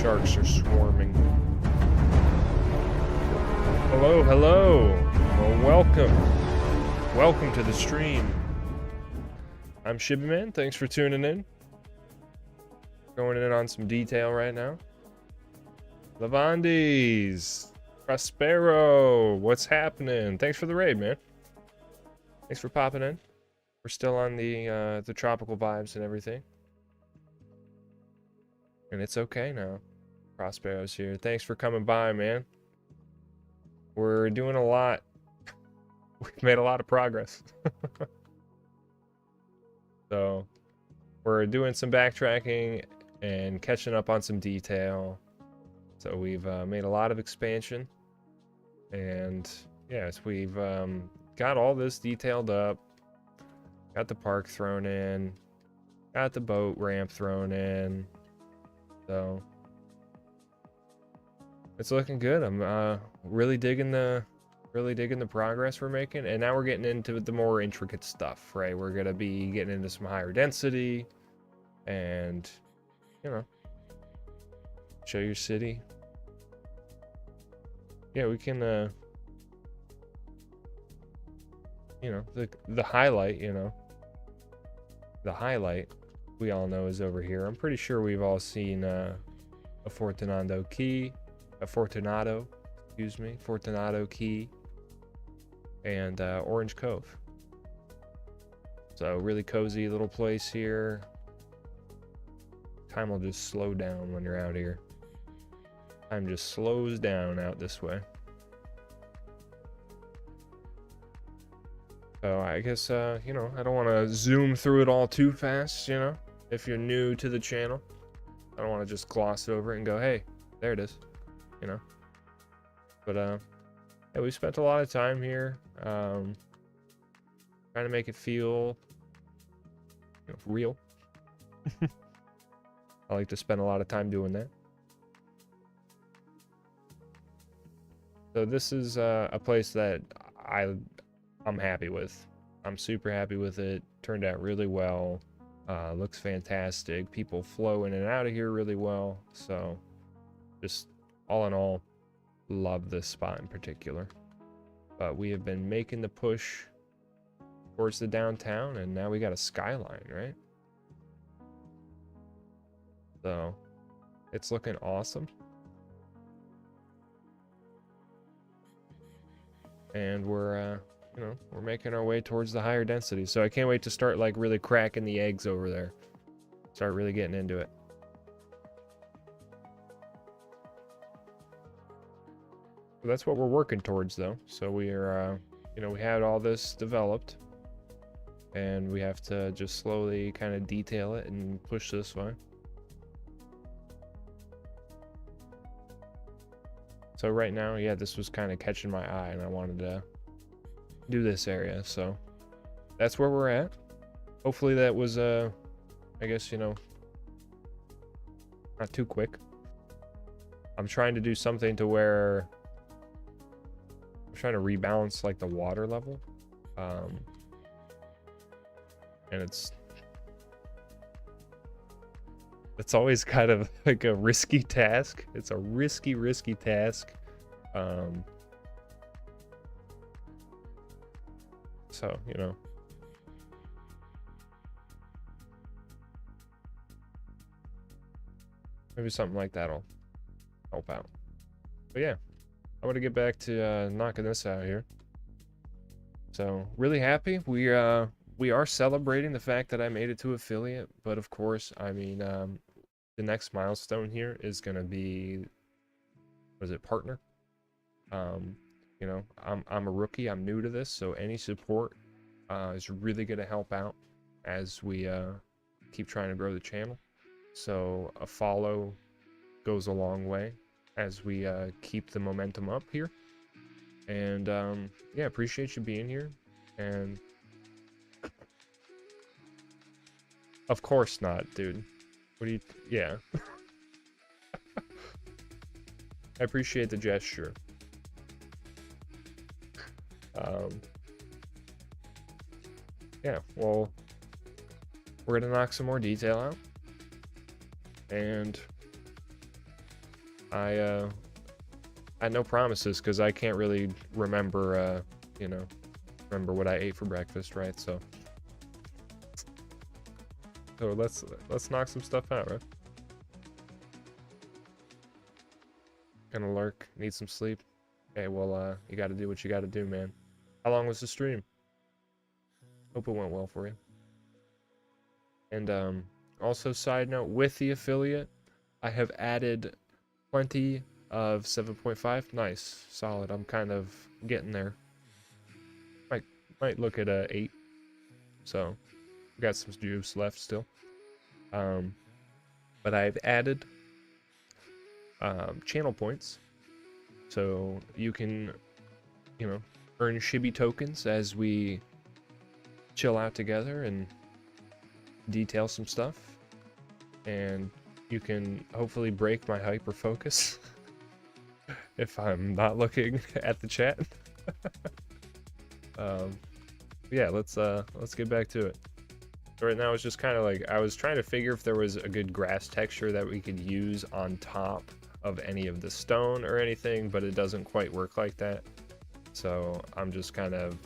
Sharks are swarming. Hello, hello. Well, welcome. Welcome to the stream. I'm ShibbyMan. Thanks for tuning in. Going in on some detail right now. Lavandis. Prospero. What's happening? Thanks for the raid, man. Thanks for popping in. We're still on the tropical vibes and everything. And it's okay now. Prospero's here. Thanks for coming by, man. We're doing a lot. We've made a lot of progress. So, we're doing some backtracking and catching up on some detail. So we've made a lot of expansion. And yes, we've got all this detailed up. Got the park thrown in. Got the boat ramp thrown in. So it's looking good. I'm really digging the progress we're making, and now we're getting into the more intricate stuff, right? We're gonna be getting into some higher density, and you know, show your city. Yeah, we can you know, the highlight, you know, the highlight we all know is over here. I'm pretty sure we've all seen a Fortunato Key, Fortunato Key, and Orange Cove. So really cozy little place here. Time will just slow down when you're out here. Time just slows down out this way. So I guess, you know, I don't want to zoom through it all too fast, you know, if you're new to the channel. I don't want to just gloss over it and go, hey, there it is, you know. But, yeah, we spent a lot of time here, trying to make it feel, you know, real. I like to spend a lot of time doing that. So this is a place that I'm happy with. I'm super happy with it. Turned out really well. Looks fantastic. People flow in and out of here really well. So just all in all, love this spot in particular. But we have been making the push towards the downtown, and now we got a skyline, right? So it's looking awesome. And we're you know, we're making our way towards the higher density. So I can't wait to start like really cracking the eggs over there. Start really getting into it. So that's what we're working towards though. So we are, you know, we had all this developed, and we have to just slowly kind of detail it and push this way. So right now, yeah, this was kind of catching my eye, and I wanted to do this area. So that's where we're at. Hopefully that was, I guess, you know, not too quick. I'm trying to do something to where I'm trying to rebalance like the water level. And it's always kind of like a risky task. It's a risky task. So, you know. Maybe something like that'll help out. But yeah, I'm gonna get back to knocking this out here. So, really happy. We are celebrating the fact that I made it to affiliate, but of course, I mean, the next milestone here is gonna be, what is it, partner? You know, I'm a rookie, I'm new to this, so any support is really gonna help out as we keep trying to grow the channel. So a follow goes a long way as we keep the momentum up here. And yeah, appreciate you being here. And of course not, dude. What do you, yeah. I appreciate the gesture. Yeah, well, we're gonna knock some more detail out, and I had no promises because I can't really remember, you know, remember what I ate for breakfast, right? So let's knock some stuff out, right? Gonna lurk, need some sleep. Okay, well, you got to do what you got to do, man. How long was the stream? Hope it went well for you. And also, side note, with the affiliate, I have added plenty of 7.5. Nice, solid. I'm kind of getting there. Might look at a 8. So, got some juice left still. But I've added channel points, so you can, you know, earn Shibby tokens as we chill out together and detail some stuff, and you can hopefully break my hyper focus if I'm not looking at the chat. Yeah, let's get back to it. So right now it's just kind of like I was trying to figure if there was a good grass texture that we could use on top of any of the stone or anything, but it doesn't quite work like that. So I'm just kind of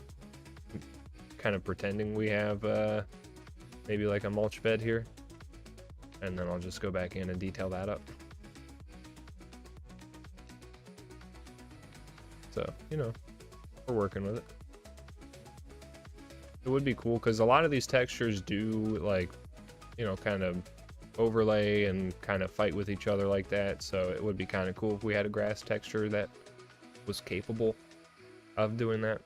pretending we have maybe like a mulch bed here, and then I'll just go back in and detail that up. So, you know, we're working with it. It would be cool because a lot of these textures do, like, you know, kind of overlay and kind of fight with each other like that. So it would be kind of cool if we had a grass texture that was capable of doing that.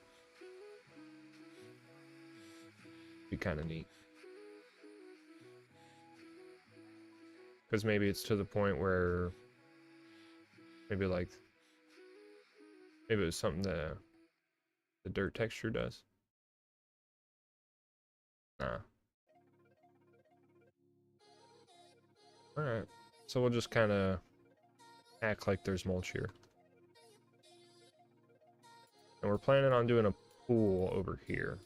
Be kind of neat. Because maybe it's to the point where maybe it was something that the dirt texture does. Nah. Alright. So we'll just kind of act like there's mulch here. And we're planning on doing a pool over here.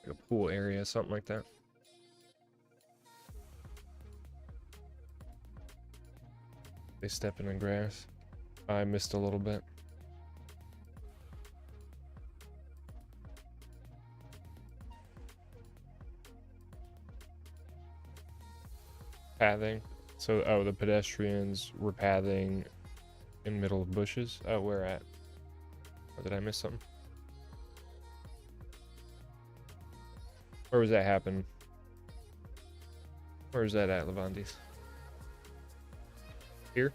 Like a pool area, something like that. They step in the grass. I missed a little bit. Pathing. So, oh, the pedestrians were pathing in middle of bushes. Oh, where at? Or did I miss something? Where was that happen? Where's that at, Levandis? Here?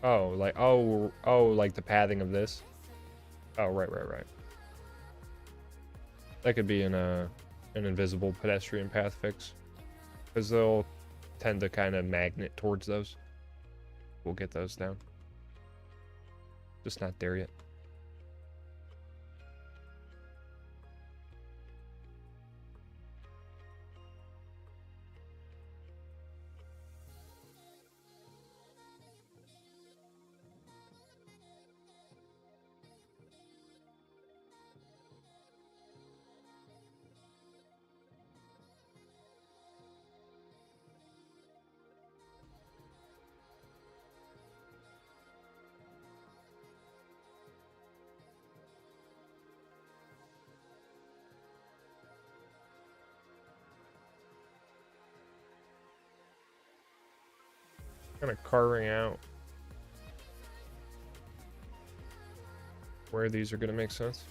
Oh, like, oh, like the pathing of this? Oh, right. That could be an invisible pedestrian path fix. Because they'll tend to kind of magnet towards those. We'll get those down. Just not there yet. Kind of carving out where these are going to make sense.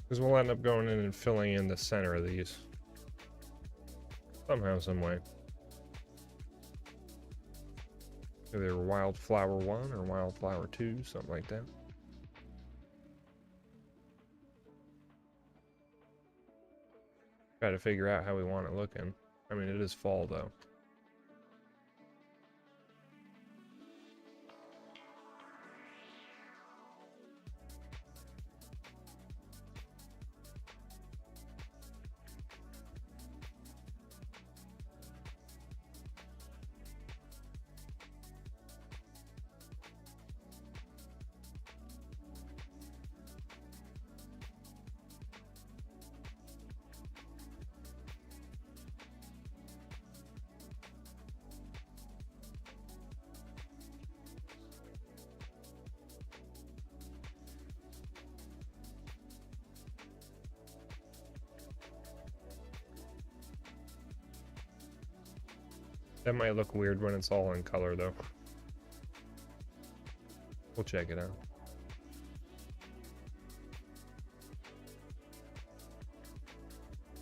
Because we'll end up going in and filling in the center of these. Somehow, some way. Either Wildflower 1 or Wildflower 2, something like that. Try to figure out how we want it looking. I mean, it is fall, though. That might look weird when it's all in color, though. We'll check it out.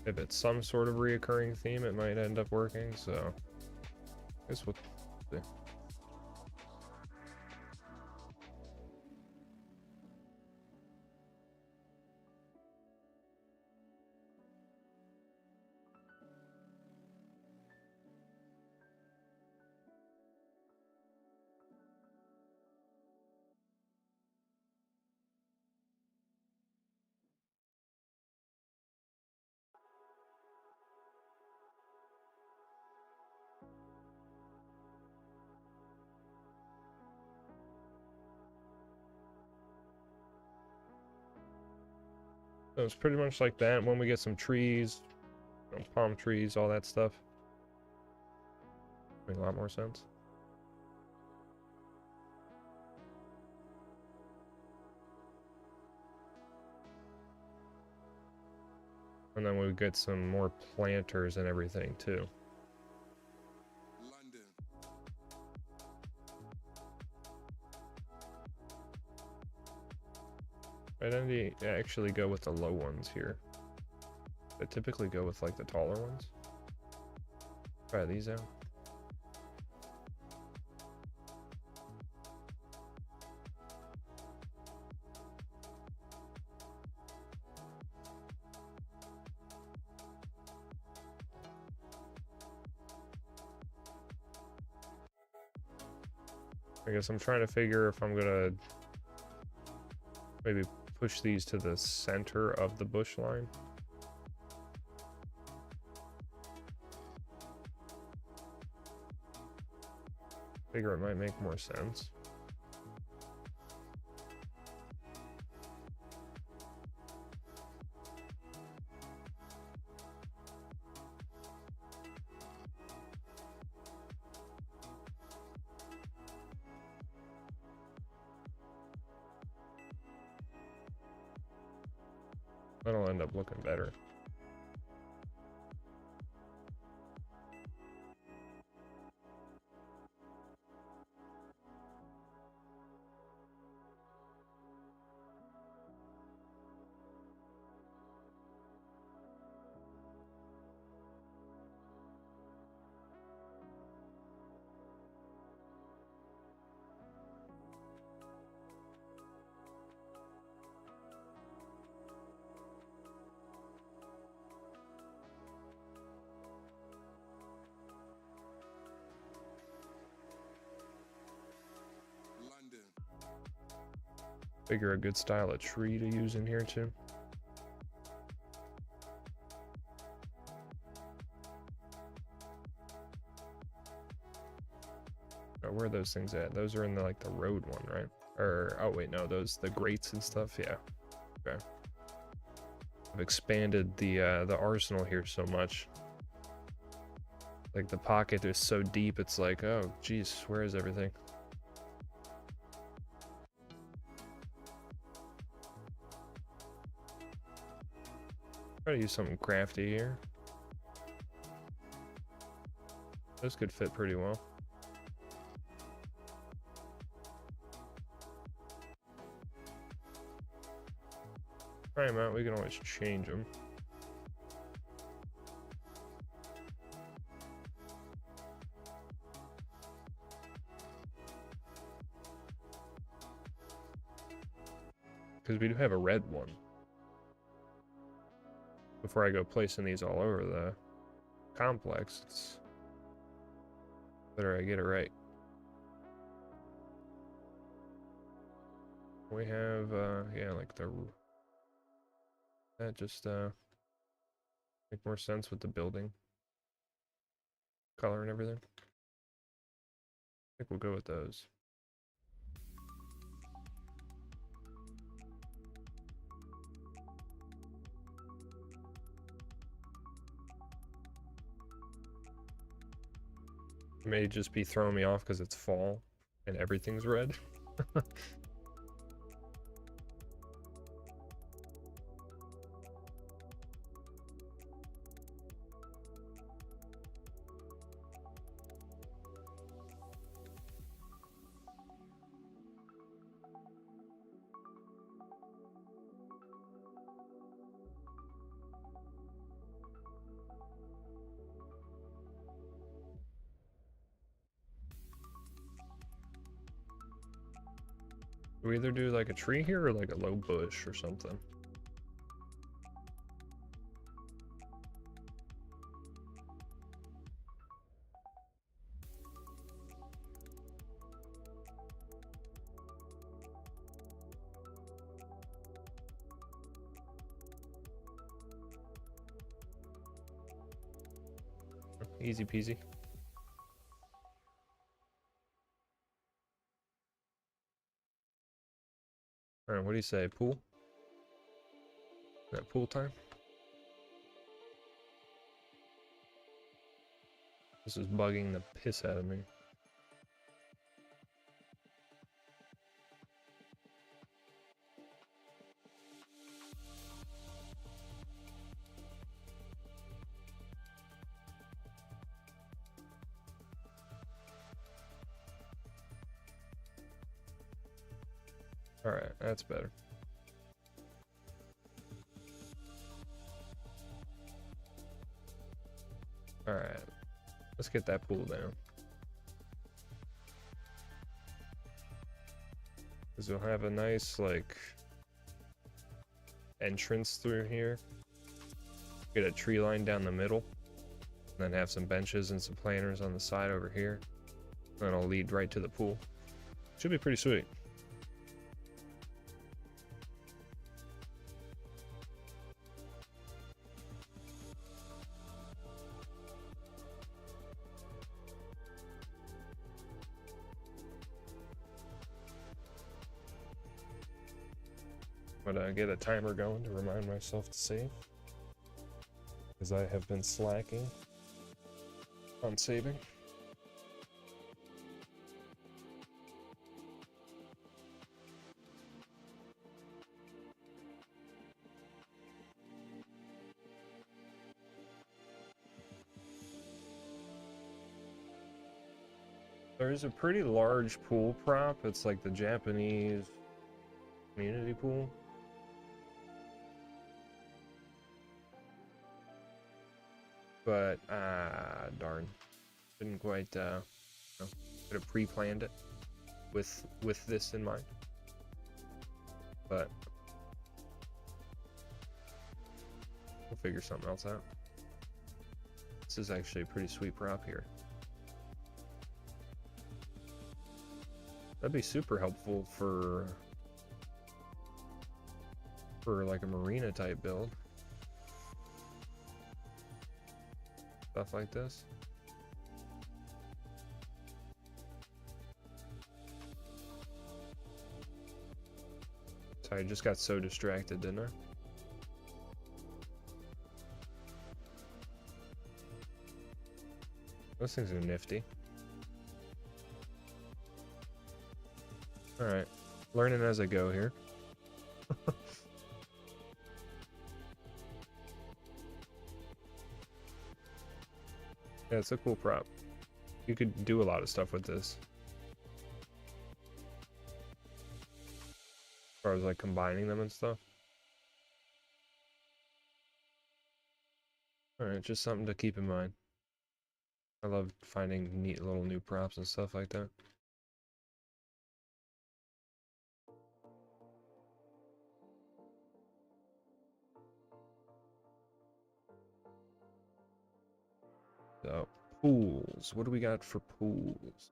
If it's some sort of reoccurring theme, it might end up working, so I guess we'll see. So it's pretty much like that. When we get some trees, you know, palm trees, all that stuff. Make a lot more sense. And then we get some more planters and everything too. London. I didn't actually go with the low ones here. I typically go with like the taller ones. Try these out. I guess I'm trying to figure if I'm gonna maybe push these to the center of the bush line. Figure it might make more sense. That'll end up looking better. London. Figure a good style of tree to use in here too. Oh, where are those things at? Those are in the like the road one, right? Or oh wait, no, those the grates and stuff. Yeah. Okay. I've expanded the arsenal here so much. Like the pocket is so deep, it's like, oh geez, where is everything? Try to use something crafty here. Those could fit pretty well. try them out. We can always change them. Because we do have a red one. Before I go placing these all over the complex, it's better I get it right. We have, yeah, like that just, make more sense with the building color and everything. I think we'll go with those. It may just be throwing me off because it's fall and everything's red. We either do like a tree here or like a low bush or something. Easy peasy. Alright, what do you say? Pool? Is that pool time? This is bugging the piss out of me. Alright, that's better. Alright, let's get that pool down. Because we'll have a nice, like, entrance through here. Get a tree line down the middle. And then have some benches and some planters on the side over here. And then I'll lead right to the pool. Should be pretty sweet. But get a timer going to remind myself to save, because I have been slacking on saving. There's a pretty large pool prop. It's like the Japanese community pool. But, darn. Didn't quite, could have pre-planned it with this in mind. But we'll figure something else out. This is actually a pretty sweet prop here. That'd be super helpful for like a marina type build. Stuff like this. Sorry, I just got so distracted, didn't I? Those things are nifty. Alright. Learning as I go here. Yeah, it's a cool prop. You could do a lot of stuff with this. As far as like combining them and stuff. Alright, just something to keep in mind. I love finding neat little new props and stuff like that. So, pools. What do we got for pools?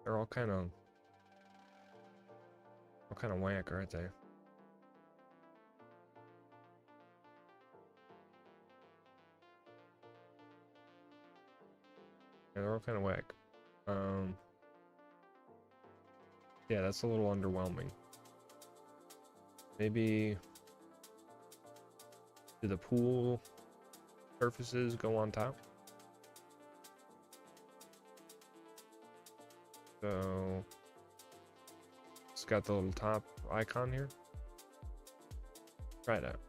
They're all kind of whack, aren't they? Yeah, they're all kind of whack. Yeah, that's a little underwhelming. Maybe do the pool surfaces go on top? So it's got the little top icon here. Try it out.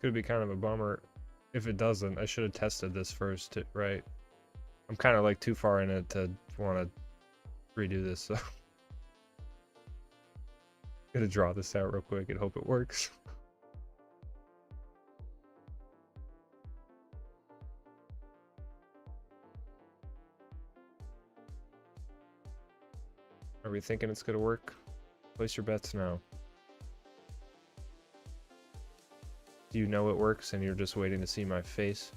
Could be kind of a bummer if it doesn't. I should have tested this first, right? I'm kind of like too far in it to want to redo this, so gonna draw this out real quick and hope it works. Are we thinking it's gonna work? Place your bets now. Do you know it works and you're just waiting to see my face?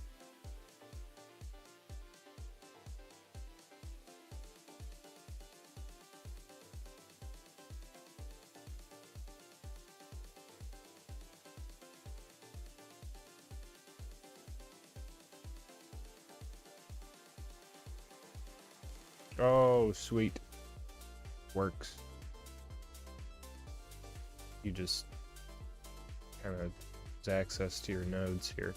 Oh, sweet. Works. You just kind of access to your nodes here.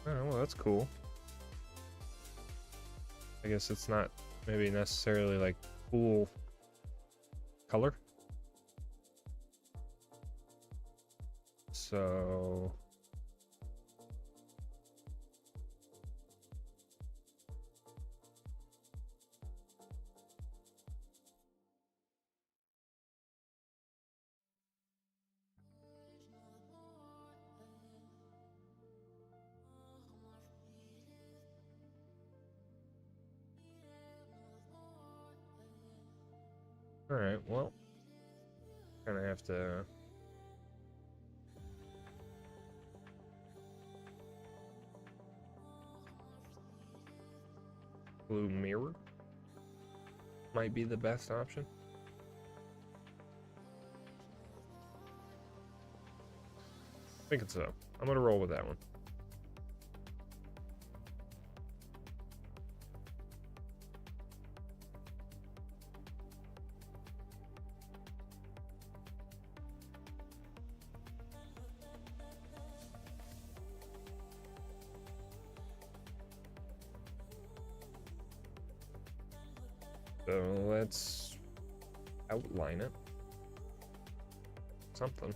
Oh, well, that's cool. I guess it's not maybe necessarily like cool color. So all right, well, kind of have to blue mirror might be the best option. Thinking so. I'm gonna roll with that one. So let's outline it. Something.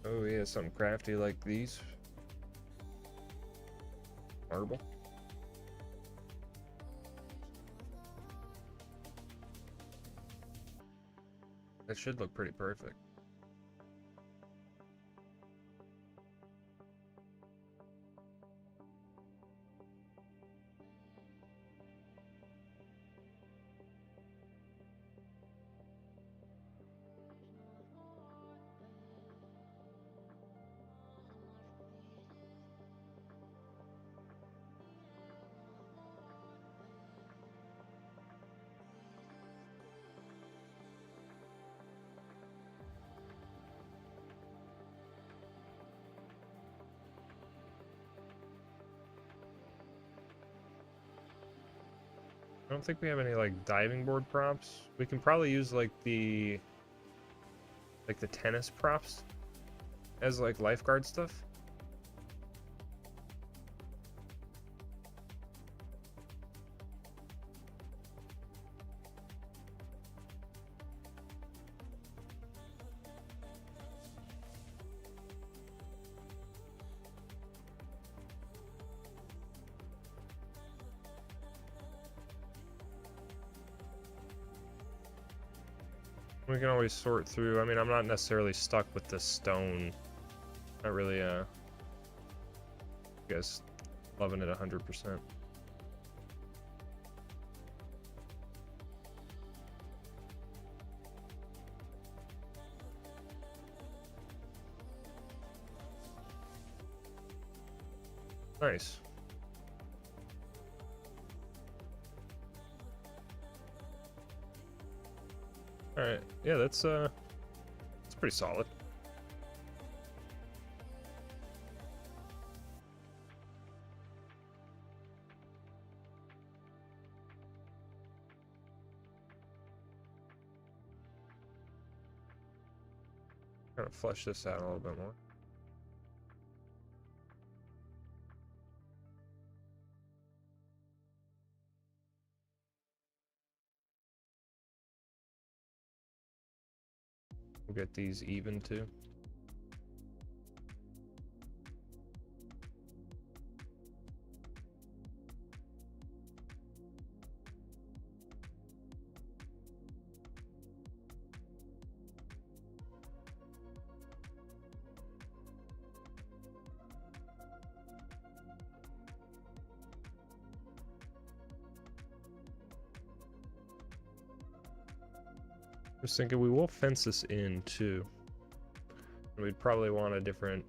Oh yeah, something crafty like these. Marble. That should look pretty perfect. I don't think we have any like diving board props. We can probably use like the tennis props as like lifeguard stuff. We can always sort through. I mean, I'm not necessarily stuck with the stone. Not really, I guess, loving it 100%. Nice. All right, yeah, that's pretty solid. Kind of flesh this out a little bit more. We'll get these even too. I was thinking we will fence this in too. And we'd probably want a different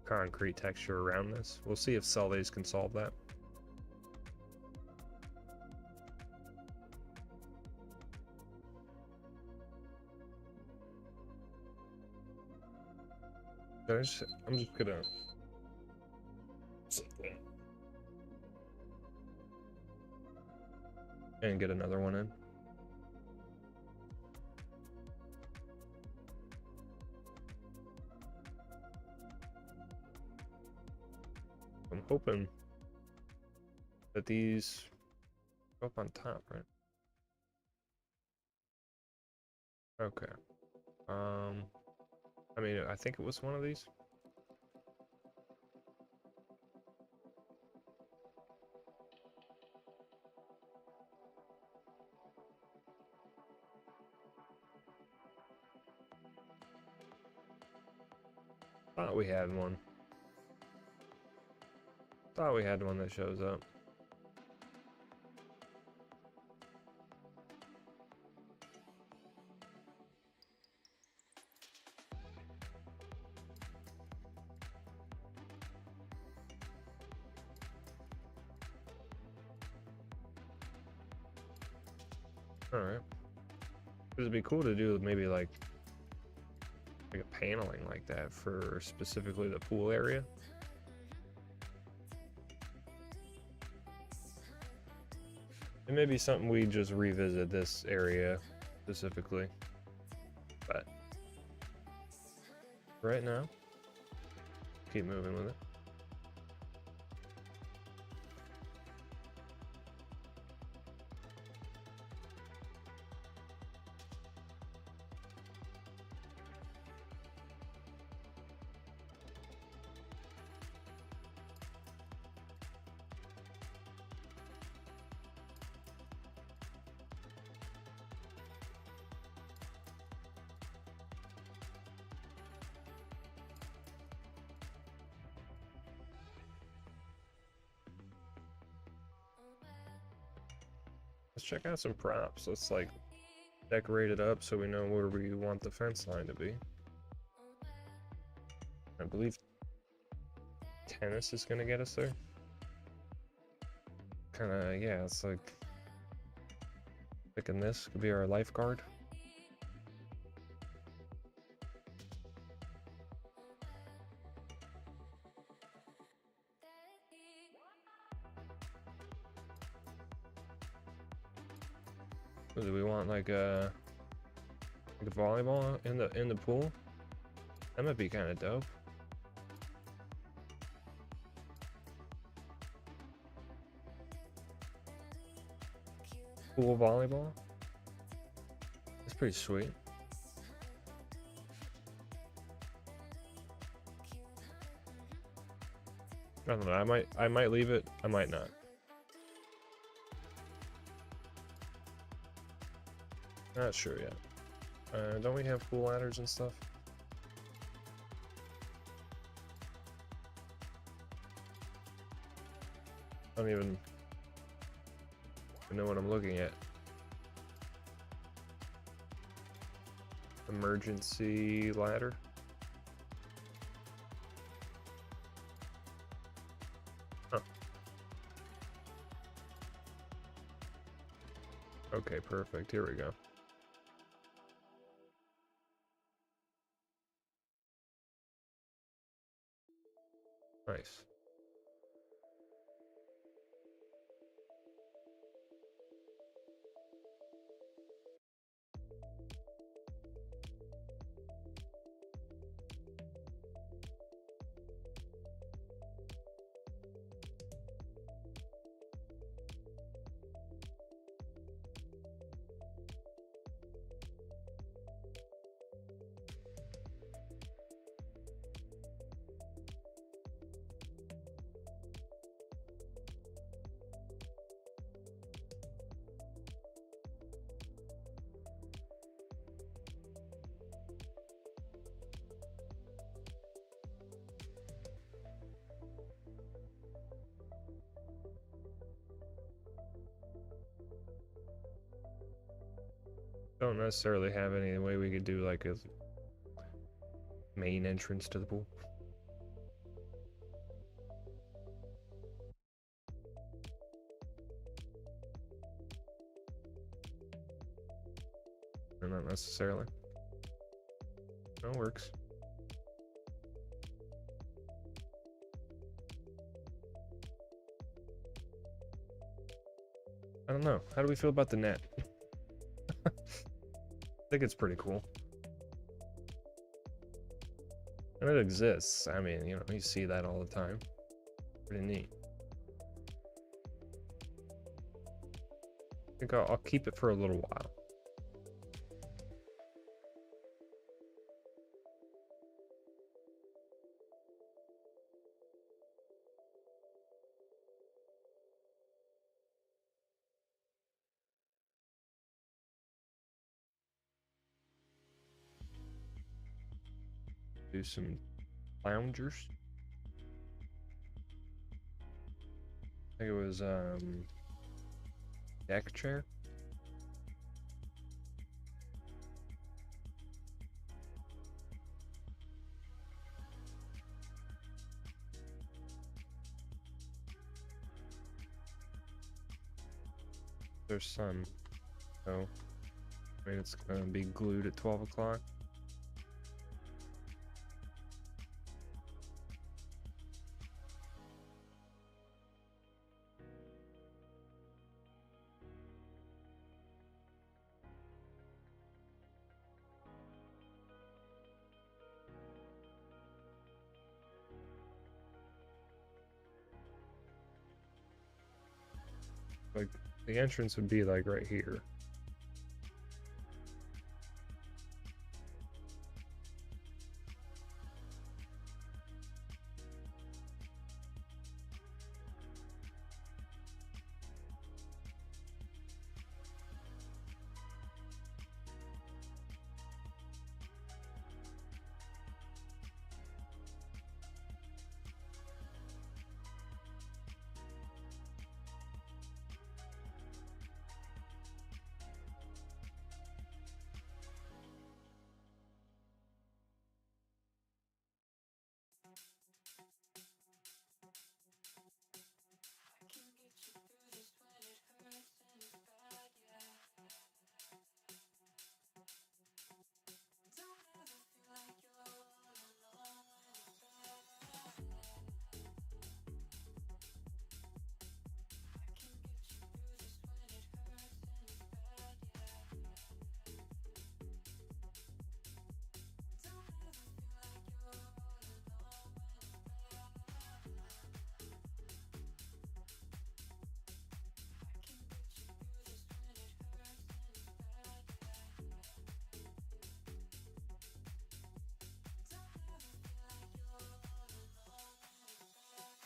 concrete texture around this. We'll see if Sully's can solve that. I'm just gonna and get another one in. I'm hoping that these go up on top, right? Okay. I mean, I think it was one of these. Thought we had one. Thought we had one that shows up. Alright. It'd be cool to do maybe like a paneling like that for specifically the pool area. It may be something we just revisit this area specifically, but right now, keep moving with it. Let's check out some props. Let's like decorate it up so we know where we want the fence line to be. I believe tennis is gonna get us there. Kinda, yeah, it's like picking this could be our lifeguard. Do we want like a volleyball in the pool? That might be kind of dope. Pool volleyball. That's pretty sweet. I don't know. I might leave it. I might not. Not sure yet. Don't we have pool ladders and stuff? I don't even know what I'm looking at. Emergency ladder. Huh. Okay, perfect. Here we go. Nice. Don't necessarily have any way we could do like a main entrance to the pool. Or not necessarily. No, it works. I don't know. How do we feel about the net? I think it's pretty cool. And it exists. I mean, you know, you see that all the time. Pretty neat. I think I'll keep it for a little while. Do some loungers. I think it was deck chair. There's sun. So I mean it's gonna be glued at 12 o'clock. Like, the entrance would be like right here.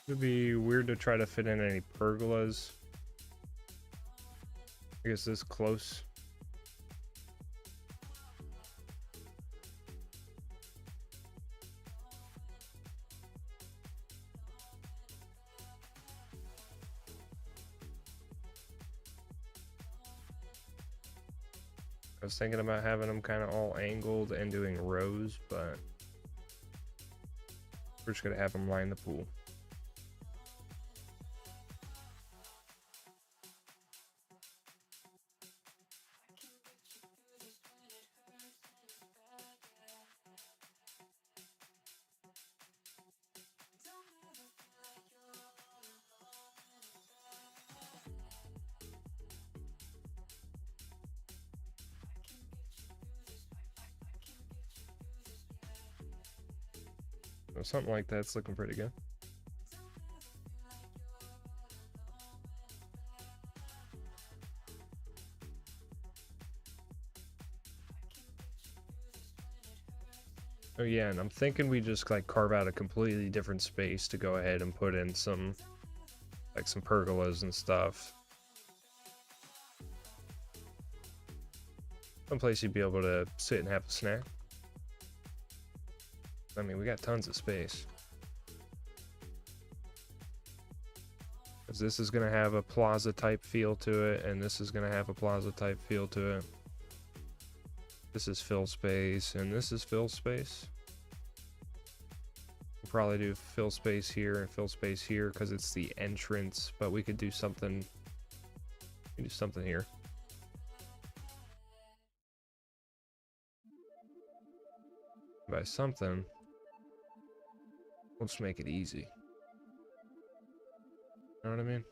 It'd be weird to try to fit in any pergolas. I guess this close. I was thinking about having them kind of all angled and doing rows, but we're just gonna have them line the pool. So something like that's looking pretty good. Oh yeah, and I'm thinking we just like carve out a completely different space to go ahead and put in some some pergolas and stuff. Someplace you'd be able to sit and have a snack. I mean, we got tons of space. Because this is going to have a plaza type feel to it, and this is going to have a plaza type feel to it. This is fill space, and this is fill space. We'll probably do fill space here and fill space here because it's the entrance, but we could do something. We can do something here. By something, let's make it easy. You know what I mean?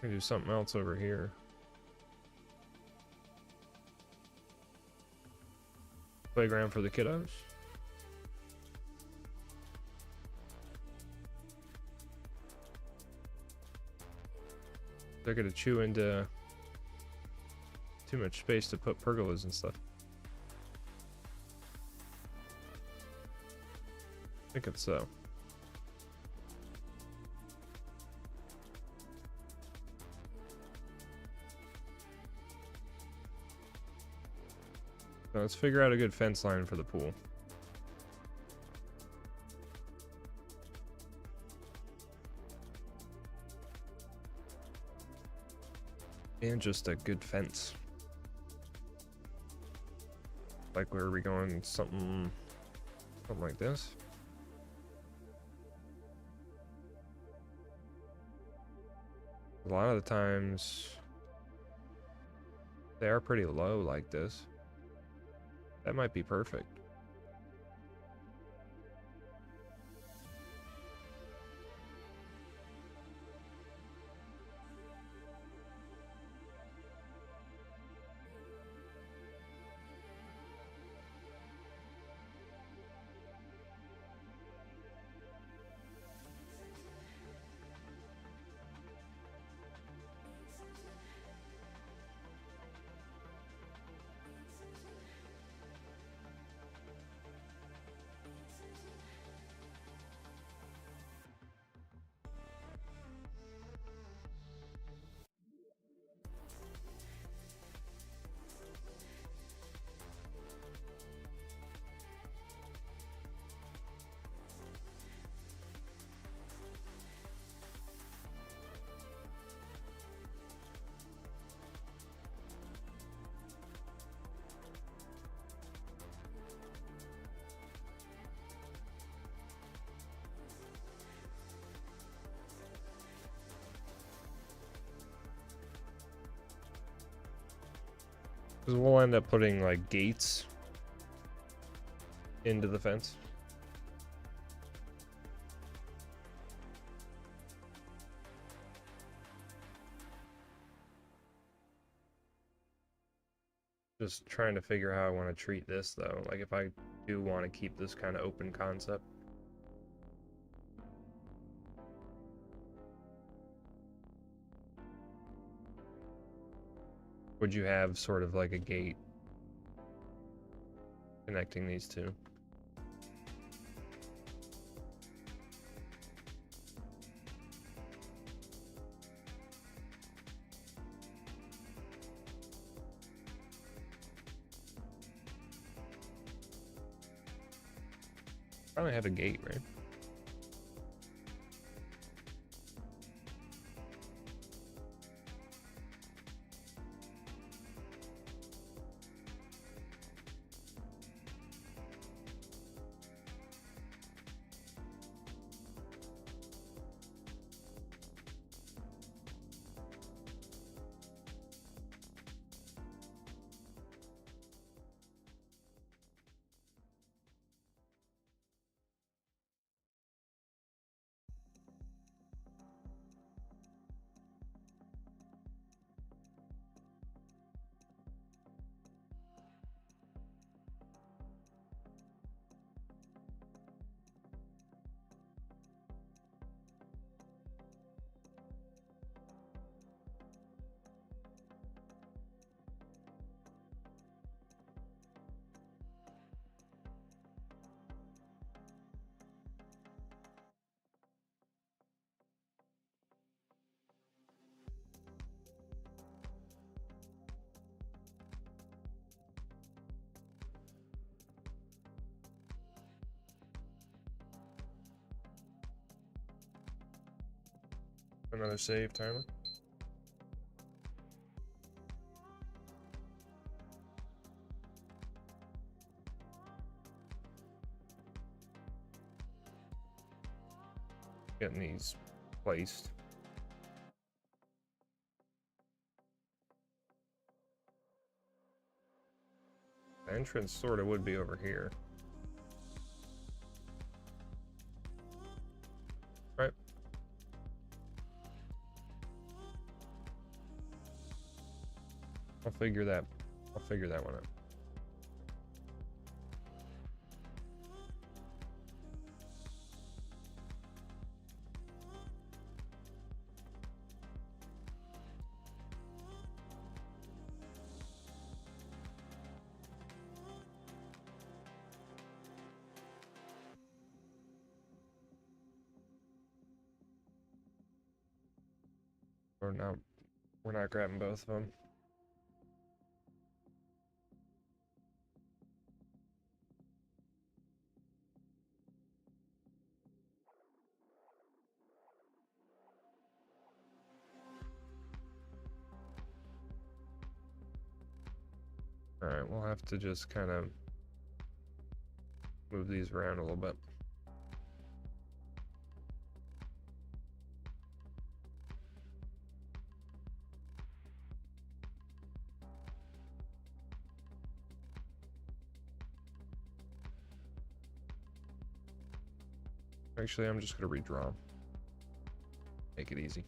We can do something else over here. Playground for the kiddos. They're gonna chew into too much space to put pergolas and stuff. I think it's so. So let's figure out a good fence line for the pool. And just a good fence. Like where are we going? Something like this. A lot of the times they are pretty low like this. That might be perfect. Because we'll end up putting like gates into the fence. Just trying to figure out how I want to treat this though. Like if I do want to keep this kind of open concept. Would you have sort of like a gate connecting these two? Probably have a gate, right? Another save timer. Getting these placed. The entrance sort of would be over here. Right. I'll figure that one out. Or no, we're not grabbing both of them. Alright, we'll have to just kind of move these around a little bit. Actually, I'm just going to redraw. Make it easy.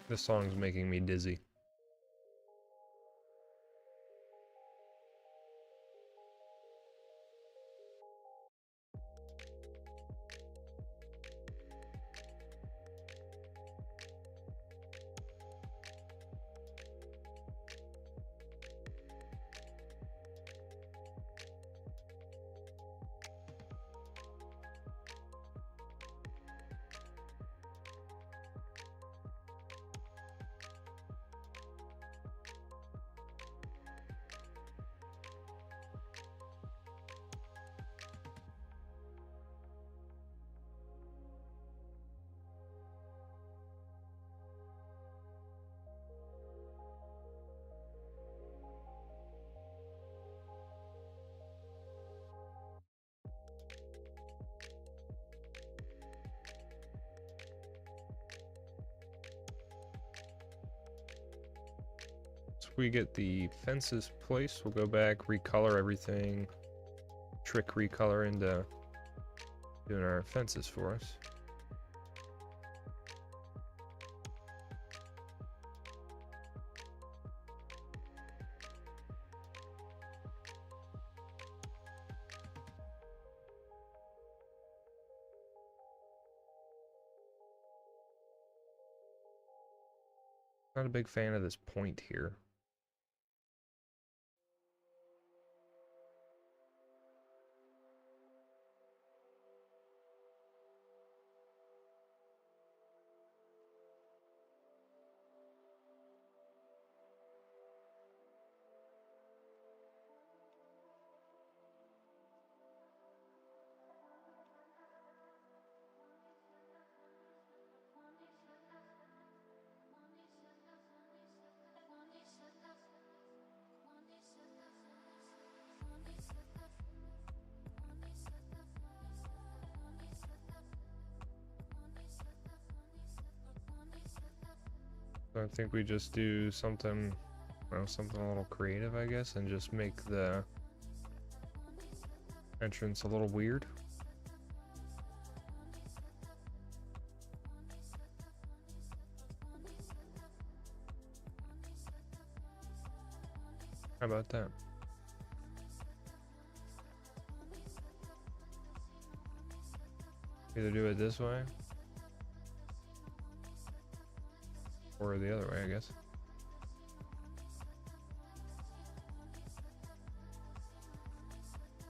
This song's making me dizzy. we get the fences placed, we'll go back, recolor everything, trick recolor into doing our fences for us. Not a big fan of this point here. So I think we just do something, well, something a little creative, I guess, and just make the entrance a little weird. How about that? Either do it this way or the other way, I guess.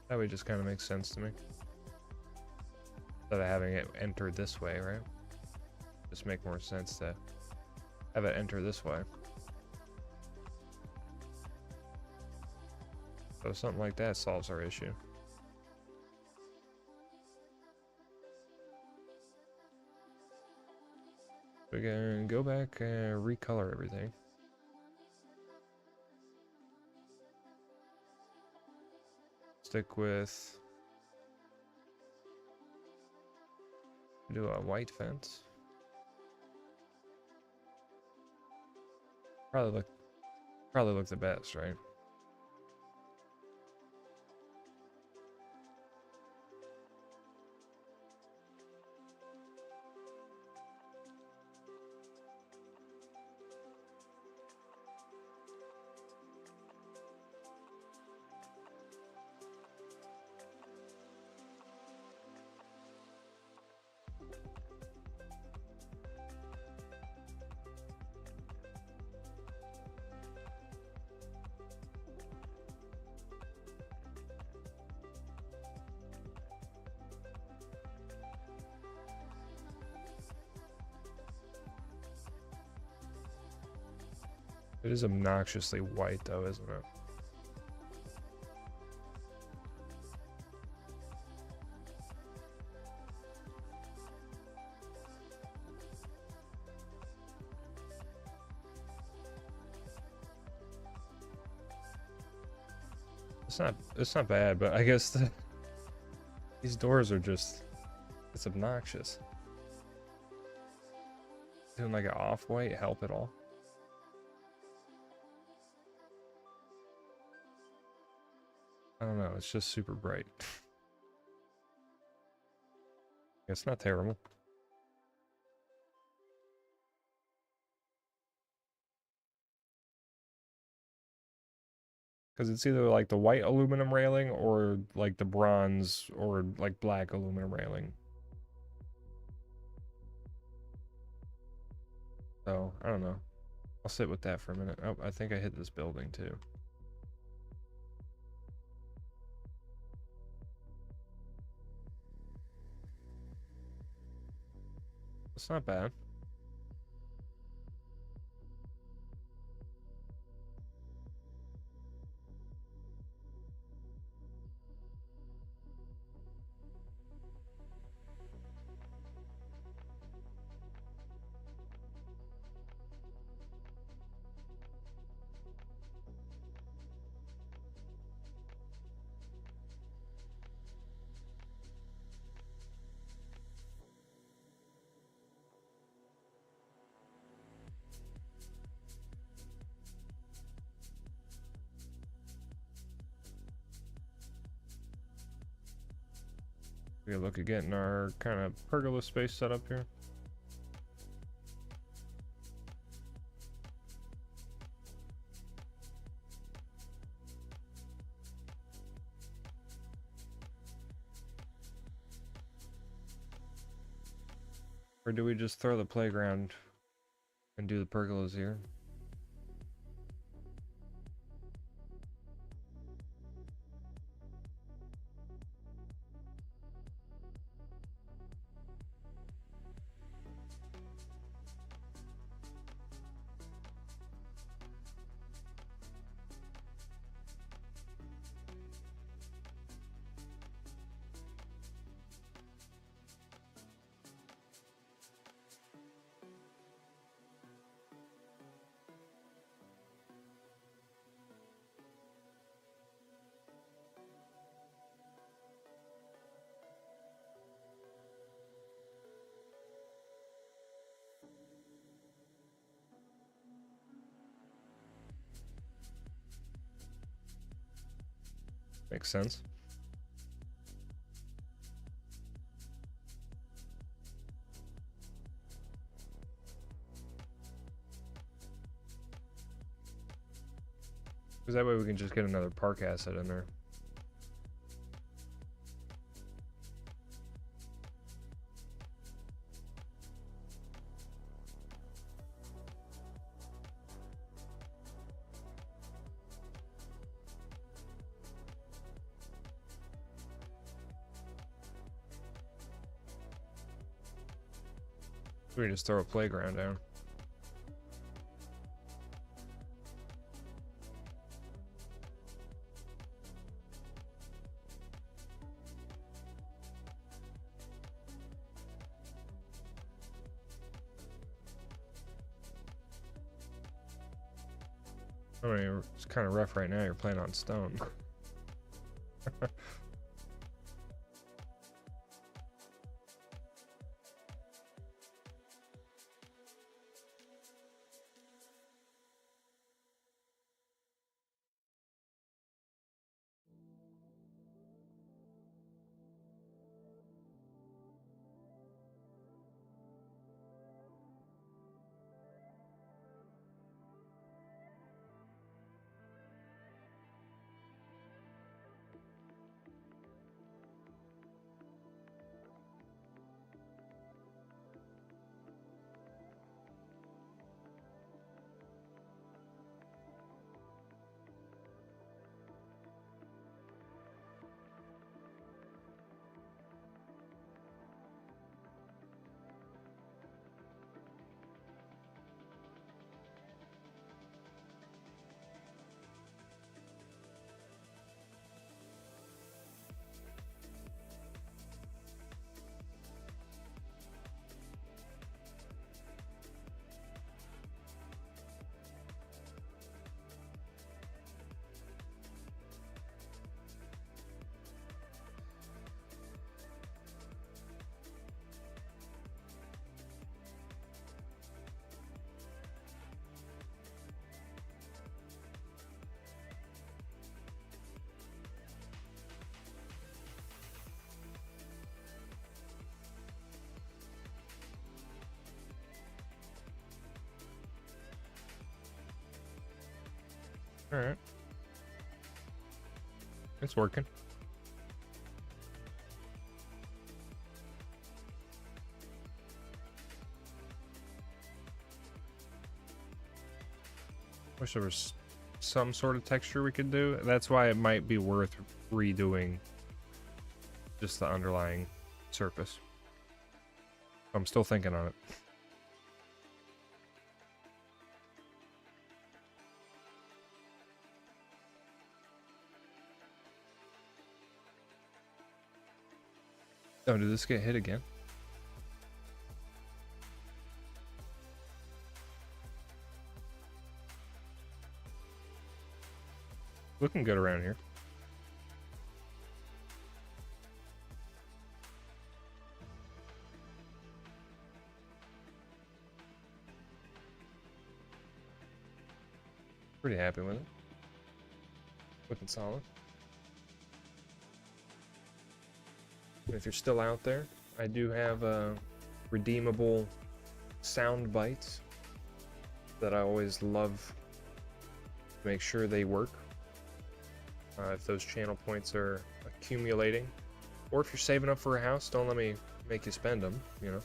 That way just kind of makes sense to me. Instead of having it enter this way, right? Just make more sense to have it enter this way. So something like that solves our issue. We can go back and recolor everything. Stick with, do a white fence. Probably look the best, right? It is obnoxiously white though, isn't it? It's not bad, but I guess these doors are just, it's obnoxious. Doing like an off-white help at all? I don't know, it's just super bright. It's not terrible. Because it's either like the white aluminum railing or like the bronze or like black aluminum railing. So, I don't know. I'll sit with that for a minute. Oh, I think I hit this building too. It's not bad. We can look at getting our kind of pergola space set up here. Or do we just throw the playground and do the pergolas here? Makes sense. Because that way we can just get another park asset in there. We can just throw a playground down. I mean, it's kind of rough right now. You're playing on stone. All right. It's working. Wish there was some sort of texture we could do. That's why it might be worth redoing just the underlying surface. I'm still thinking on it. Oh, did this get hit again? Looking good around here. Pretty happy with it. Looking solid. And if you're still out there, I do have redeemable sound bites that I always love to make sure they work. If those channel points are accumulating, or if you're saving up for a house, don't let me make you spend them, you know.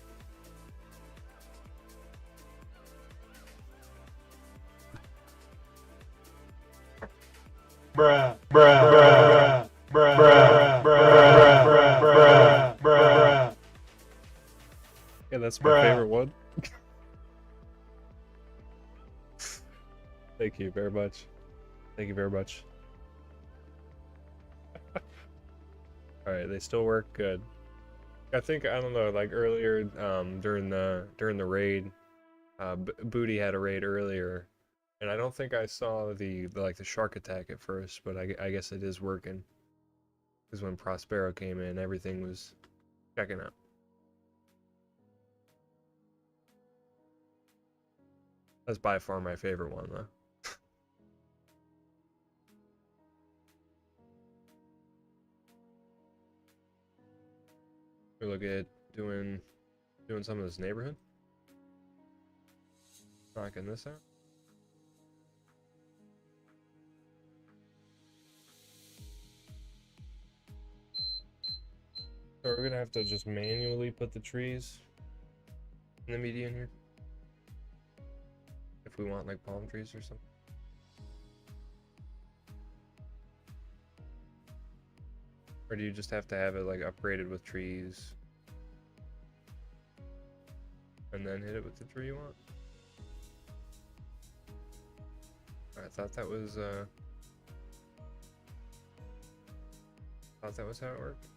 Bruh, bruh, bruh, bruh, bruh, bruh, bruh, bruh, bruh, bruh. Yeah, that's my Bruh. favorite one. Thank you very much. Thank you very much. Alright, they still work good. I think, I don't know, like earlier, during the raid, Booty had a raid earlier, and I don't think I saw the shark attack at first, but I guess it is working. Because when Prospero came in, everything was checking out. That's by far my favorite one, though. We look at doing some of this neighborhood. Knocking this out. So we're gonna have to just manually put the trees in the median here. If we want like palm trees or something. Or do you just have to have it like upgraded with trees and then hit it with the tree you want? I thought that was how it worked.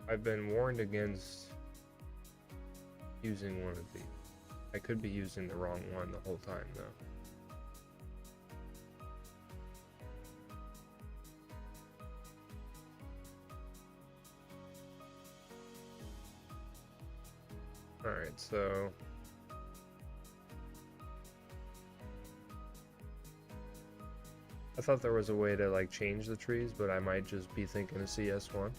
I've been warned against using one of these. I could be using the wrong one the whole time though. Alright, so I thought there was a way to like change the trees, but I might just be thinking of CS1.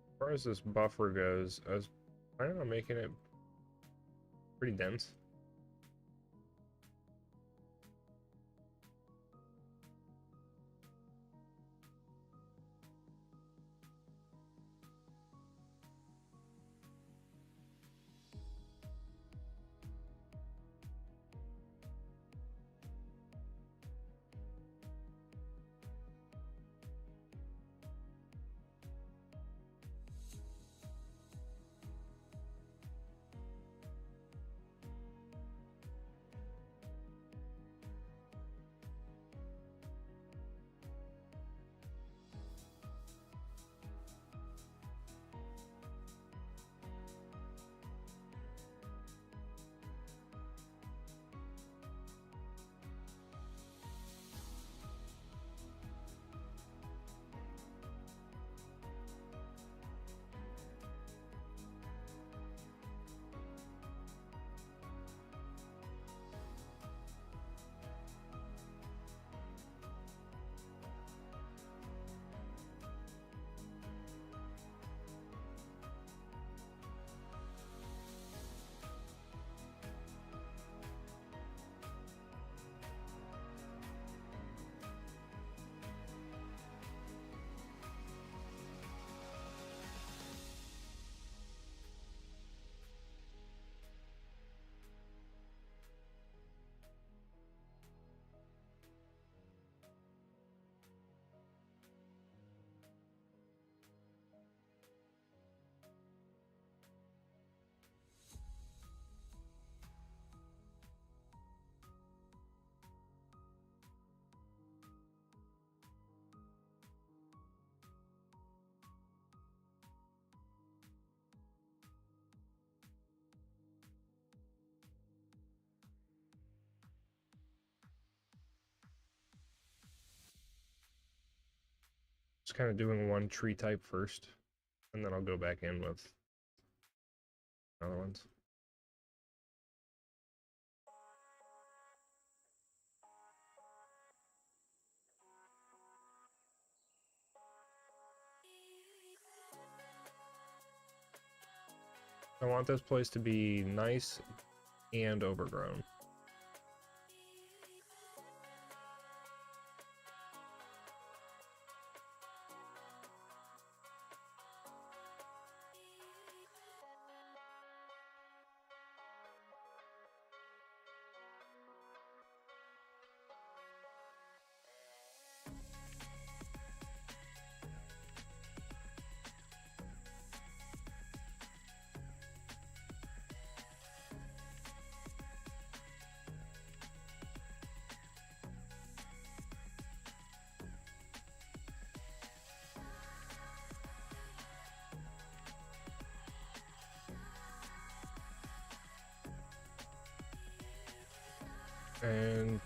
As far as this buffer goes, I was planning on making it pretty dense. Just kind of doing one tree type first, and then I'll go back in with other ones. I want this place to be nice and overgrown. And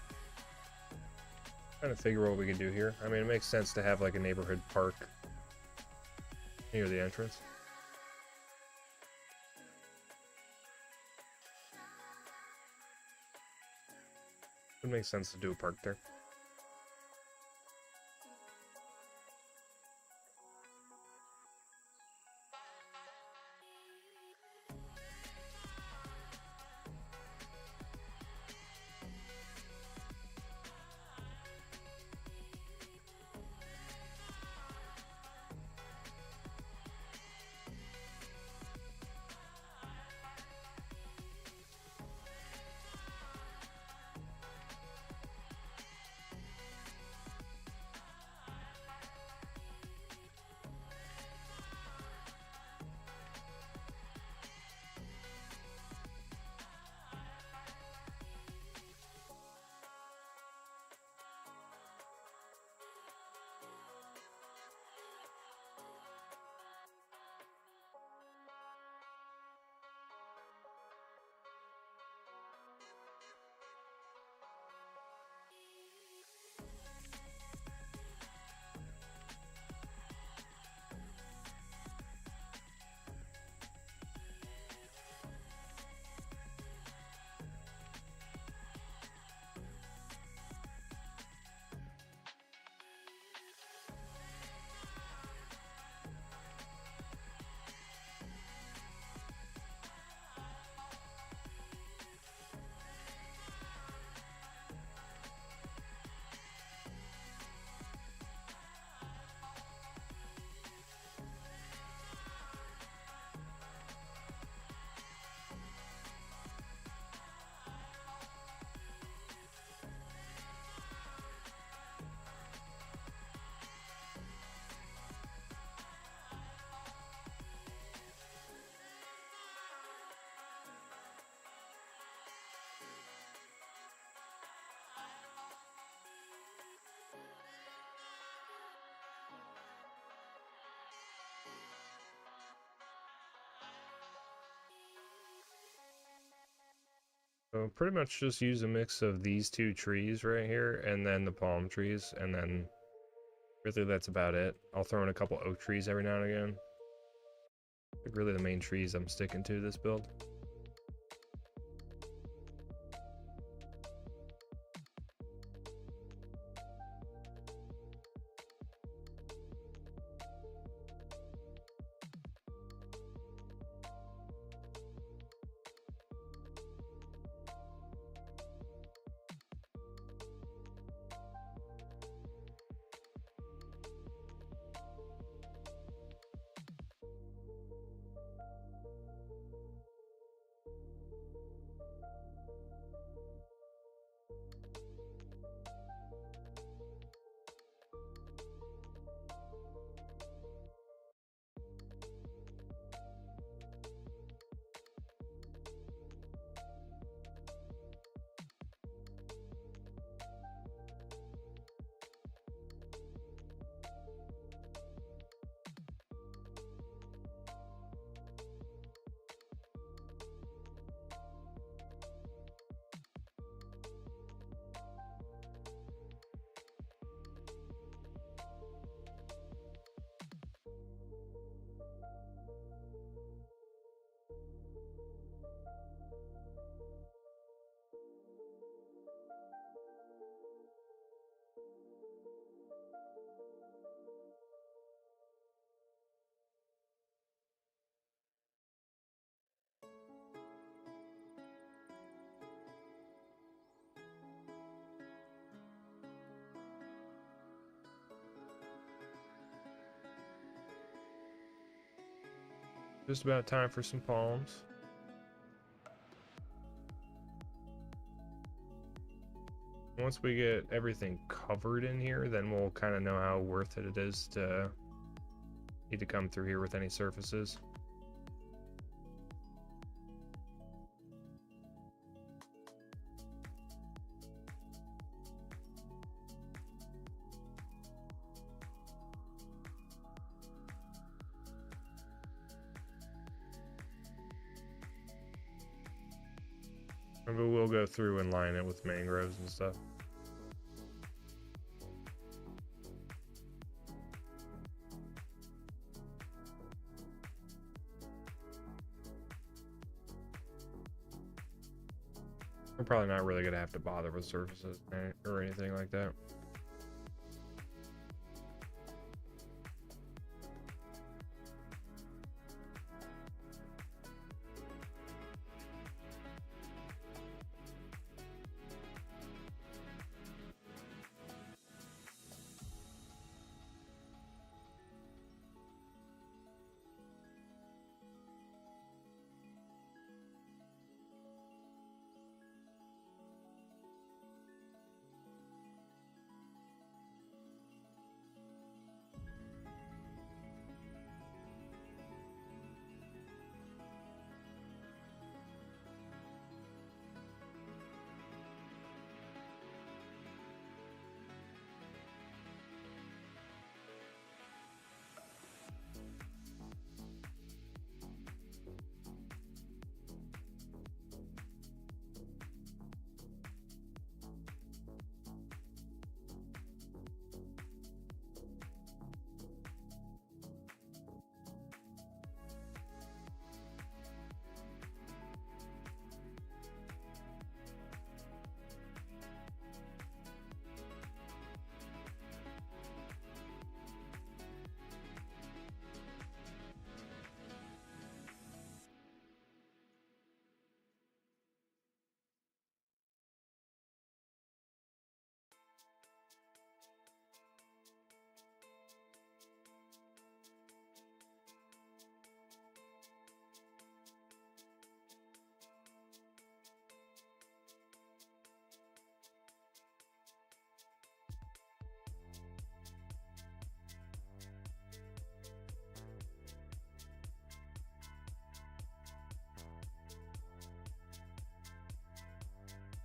trying to figure what we can do here. I mean, it makes sense to have like a neighborhood park near the entrance. It makes sense to do a park there. So pretty much just use a mix of these two trees right here and then the palm trees, and then really that's about it. I'll throw in a couple oak trees every now and again. Like really the main trees I'm sticking to this build. Just about time for some palms. Once we get everything covered in here, then we'll kind of know how worth it is to need to come through here with any surfaces. But we'll go through and line it with mangroves and stuff. We're probably not really gonna have to bother with surfaces or anything like that.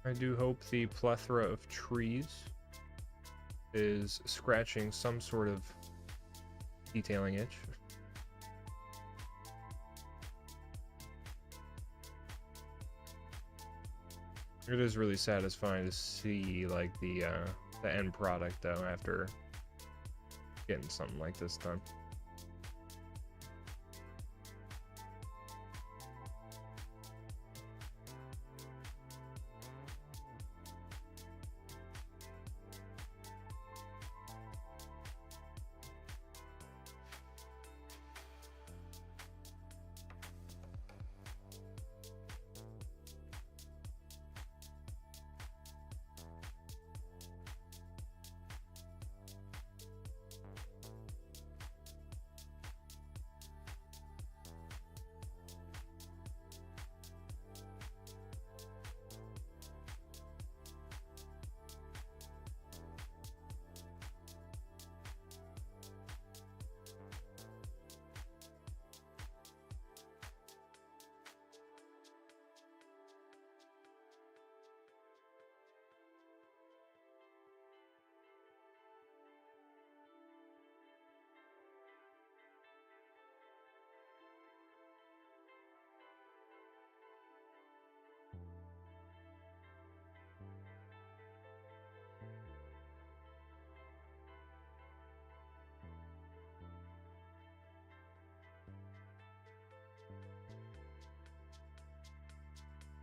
I do hope the plethora of trees is scratching some sort of detailing itch. It is really satisfying to see like the end product though after getting something like this done.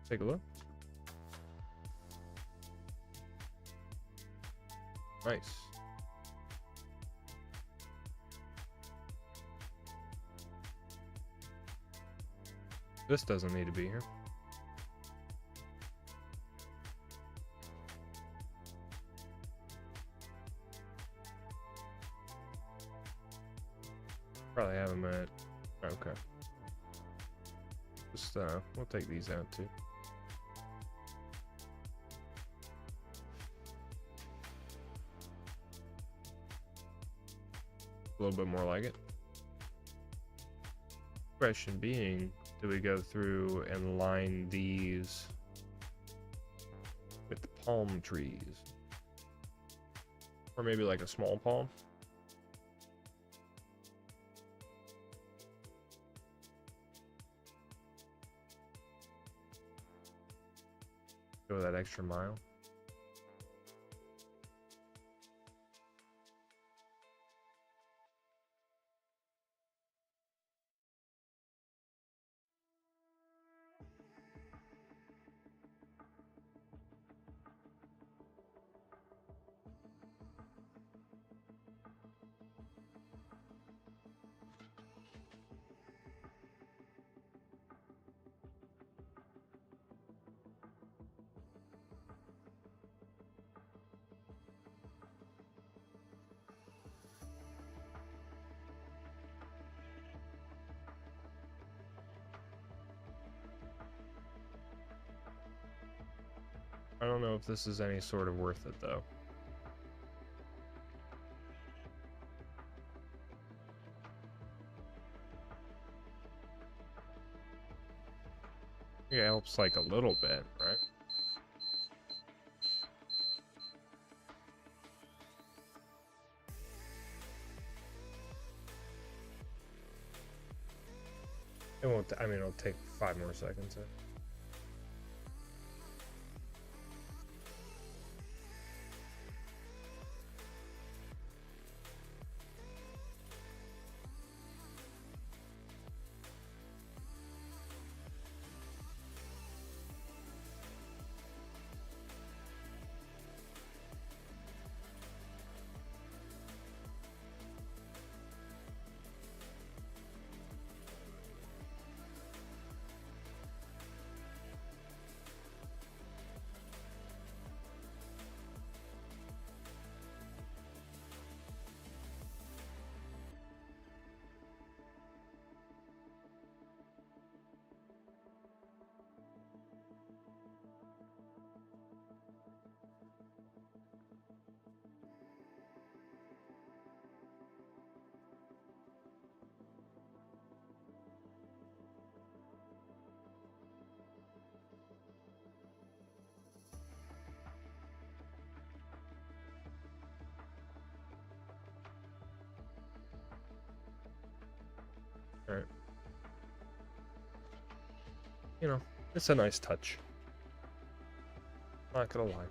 Take a look. Nice. This doesn't need to be here. Probably have them at... Okay. just, we'll take these out too. A little bit more like it. Question being, do we go through and line these with the palm trees? Or maybe like a small palm? Go that extra mile. I don't know if this is any sort of worth it though. It helps like a little bit, right? It won't, I mean, it'll take 5 more seconds. Alright. You know, it's a nice touch. Not gonna lie.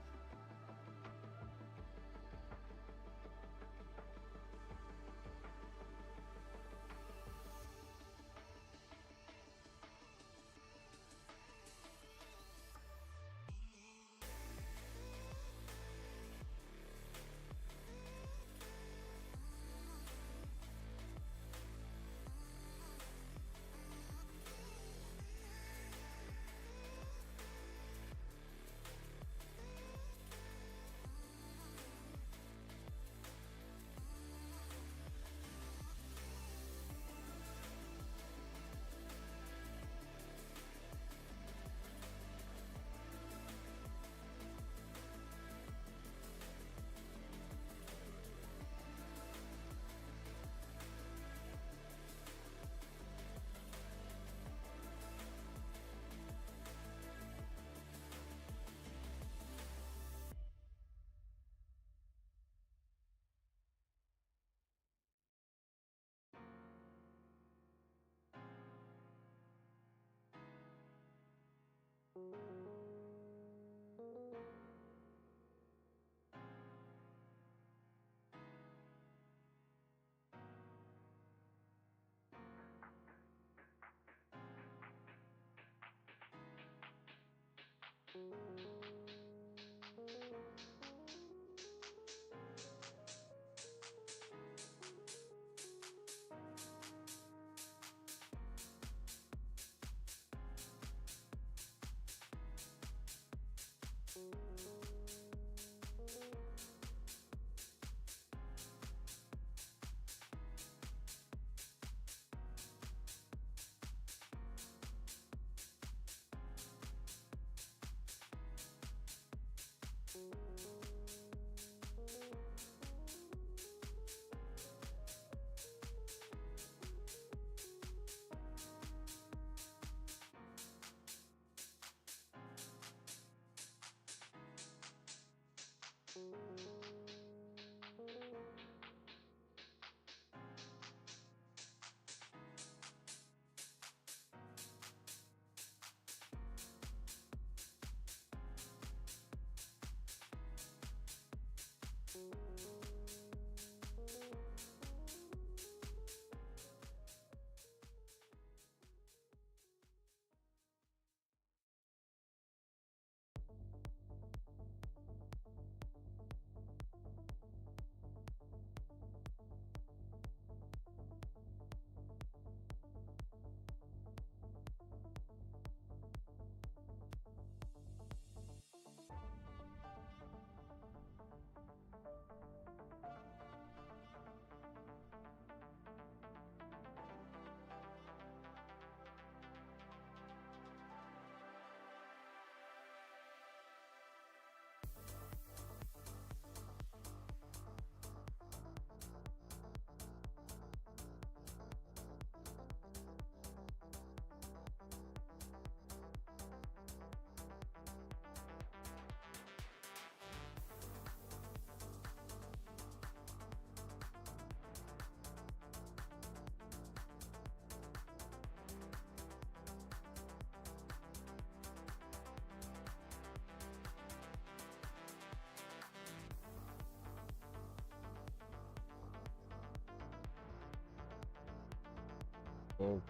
little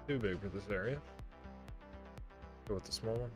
too big for this area. Go with the small one.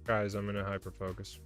Guys, I'm in a hyper focus.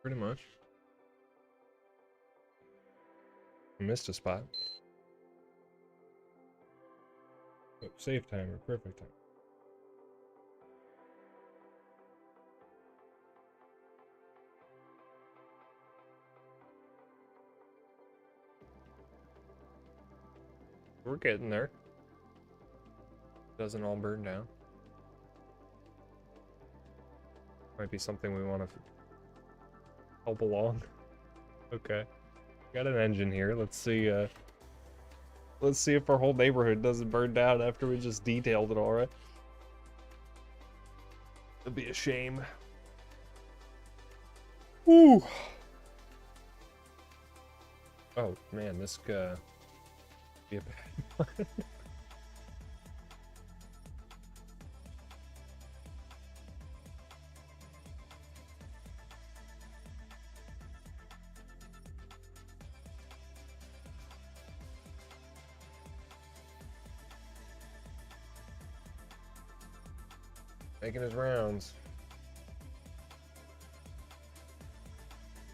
Pretty much. I missed a spot. Oh, save timer, perfect time. We're getting there. Doesn't all burn down. Might be something we want to help along. Okay. Got an engine here. Let's see if our whole neighborhood doesn't burn down after we just detailed it all, right? It'd be a shame. Woo! Oh man, this be a bad one. Making his rounds.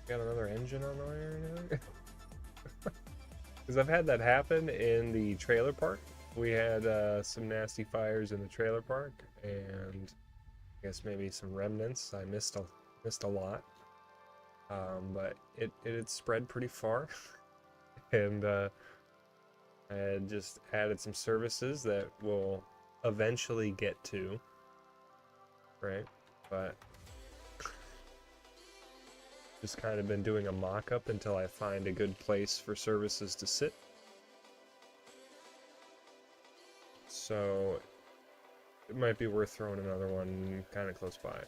Got another engine on the way right now? Because I've had that happen in the trailer park. We had some nasty fires in the trailer park, and I guess maybe some remnants. I missed a lot, but it had spread pretty far, and I had just added some services that we'll eventually get to. Right, but just kind of been doing a mock-up until I find a good place for services to sit. So it might be worth throwing another one kind of close by.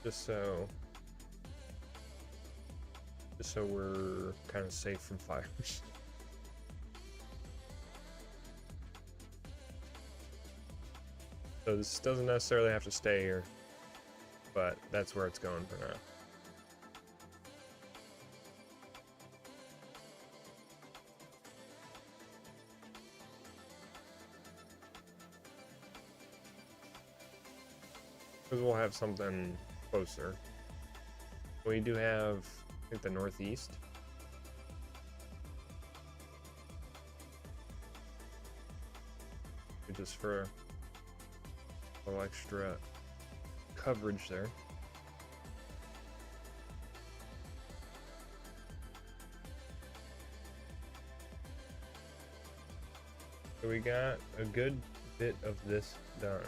Just so we're kind of safe from fires. So this doesn't necessarily have to stay here, but that's where it's going for now. Because we'll have something closer. We do have, I think, the northeast. Just for a little extra coverage there. So we got a good bit of this done.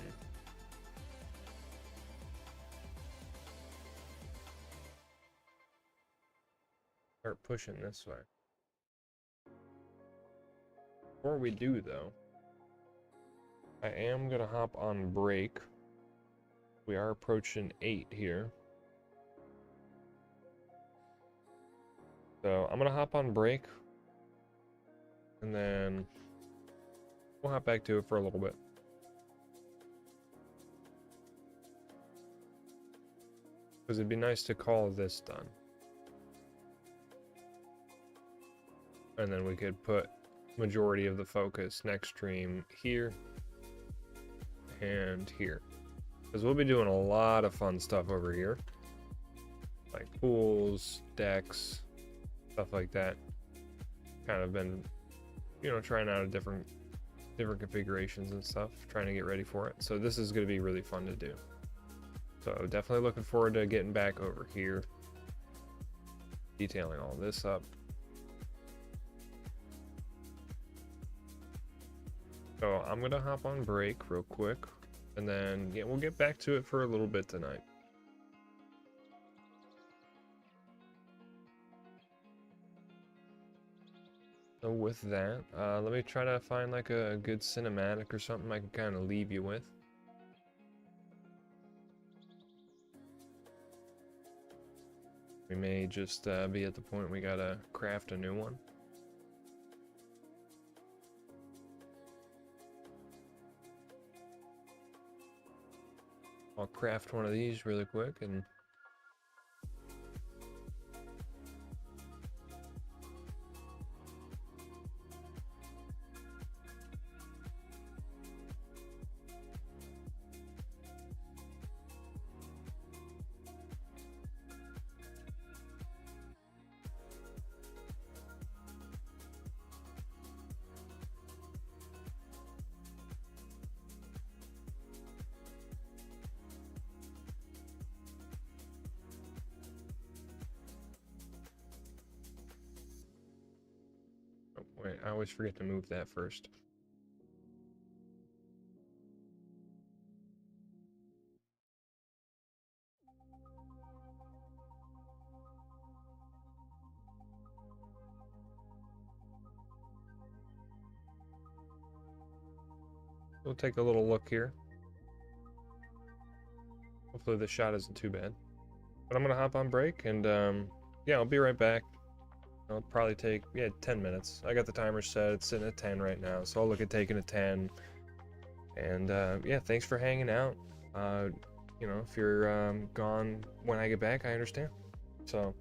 start pushing this way. Before we do, though, I am gonna hop on break. We are approaching 8 here. So I'm gonna hop on break, and then we'll hop back to it for a little bit. Because it'd be nice to call this done. And then we could put majority of the focus next stream here and here. Because we'll be doing a lot of fun stuff over here. Like pools, decks, stuff like that. Kind of been, you know, trying out different configurations and stuff, trying to get ready for it. So this is going to be really fun to do. So definitely looking forward to getting back over here, detailing all this up. So I'm gonna hop on break real quick, and then yeah, we'll get back to it for a little bit tonight. So with that, let me try to find like a good cinematic or something I can kind of leave you with. We may just be at the point we gotta craft a new one. I'll craft one of these really quick and wait, I always forget to move that first. We'll take a little look here. Hopefully the shot isn't too bad. But I'm gonna hop on break and yeah, I'll be right back. It'll probably take 10 minutes. I got the timer set, it's sitting at 10 right now, so I'll look at taking a 10. And yeah, thanks for hanging out. You know, if you're gone when I get back, I understand. So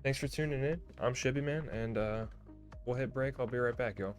thanks for tuning in. I'm ShibbyMan, and we'll hit break. I'll be right back, y'all.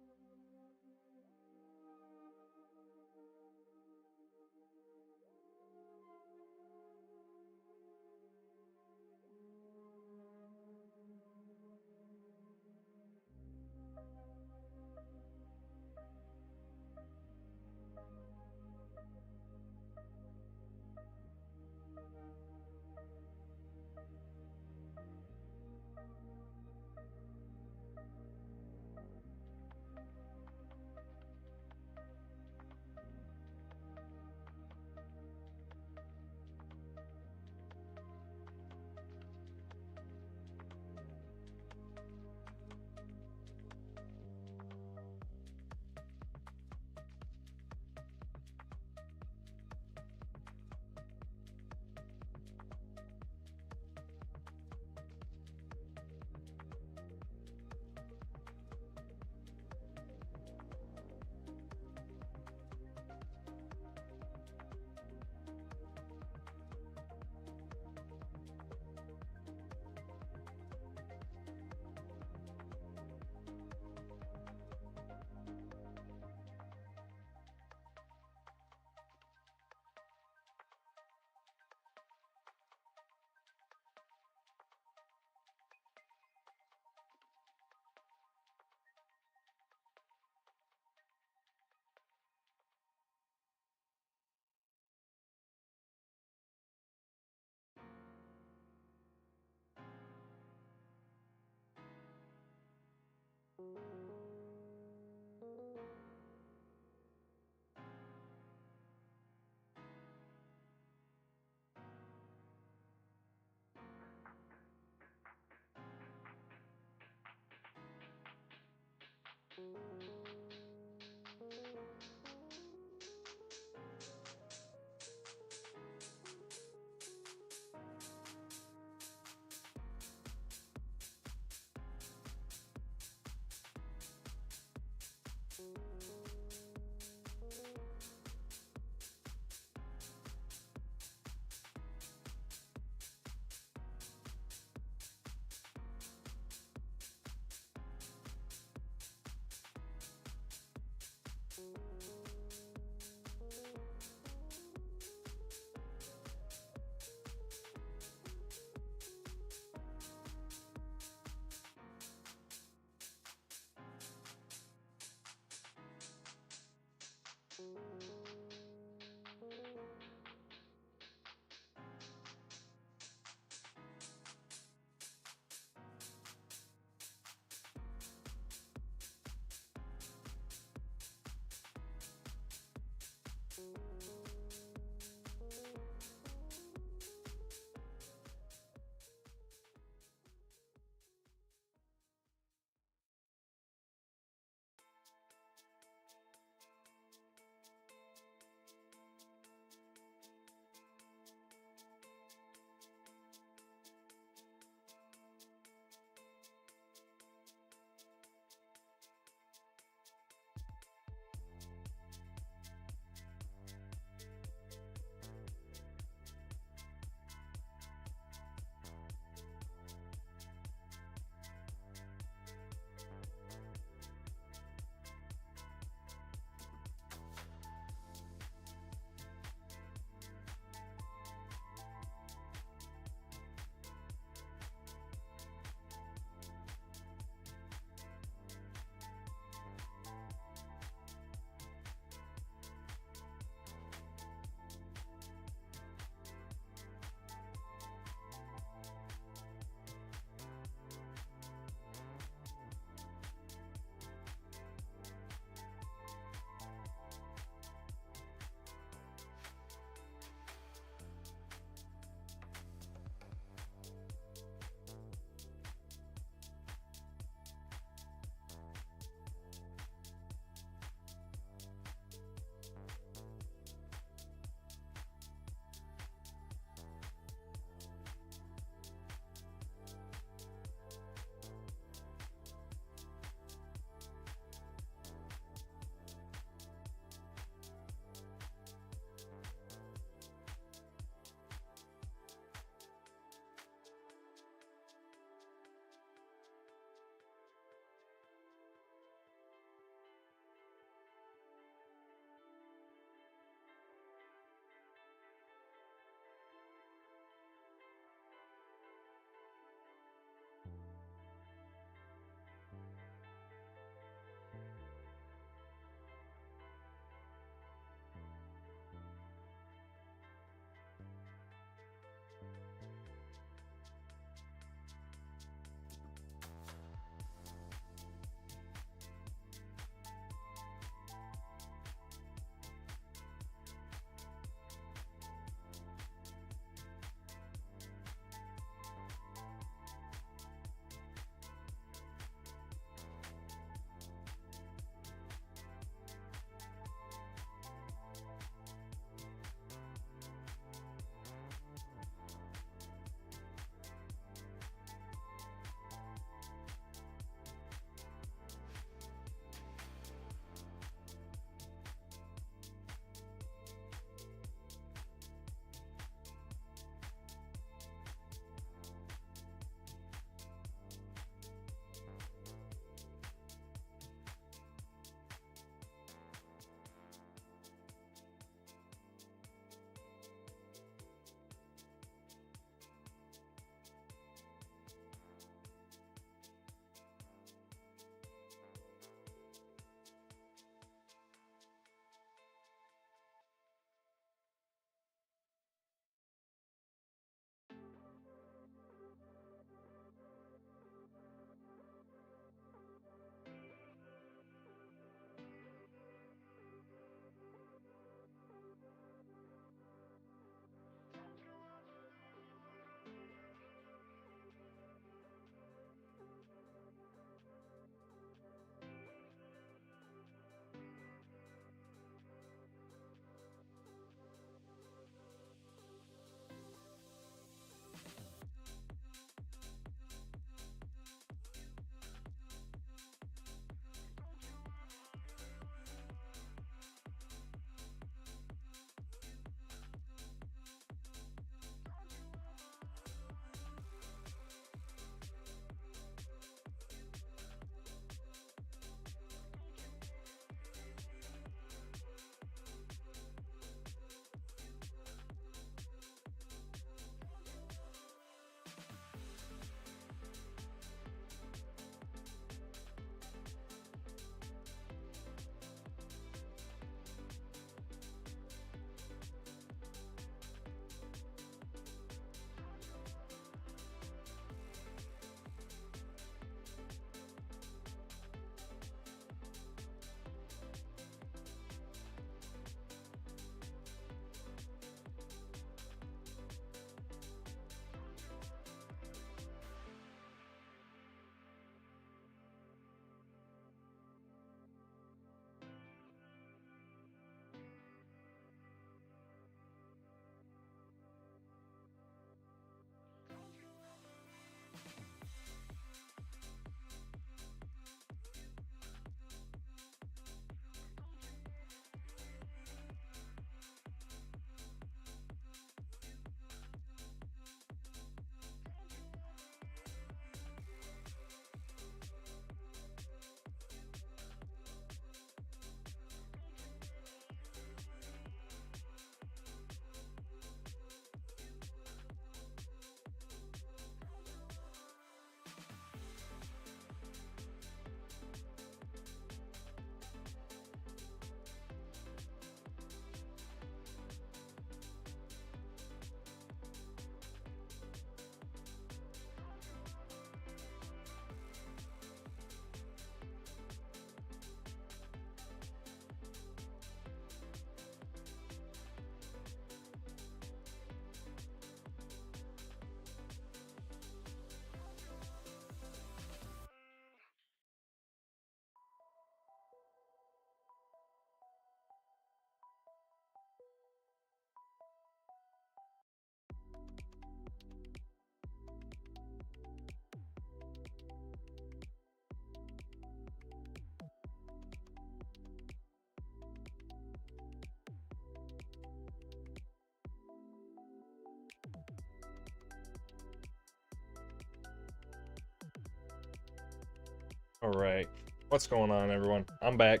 All right, what's going on, everyone? I'm back.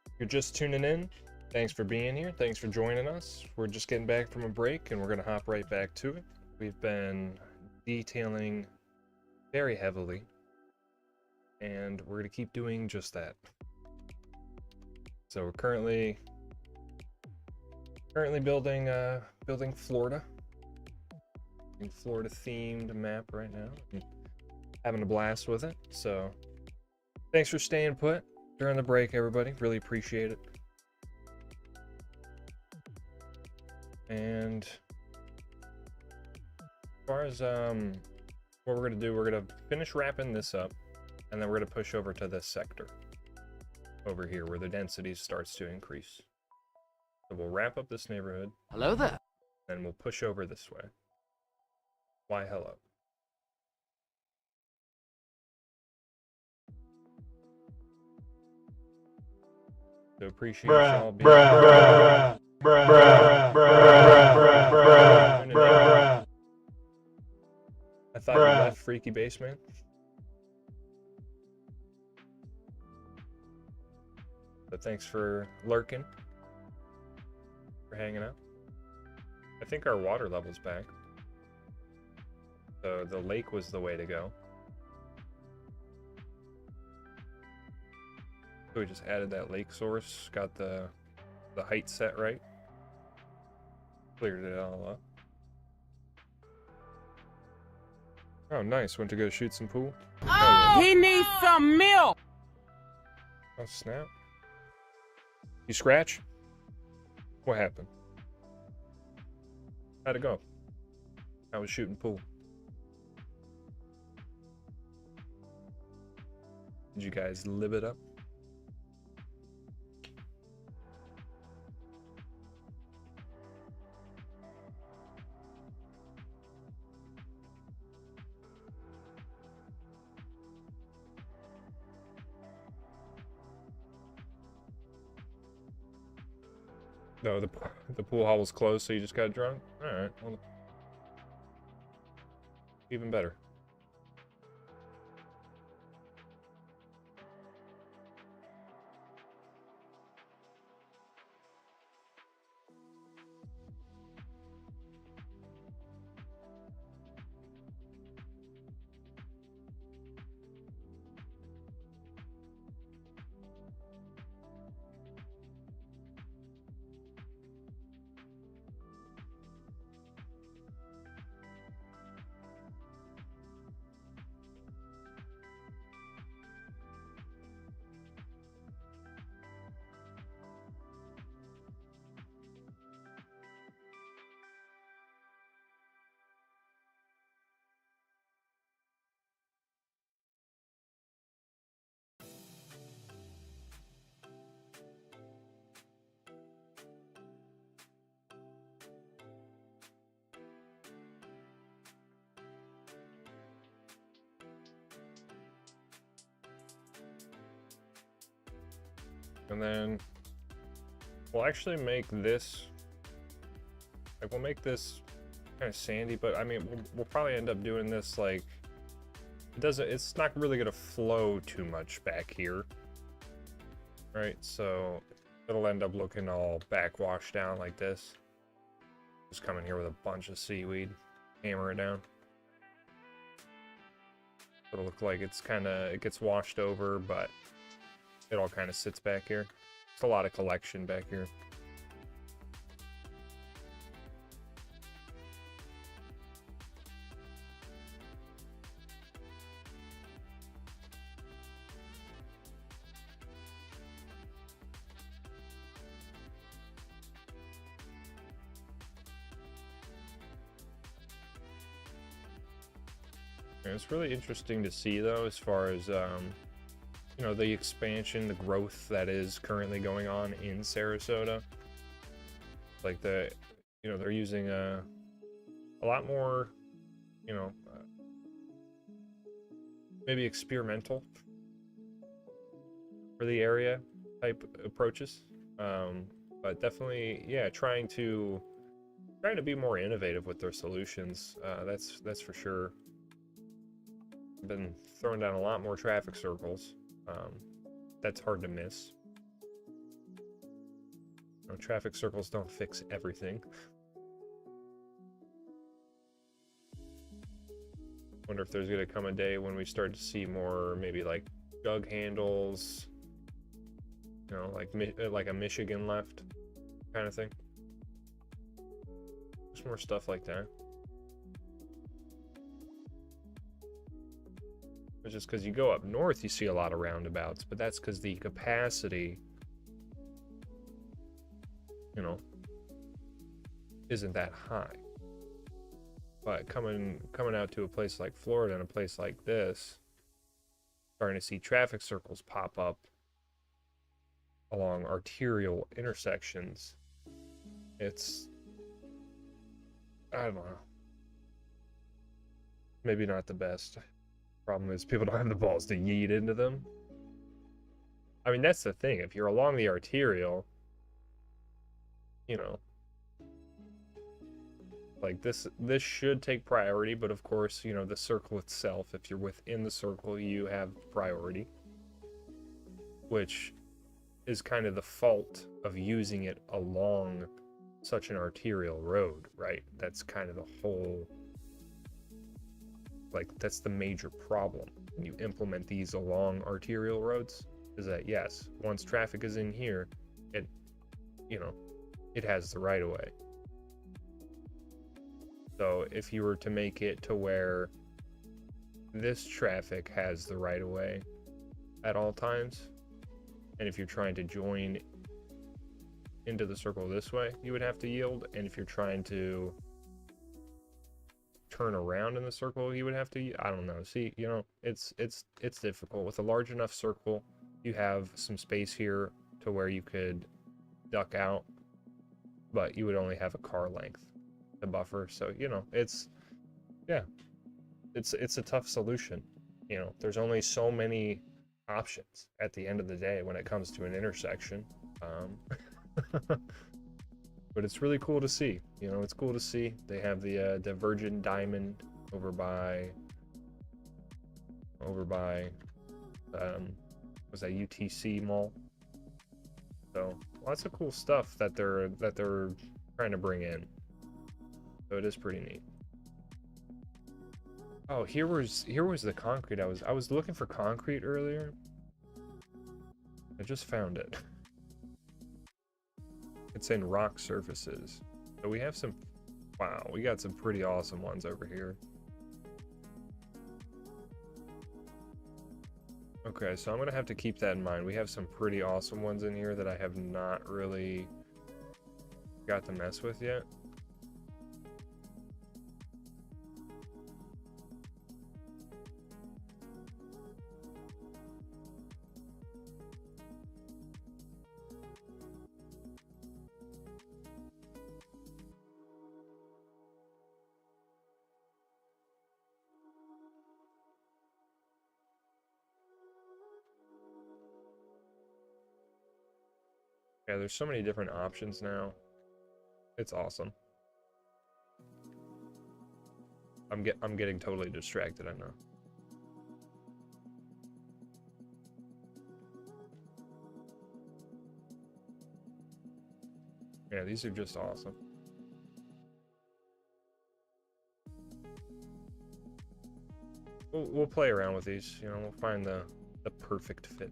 If you're just tuning in, thanks for being here. Thanks for joining us. We're just getting back from a break, and we're gonna hop right back to it. We've been detailing very heavily, and we're gonna keep doing just that. So we're currently building building Florida. Florida themed map right now. And having a blast with it. So thanks for staying put during the break, everybody. Really appreciate it. And as far as what we're gonna do, we're gonna finish wrapping this up, and then we're gonna push over to this sector over here where the density starts to increase. So we'll wrap up this neighborhood, Hello there. and we'll push over this way. Why hello. So appreciate y'all being Bruh, bruh, bruh, bruh, bruh, bruh, bruh, bruh. I thought you left Freaky Basement. But thanks for lurking, for hanging out. I think our water level's back. So the lake was the way to go. So we just added that lake source, got the height set right. Cleared it all up. Oh, nice. Went to go shoot some pool. Oh, He needs some milk. oh snap. You scratch? What happened? How'd it go? I was shooting pool. Did you guys live it up? No, the pool hall was closed, so you just got drunk? Alright, well, even better. And then we'll actually make this, like, we'll make this kind of sandy, but I mean, we'll probably end up doing this like, it's not really gonna flow too much back here, right? So it'll end up looking all backwashed down like this. Just come in here with a bunch of seaweed, hammer it down. It'll look like it gets washed over, but it all kind of sits back here. It's a lot of collection back here. And it's really interesting to see, though, as far as you know, the expansion, the growth that is currently going on in Sarasota. Like you know, they're using a lot more, you know, maybe experimental for the area type approaches. But definitely, yeah, trying to be more innovative with their solutions. That's for sure. I've been throwing down a lot more traffic circles. That's hard to miss. You know, traffic circles don't fix everything. Wonder if there's gonna come a day when we start to see more, maybe like jug handles, you know, like a Michigan left kind of thing. There's more stuff like that. It's just because you go up north, you see a lot of roundabouts, but that's because the capacity, you know, isn't that high. But coming out to a place like Florida and a place like this, starting to see traffic circles pop up along arterial intersections, it's, I don't know, maybe not the best. Problem is people don't have the balls to yeet into them. I mean, that's the thing. If you're along the arterial, you know, like this should take priority, but of course, you know, the circle itself, if you're within the circle, you have priority, which is kind of the fault of using it along such an arterial road, right? That's kind of the whole, like, that's the major problem when you implement these along arterial roads, is that yes, once traffic is in here, it, you know, it has the right of way. So if you were to make it to where this traffic has the right of way at all times, and if you're trying to join into the circle this way, you would have to yield, and if you're trying to turn around in the circle, you would have to, I don't know. See, you know, it's difficult. With a large enough circle, you have some space here to where you could duck out, but you would only have a car length to buffer. So, you know, it's a tough solution. You know, there's only so many options at the end of the day when it comes to an intersection. But it's really cool to see. You know, it's cool to see. They have the Virgin Diamond over by was that UTC Mall. So lots of cool stuff that they're trying to bring in. So it is pretty neat. Oh, here was the concrete. I was looking for concrete earlier. I just found it. It's in rock surfaces. So we have some, wow, we got some pretty awesome ones over here. Okay, so I'm gonna have to keep that in mind. We have some pretty awesome ones in here that I have not really got to mess with yet. Yeah, there's so many different options now. It's awesome. I'm getting totally distracted, I know. Yeah, these are just awesome. We'll play around with these, you know, we'll find the perfect fit.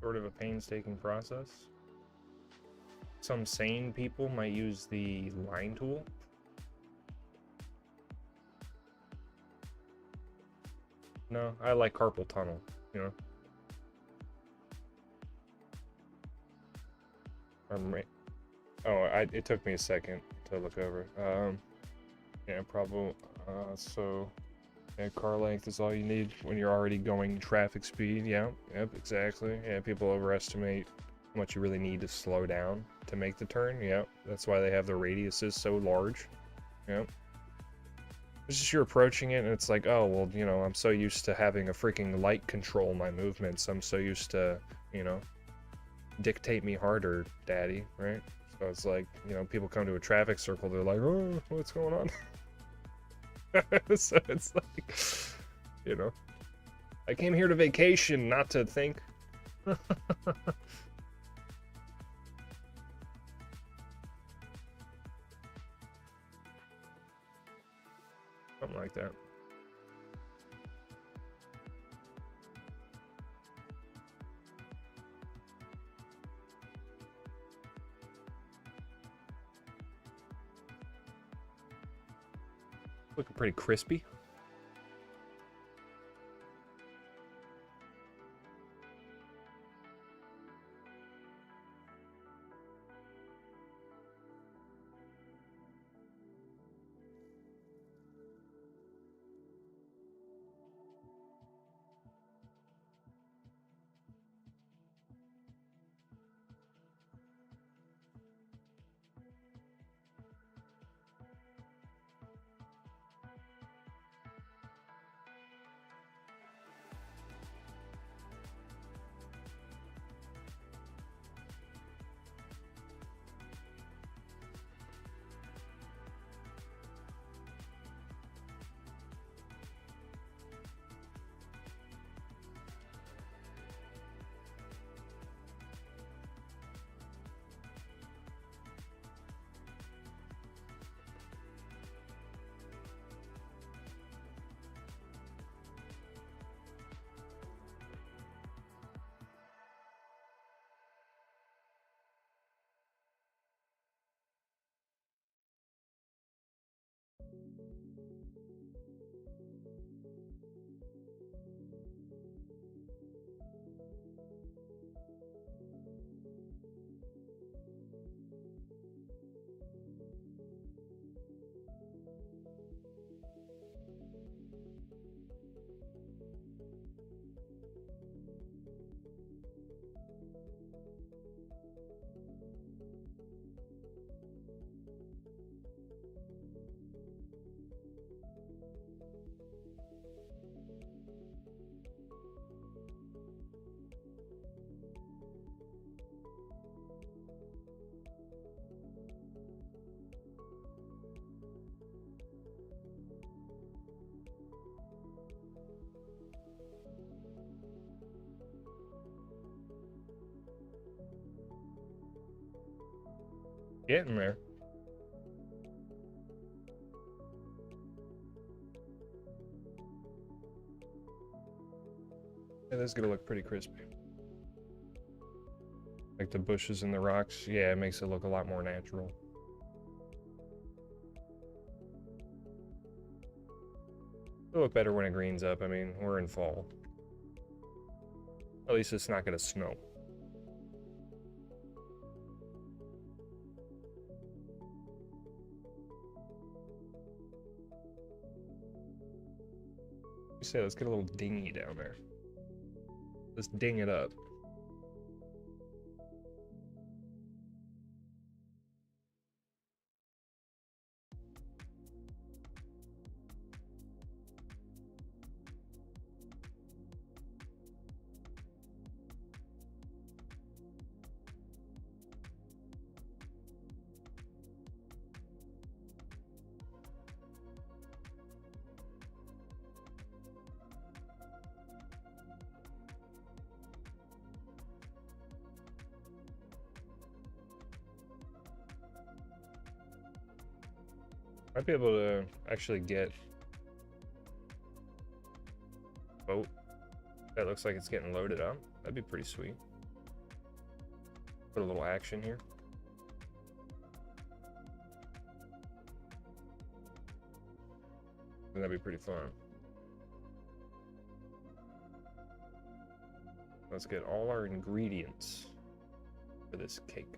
Sort of a painstaking process. Some sane people might use the line tool. No, I like carpal tunnel, you know. It took me a second to look over. Yeah, probably. So, yeah, car length is all you need when you're already going traffic speed. Yeah, yep, exactly. Yeah, people overestimate how much you really need to slow down to make the turn. Yep, that's why they have the radiuses so large. Yep. It's just you're approaching it and it's like, oh, well, you know, I'm so used to having a freaking light control my movements. I'm so used to, you know, dictate me harder, daddy, right? So it's like, you know, people come to a traffic circle, they're like, oh, what's going on? So it's like, you know, I came here to vacation, not to think. Something like that. Looking pretty crispy. Getting there. Yeah, this is gonna look pretty crispy. Like the bushes and the rocks, yeah, it makes it look a lot more natural. It'll look better when it greens up. I mean, we're in fall. At least it's not gonna snow. You say, let's get a little dinghy down there. Let's ding it up. Might be able to actually get boat that looks like it's getting loaded up. That'd be pretty sweet. Put a little action here. That'd be pretty fun. Let's get all our ingredients for this cake.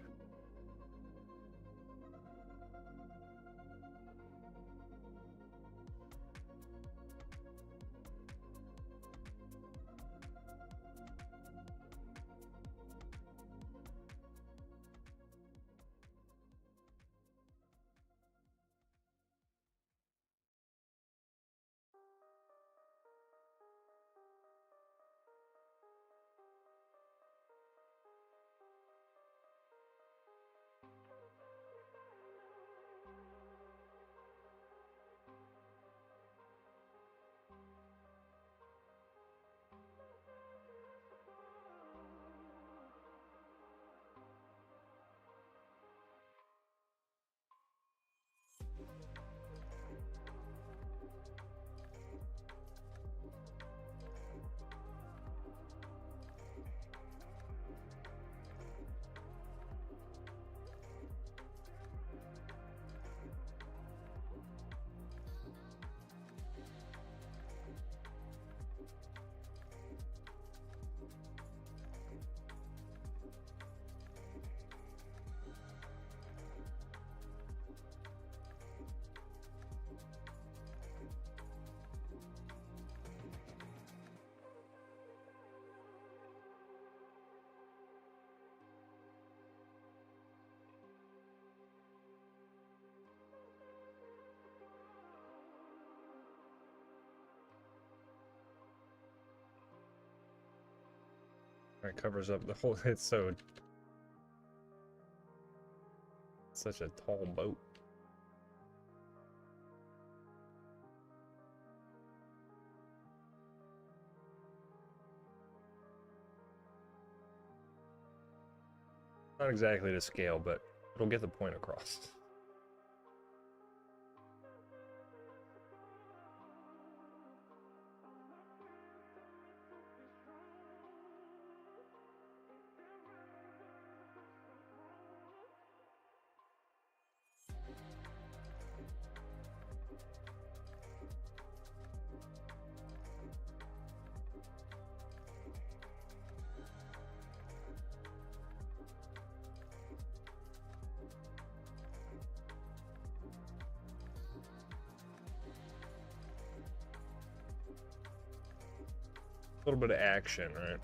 It covers up the whole. It's such a tall boat. Not exactly to scale, but it'll get the point across. A little bit of action, right?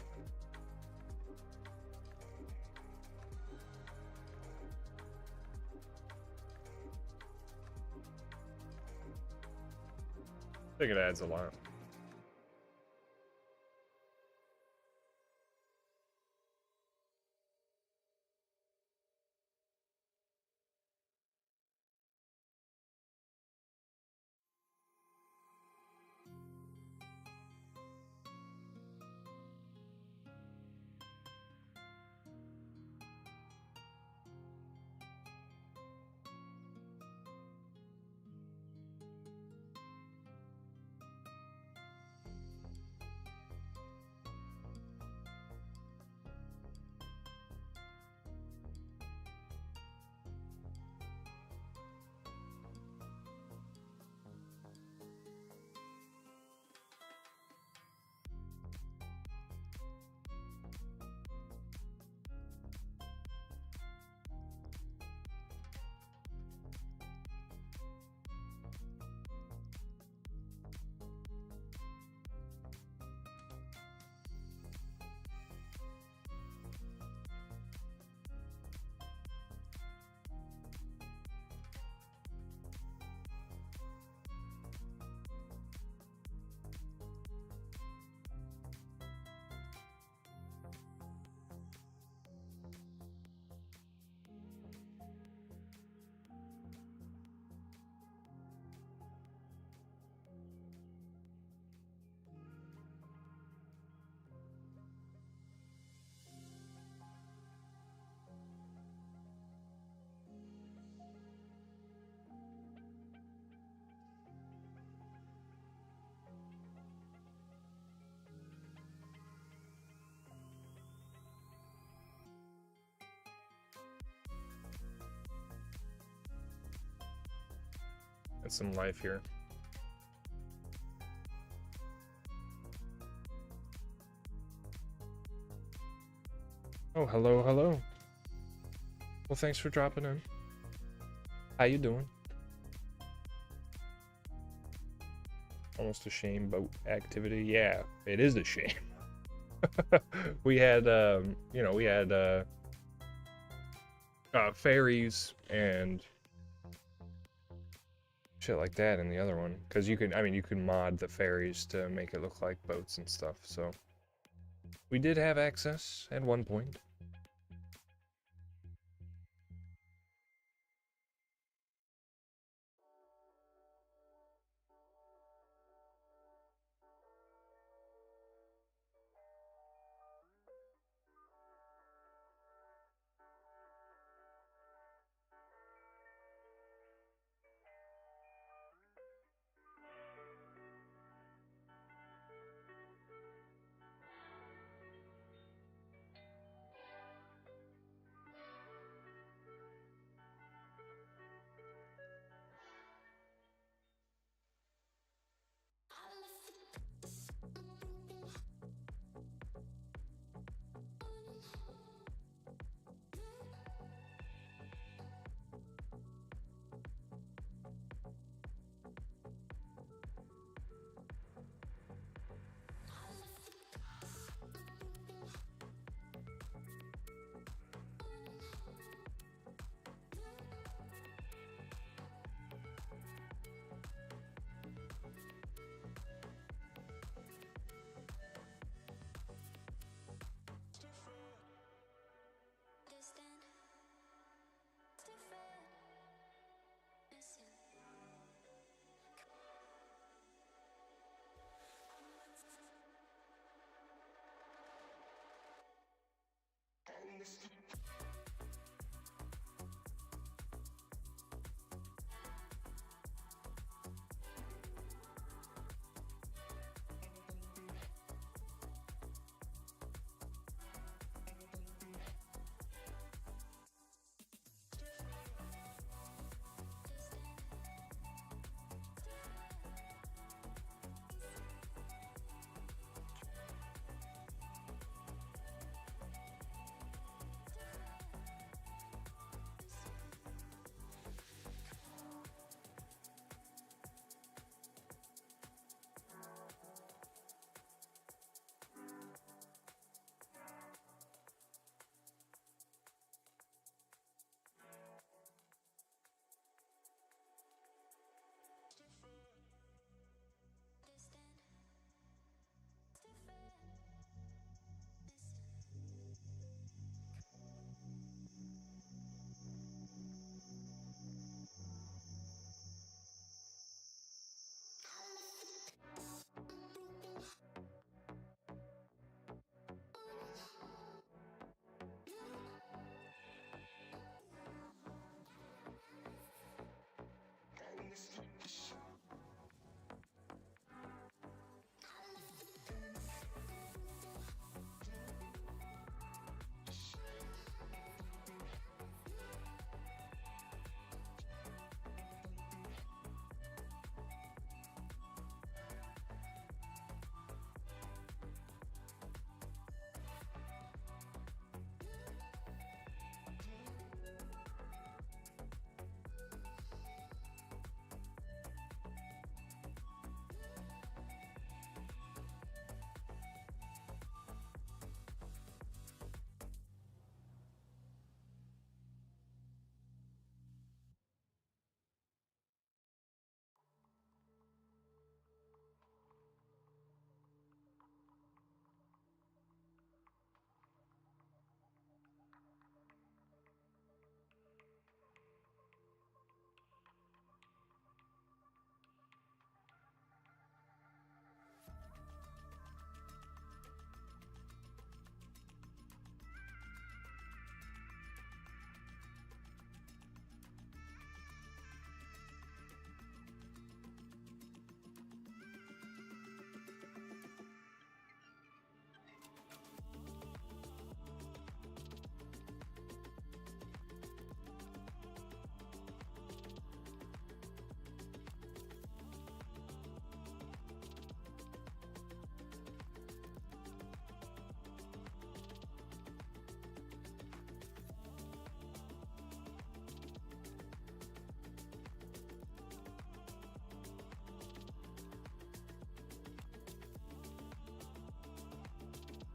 I think it adds a lot. some life here. Oh, hello, hello. Well, thanks for dropping in. How you doing? Almost a shame boat activity. Yeah, it is a shame. We had, you know, we had ferries and shit like that in the other one. Because you can, I mean, you can mod the ferries to make it look like boats and stuff. So we did have access at one point.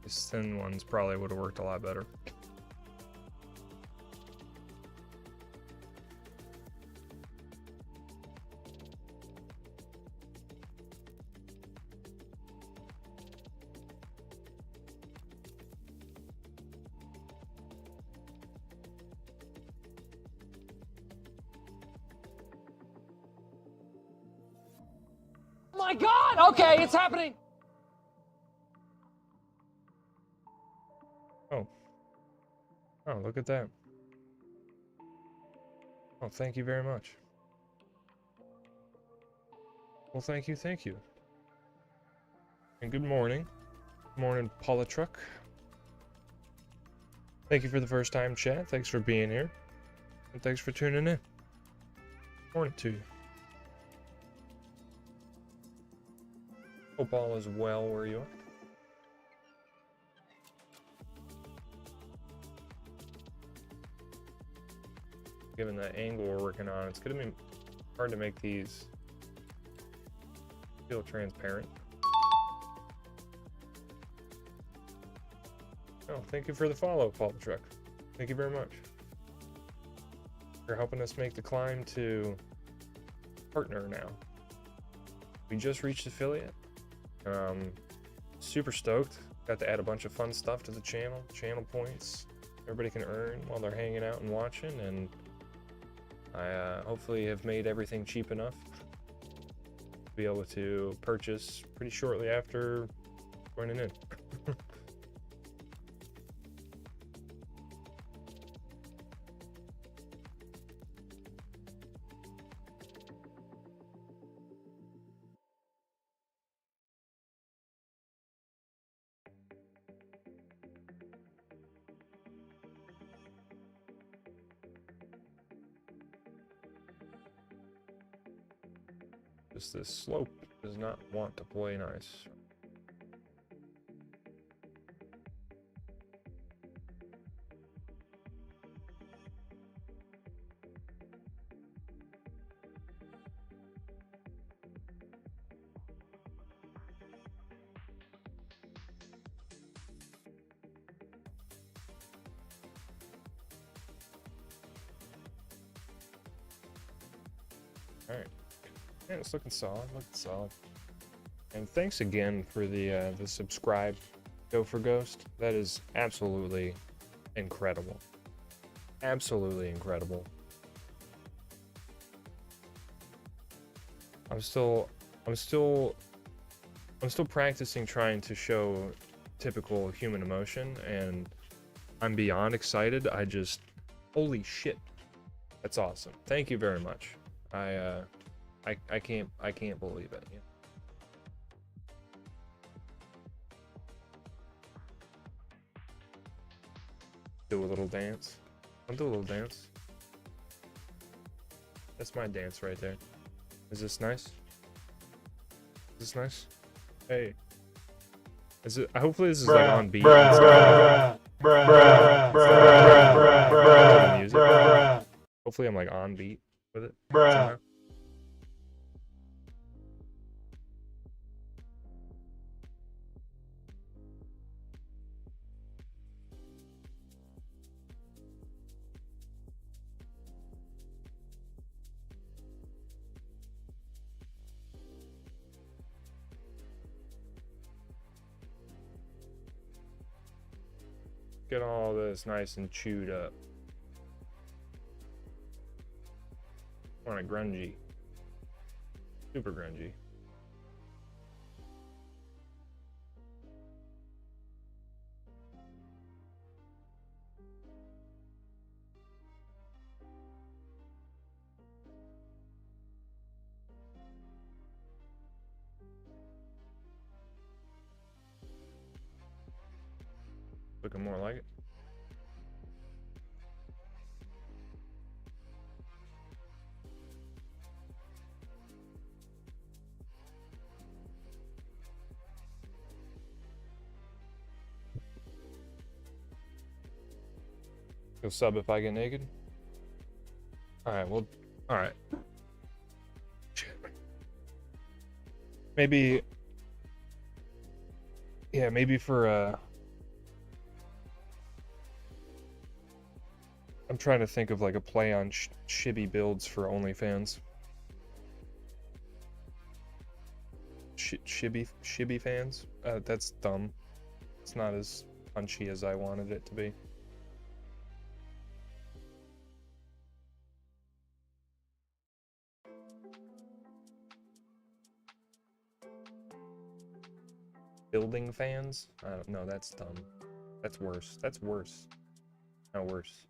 These thin ones probably would have worked a lot better. Oh my God! Okay, it's happening. Oh, look at that. Oh, thank you very much. Well, thank you, thank you. And good morning. Good morning, Paula Truck. Thank you for the first time chat. Thanks for being here. And thanks for tuning in. Morning to you. Hope all is well where you are. Given the angle we're working on, it's gonna be hard to make these feel transparent. Oh, thank you for the follow, Paul the Truck. Thank you very much. You're helping us make the climb to partner now. We just reached affiliate. Super stoked. Got to add a bunch of fun stuff to the channel. Channel points everybody can earn while they're hanging out and watching, and I hopefully have made everything cheap enough to be able to purchase pretty shortly after joining in. Just this slope does not want to play nice. All right. Yeah, it's looking solid, looking solid. And thanks again for the subscribe Gopher Ghost. That is absolutely incredible. Absolutely incredible. I'm still practicing trying to show typical human emotion, and I'm beyond excited. Holy shit. That's awesome. Thank you very much. I can't believe it. Yeah. Do a little dance. I'll do a little dance. That's my dance right there. Is this nice? Is this nice? Hey. Is it? Hopefully this is like on beat. Music. Hopefully I'm like on beat with it. Somehow. Get all this nice and chewed up. Want it grungy. Super grungy. Looking more like it. Go sub if I get naked. Alright, well, alright. Maybe, yeah, maybe for I'm trying to think of like a play on Shibby builds for OnlyFans. Shibby fans? That's dumb. It's not as punchy as I wanted it to be. Building fans? No, that's dumb. That's worse. That's worse. No, worse.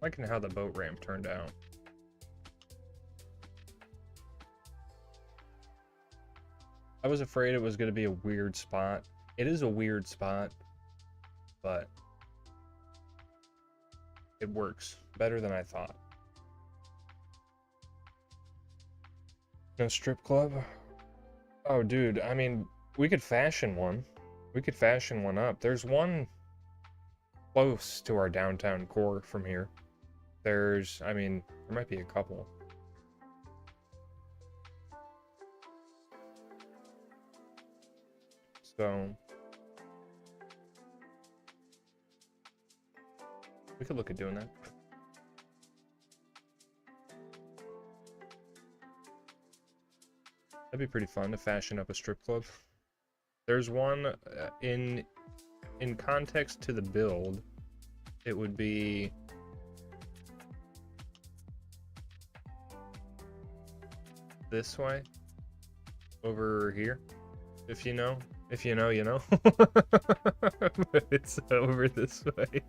Liking how the boat ramp turned out. I was afraid it was going to be a weird spot. It is a weird spot, but it works better than I thought. No strip club? Oh, dude, I mean, we could fashion one. We could fashion one up. There's one close to our downtown core from here. There's, I mean, there might be a couple. So we could look at doing that. That'd be pretty fun to fashion up a strip club. There's one in context to the build. It would be this way, over here. If you know, you know. But it's over this way.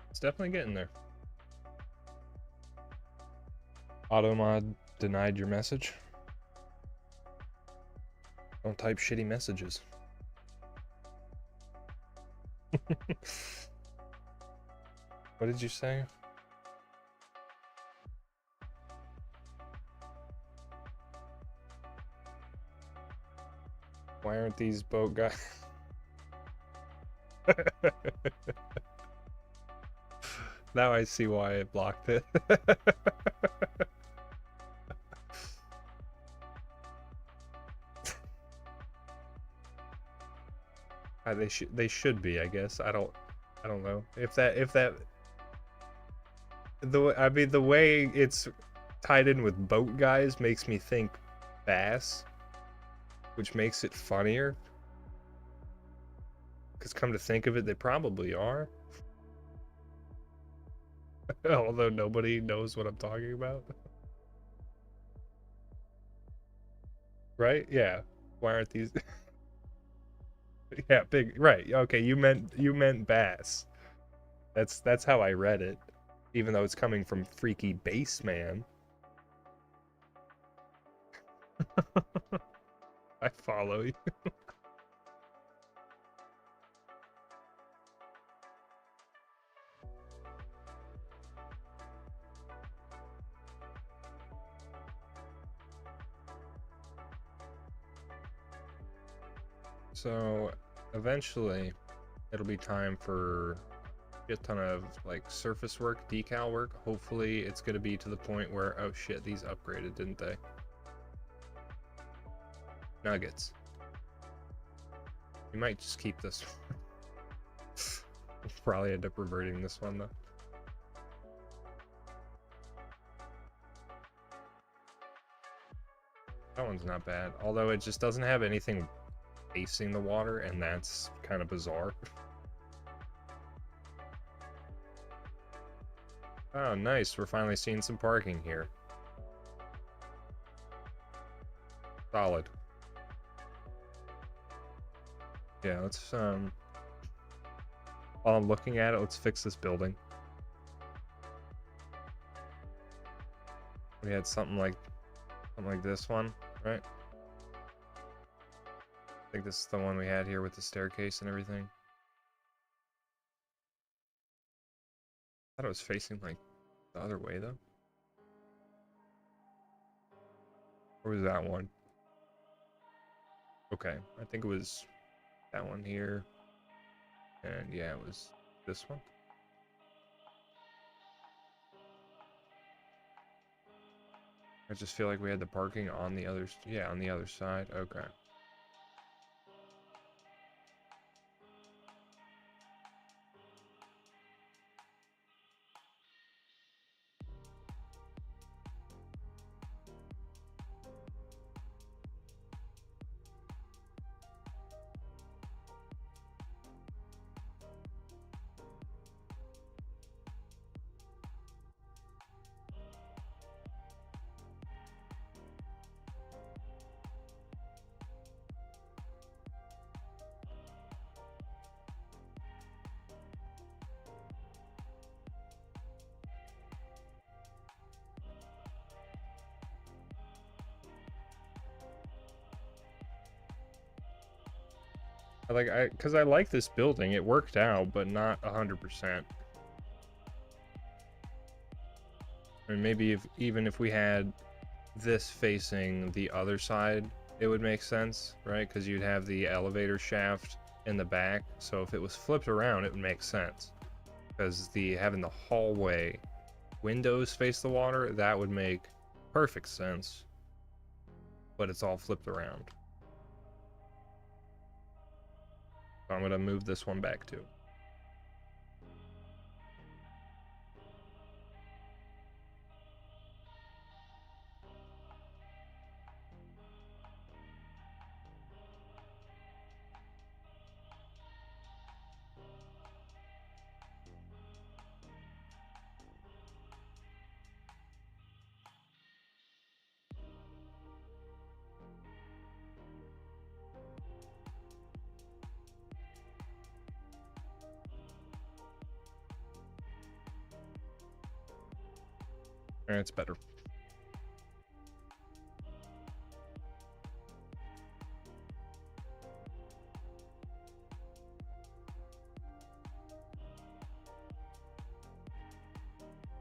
It's definitely getting there. Automod denied your message. Don't type shitty messages. What did you say? Why aren't these boat guys? Now I see why it blocked it. They should be, I guess. I don't know if that I mean the way it's tied in with boat guys makes me think bass, which makes it funnier. Because come to think of it, they probably are. Although nobody knows what I'm talking about. Right? Yeah. Why aren't these... Yeah, big... Right. Okay, you meant bass. That's how I read it. Even though it's coming from Freaky Bassman. I follow you. So eventually it'll be time for a ton of like surface work, decal work. Hopefully it's going to be to the point where, oh shit, these upgraded, didn't they? Nuggets. You might just keep this one. We'll probably end up reverting this one though. That one's not bad, although it just doesn't have anything facing the water, and that's kind of bizarre. Oh, nice. We're finally seeing some parking here. Solid. Yeah, let's, while I'm looking at it, let's fix this building. We had something like this one, right? I think this is the one we had here with the staircase and everything. I thought it was facing like the other way though. Or was that one? Okay, I think it was that one here. And yeah, it was this one. I just feel like we had the parking on the other, yeah, on the other side. Okay. Because I like this building. It worked out, but not 100%. I mean, maybe even if we had this facing the other side, it would make sense, right? Because you'd have the elevator shaft in the back. So if it was flipped around, it would make sense. Because having the hallway windows face the water, that would make perfect sense. But it's all flipped around. So I'm going to move this one back too. And it's better.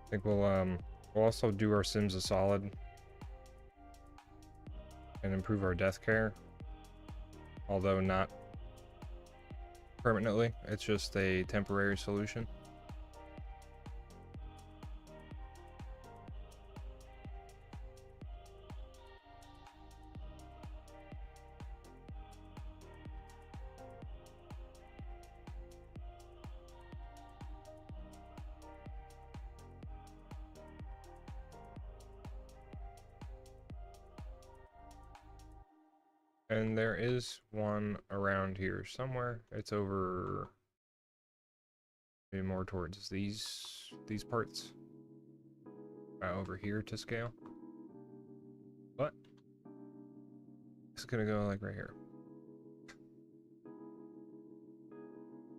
I think we'll also do our Sims a solid and improve our death care. although not permanently. It's just a temporary solution. And there is one around here somewhere. It's over, maybe more towards these parts. Over here to scale. But it's gonna go like right here.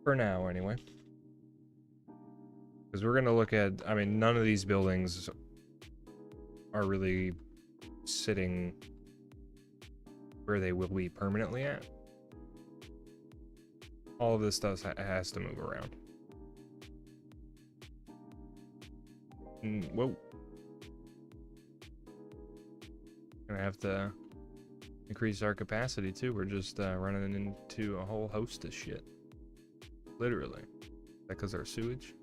For now, anyway. Because we're gonna look at, I mean, none of these buildings are really sitting where they will be permanently at. All of this stuff has to move around. Whoa. Gonna have to increase our capacity too. We're just running into a whole host of shit. Literally. Is that because our sewage?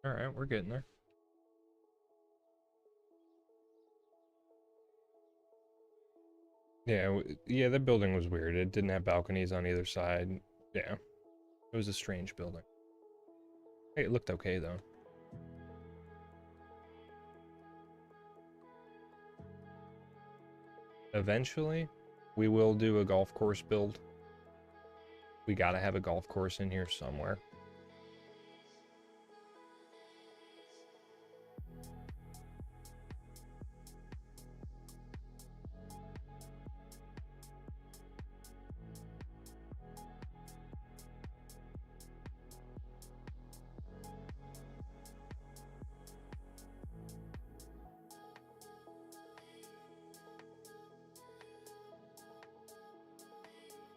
Alright, we're getting there. Yeah, yeah, the building was weird. It didn't have balconies on either side. Yeah, it was a strange building. Hey, it looked okay, though. Eventually, we will do a golf course build. We gotta have a golf course in here somewhere.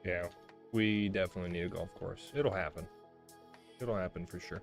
Yeah, we definitely need a golf course. It'll happen. It'll happen for sure.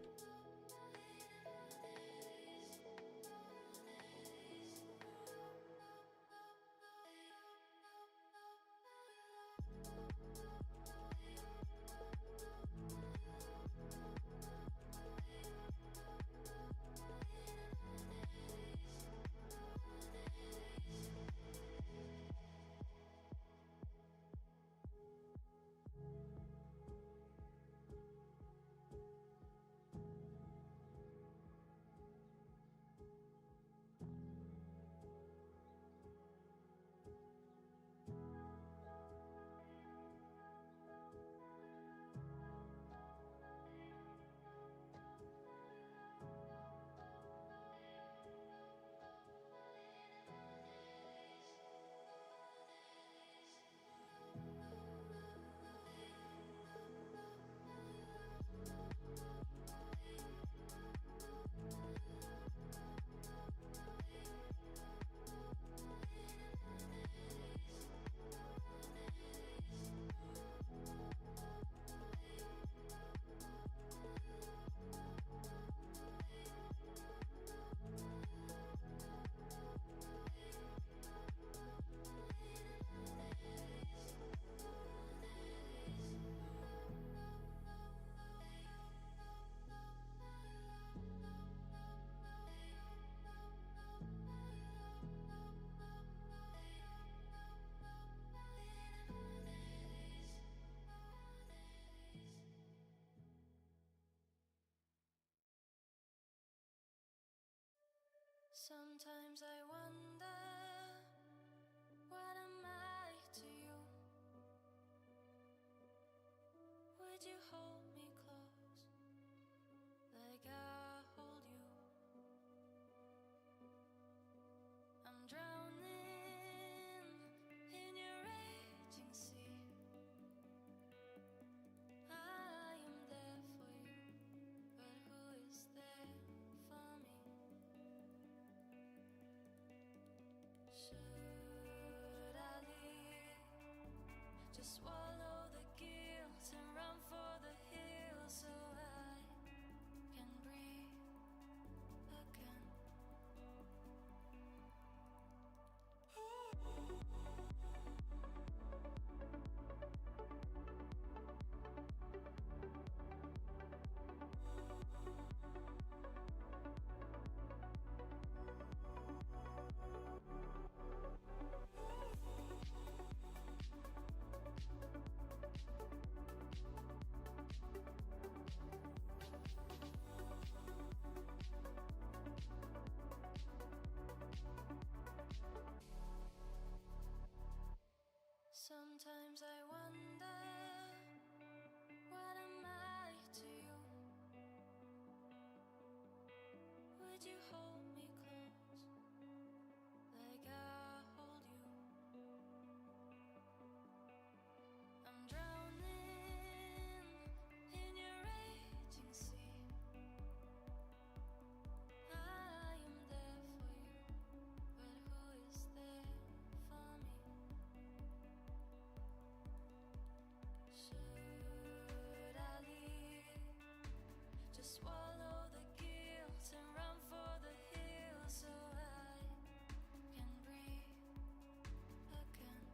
Sometimes I wonder, what am I to you? Would you hold me close, like I hold you? I'm drowning in your raging sea. I am there for you, but who is there for me? Just swallow the guilt and run for the hills so I can breathe again. Sometimes I wonder, what am I to you? Would you hold me close, like I hold you? I'm drowning in your raging sea. I am there for you, but who is there for me? Should I leave? Just swallow the guilt and run for the hills so I can breathe again.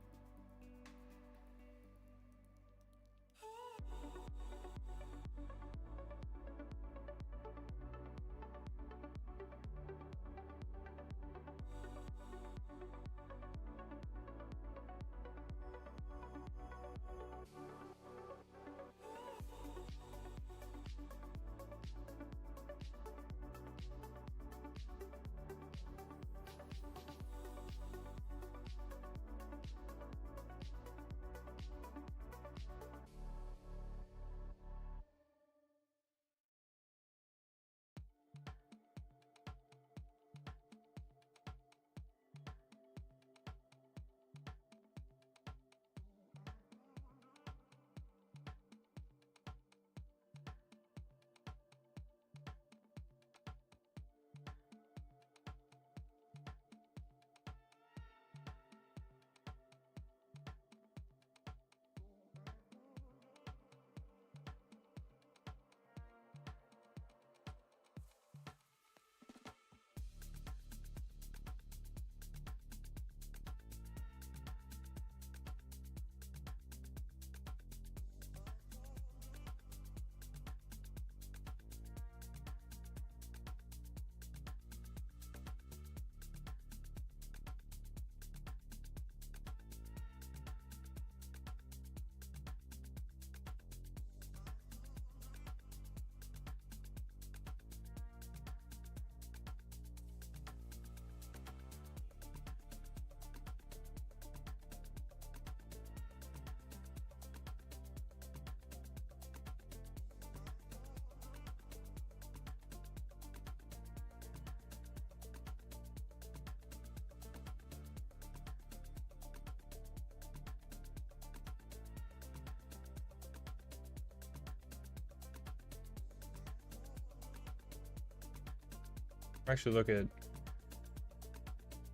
Actually, look at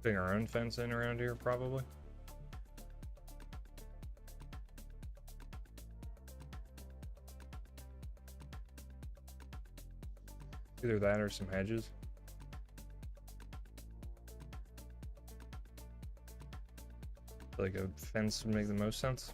putting our own fence in around here, probably. Either that or some hedges. Like a fence would make the most sense.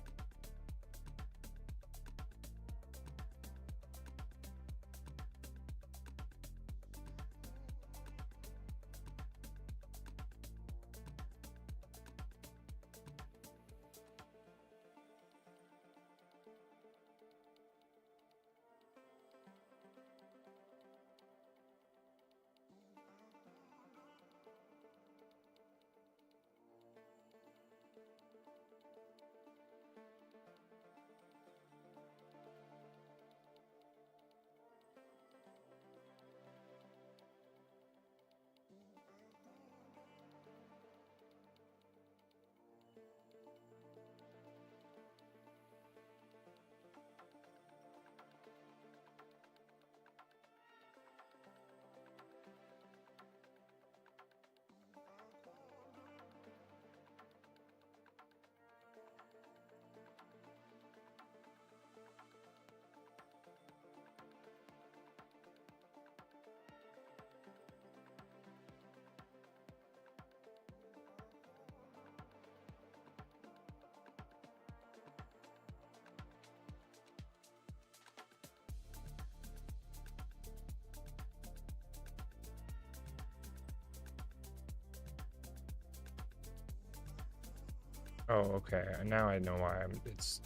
Oh, okay. Now I know why it's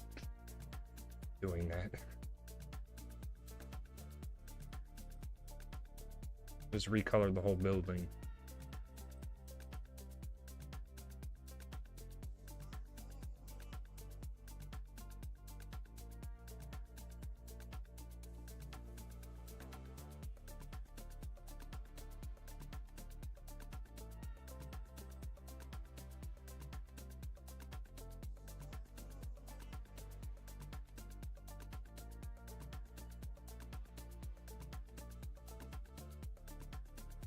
doing that. Just recolored the whole building.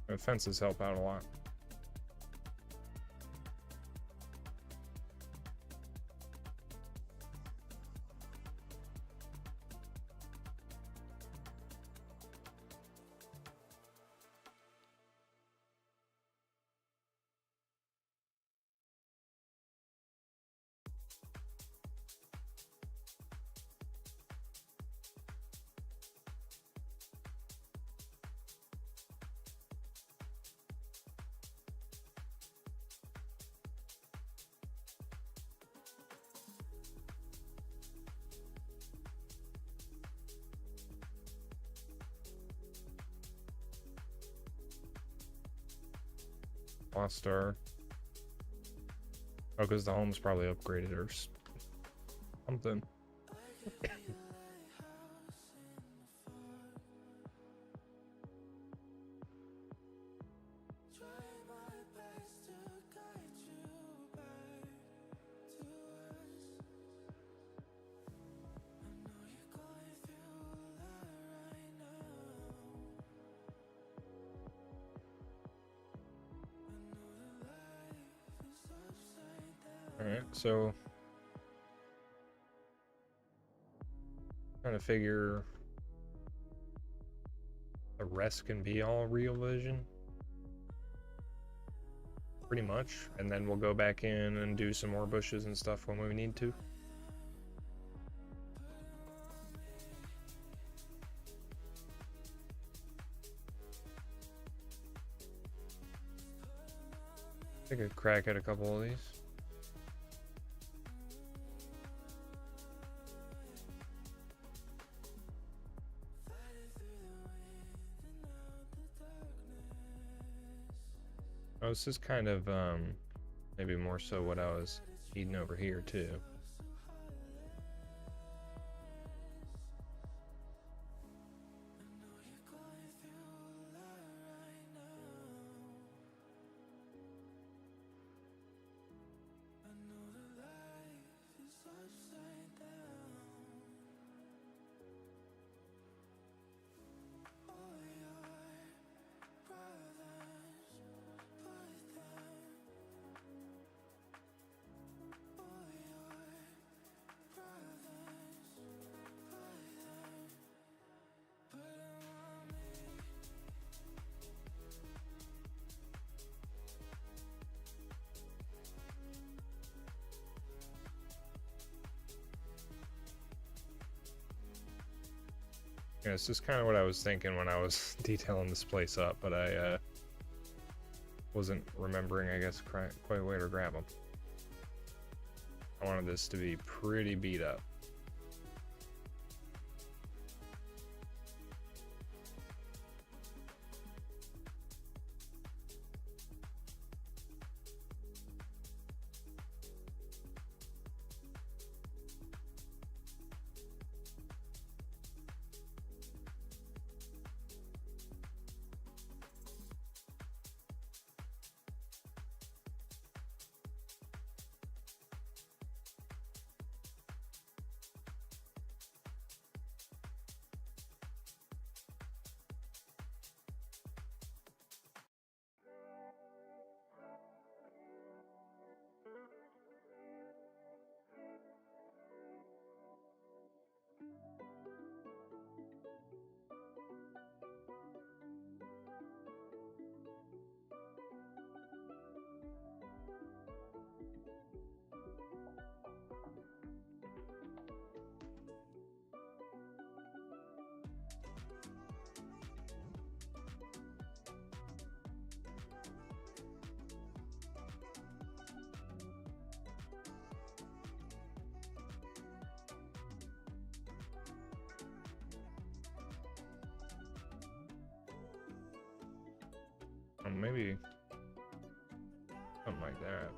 The fences help out a lot. Lost Star. Oh, because the home's probably upgraded or something. Alright, so trying to figure the rest can be all real vision. Pretty much. And then we'll go back in and do some more bushes and stuff when we need to. Take a crack at a couple of these. Oh, this is kind of, maybe more so what I was eating over here, too. Yeah, this is kind of what I was thinking when I was detailing this place up, but I wasn't remembering, I guess, quite where to grab them. I wanted this to be pretty beat up. maybe something like that.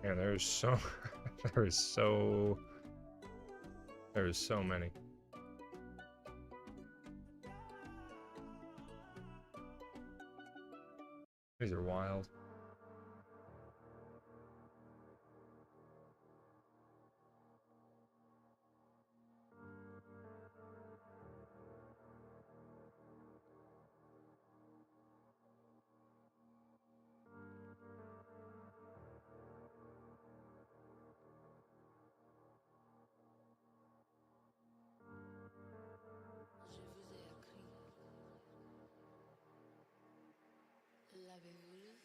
Yeah, there's so there's so many. These are wild. Je vous ai écrit. L'avez-vous lu?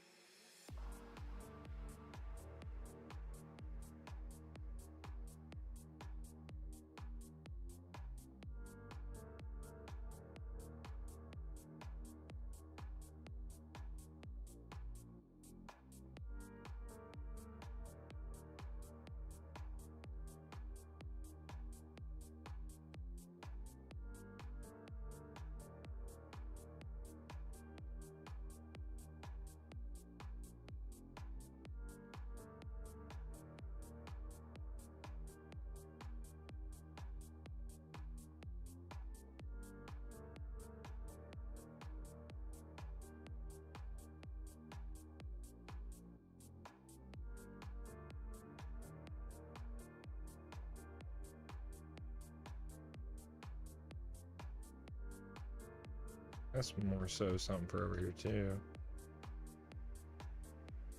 That's more so something for over here too.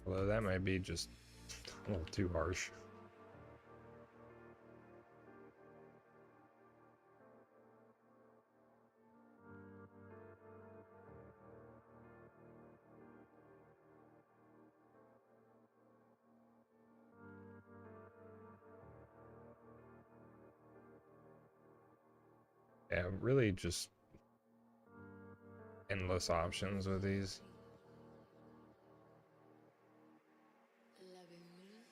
Although that might be just a little too harsh. Yeah, really just endless options with these. L'avez-vous lu?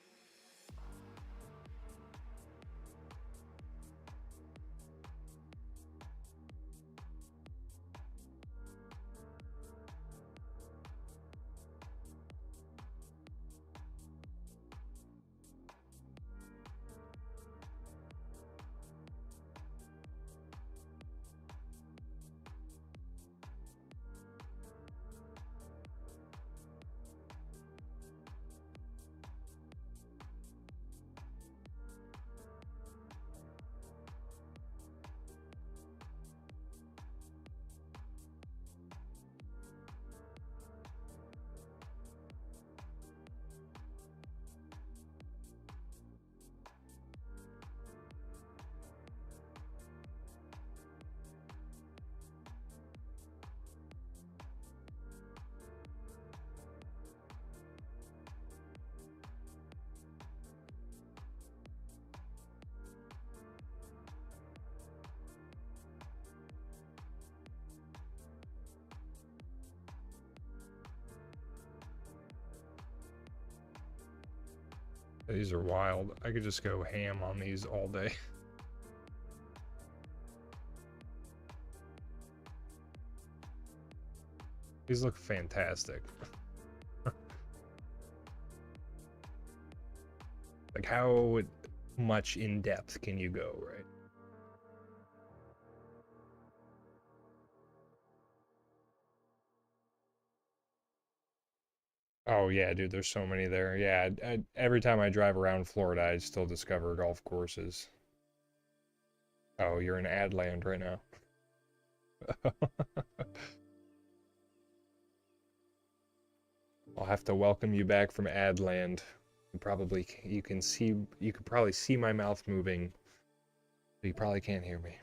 These are wild. I could just go ham on these all day. These look fantastic. Like, how much in depth can you go, right? Oh yeah, dude, there's so many there. Yeah, every time I drive around Florida, I still discover golf courses. Oh, you're in Adland right now. I'll have to welcome you back from Adland. You could probably see my mouth moving, but you probably can't hear me.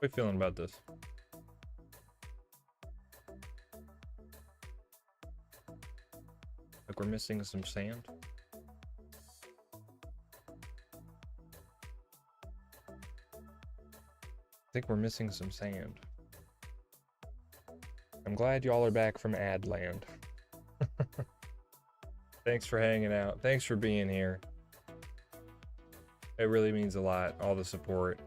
How are you feeling about this? Like we're missing some sand? I think we're missing some sand. I'm glad y'all are back from ad land. Thanks for hanging out. Thanks for being here. It really means a lot, all the support.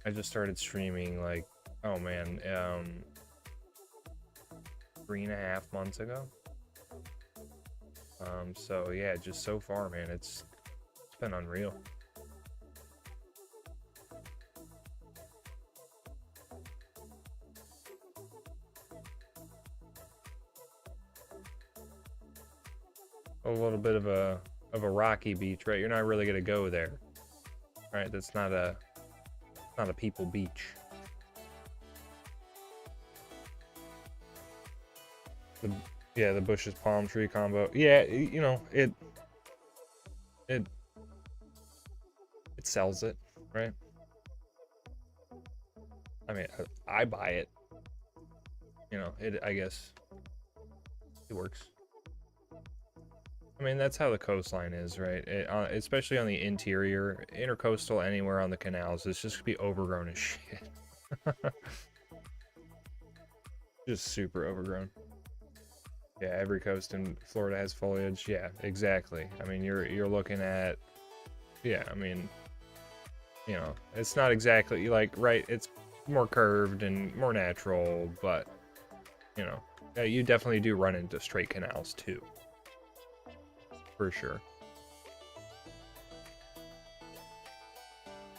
I just started streaming like, oh man, 3.5 months ago. So yeah, just so far, man, it's been unreal. A little bit of a rocky beach, right? You're not really gonna go there, right? That's not a people beach. Yeah, the bushes palm tree combo. Yeah, you know, it sells it, right? I mean, I buy it. You know, I guess it works. I mean, that's how the coastline is, right? Especially on the interior, intercoastal, anywhere on the canals, it's just gonna be overgrown as shit. Just super overgrown. Yeah, every coast in Florida has foliage. Yeah, exactly. I mean, you're looking at, yeah, I mean, you know, it's not exactly like, right, it's more curved and more natural, but, you know, you definitely do run into straight canals too. For sure.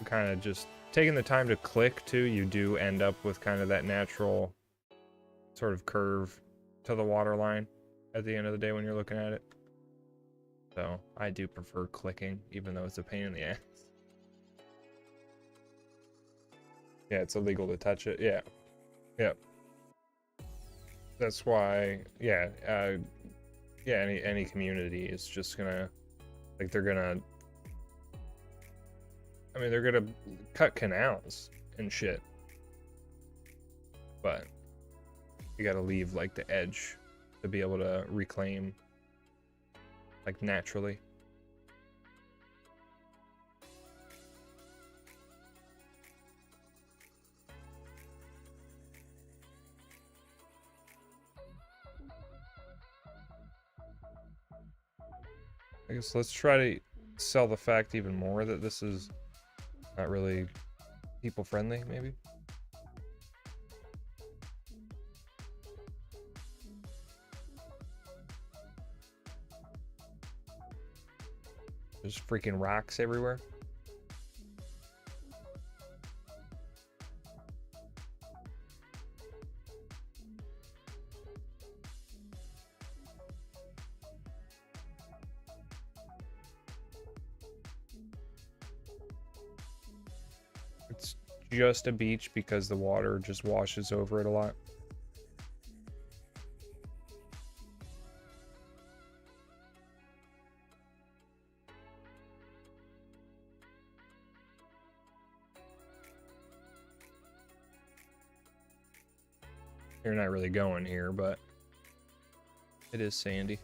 Kind of just taking the time to click too, you do end up with kind of that natural sort of curve to the water line at the end of the day when you're looking at it. So I do prefer clicking, even though it's a pain in the ass. Yeah, it's illegal to touch it. Yeah. Yep. That's why, yeah, yeah, any community is just gonna, like, they're gonna, I mean, they're gonna cut canals and shit, but you gotta leave, like, the edge to be able to reclaim, like, naturally. I guess let's try to sell the fact even more that this is not really people friendly, maybe. There's freaking rocks everywhere. It's just a beach because the water just washes over it a lot. You're not really going here, but it is sandy.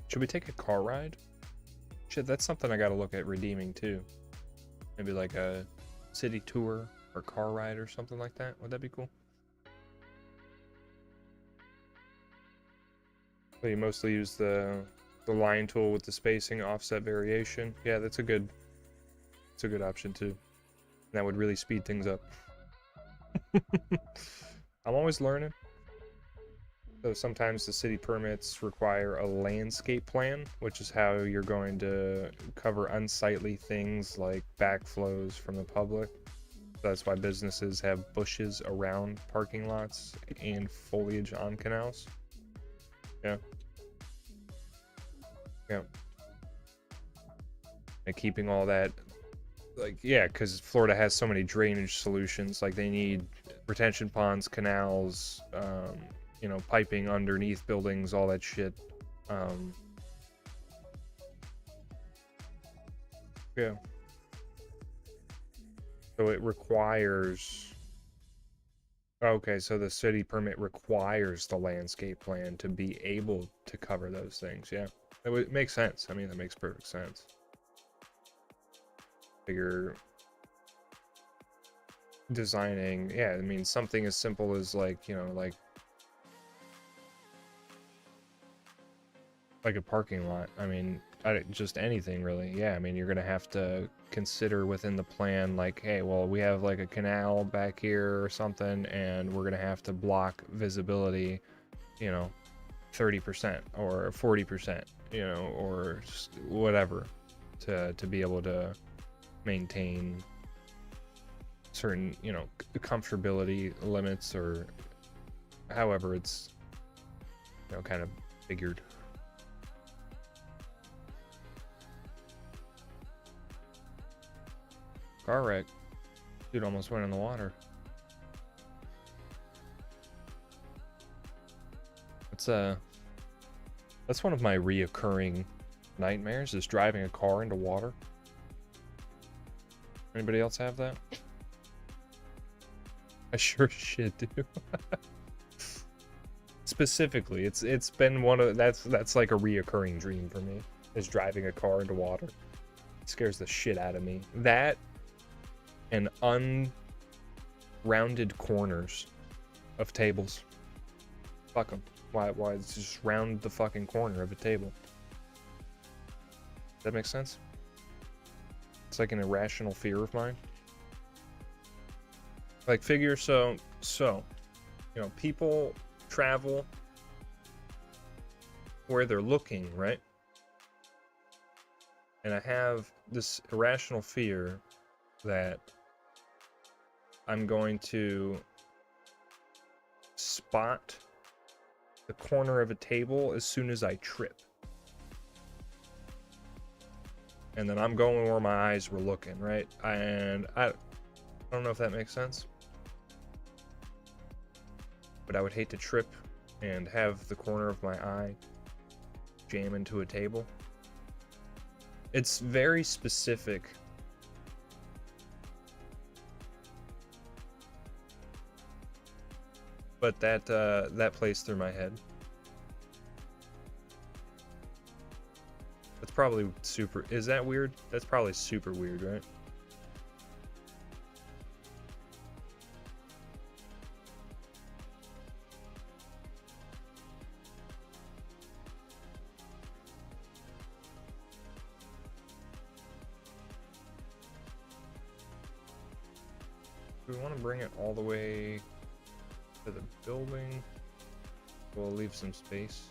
Should we take a car ride? Shit, that's something I gotta look at redeeming too. Maybe like a city tour or car ride or something like that. Would that be cool? So you mostly use the line tool with the spacing offset variation. Yeah, that's a good option too. And that would really speed things up. I'm always learning. So sometimes the city permits require a landscape plan, which is how you're going to cover unsightly things like backflows from the public. That's why businesses have bushes around parking lots and foliage on canals. Yeah. Yeah. And keeping all that, like, yeah, because Florida has so many drainage solutions. Like they need retention ponds, canals, you know, piping underneath buildings, all that shit. Yeah. So it requires... Okay, so the city permit requires the landscape plan to be able to cover those things. Yeah, it makes sense. I mean, that makes perfect sense. Figure designing, yeah, I mean, something as simple as like, you know, like a parking lot. I mean, just anything really. Yeah, I mean, you're gonna have to consider within the plan, like, hey, well, we have like a canal back here or something, and we're gonna have to block visibility, you know, 30% or 40%, you know, or whatever, to be able to maintain certain, you know, comfortability limits, or however it's, you know, kind of figured. Car wreck. Dude almost went in the water. That's one of my reoccurring nightmares, is driving a car into water. Anybody else have that? I sure shit do. Specifically, it's been one of that's like a reoccurring dream for me, is driving a car into water. It scares the shit out of me. That and unrounded corners of tables. Fuck them. Why it's just round the fucking corner of a table? Does that make sense? It's like an irrational fear of mine. Like, figure, so you know, people travel where they're looking, right? And I have this irrational fear that I'm going to spot the corner of a table as soon as I trip. And then I'm going where my eyes were looking, right? And I don't know if that makes sense. But I would hate to trip and have the corner of my eye jam into a table. It's very specific. But that plays through my head. probably super... Is that weird? That's probably super weird, right? Do we want to bring it all the way to the building? We'll leave some space.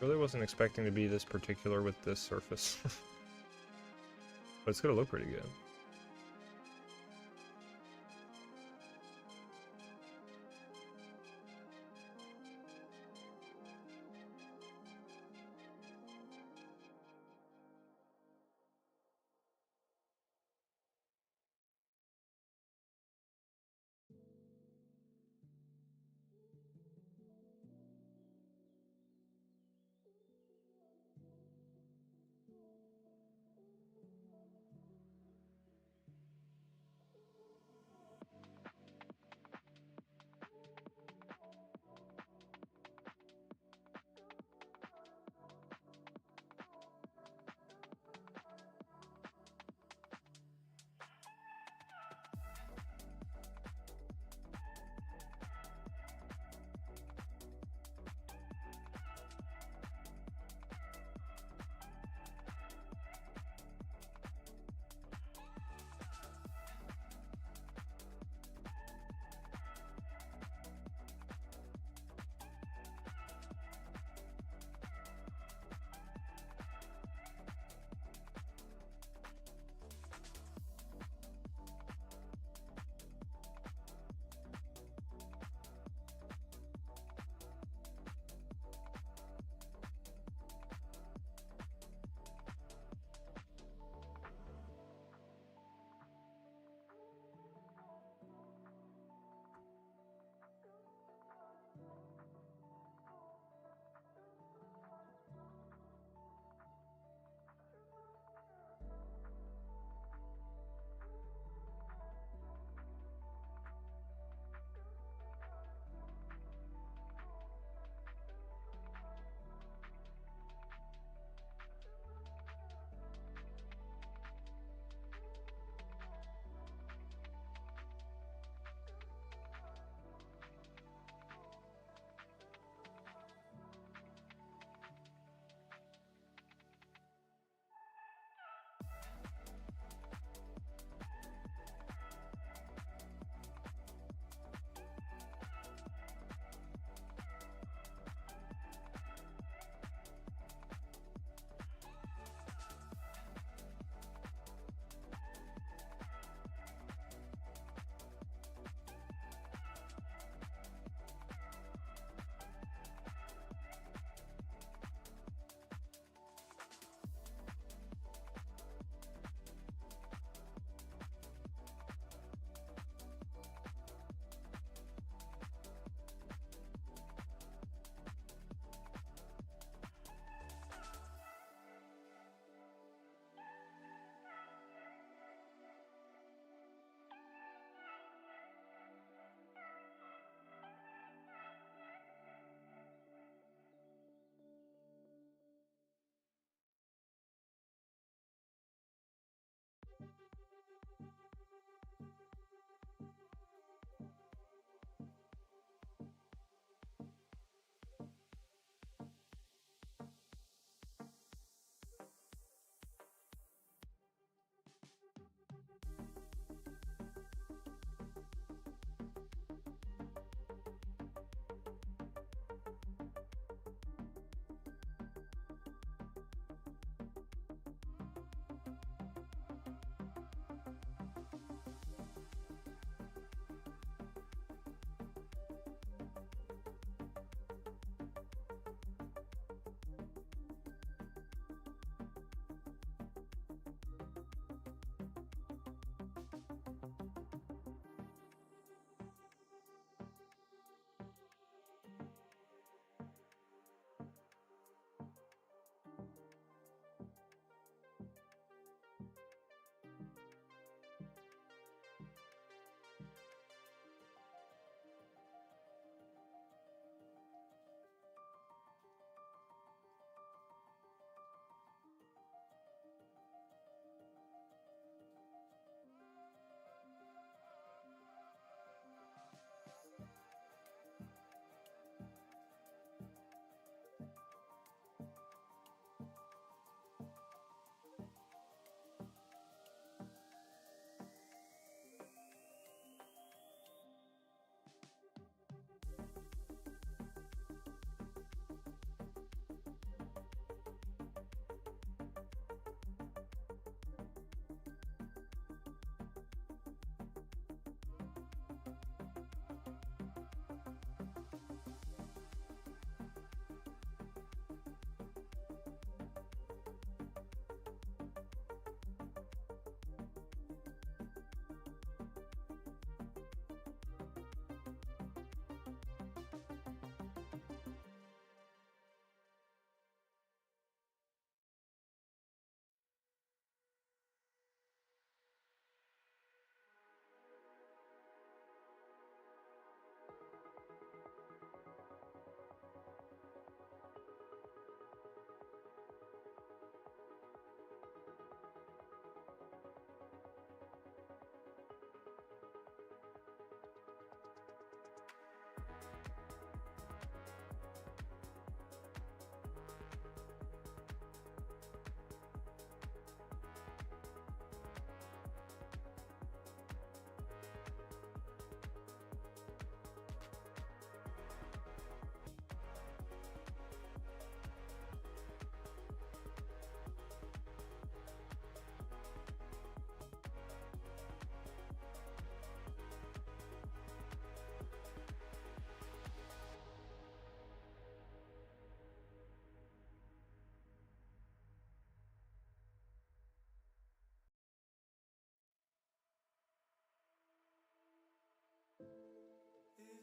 Really wasn't expecting to be this particular with this surface. But it's gonna look pretty good.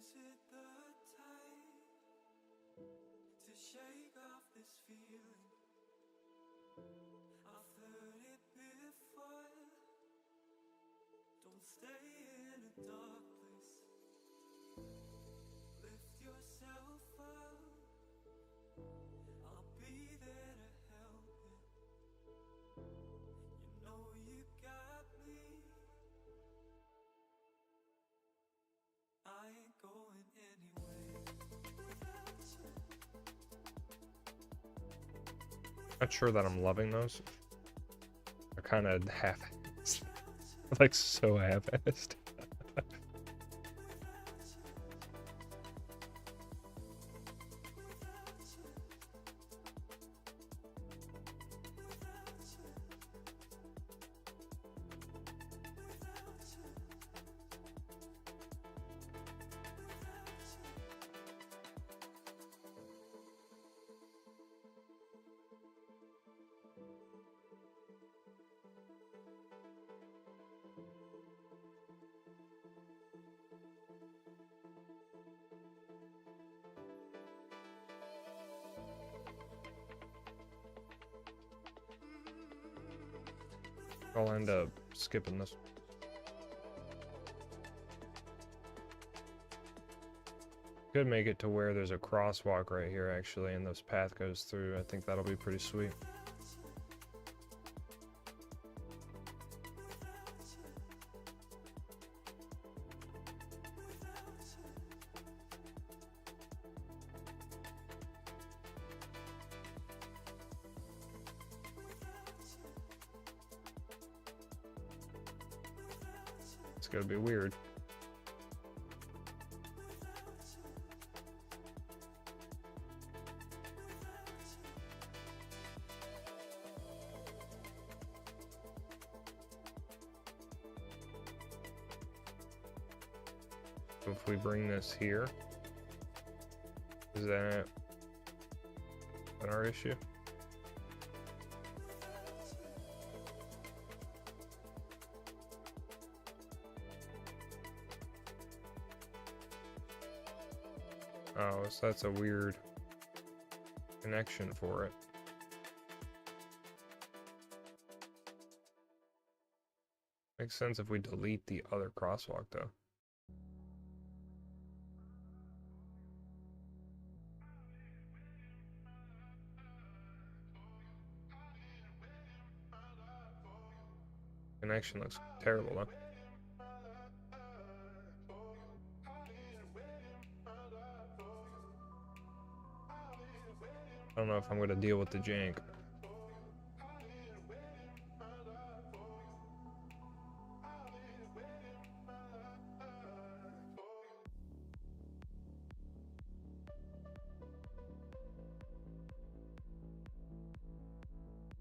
Is it the time to shake off this feeling? I've heard it before. Don't stay in a dark place. Lift yourself up. I'll be there to help you. You know you got me. I ain't going anywhere without you. Not sure that I'm loving those. They're kind of half-assed. Like so half-assed. I'll end up skipping this. Could make it to where there's a crosswalk right here actually, and this path goes through. I think that'll be pretty sweet. It's gonna be weird. So if we bring this here, is that our issue? Oh, so that's a weird connection for it. Makes sense if we delete the other crosswalk though. Connection looks terrible though. I don't know if I'm going to deal with the jank.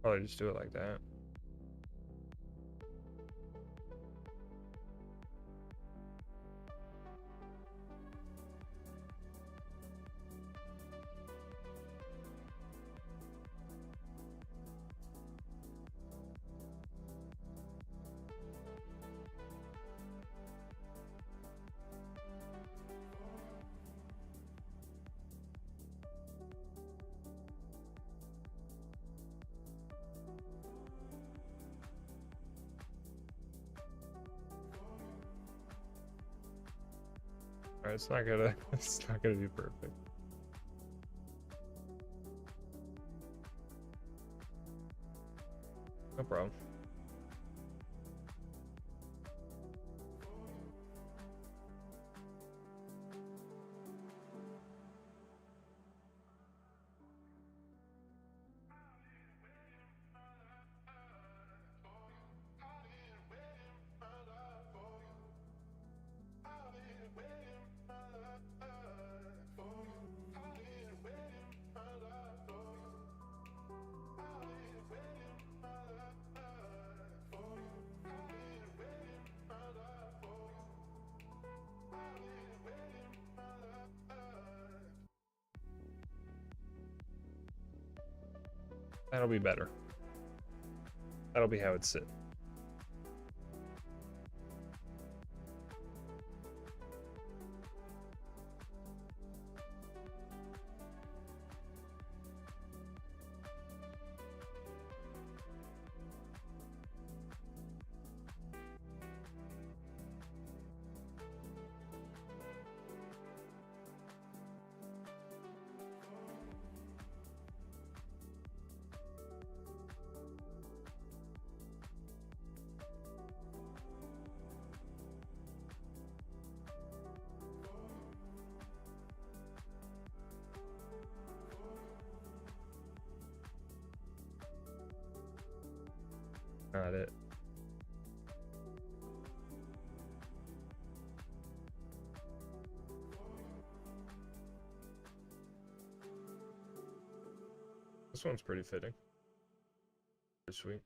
Probably just do it like that. Alright, it's not gonna be perfect. No problem. That'll be better. That'll be how it's sit. Not it. This one's pretty fitting. Pretty sweet.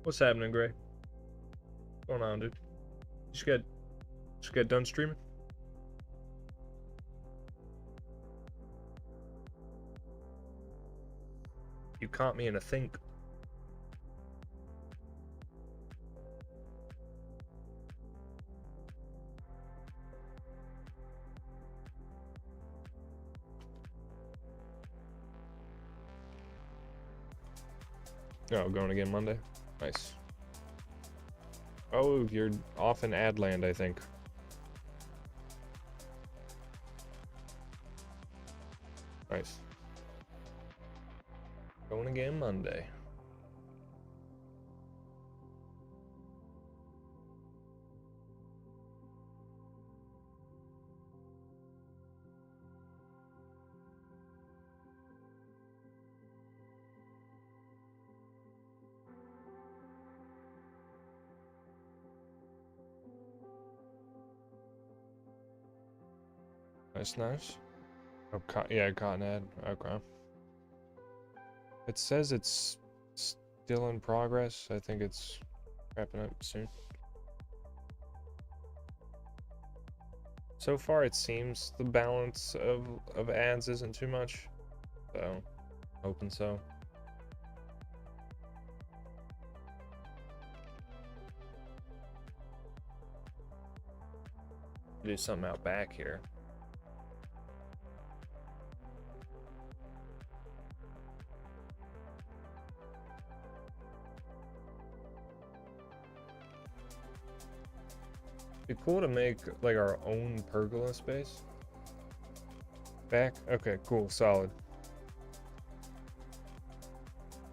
What's happening, Gray? What's going on, dude? Just get done streaming? You caught me in a think. Oh, going again Monday? Nice. Oh, you're off in Adland, I think. Nice. Going again Monday. That's nice. Oh, yeah, Cotton Ed. Okay. It says it's still in progress. I think it's wrapping up soon. So far, it seems the balance of ads isn't too much. So, hoping so. Do something out back here. It'd be cool to make like our own pergola space. Back? Okay, cool, solid.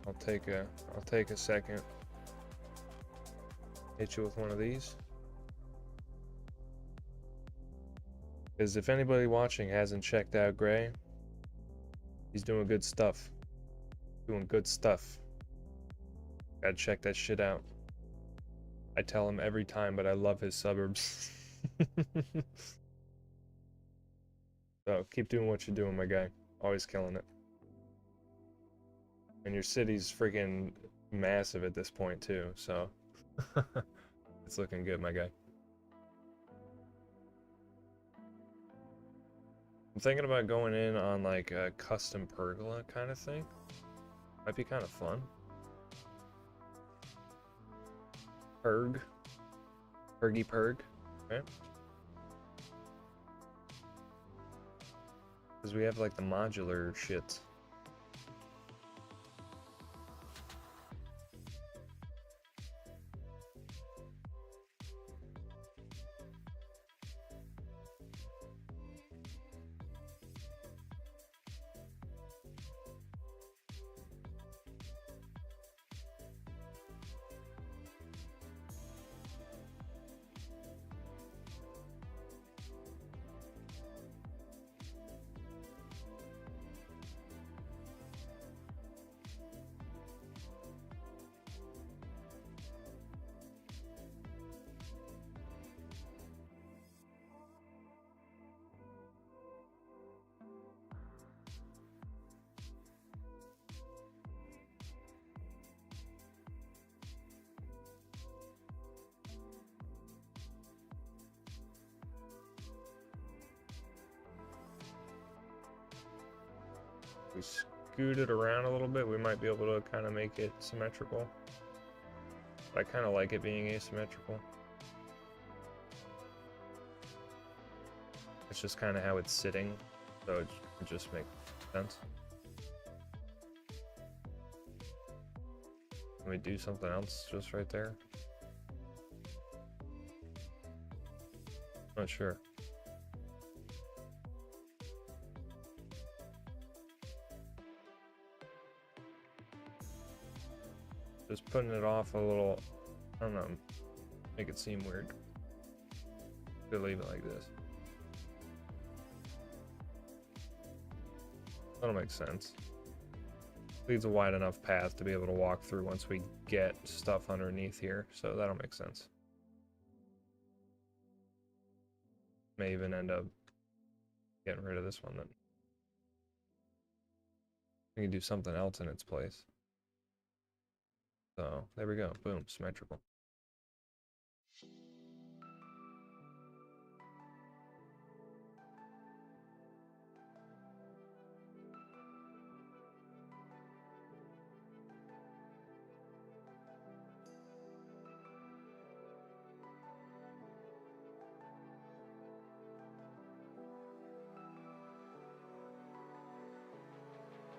I'll take a second. Hit you with one of these. Because if anybody watching hasn't checked out Gray, he's doing good stuff. Doing good stuff. Gotta check that shit out. I tell him every time, but I love his suburbs. So keep doing what you're doing, my guy. Always killing it. And your city's freaking massive at this point too, so it's looking good, my guy. I'm thinking about going in on like a custom pergola kind of thing. Might be kind of fun. Perg. Pergy perg, right? Because we have like the modular shit. We scoot it around a little bit, we might be able to kind of make it symmetrical. But I kind of like it being asymmetrical. It's just kind of how it's sitting, so it just makes sense. Can we do something else just right there? Not sure. Just putting it off a little, I don't know, make it seem weird. Could leave it like this. That'll make sense. Leaves a wide enough path to be able to walk through once we get stuff underneath here, so that'll make sense. May even end up getting rid of this one then. We can do something else in its place. So there we go, boom, symmetrical.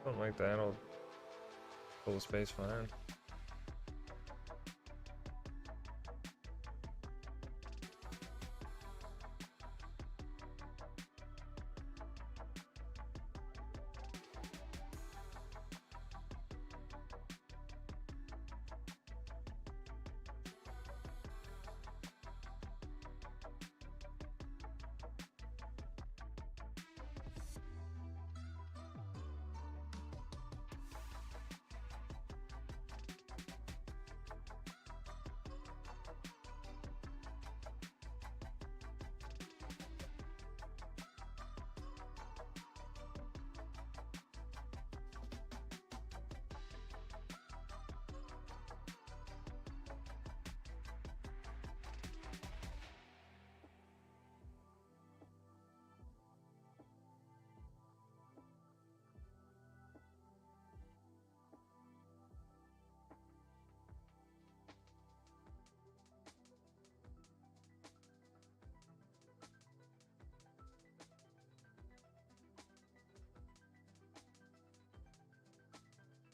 Something like that, I'll fill the space fine.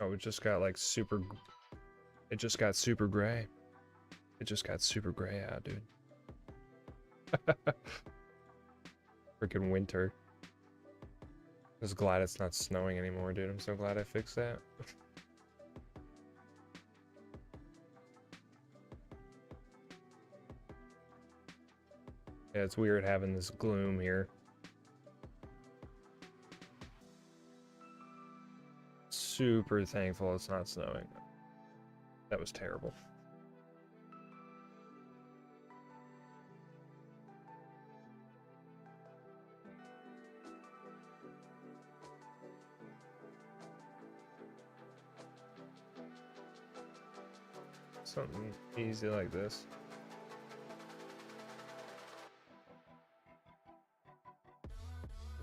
Oh, it just got like super. It just got super gray. It just got super gray out, dude. Freaking winter. Just glad it's not snowing anymore, dude. I'm so glad I fixed that. Yeah, it's weird having this gloom here. Super thankful it's not snowing. That was terrible. Something easy like this.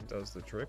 Does the trick.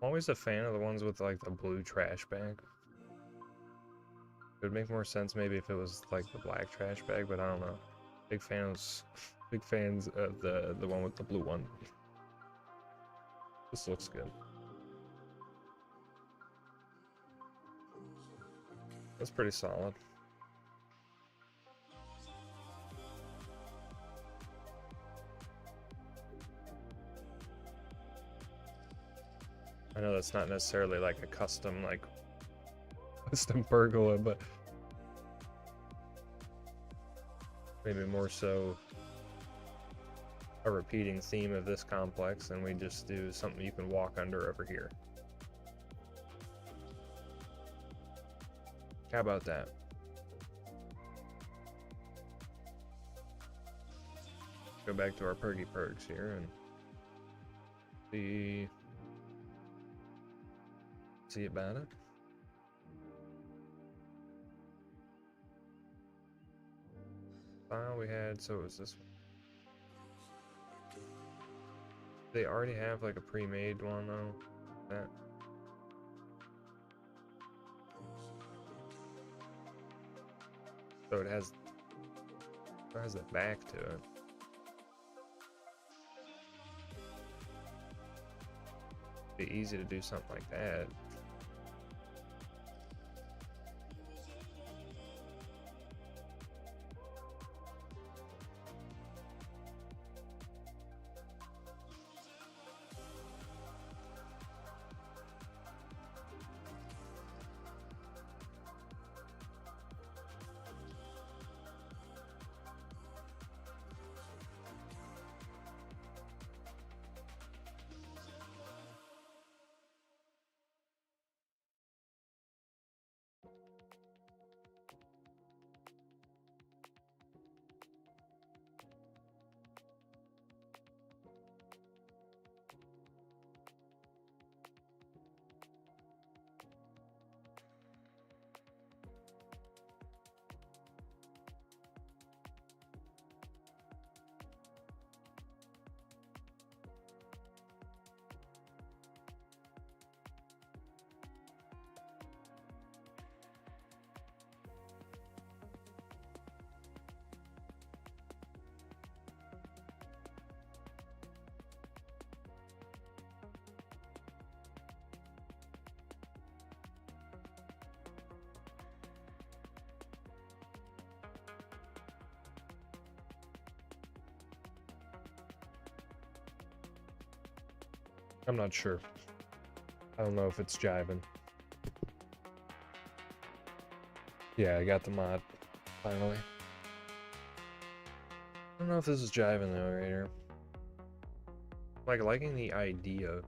I'm always a fan of the ones with like the blue trash bag. It would make more sense maybe if it was like the black trash bag, but I don't know. Big fans of the one with the blue one. This looks good. That's pretty solid. I know that's not necessarily like a custom pergola, but maybe more so a repeating theme of this complex, and we just do something you can walk under over here. How about that? Go back to our pergy pergs here and see about it. File we had, so it was this one. They already have like a pre-made one though. That. So it has the back to it. Be easy to do something like that. I'm not sure. I don't know if it's jiving. Yeah, I got the mod, finally. I don't know if this is jiving though right here. Like liking the idea.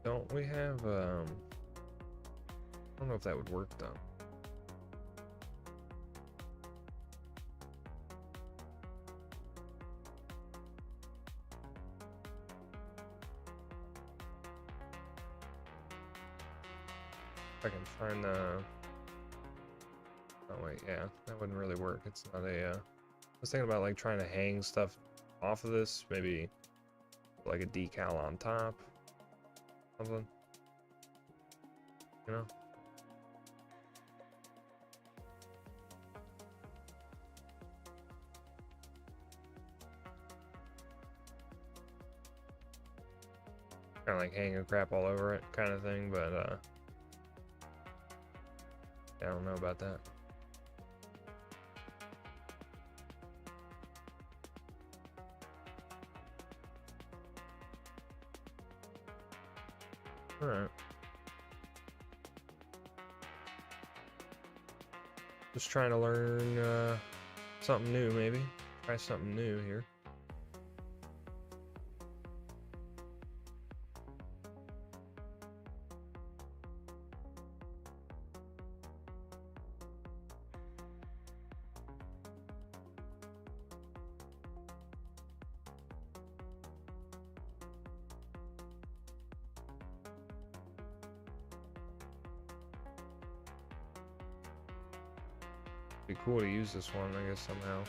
Don't we have, I don't know if that would work though. If I can find the, oh wait, yeah, that wouldn't really work. It's not a, I was thinking about like trying to hang stuff off of this, maybe like a decal on top. Something, you know. Kind of like hanging crap all over it, kind of thing. But I don't know about that. All right. Just trying to learn something new, maybe. Try something new here. Be cool to use this one, I guess, somehow.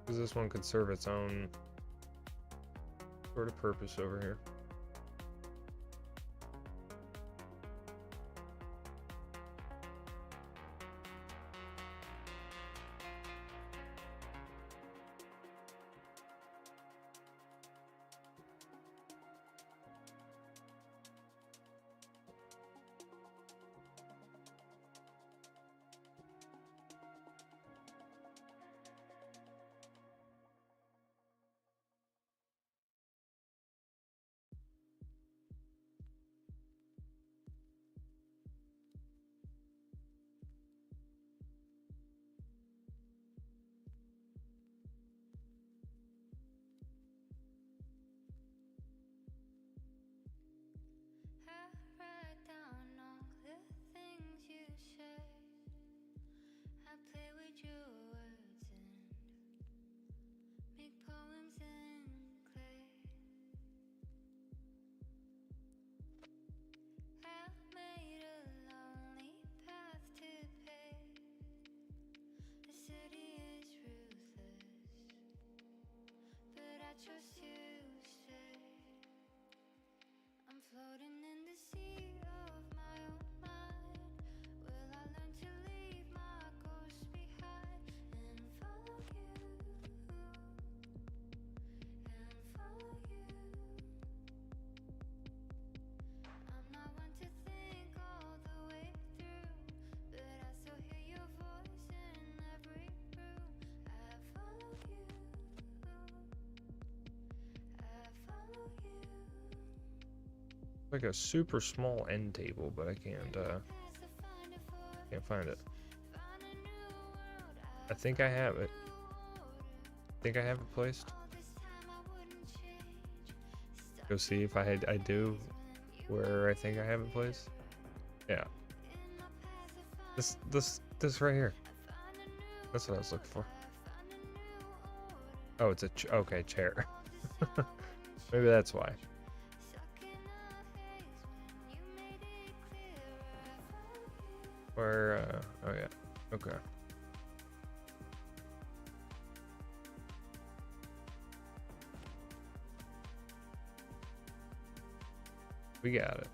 Because this one could serve its own sort of purpose over here. I write down all the things you say. I play with your words and make poems in clay. I made a lonely path to pave. The city is ruthless, but I trust you stay. I'm floating in the sea of my own mind. Will I learn to leave my ghost behind and follow you? And follow you. I'm not one to think all the way through, but I still hear your voice in every room. I follow you. I follow you. Like a super small end table, but I can't find it. I think I have it. I think I have it placed. Go see if I do where I think I have it placed. Yeah. This right here. That's what I was looking for. Oh, it's a okay, chair. Maybe that's why. Where, oh yeah, okay. We got it.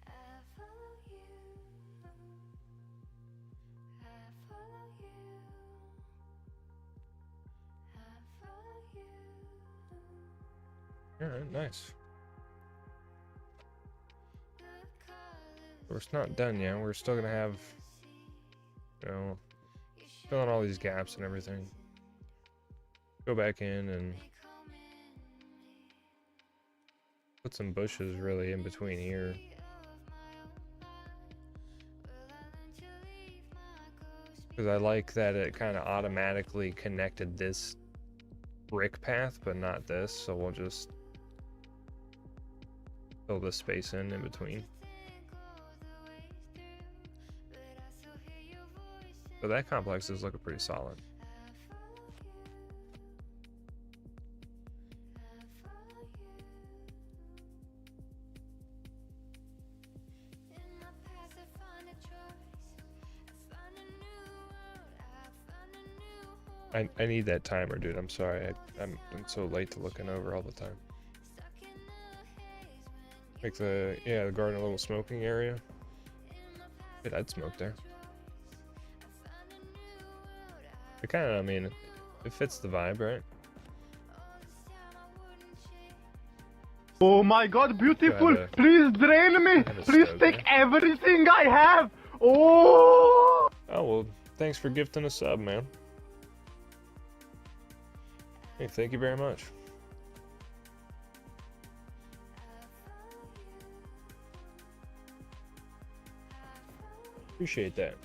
I follow you. I follow you. I follow you. All right, nice. The colors We're not done yet. We're still gonna have, you know, fill in all these gaps and everything. Go back in and they come in me. put some bushes really in between here. Of my own mind. Will I learn to leave my ghost Because I like that it kind of automatically connected this brick path, but not this. So we'll just fill this space in between. think all the way through, but I still hear your voice. So that complex is looking pretty solid. I follow you. I follow you. In my past, I find a choice. I find a new road. I find a new home. I need that timer, dude. I'm sorry. I'm so late to looking over all the time. Stuck in the haze when you Make the garden a little smoking area. Good, I'd smoke there. find a new road. It kind of, I mean, it fits the vibe, right? All this time I wouldn't change. Oh my god, beautiful! Got a- Please drain me! got a Please stove take there. everything I have! Oh! Oh, well, thanks for gifting a sub, man. Hey, thank you very much. Appreciate that.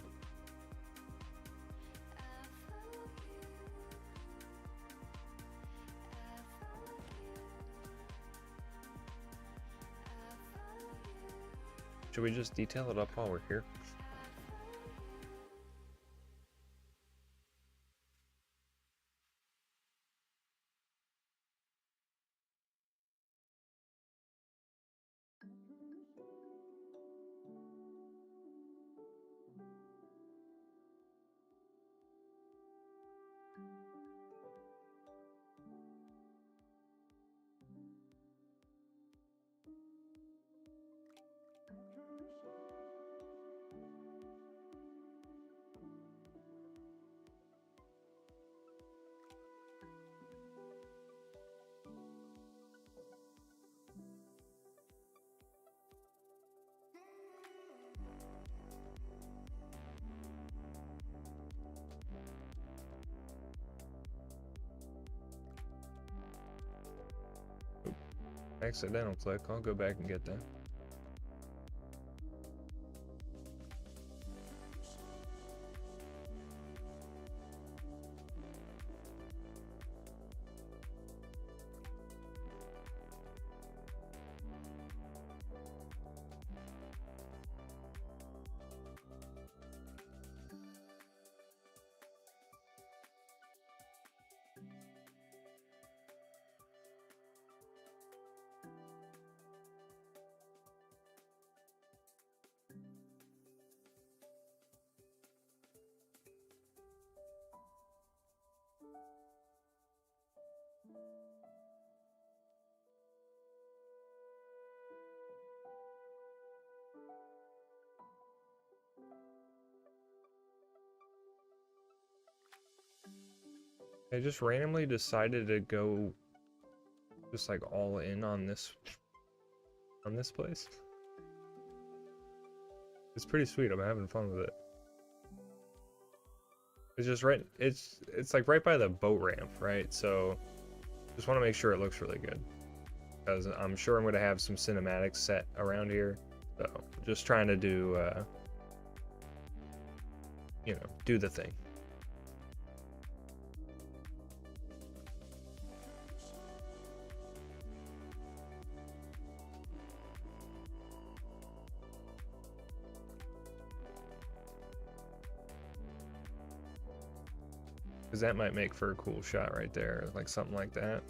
Should we just detail it up while we're here? Accidental click. I'll go back and get that. I just randomly decided to go just like all in on this place. It's pretty sweet. I'm having fun with it. It's just right, it's like right by the boat ramp, right? So just want to make sure it looks really good, because I'm sure I'm going to have some cinematics set around here. So just trying to do you know, do the thing. Because that might make for a cool shot right there, like something like that.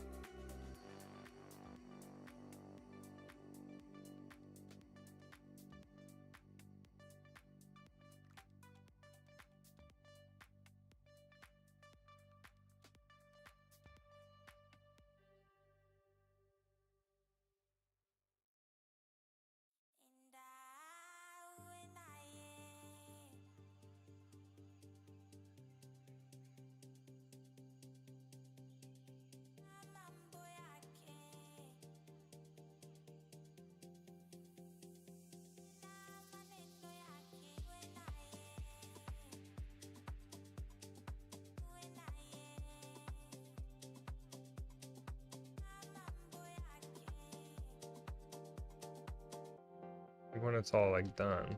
When it's all like done.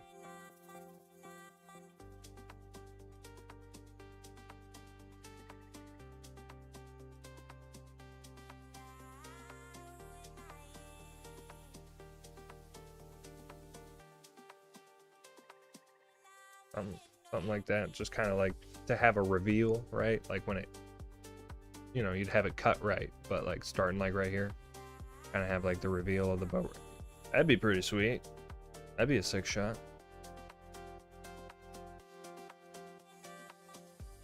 Something like that, just kind of like to have a reveal, right? Like when it, you know, you'd have it cut right, but like starting like right here, kind of have like the reveal of the boat. That'd be pretty sweet. That'd be a sick shot.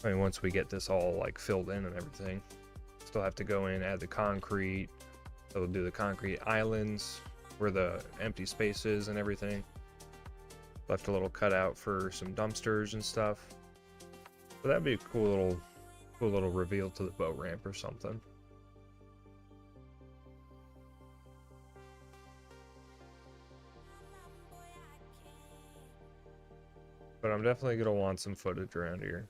I mean, once we get this all like filled in and everything, still have to go in, add the concrete. So we'll do the concrete islands where the empty space is and everything. Left a little cutout for some dumpsters and stuff. So that'd be a cool little reveal to the boat ramp or something. But I'm definitely gonna want some footage around here.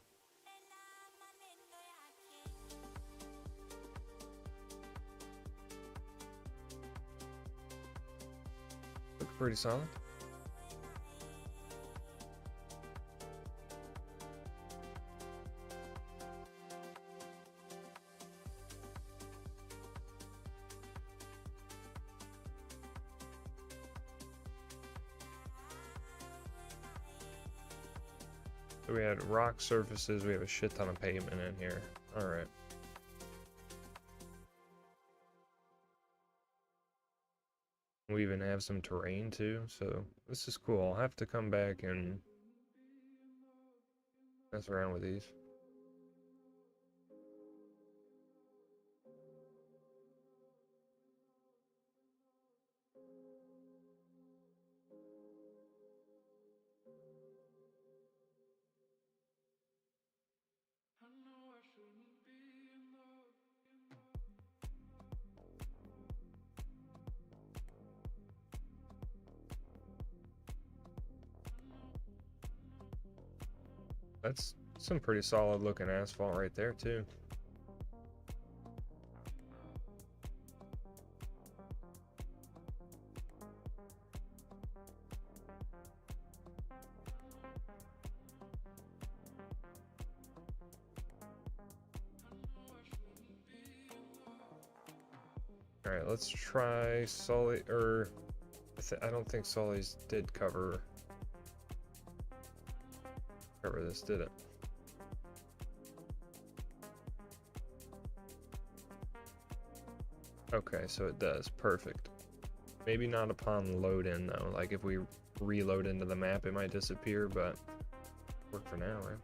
Looks pretty solid. So we had rock surfaces, we have a shit ton of pavement in here. Alright. We even have some terrain too, so this is cool. I'll have to come back and mess around with these. That's some pretty solid looking asphalt right there too. Alright, let's try Sully, or I don't think Sully's did cover this, did it? Okay, so it does. Perfect. Maybe not upon load in though. Like if we reload into the map, it might disappear, but work for now, right?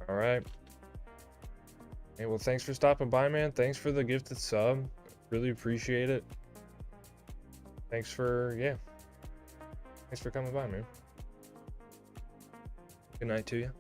All right. Hey, well, thanks for stopping by, man. Thanks for the gifted sub. Really appreciate it. Thanks for, yeah. Thanks for coming by, man. Good night to you.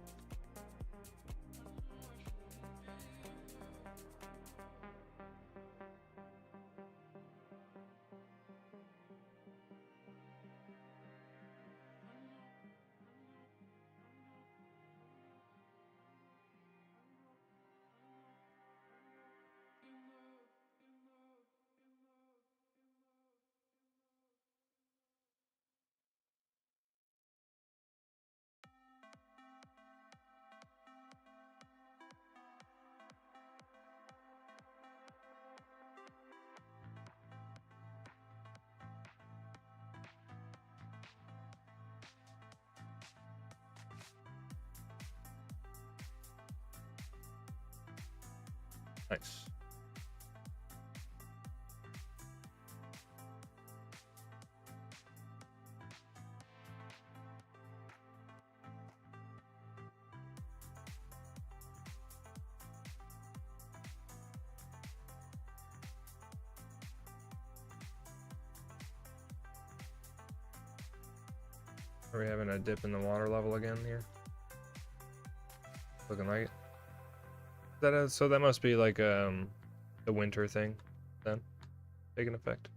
Nice. Are we having a dip in the water level again here? Looking like it. So that must be like the winter thing then, taking effect.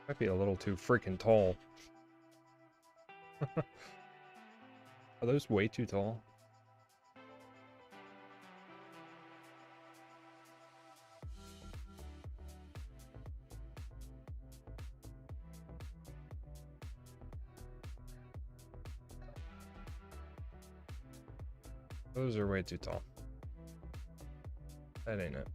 Might be a little too freaking tall. Are those way too tall? Those are way too tall. That ain't it.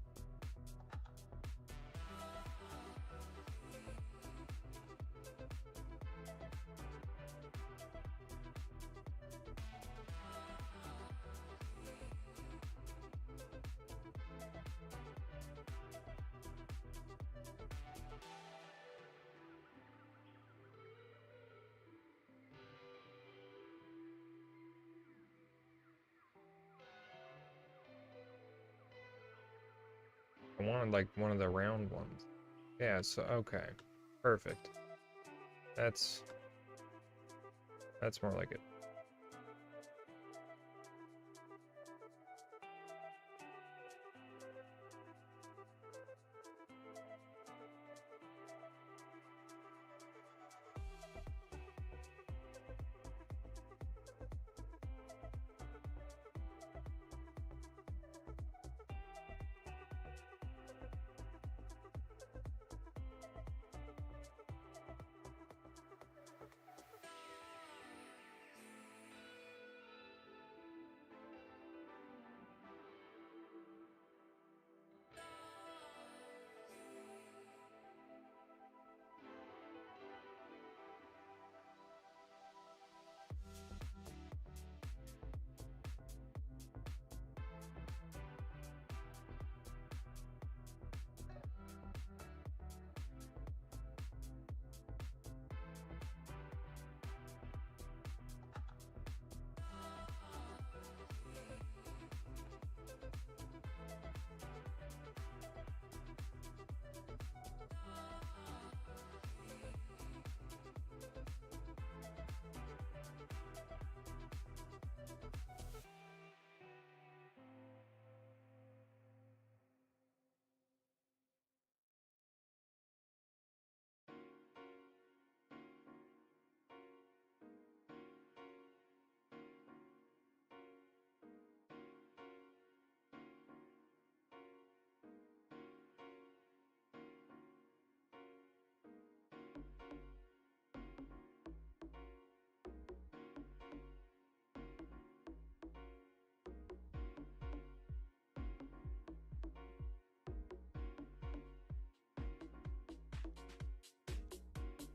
I wanted like one of the round ones. Yeah, so okay. Perfect. That's more like it.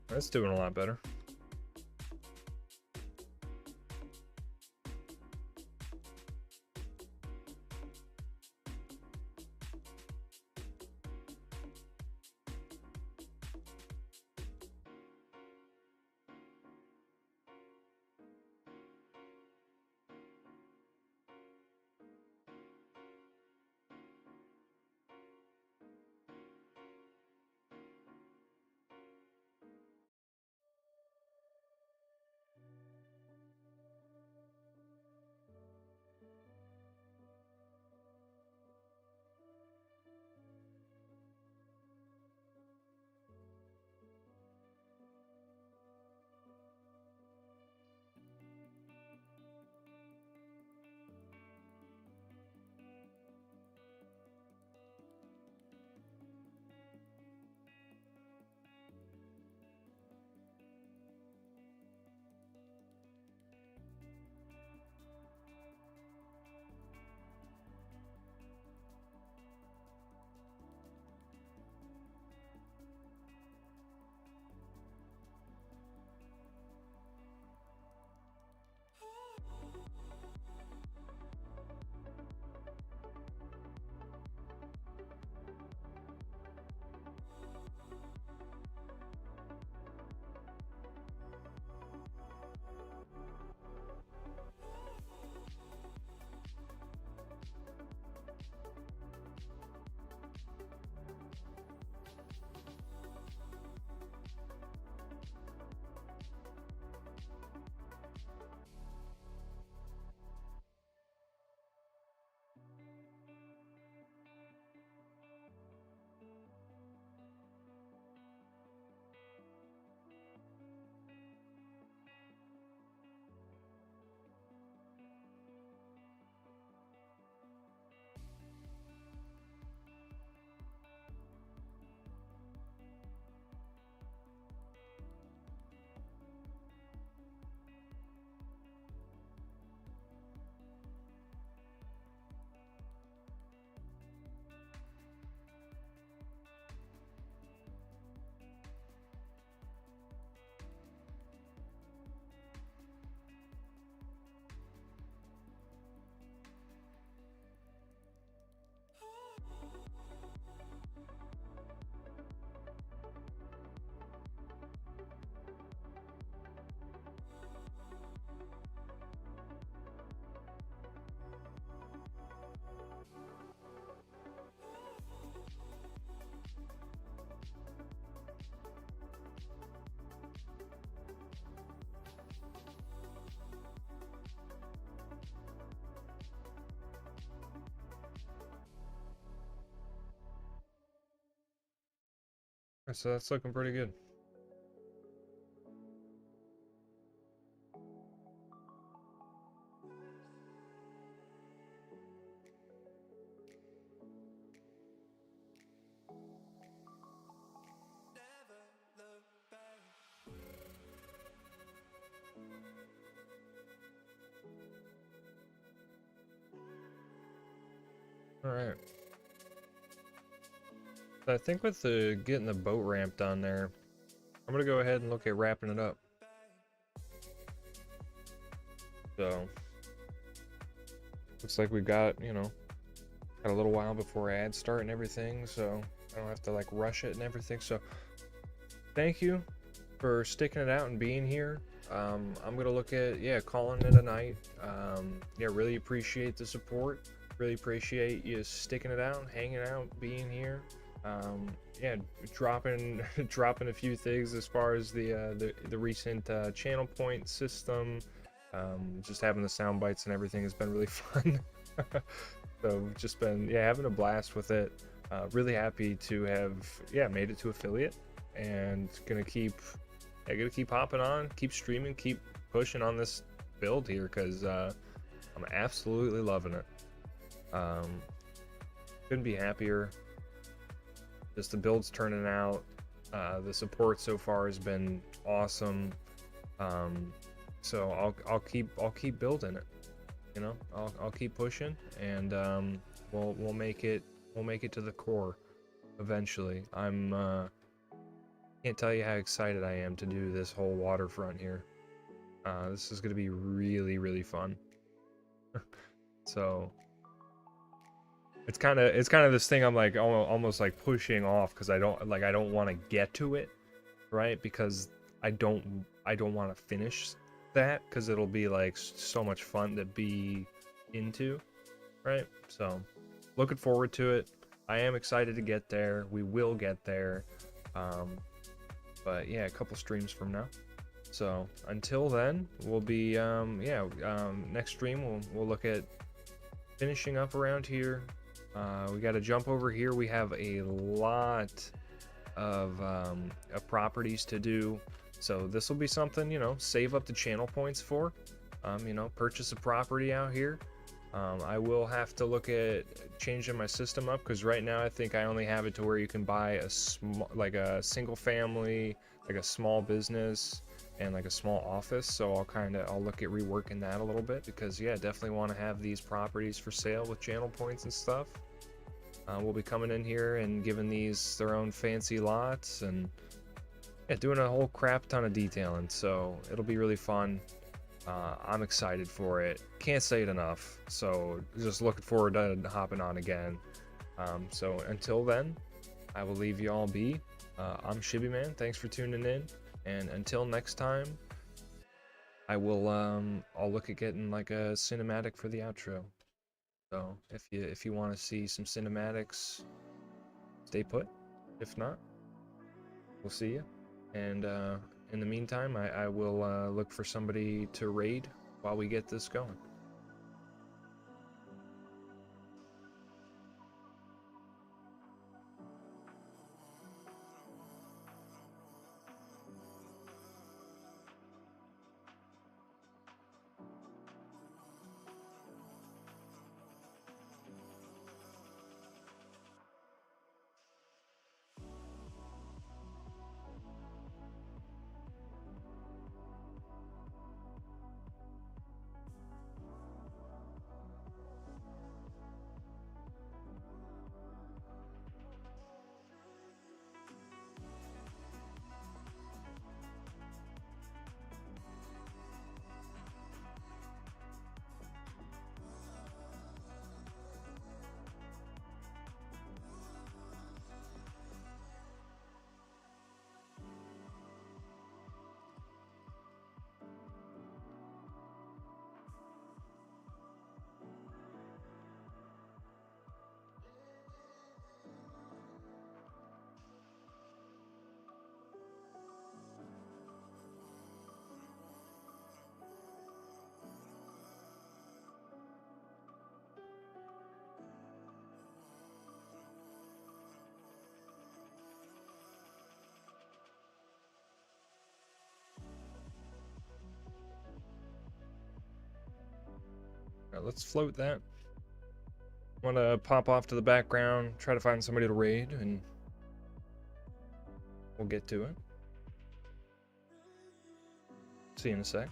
That's doing a lot better. So that's looking pretty good. All right. So I think with the getting the boat ramp done there, I'm gonna go ahead and look at wrapping it up. So looks like we've got, you know, got a little while before ads start and everything, so I don't have to like rush it and everything. So thank you for sticking it out and being here. I'm gonna look at, yeah, calling it a night. Yeah, really appreciate the support. Really appreciate you sticking it out, hanging out, being here. Yeah, dropping dropping a few things as far as the recent channel point system. Just having the sound bites and everything has been really fun. So just been, yeah, having a blast with it. Really happy to have, yeah, made it to affiliate, and gonna keep hopping on, keep streaming, keep pushing on this build here, because I'm absolutely loving it. Couldn't be happier. Just the build's turning out. The support so far has been awesome. So I'll keep building it. You know, I'll keep pushing, and we'll make it to the core eventually. Can't tell you how excited I am to do this whole waterfront here. This is gonna be really, really fun. So it's kind of this thing I'm like almost like pushing off, because I don't want to get to it, right? Because I don't want to finish that, because it'll be like so much fun to be into, right? So looking forward to it. I am excited to get there. We will get there. But yeah, a couple streams from now. So until then, we'll be next stream we'll look at finishing up around here. We got to jump over here. We have a lot of properties to do, so this will be something, you know, save up the channel points for. You know, purchase a property out here. I will have to look at changing my system up, because right now I think I only have it to where you can buy a single family, like a small business, and like a small office. So I'll look at reworking that a little bit, because yeah, definitely want to have these properties for sale with channel points and stuff. We'll be coming in here and giving these their own fancy lots, and yeah, doing a whole crap ton of detailing. So it'll be really fun. I'm excited for it. Can't say it enough. So just looking forward to hopping on again. So until then, I will leave you all be. I'm ShibbyMan. Thanks for tuning in. And until next time, I will I'll look at getting like a cinematic for the outro. So if you want to see some cinematics, stay put. If not, we'll see you. And in the meantime, I will look for somebody to raid while we get this going. let's float that. Want to pop off to the background, try to find somebody to raid, and we'll get to it. See you in a sec.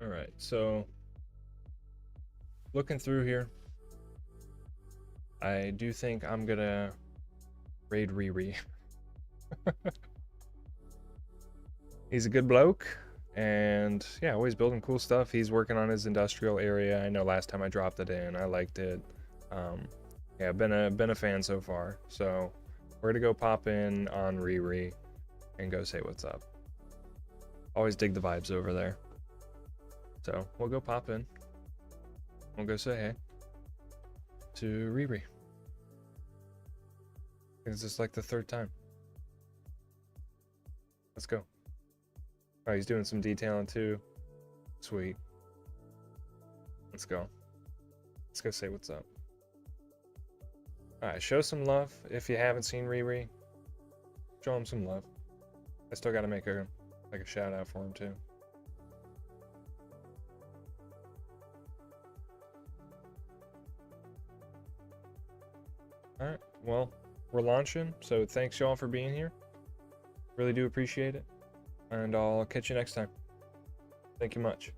All right, so looking through here, I do think I'm gonna raid Riri. He's a good bloke, and yeah, always building cool stuff. He's working on his industrial area. I know last time I dropped it in, I liked it. Yeah, been a fan so far. So we're gonna go pop in on Riri and go say what's up. Always dig the vibes over there. So we'll go pop in. We'll go say hey to Riri. It's just like the third time. Let's go. Oh, he's doing some detailing too. Sweet. Let's go. Let's go say what's up. Alright, show some love. If you haven't seen Riri, show him some love. I still gotta make a shout out for him too. Alright, well, we're launching, so thanks y'all for being here. Really do appreciate it. And I'll catch you next time. Thank you much.